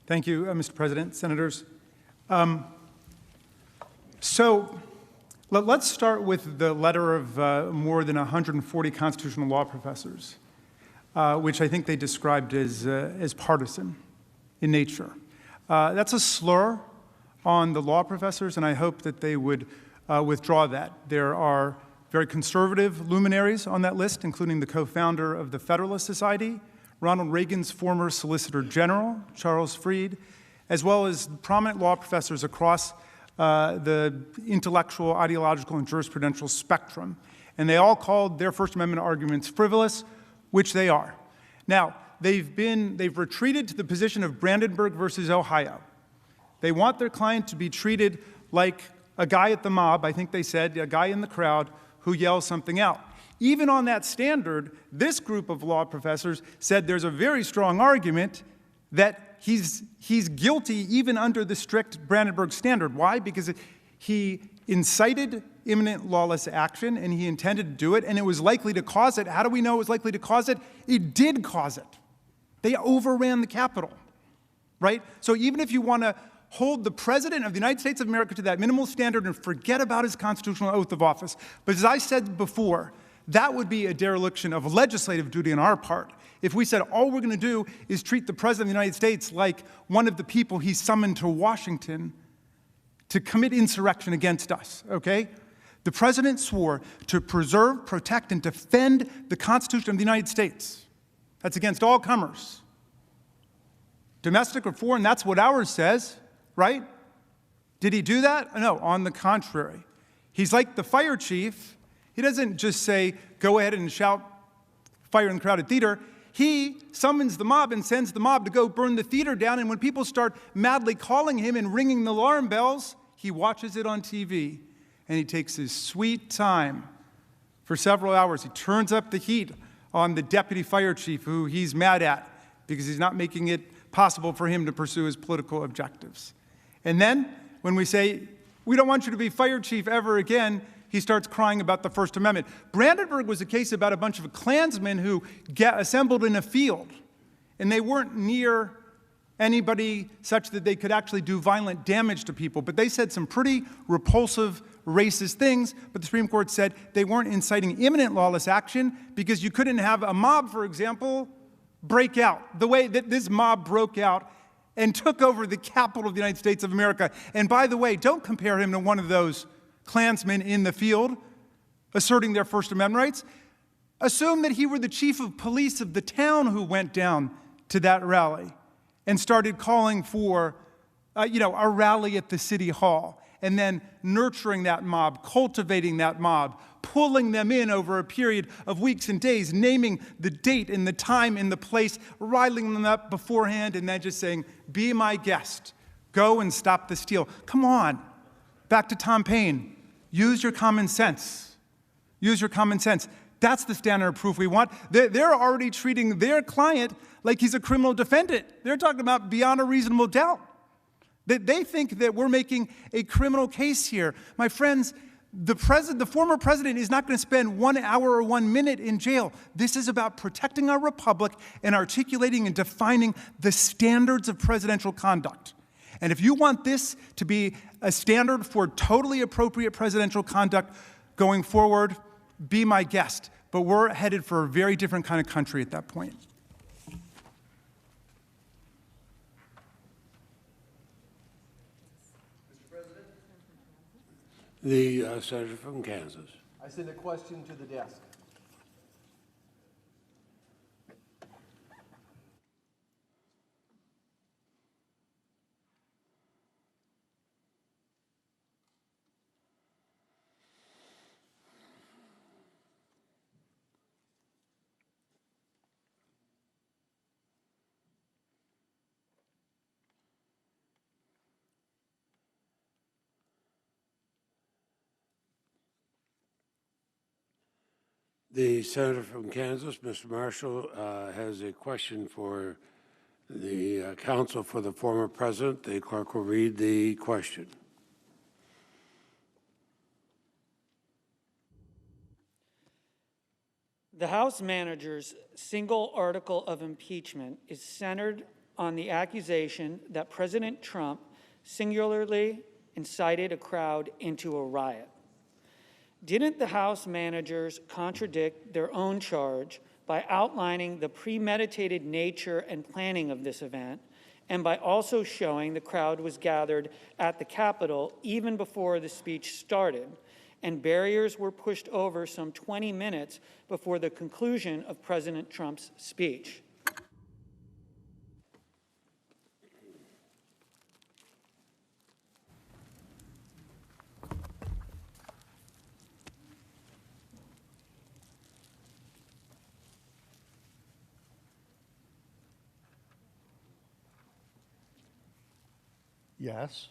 Thank you, Mr. President, Senators. So let's start with the letter of more than 140 constitutional law professors, which I think they described as partisan in nature. That's a slur on the law professors, and I hope that they would withdraw that. There are very conservative luminaries on that list, including the co-founder of the Federalist Society, Ronald Reagan's former Solicitor General, Charles Fried, as well as prominent law professors across the intellectual, ideological, and jurisprudential spectrum. And they all called their First Amendment arguments frivolous, which they are. Now, they've retreated to the position of Brandenburg versus Ohio. They want their client to be treated like a guy at the mob, I think they said, a guy in the crowd who yells something out. Even on that standard, this group of law professors said there's a very strong argument that he's guilty even under the strict Brandenburg standard. Why? Because he incited imminent lawless action, and he intended to do it, and it was likely to cause it. How do we know it was likely to cause it? It did cause it. They overran the Capitol, right? So even if you want to hold the President of the United States of America to that minimal standard and forget about his constitutional oath of office, but as I said before, that would be a dereliction of legislative duty on our part. If we said all we're going to do is treat the President of the United States like one of the people he summoned to Washington to commit insurrection against us, okay? The President swore to preserve, protect, and defend the Constitution of the United States. That's against all comers. Domestic or foreign, that's what ours says, right? Did he do that? No, on the contrary. He's like the fire chief. He doesn't just say, go ahead and shout fire in the crowded theater. He summons the mob and sends the mob to go burn the theater down, and when people start madly calling him and ringing the alarm bells, he watches it on TV, and he takes his sweet time for several hours. He turns up the heat on the deputy fire chief, who he's mad at because he's not making it possible for him to pursue his political objectives. And then, when we say, we don't want you to be fire chief ever again, he starts crying about the First Amendment. Brandenburg was a case about a bunch of Klansmen who assembled in a field, and they weren't near anybody such that they could actually do violent damage to people. But they said some pretty repulsive, racist things, but the Supreme Court said they weren't inciting imminent lawless action because you couldn't have a mob, for example, break out the way that this mob broke out and took over the Capitol of the United States of America. And by the way, don't compare him to one of those Klansmen in the field asserting their First Amendment rights. Assume that he were the chief of police of the town who went down to that rally and started calling for a rally at the city hall, and then nurturing that mob, cultivating that mob, pulling them in over a period of weeks and days, naming the date and the time and the place, riling them up beforehand, and then just saying, be my guest, go and stop the steal. Come on, back to Tom Paine. Use your common sense. Use your common sense. That's the standard of proof we want. They're already treating their client like he's a criminal defendant. They're talking about beyond a reasonable doubt. They think that we're making a criminal case here. My friends, the former president is not going to spend 1 hour or 1 minute in jail. This is about protecting our republic and articulating and defining the standards of presidential conduct. And if you want this to be a standard for totally appropriate presidential conduct going forward, be my guest. But we're headed for a very different kind of country at that point.
Mr. President? The Senator from Kansas.
I send a question to the desk.
The senator from Kansas, Mr. Marshall, has a question for the counsel for the former president. The clerk will read the question.
The House manager's single article of impeachment is centered on the accusation that President Trump singularly incited a crowd into a riot. Didn't the House managers contradict their own charge by outlining the premeditated nature and planning of this event, and by also showing the crowd was gathered at the Capitol even before the speech started, and barriers were pushed over some 20 minutes before the conclusion of President Trump's speech?
Yes.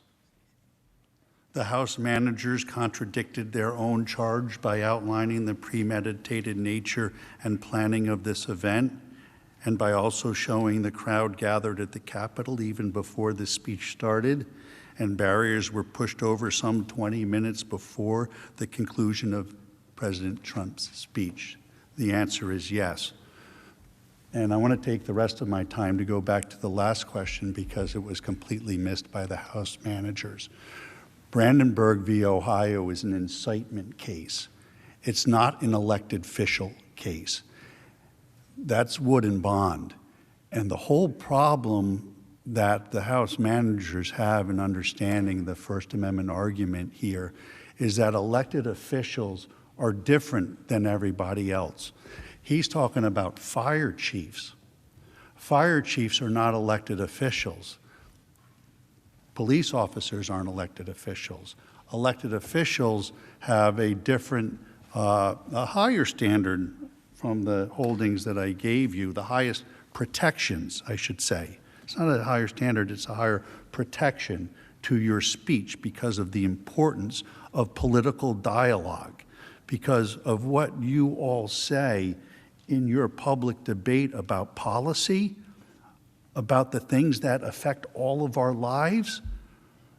The House managers contradicted their own charge by outlining the premeditated nature and planning of this event, and by also showing the crowd gathered at the Capitol even before the speech started, and barriers were pushed over some 20 minutes before the conclusion of President Trump's speech. The answer is yes. And I want to take the rest of my time to go back to the last question because it was completely missed by the House managers. Brandenburg v. Ohio is an incitement case. It's not an elected official case. That's Wood and Bond. And the whole problem that the House managers have in understanding the First Amendment argument here is that elected officials are different than everybody else. He's talking about fire chiefs. Fire chiefs are not elected officials. Police officers aren't elected officials. Elected officials have a different, a higher standard from the holdings that I gave you, the highest protections, I should say. It's not a higher standard, it's a higher protection to your speech because of the importance of political dialogue, because of what you all say in your public debate about policy, about the things that affect all of our lives.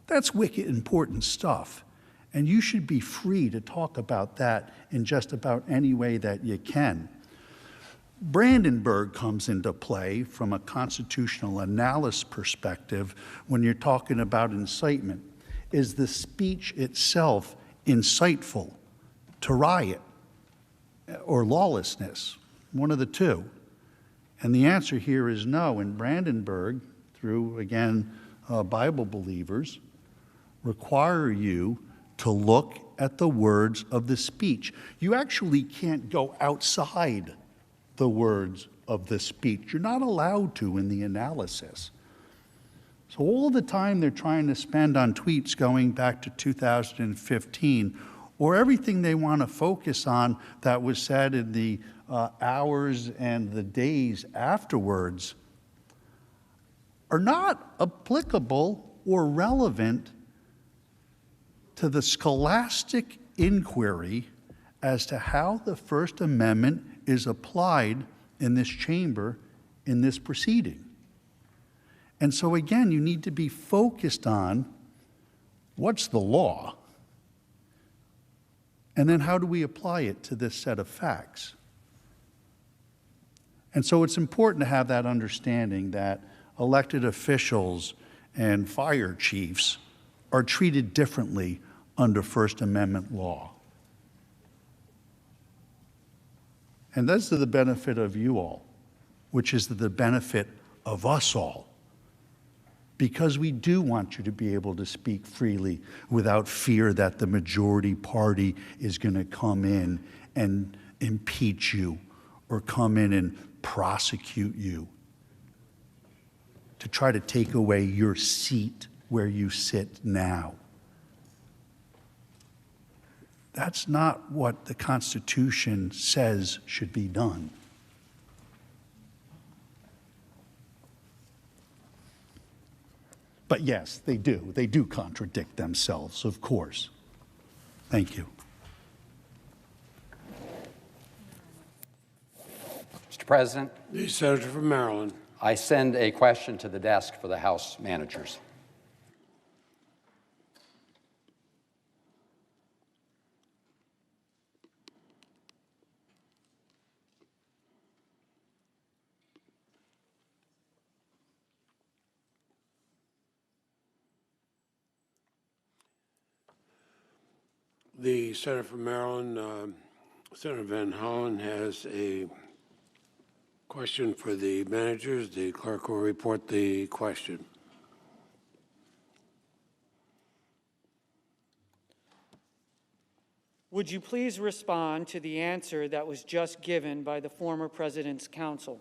That's wicked important stuff. And you should be free to talk about that in just about any way that you can. Brandenburg comes into play from a constitutional analysis perspective when you're talking about incitement. Is the speech itself insightful to riot or lawlessness? One of the two. And the answer here is no. And Brandenburg, through, again, Bible believers, require you to look at the words of the speech. You actually can't go outside the words of the speech. You're not allowed to in the analysis. So all the time they're trying to spend on tweets going back to 2015, or everything they want to focus on that was said in the hours and the days afterwards, are not applicable or relevant to the scholastic inquiry as to how the First Amendment is applied in this chamber in this proceeding. And so again, you need to be focused on what's the law, and then how do we apply it to this set of facts? And so it's important to have that understanding that elected officials and fire chiefs are treated differently under First Amendment law. And that's to the benefit of you all, which is to the benefit of us all, because we do want you to be able to speak freely without fear that the majority party is going to come in and impeach you or come in and prosecute you to try to take away your seat where you sit now. That's not what the Constitution says should be done. But yes, they do. They do contradict themselves, of course. Thank you.
President,
The Senator from Maryland.
I send a question to the desk for the House managers.
The Senator from Maryland, Senator Van Hollen, has a question for the managers. The clerk will report the question.
Would you please respond to the answer that was just given by the former President's counsel?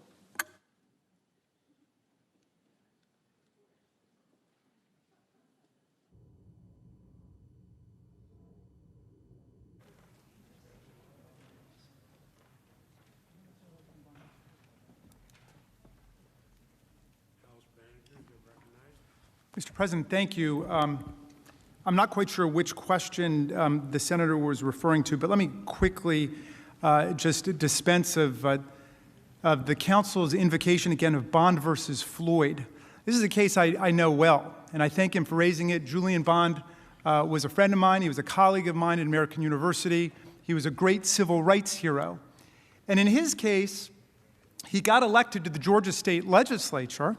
Mr. President, thank you. I'm not quite sure which question the senator was referring to, but let me quickly just dispense of the counsel's invocation again of Bond versus Floyd. This is a case I know well, and I thank him for raising it. Julian Bond was a friend of mine. He was a colleague of mine at American University. He was a great civil rights hero. And in his case, he got elected to the Georgia State Legislature,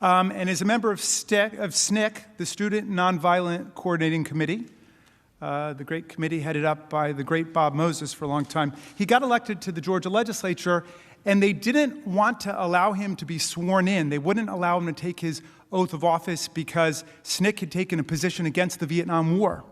and is a member of SNCC, the Student Nonviolent Coordinating Committee, the great committee headed up by the great Bob Moses for a long time. He got elected to the Georgia legislature, and they didn't want to allow him to be sworn in. They wouldn't allow him to take his oath of office because SNCC had taken a position against the Vietnam War.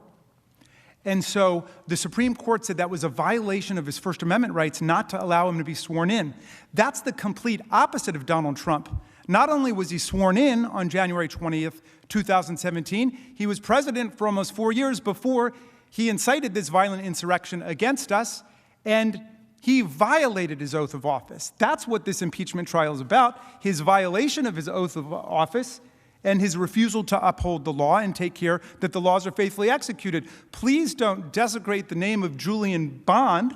And so the Supreme Court said that was a violation of his First Amendment rights not to allow him to be sworn in. That's the complete opposite of Donald Trump. Not only was he sworn in on January 20th, 2017, he was president for almost 4 years before he incited this violent insurrection against us, and he violated his oath of office. That's what this impeachment trial is about, his violation of his oath of office and his refusal to uphold the law and take care that the laws are faithfully executed. Please don't desecrate the name of Julian Bond,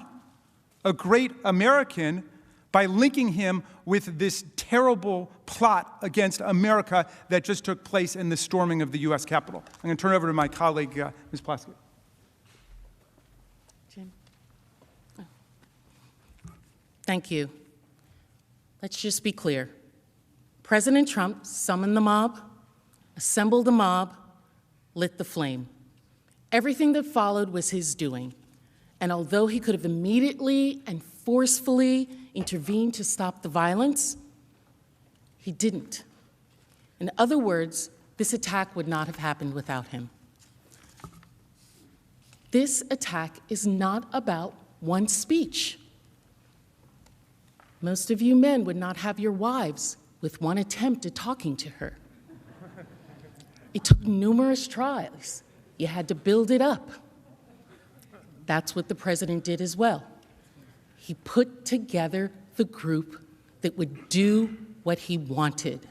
a great American, by linking him with this terrible plot against America that just took place in the storming of the U.S. Capitol. I'm going to turn it over to my colleague, Ms. Plaskett.
Jim? Oh. Thank you. Let's just be clear. President Trump summoned the mob, assembled the mob, lit the flame. Everything that followed was his doing. And although he could have immediately and forcefully intervened to stop the violence, he didn't. In other words, this attack would not have happened without him. This attack is not about one speech. Most of you men would not have your wives with one attempt at talking to her. It took numerous tries. You had to build it up. That's what the president did as well. He put together the group that would do what he wanted,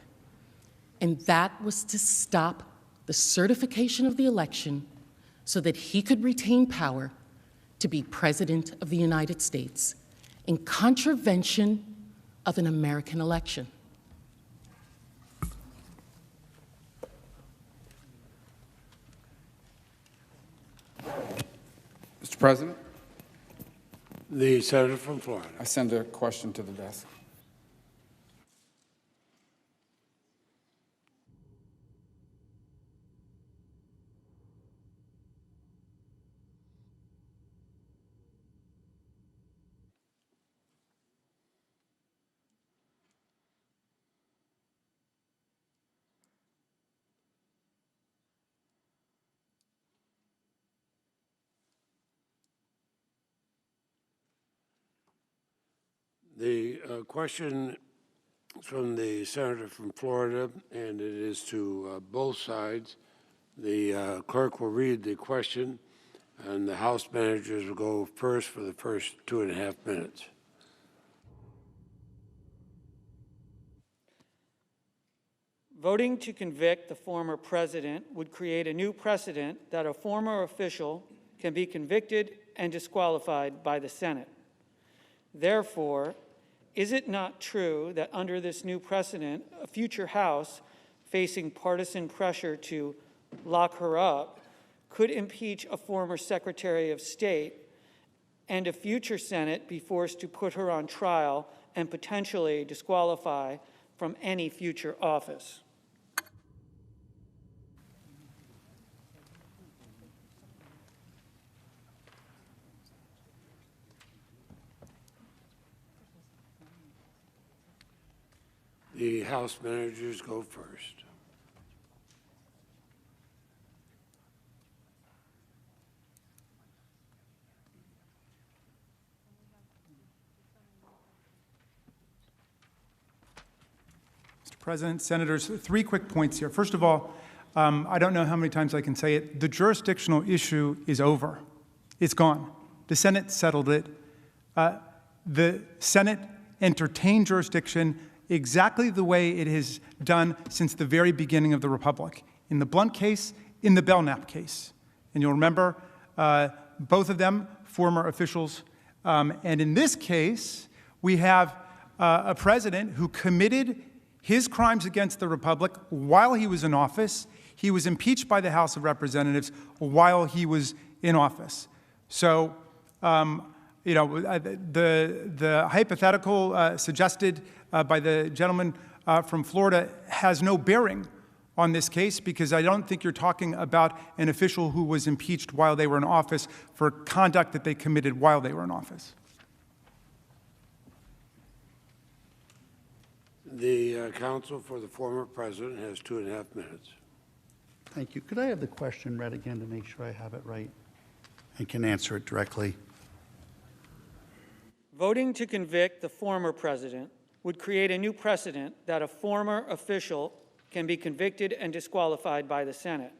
and that was to stop the certification of the election so that he could retain power to be President of the United States in contravention of an American election.
Mr. President?
The Senator from Florida.
I send a question to the desk.
The question from the Senator from Florida, and it is to both sides. The clerk will read the question, and the House managers will go first for the first 2.5 minutes.
Voting to convict the former president would create a new precedent that a former official can be convicted and disqualified by the Senate. Therefore, is it not true that under this new precedent, a future House facing partisan pressure to lock her up could impeach a former Secretary of State, and a future Senate be forced to put her on trial and potentially disqualify from any future office?
The House managers go first.
Mr. President, Senators, 3 quick points here. First of all, I don't know how many times I can say it. The jurisdictional issue is over. It's gone. The Senate settled it. The Senate entertained jurisdiction exactly the way it has done since the very beginning of the Republic. In the Blunt case, in the Belknap case. And you'll remember both of them, former officials. And in this case, we have a president who committed his crimes against the Republic while he was in office. He was impeached by the House of Representatives while he was in office. So, you know, the hypothetical suggested by the gentleman from Florida has no bearing on this case, because I don't think you're talking about an official who was impeached while they were in office for conduct that they committed while they were in office.
The counsel for the former president has 2.5 minutes.
Thank you. Could I have the question read again to make sure I have it right and can answer it directly?
Voting to convict the former president would create a new precedent that a former official can be convicted and disqualified by the Senate.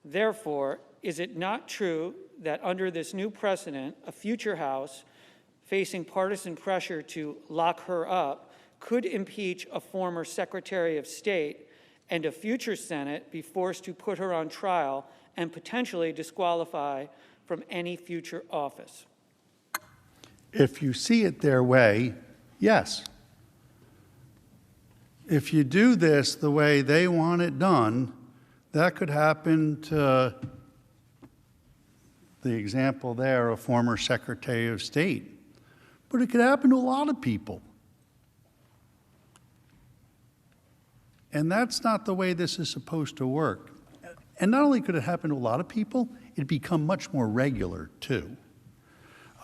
Therefore, is it not true that under this new precedent, a future House facing partisan pressure to lock her up could impeach a former Secretary of State, and a future Senate be forced to put her on trial and potentially disqualify from any future office?
If you see it their way, yes. If you do this the way they want it done, that could happen to the example there, a former Secretary of State. But it could happen to a lot of people. And that's not the way this is supposed to work. And not only could it happen to a lot of people, it'd become much more regular, too.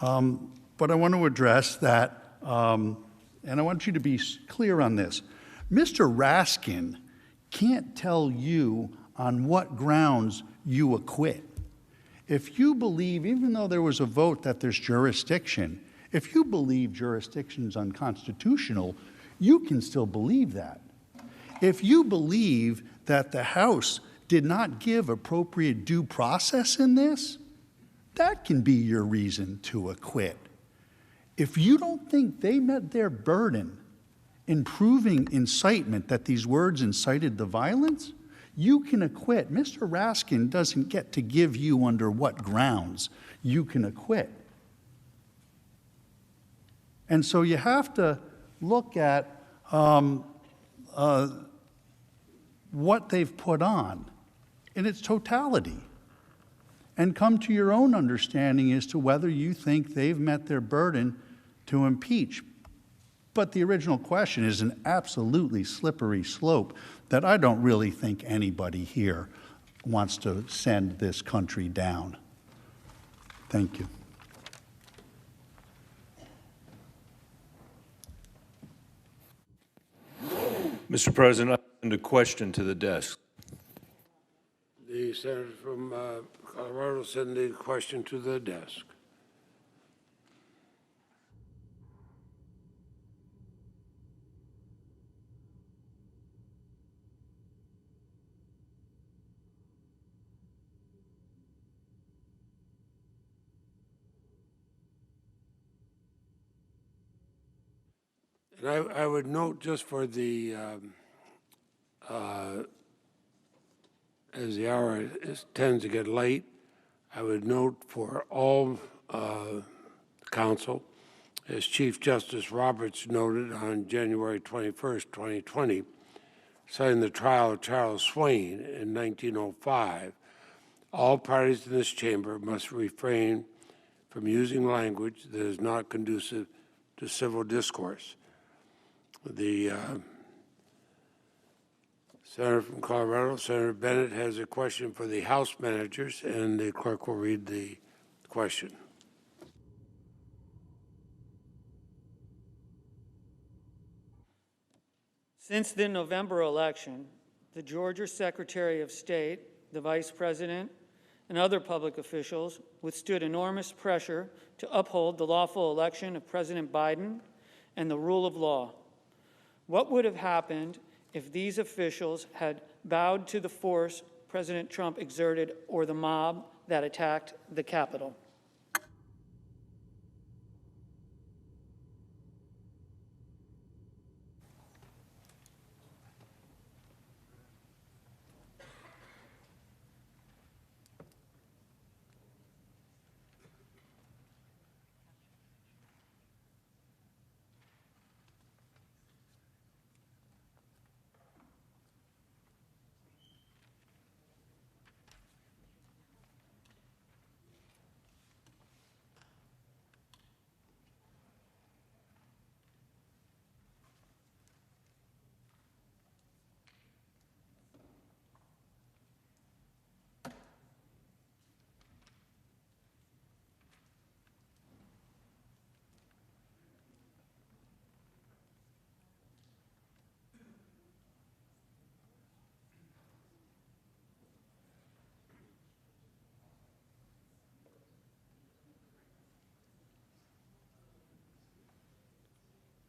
But I want to address that, and I want you to be clear on this. Mr. Raskin can't tell you on what grounds you acquit. If you believe, even though there was a vote that there's jurisdiction, if you believe jurisdiction's unconstitutional, you can still believe that. If you believe that the House did not give appropriate due process in this, that can be your reason to acquit. If you don't think they met their burden in proving incitement, that these words incited the violence, you can acquit. Mr. Raskin doesn't get to give you under what grounds you can acquit. And so you have to look at what they've put on in its totality and come to your own understanding as to whether you think they've met their burden to impeach. But the original question is an absolutely slippery slope that I don't really think anybody here wants to send this country down. Thank you.
Mr. President, I send a question to the desk.
The senator from Colorado sent the question to the desk. And I would note, just for the, as the hour tends to get late, I would note for all council As Chief Justice Roberts noted on January 21st, 2020, citing the trial of Charles Swain in 1905, all parties in this chamber must refrain from using language that is not conducive to civil discourse. The Senator from Colorado, Senator Bennett, has a question for the House managers, and the clerk will read the question.
Since the November election, the Georgia Secretary of State, the Vice President, and other public officials withstood enormous pressure to uphold the lawful election of President Biden and the rule of law. What would have happened if these officials had bowed to the force President Trump exerted or the mob that attacked the Capitol?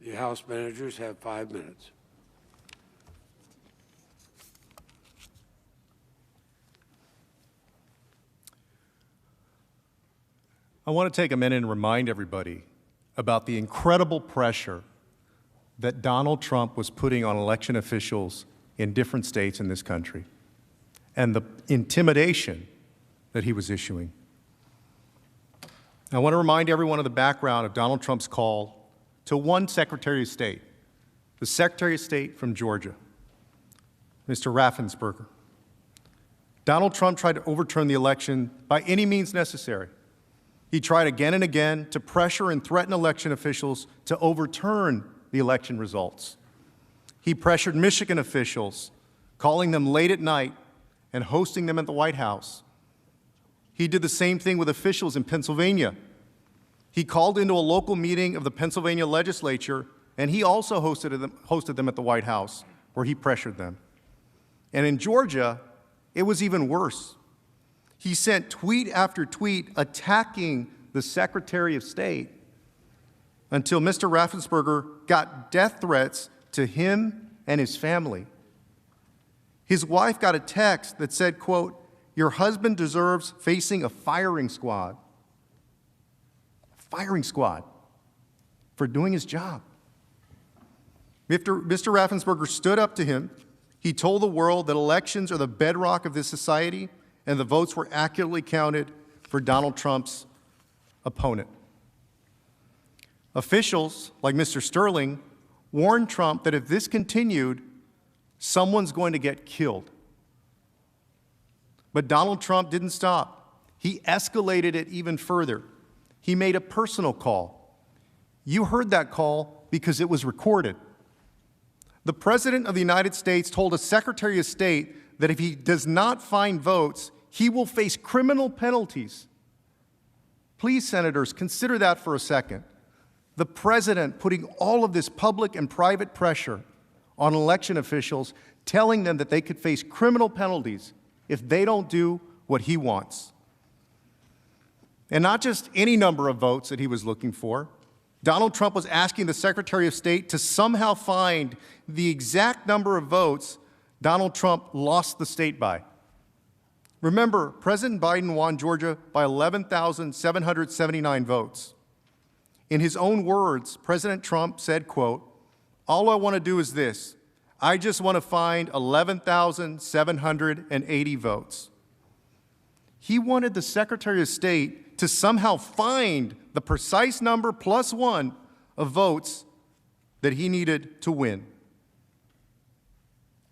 The House managers have 5 minutes.
I want to take a minute and remind everybody about the incredible pressure that Donald Trump was putting on election officials in different states in this country and the intimidation that he was issuing. I want to remind everyone of the background of Donald Trump's call to one Secretary of State, the Secretary of State from Georgia, Mr. Raffensperger. Donald Trump tried to overturn the election by any means necessary. He tried again and again to pressure and threaten election officials to overturn the election results. He pressured Michigan officials, calling them late at night and hosting them at the White House. He did the same thing with officials in Pennsylvania. He called into a local meeting of the Pennsylvania legislature, and he also hosted them at the White House, where he pressured them. And in Georgia, it was even worse. He sent tweet after tweet attacking the Secretary of State until Mr. Raffensperger got death threats to him and his family. His wife got a text that said, quote, "Your husband deserves facing a firing squad." Firing squad for doing his job. Mr. Raffensperger stood up to him. He told the world that elections are the bedrock of this society, and the votes were accurately counted for Donald Trump's opponent. Officials like Mr. Sterling warned Trump that if this continued, someone's going to get killed. But Donald Trump didn't stop. He escalated it even further. He made a personal call. You heard that call because it was recorded. The President of the United States told a Secretary of State that if he does not find votes, he will face criminal penalties. Please, Senators, consider that for a second. The President putting all of this public and private pressure on election officials, telling them that they could face criminal penalties if they don't do what he wants. And not just any number of votes that he was looking for. Donald Trump was asking the Secretary of State to somehow find the exact number of votes Donald Trump lost the state by. Remember, President Biden won Georgia by 11,779 votes. In his own words, President Trump said, quote, "All I want to do is this. I just want to find 11,780 votes." He wanted the Secretary of State to somehow find the precise number plus one of votes that he needed to win.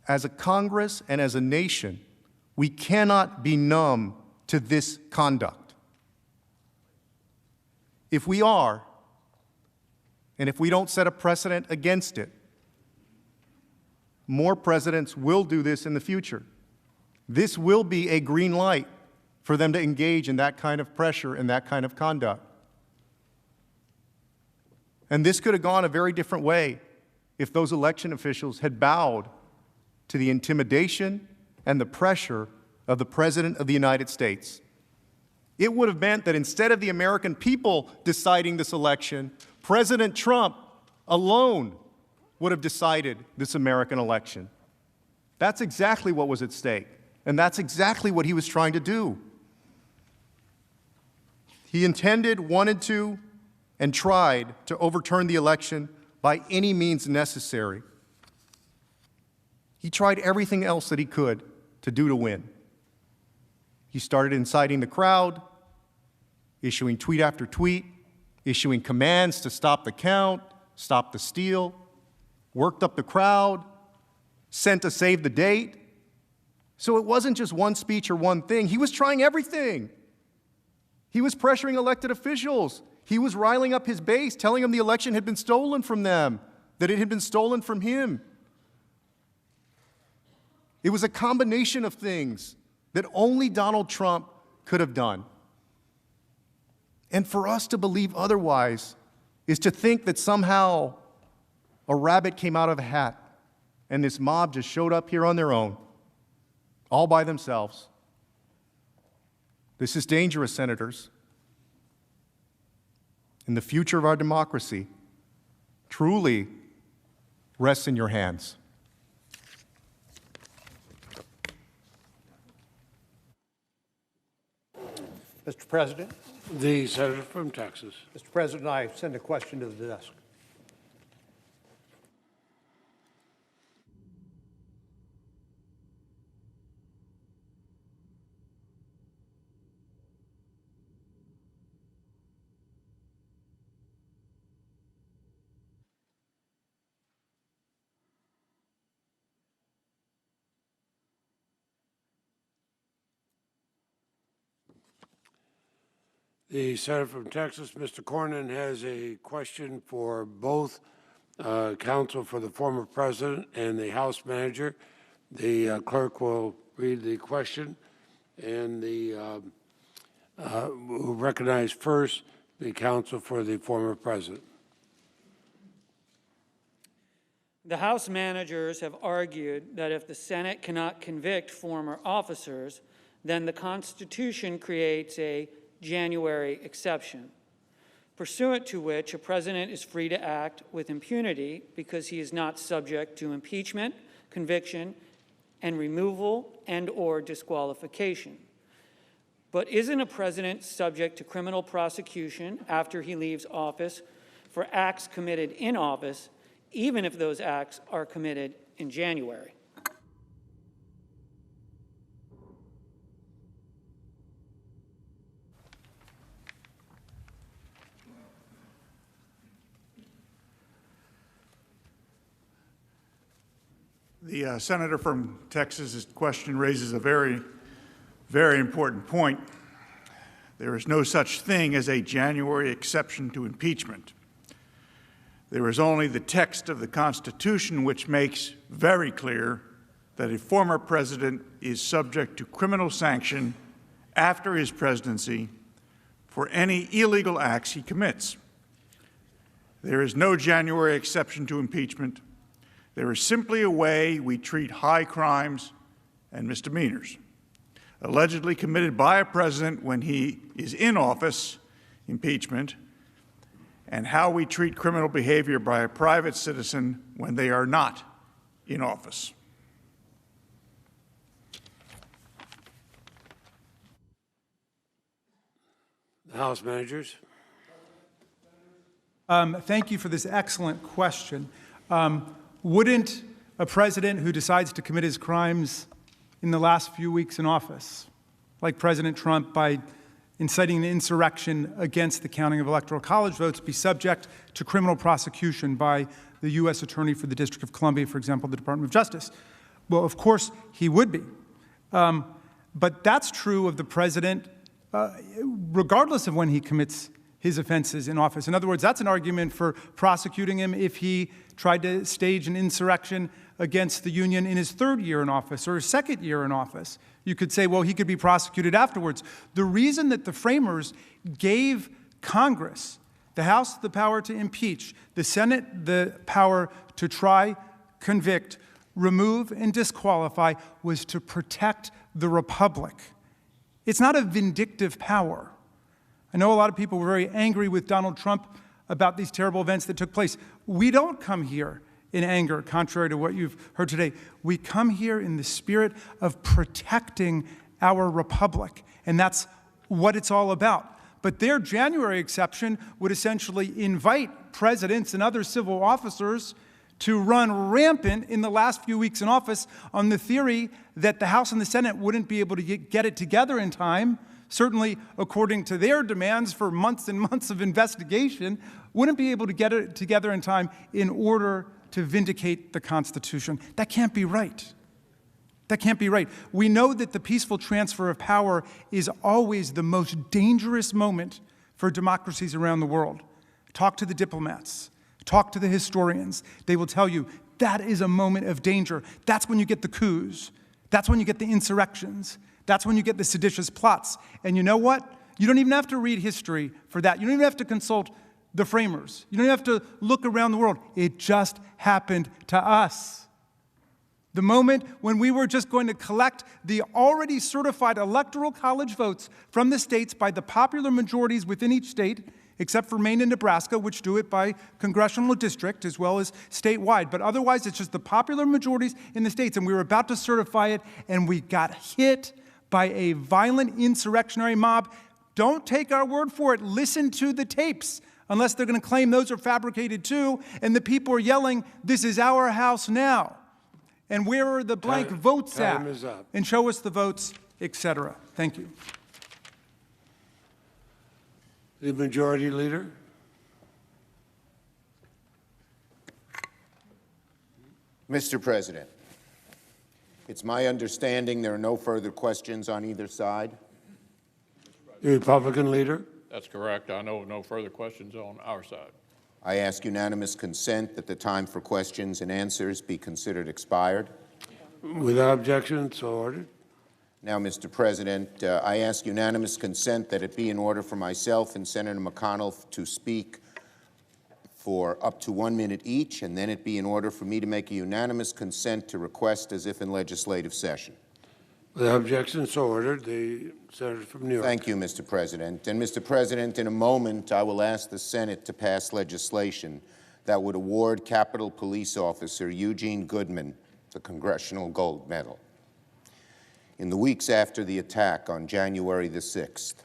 As a Congress and as a nation, we cannot be numb to this conduct. If we are, and if we don't set a precedent against it, more presidents will do this in the future. This will be a green light for them to engage in that kind of pressure and that kind of conduct. And this could have gone a very different way if those election officials had bowed to the intimidation and the pressure of the President of the United States. It would have meant that instead of the American people deciding this election, President Trump alone would have decided this American election. That's exactly what was at stake, and that's exactly what he was trying to do. He intended, wanted to, and tried to overturn the election by any means necessary. He tried everything else that he could to do to win. He started inciting the crowd, issuing tweet after tweet, issuing commands to stop the count, stop the steal, worked up the crowd, sent a save the date. So it wasn't just one speech or one thing. He was trying everything. He was pressuring elected officials. He was riling up his base, telling them the election had been stolen from them, that it had been stolen from him. It was a combination of things that only Donald Trump could have done. And for us to believe otherwise is to think that somehow a rabbit came out of a hat and this mob just showed up here on their own, all by themselves. This is dangerous, senators. And the future of our democracy truly rests in your hands.
Mr. President.
The senator from Texas.
Mr. President, I send a question to the desk.
The senator from Texas, Mr. Cornyn, has a question for both counsel for the former president and the House manager. The clerk will read the question, and we'll recognize first the counsel for the former president.
The House managers have argued that if the Senate cannot convict former officers, then the Constitution creates a January exception, pursuant to which a president is free to act with impunity because he is not subject to impeachment, conviction, and removal and/or disqualification. But isn't a president subject to criminal prosecution after he leaves office for acts committed in office, even if those acts are committed in January?
The senator from Texas's question raises a very, very important point. There is no such thing as a January exception to impeachment. There is only the text of the Constitution which makes very clear that a former president is subject to criminal sanction after his presidency for any illegal acts he commits. There is no January exception to impeachment. There is simply a way we treat high crimes and misdemeanors allegedly committed by a president when he is in office, impeachment, and how we treat criminal behavior by a private citizen when they are not in office.
The House managers.
Thank you for this excellent question. Wouldn't a president who decides to commit his crimes in the last few weeks in office, like President Trump by inciting an insurrection against the counting of electoral college votes be subject to criminal prosecution by the U.S. Attorney for the District of Columbia, for example, the Department of Justice? Well, of course, he would be. But that's true of the president regardless of when he commits his offenses in office. In other words, that's an argument for prosecuting him if he tried to stage an insurrection against the union in his third year in office or his second year in office. You could say, well, he could be prosecuted afterwards. The reason that the framers gave Congress, the House, the power to impeach, the Senate, the power to try, convict, remove, and disqualify was to protect the republic. It's not a vindictive power. I know a lot of people were very angry with Donald Trump about these terrible events that took place. We don't come here in anger, contrary to what you've heard today. We come here in the spirit of protecting our republic, and that's what it's all about. But their January exception would essentially invite presidents and other civil officers to run rampant in the last few weeks in office on the theory that the House and the Senate wouldn't be able to get it together in time, certainly according to their demands for months and months of investigation, wouldn't be able to get it together in time in order to vindicate the Constitution. That can't be right. That can't be right. We know that the peaceful transfer of power is always the most dangerous moment for democracies around the world. Talk to the diplomats. Talk to the historians. They will tell you that is a moment of danger. That's when you get the coups. That's when you get the insurrections. That's when you get the seditious plots. And you know what? You don't even have to read history for that. You don't even have to consult the framers. You don't have to look around the world. It just happened to us. The moment when we were just going to collect the already certified electoral college votes from the states by the popular majorities within each state, except for Maine and Nebraska, which do it by congressional district as well as statewide. But otherwise, it's just the popular majorities in the states. And we were about to certify it, and we got hit by a violent insurrectionary mob. Don't take our word for it. Listen to the tapes, unless they're going to claim those are fabricated too. And the people are yelling, "This is our house now." And where are the blank votes at?
Time is up.
And show us the votes, etc. Thank you.
The Majority Leader.
Mr. President, it's my understanding there are no further questions on either side.
The Republican Leader.
That's correct. I know no further questions on our side.
I ask unanimous consent that the time for questions and answers be considered expired.
Without objection, so ordered.
Now, Mr. President, I ask unanimous consent that it be in order for myself and Senator McConnell to speak for up to 1 minute each, and then it be in order for me to make a unanimous consent to request as if in legislative session.
Without objection, so ordered. The Senator from New York.
Thank you, Mr. President. And, Mr. President, in a moment, I will ask the Senate to pass legislation that would award Capitol Police Officer Eugene Goodman the Congressional Gold Medal. In the weeks after the attack on January the 6th,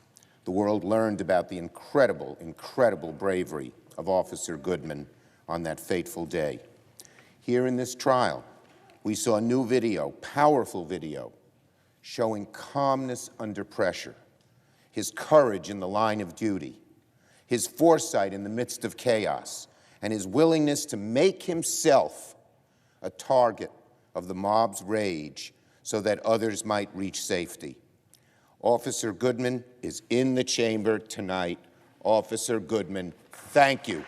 the world learned about the incredible, incredible bravery of Officer Goodman on that fateful day. Here in this trial, we saw new video, powerful video, showing calmness under pressure, his courage in the line of duty, his foresight in the midst of chaos, and his willingness to make himself a target of the mob's rage so that others might reach safety. Officer Goodman is in the chamber tonight. Officer Goodman, thank you.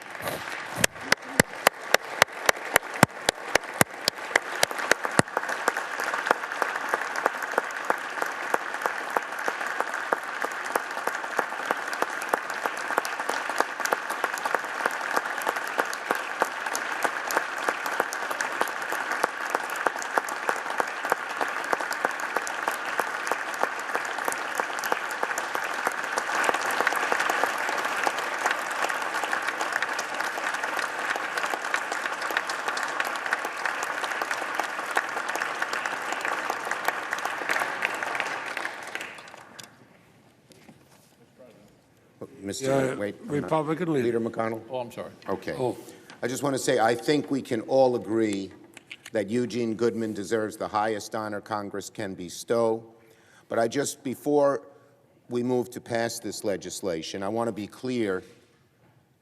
Republican
Leader McConnell?
Oh, I'm sorry.
Okay. I just want to say I think we can all agree that Eugene Goodman deserves the highest honor Congress can bestow. But before we move to pass this legislation, I want to be clear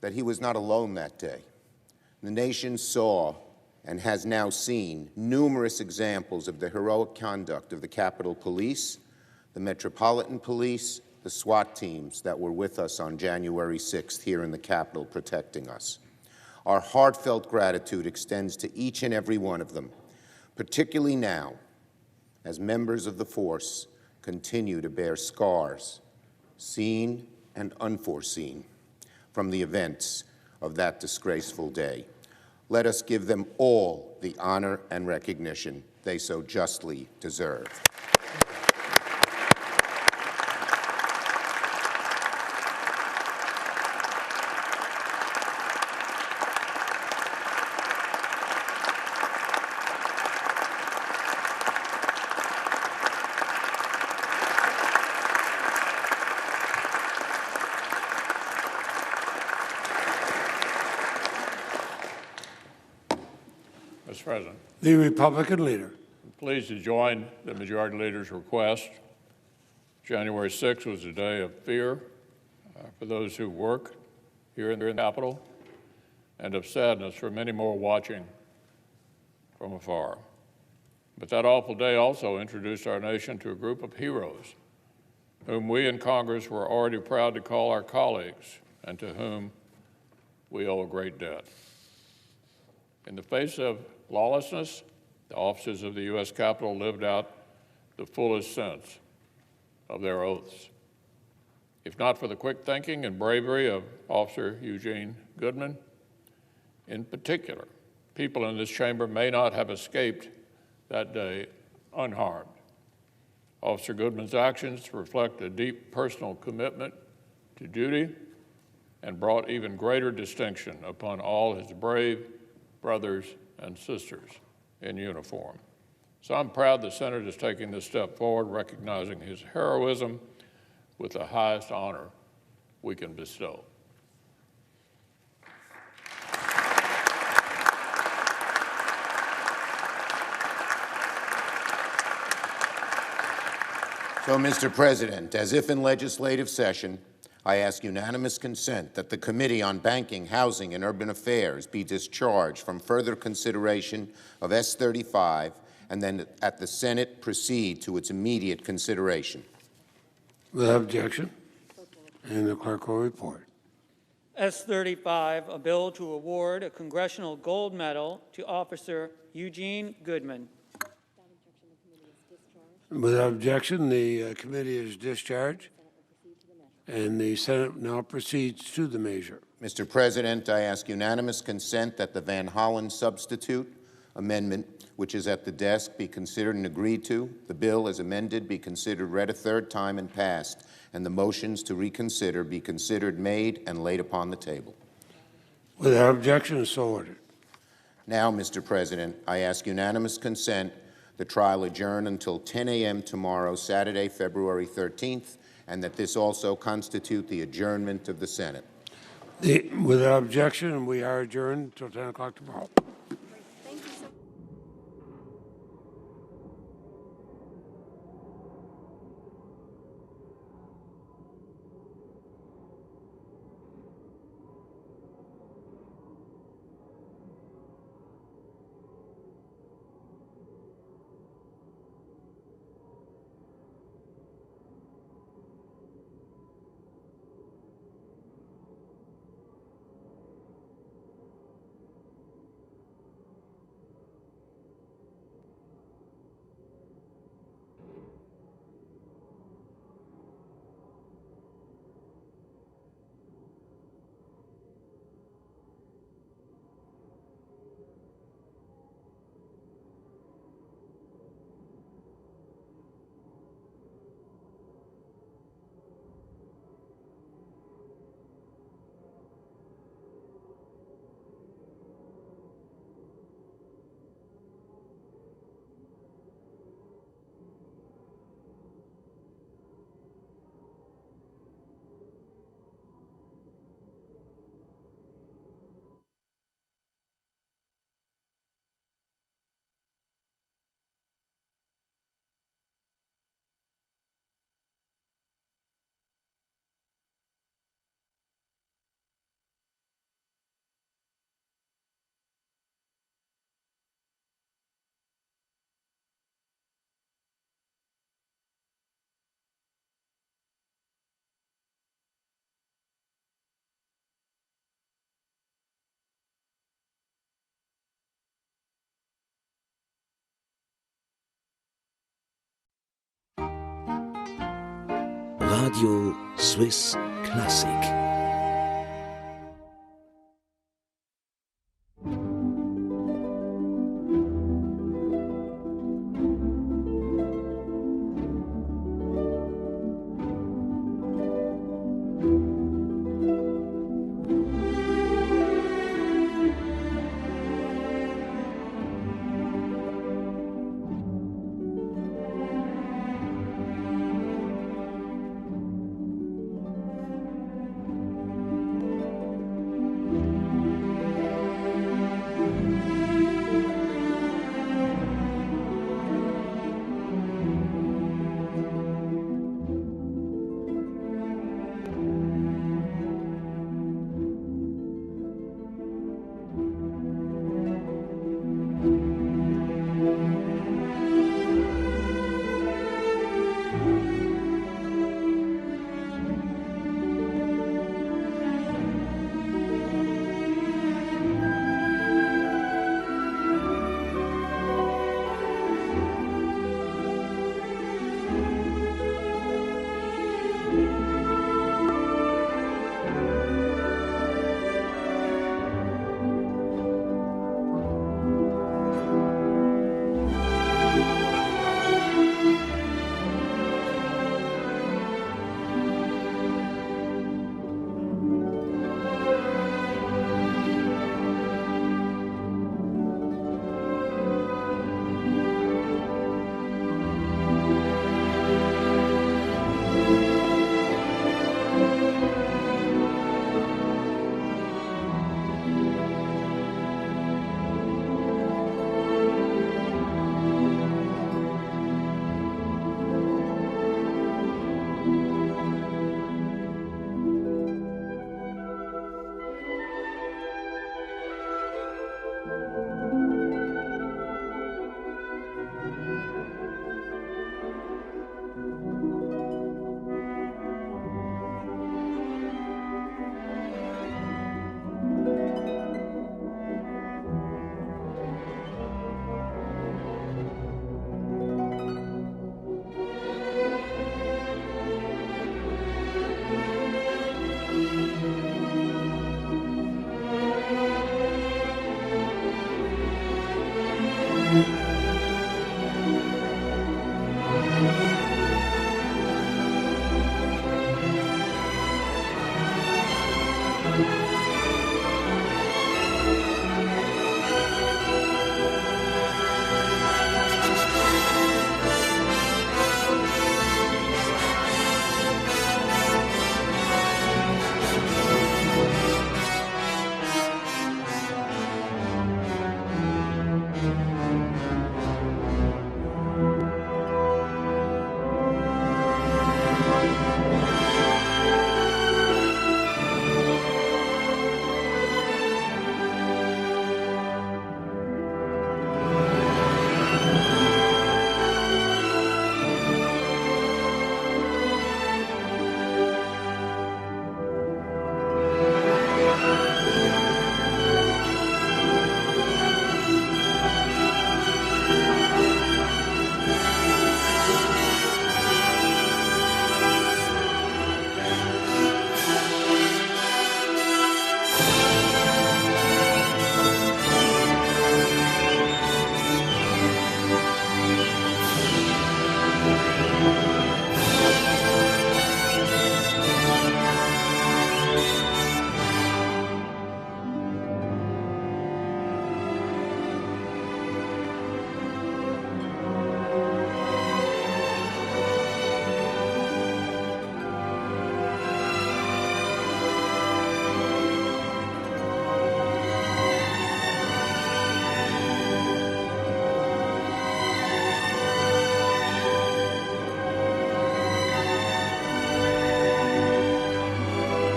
that he was not alone that day. The nation saw and has now seen numerous examples of the heroic conduct of the Capitol Police, the Metropolitan Police, the SWAT teams that were with us on January 6th here in the Capitol protecting us. Our heartfelt gratitude extends to each and every one of them, particularly now as members of the force continue to bear scars, seen and unforeseen, from the events of that disgraceful day. Let us give them all the honor and recognition they so justly deserve.
Mr. President.
The Republican leader.
I'm pleased to join the Majority Leader's request. January 6th was a day of fear for those who work here in the Capitol, and of sadness for many more watching from afar. But that awful day also introduced our nation to a group of heroes whom we in Congress were already proud to call our colleagues and to whom we owe a great debt. In the face of lawlessness, the officers of the U.S. Capitol lived out the fullest sense of their oaths. If not for the quick thinking and bravery of Officer Eugene Goodman, in particular, people in this chamber may not have escaped that day unharmed. Officer Goodman's actions reflect a deep personal commitment to duty and brought even greater distinction upon all his brave brothers and sisters in uniform. So I'm proud the Senate is taking this step forward, recognizing his heroism with the highest honor we can bestow.
So, Mr. President, as if in legislative session, I ask unanimous consent that the Committee on Banking, Housing, and Urban Affairs be discharged from further consideration of S-35 and then at the Senate proceed to its immediate consideration.
Without objection, and the clerk will report.
S-35, a bill to award a Congressional Gold Medal to Officer Eugene Goodman.
Without objection, the committee is discharged, and the Senate now proceeds to the measure.
Mr. President, I ask unanimous consent that the Van Hollen substitute amendment, which is at the desk, be considered and agreed to. The bill, as amended, be considered read a third time and passed, and the motions to reconsider be considered, made, and laid upon the table.
Without objection, so ordered.
Now, Mr. President, I ask unanimous consent the trial adjourn until 10 a.m. tomorrow, Saturday, February 13th, and that this also constitute the adjournment of the Senate.
Without objection, we are adjourned until 10 o'clock tomorrow.
Radio Swiss Classic.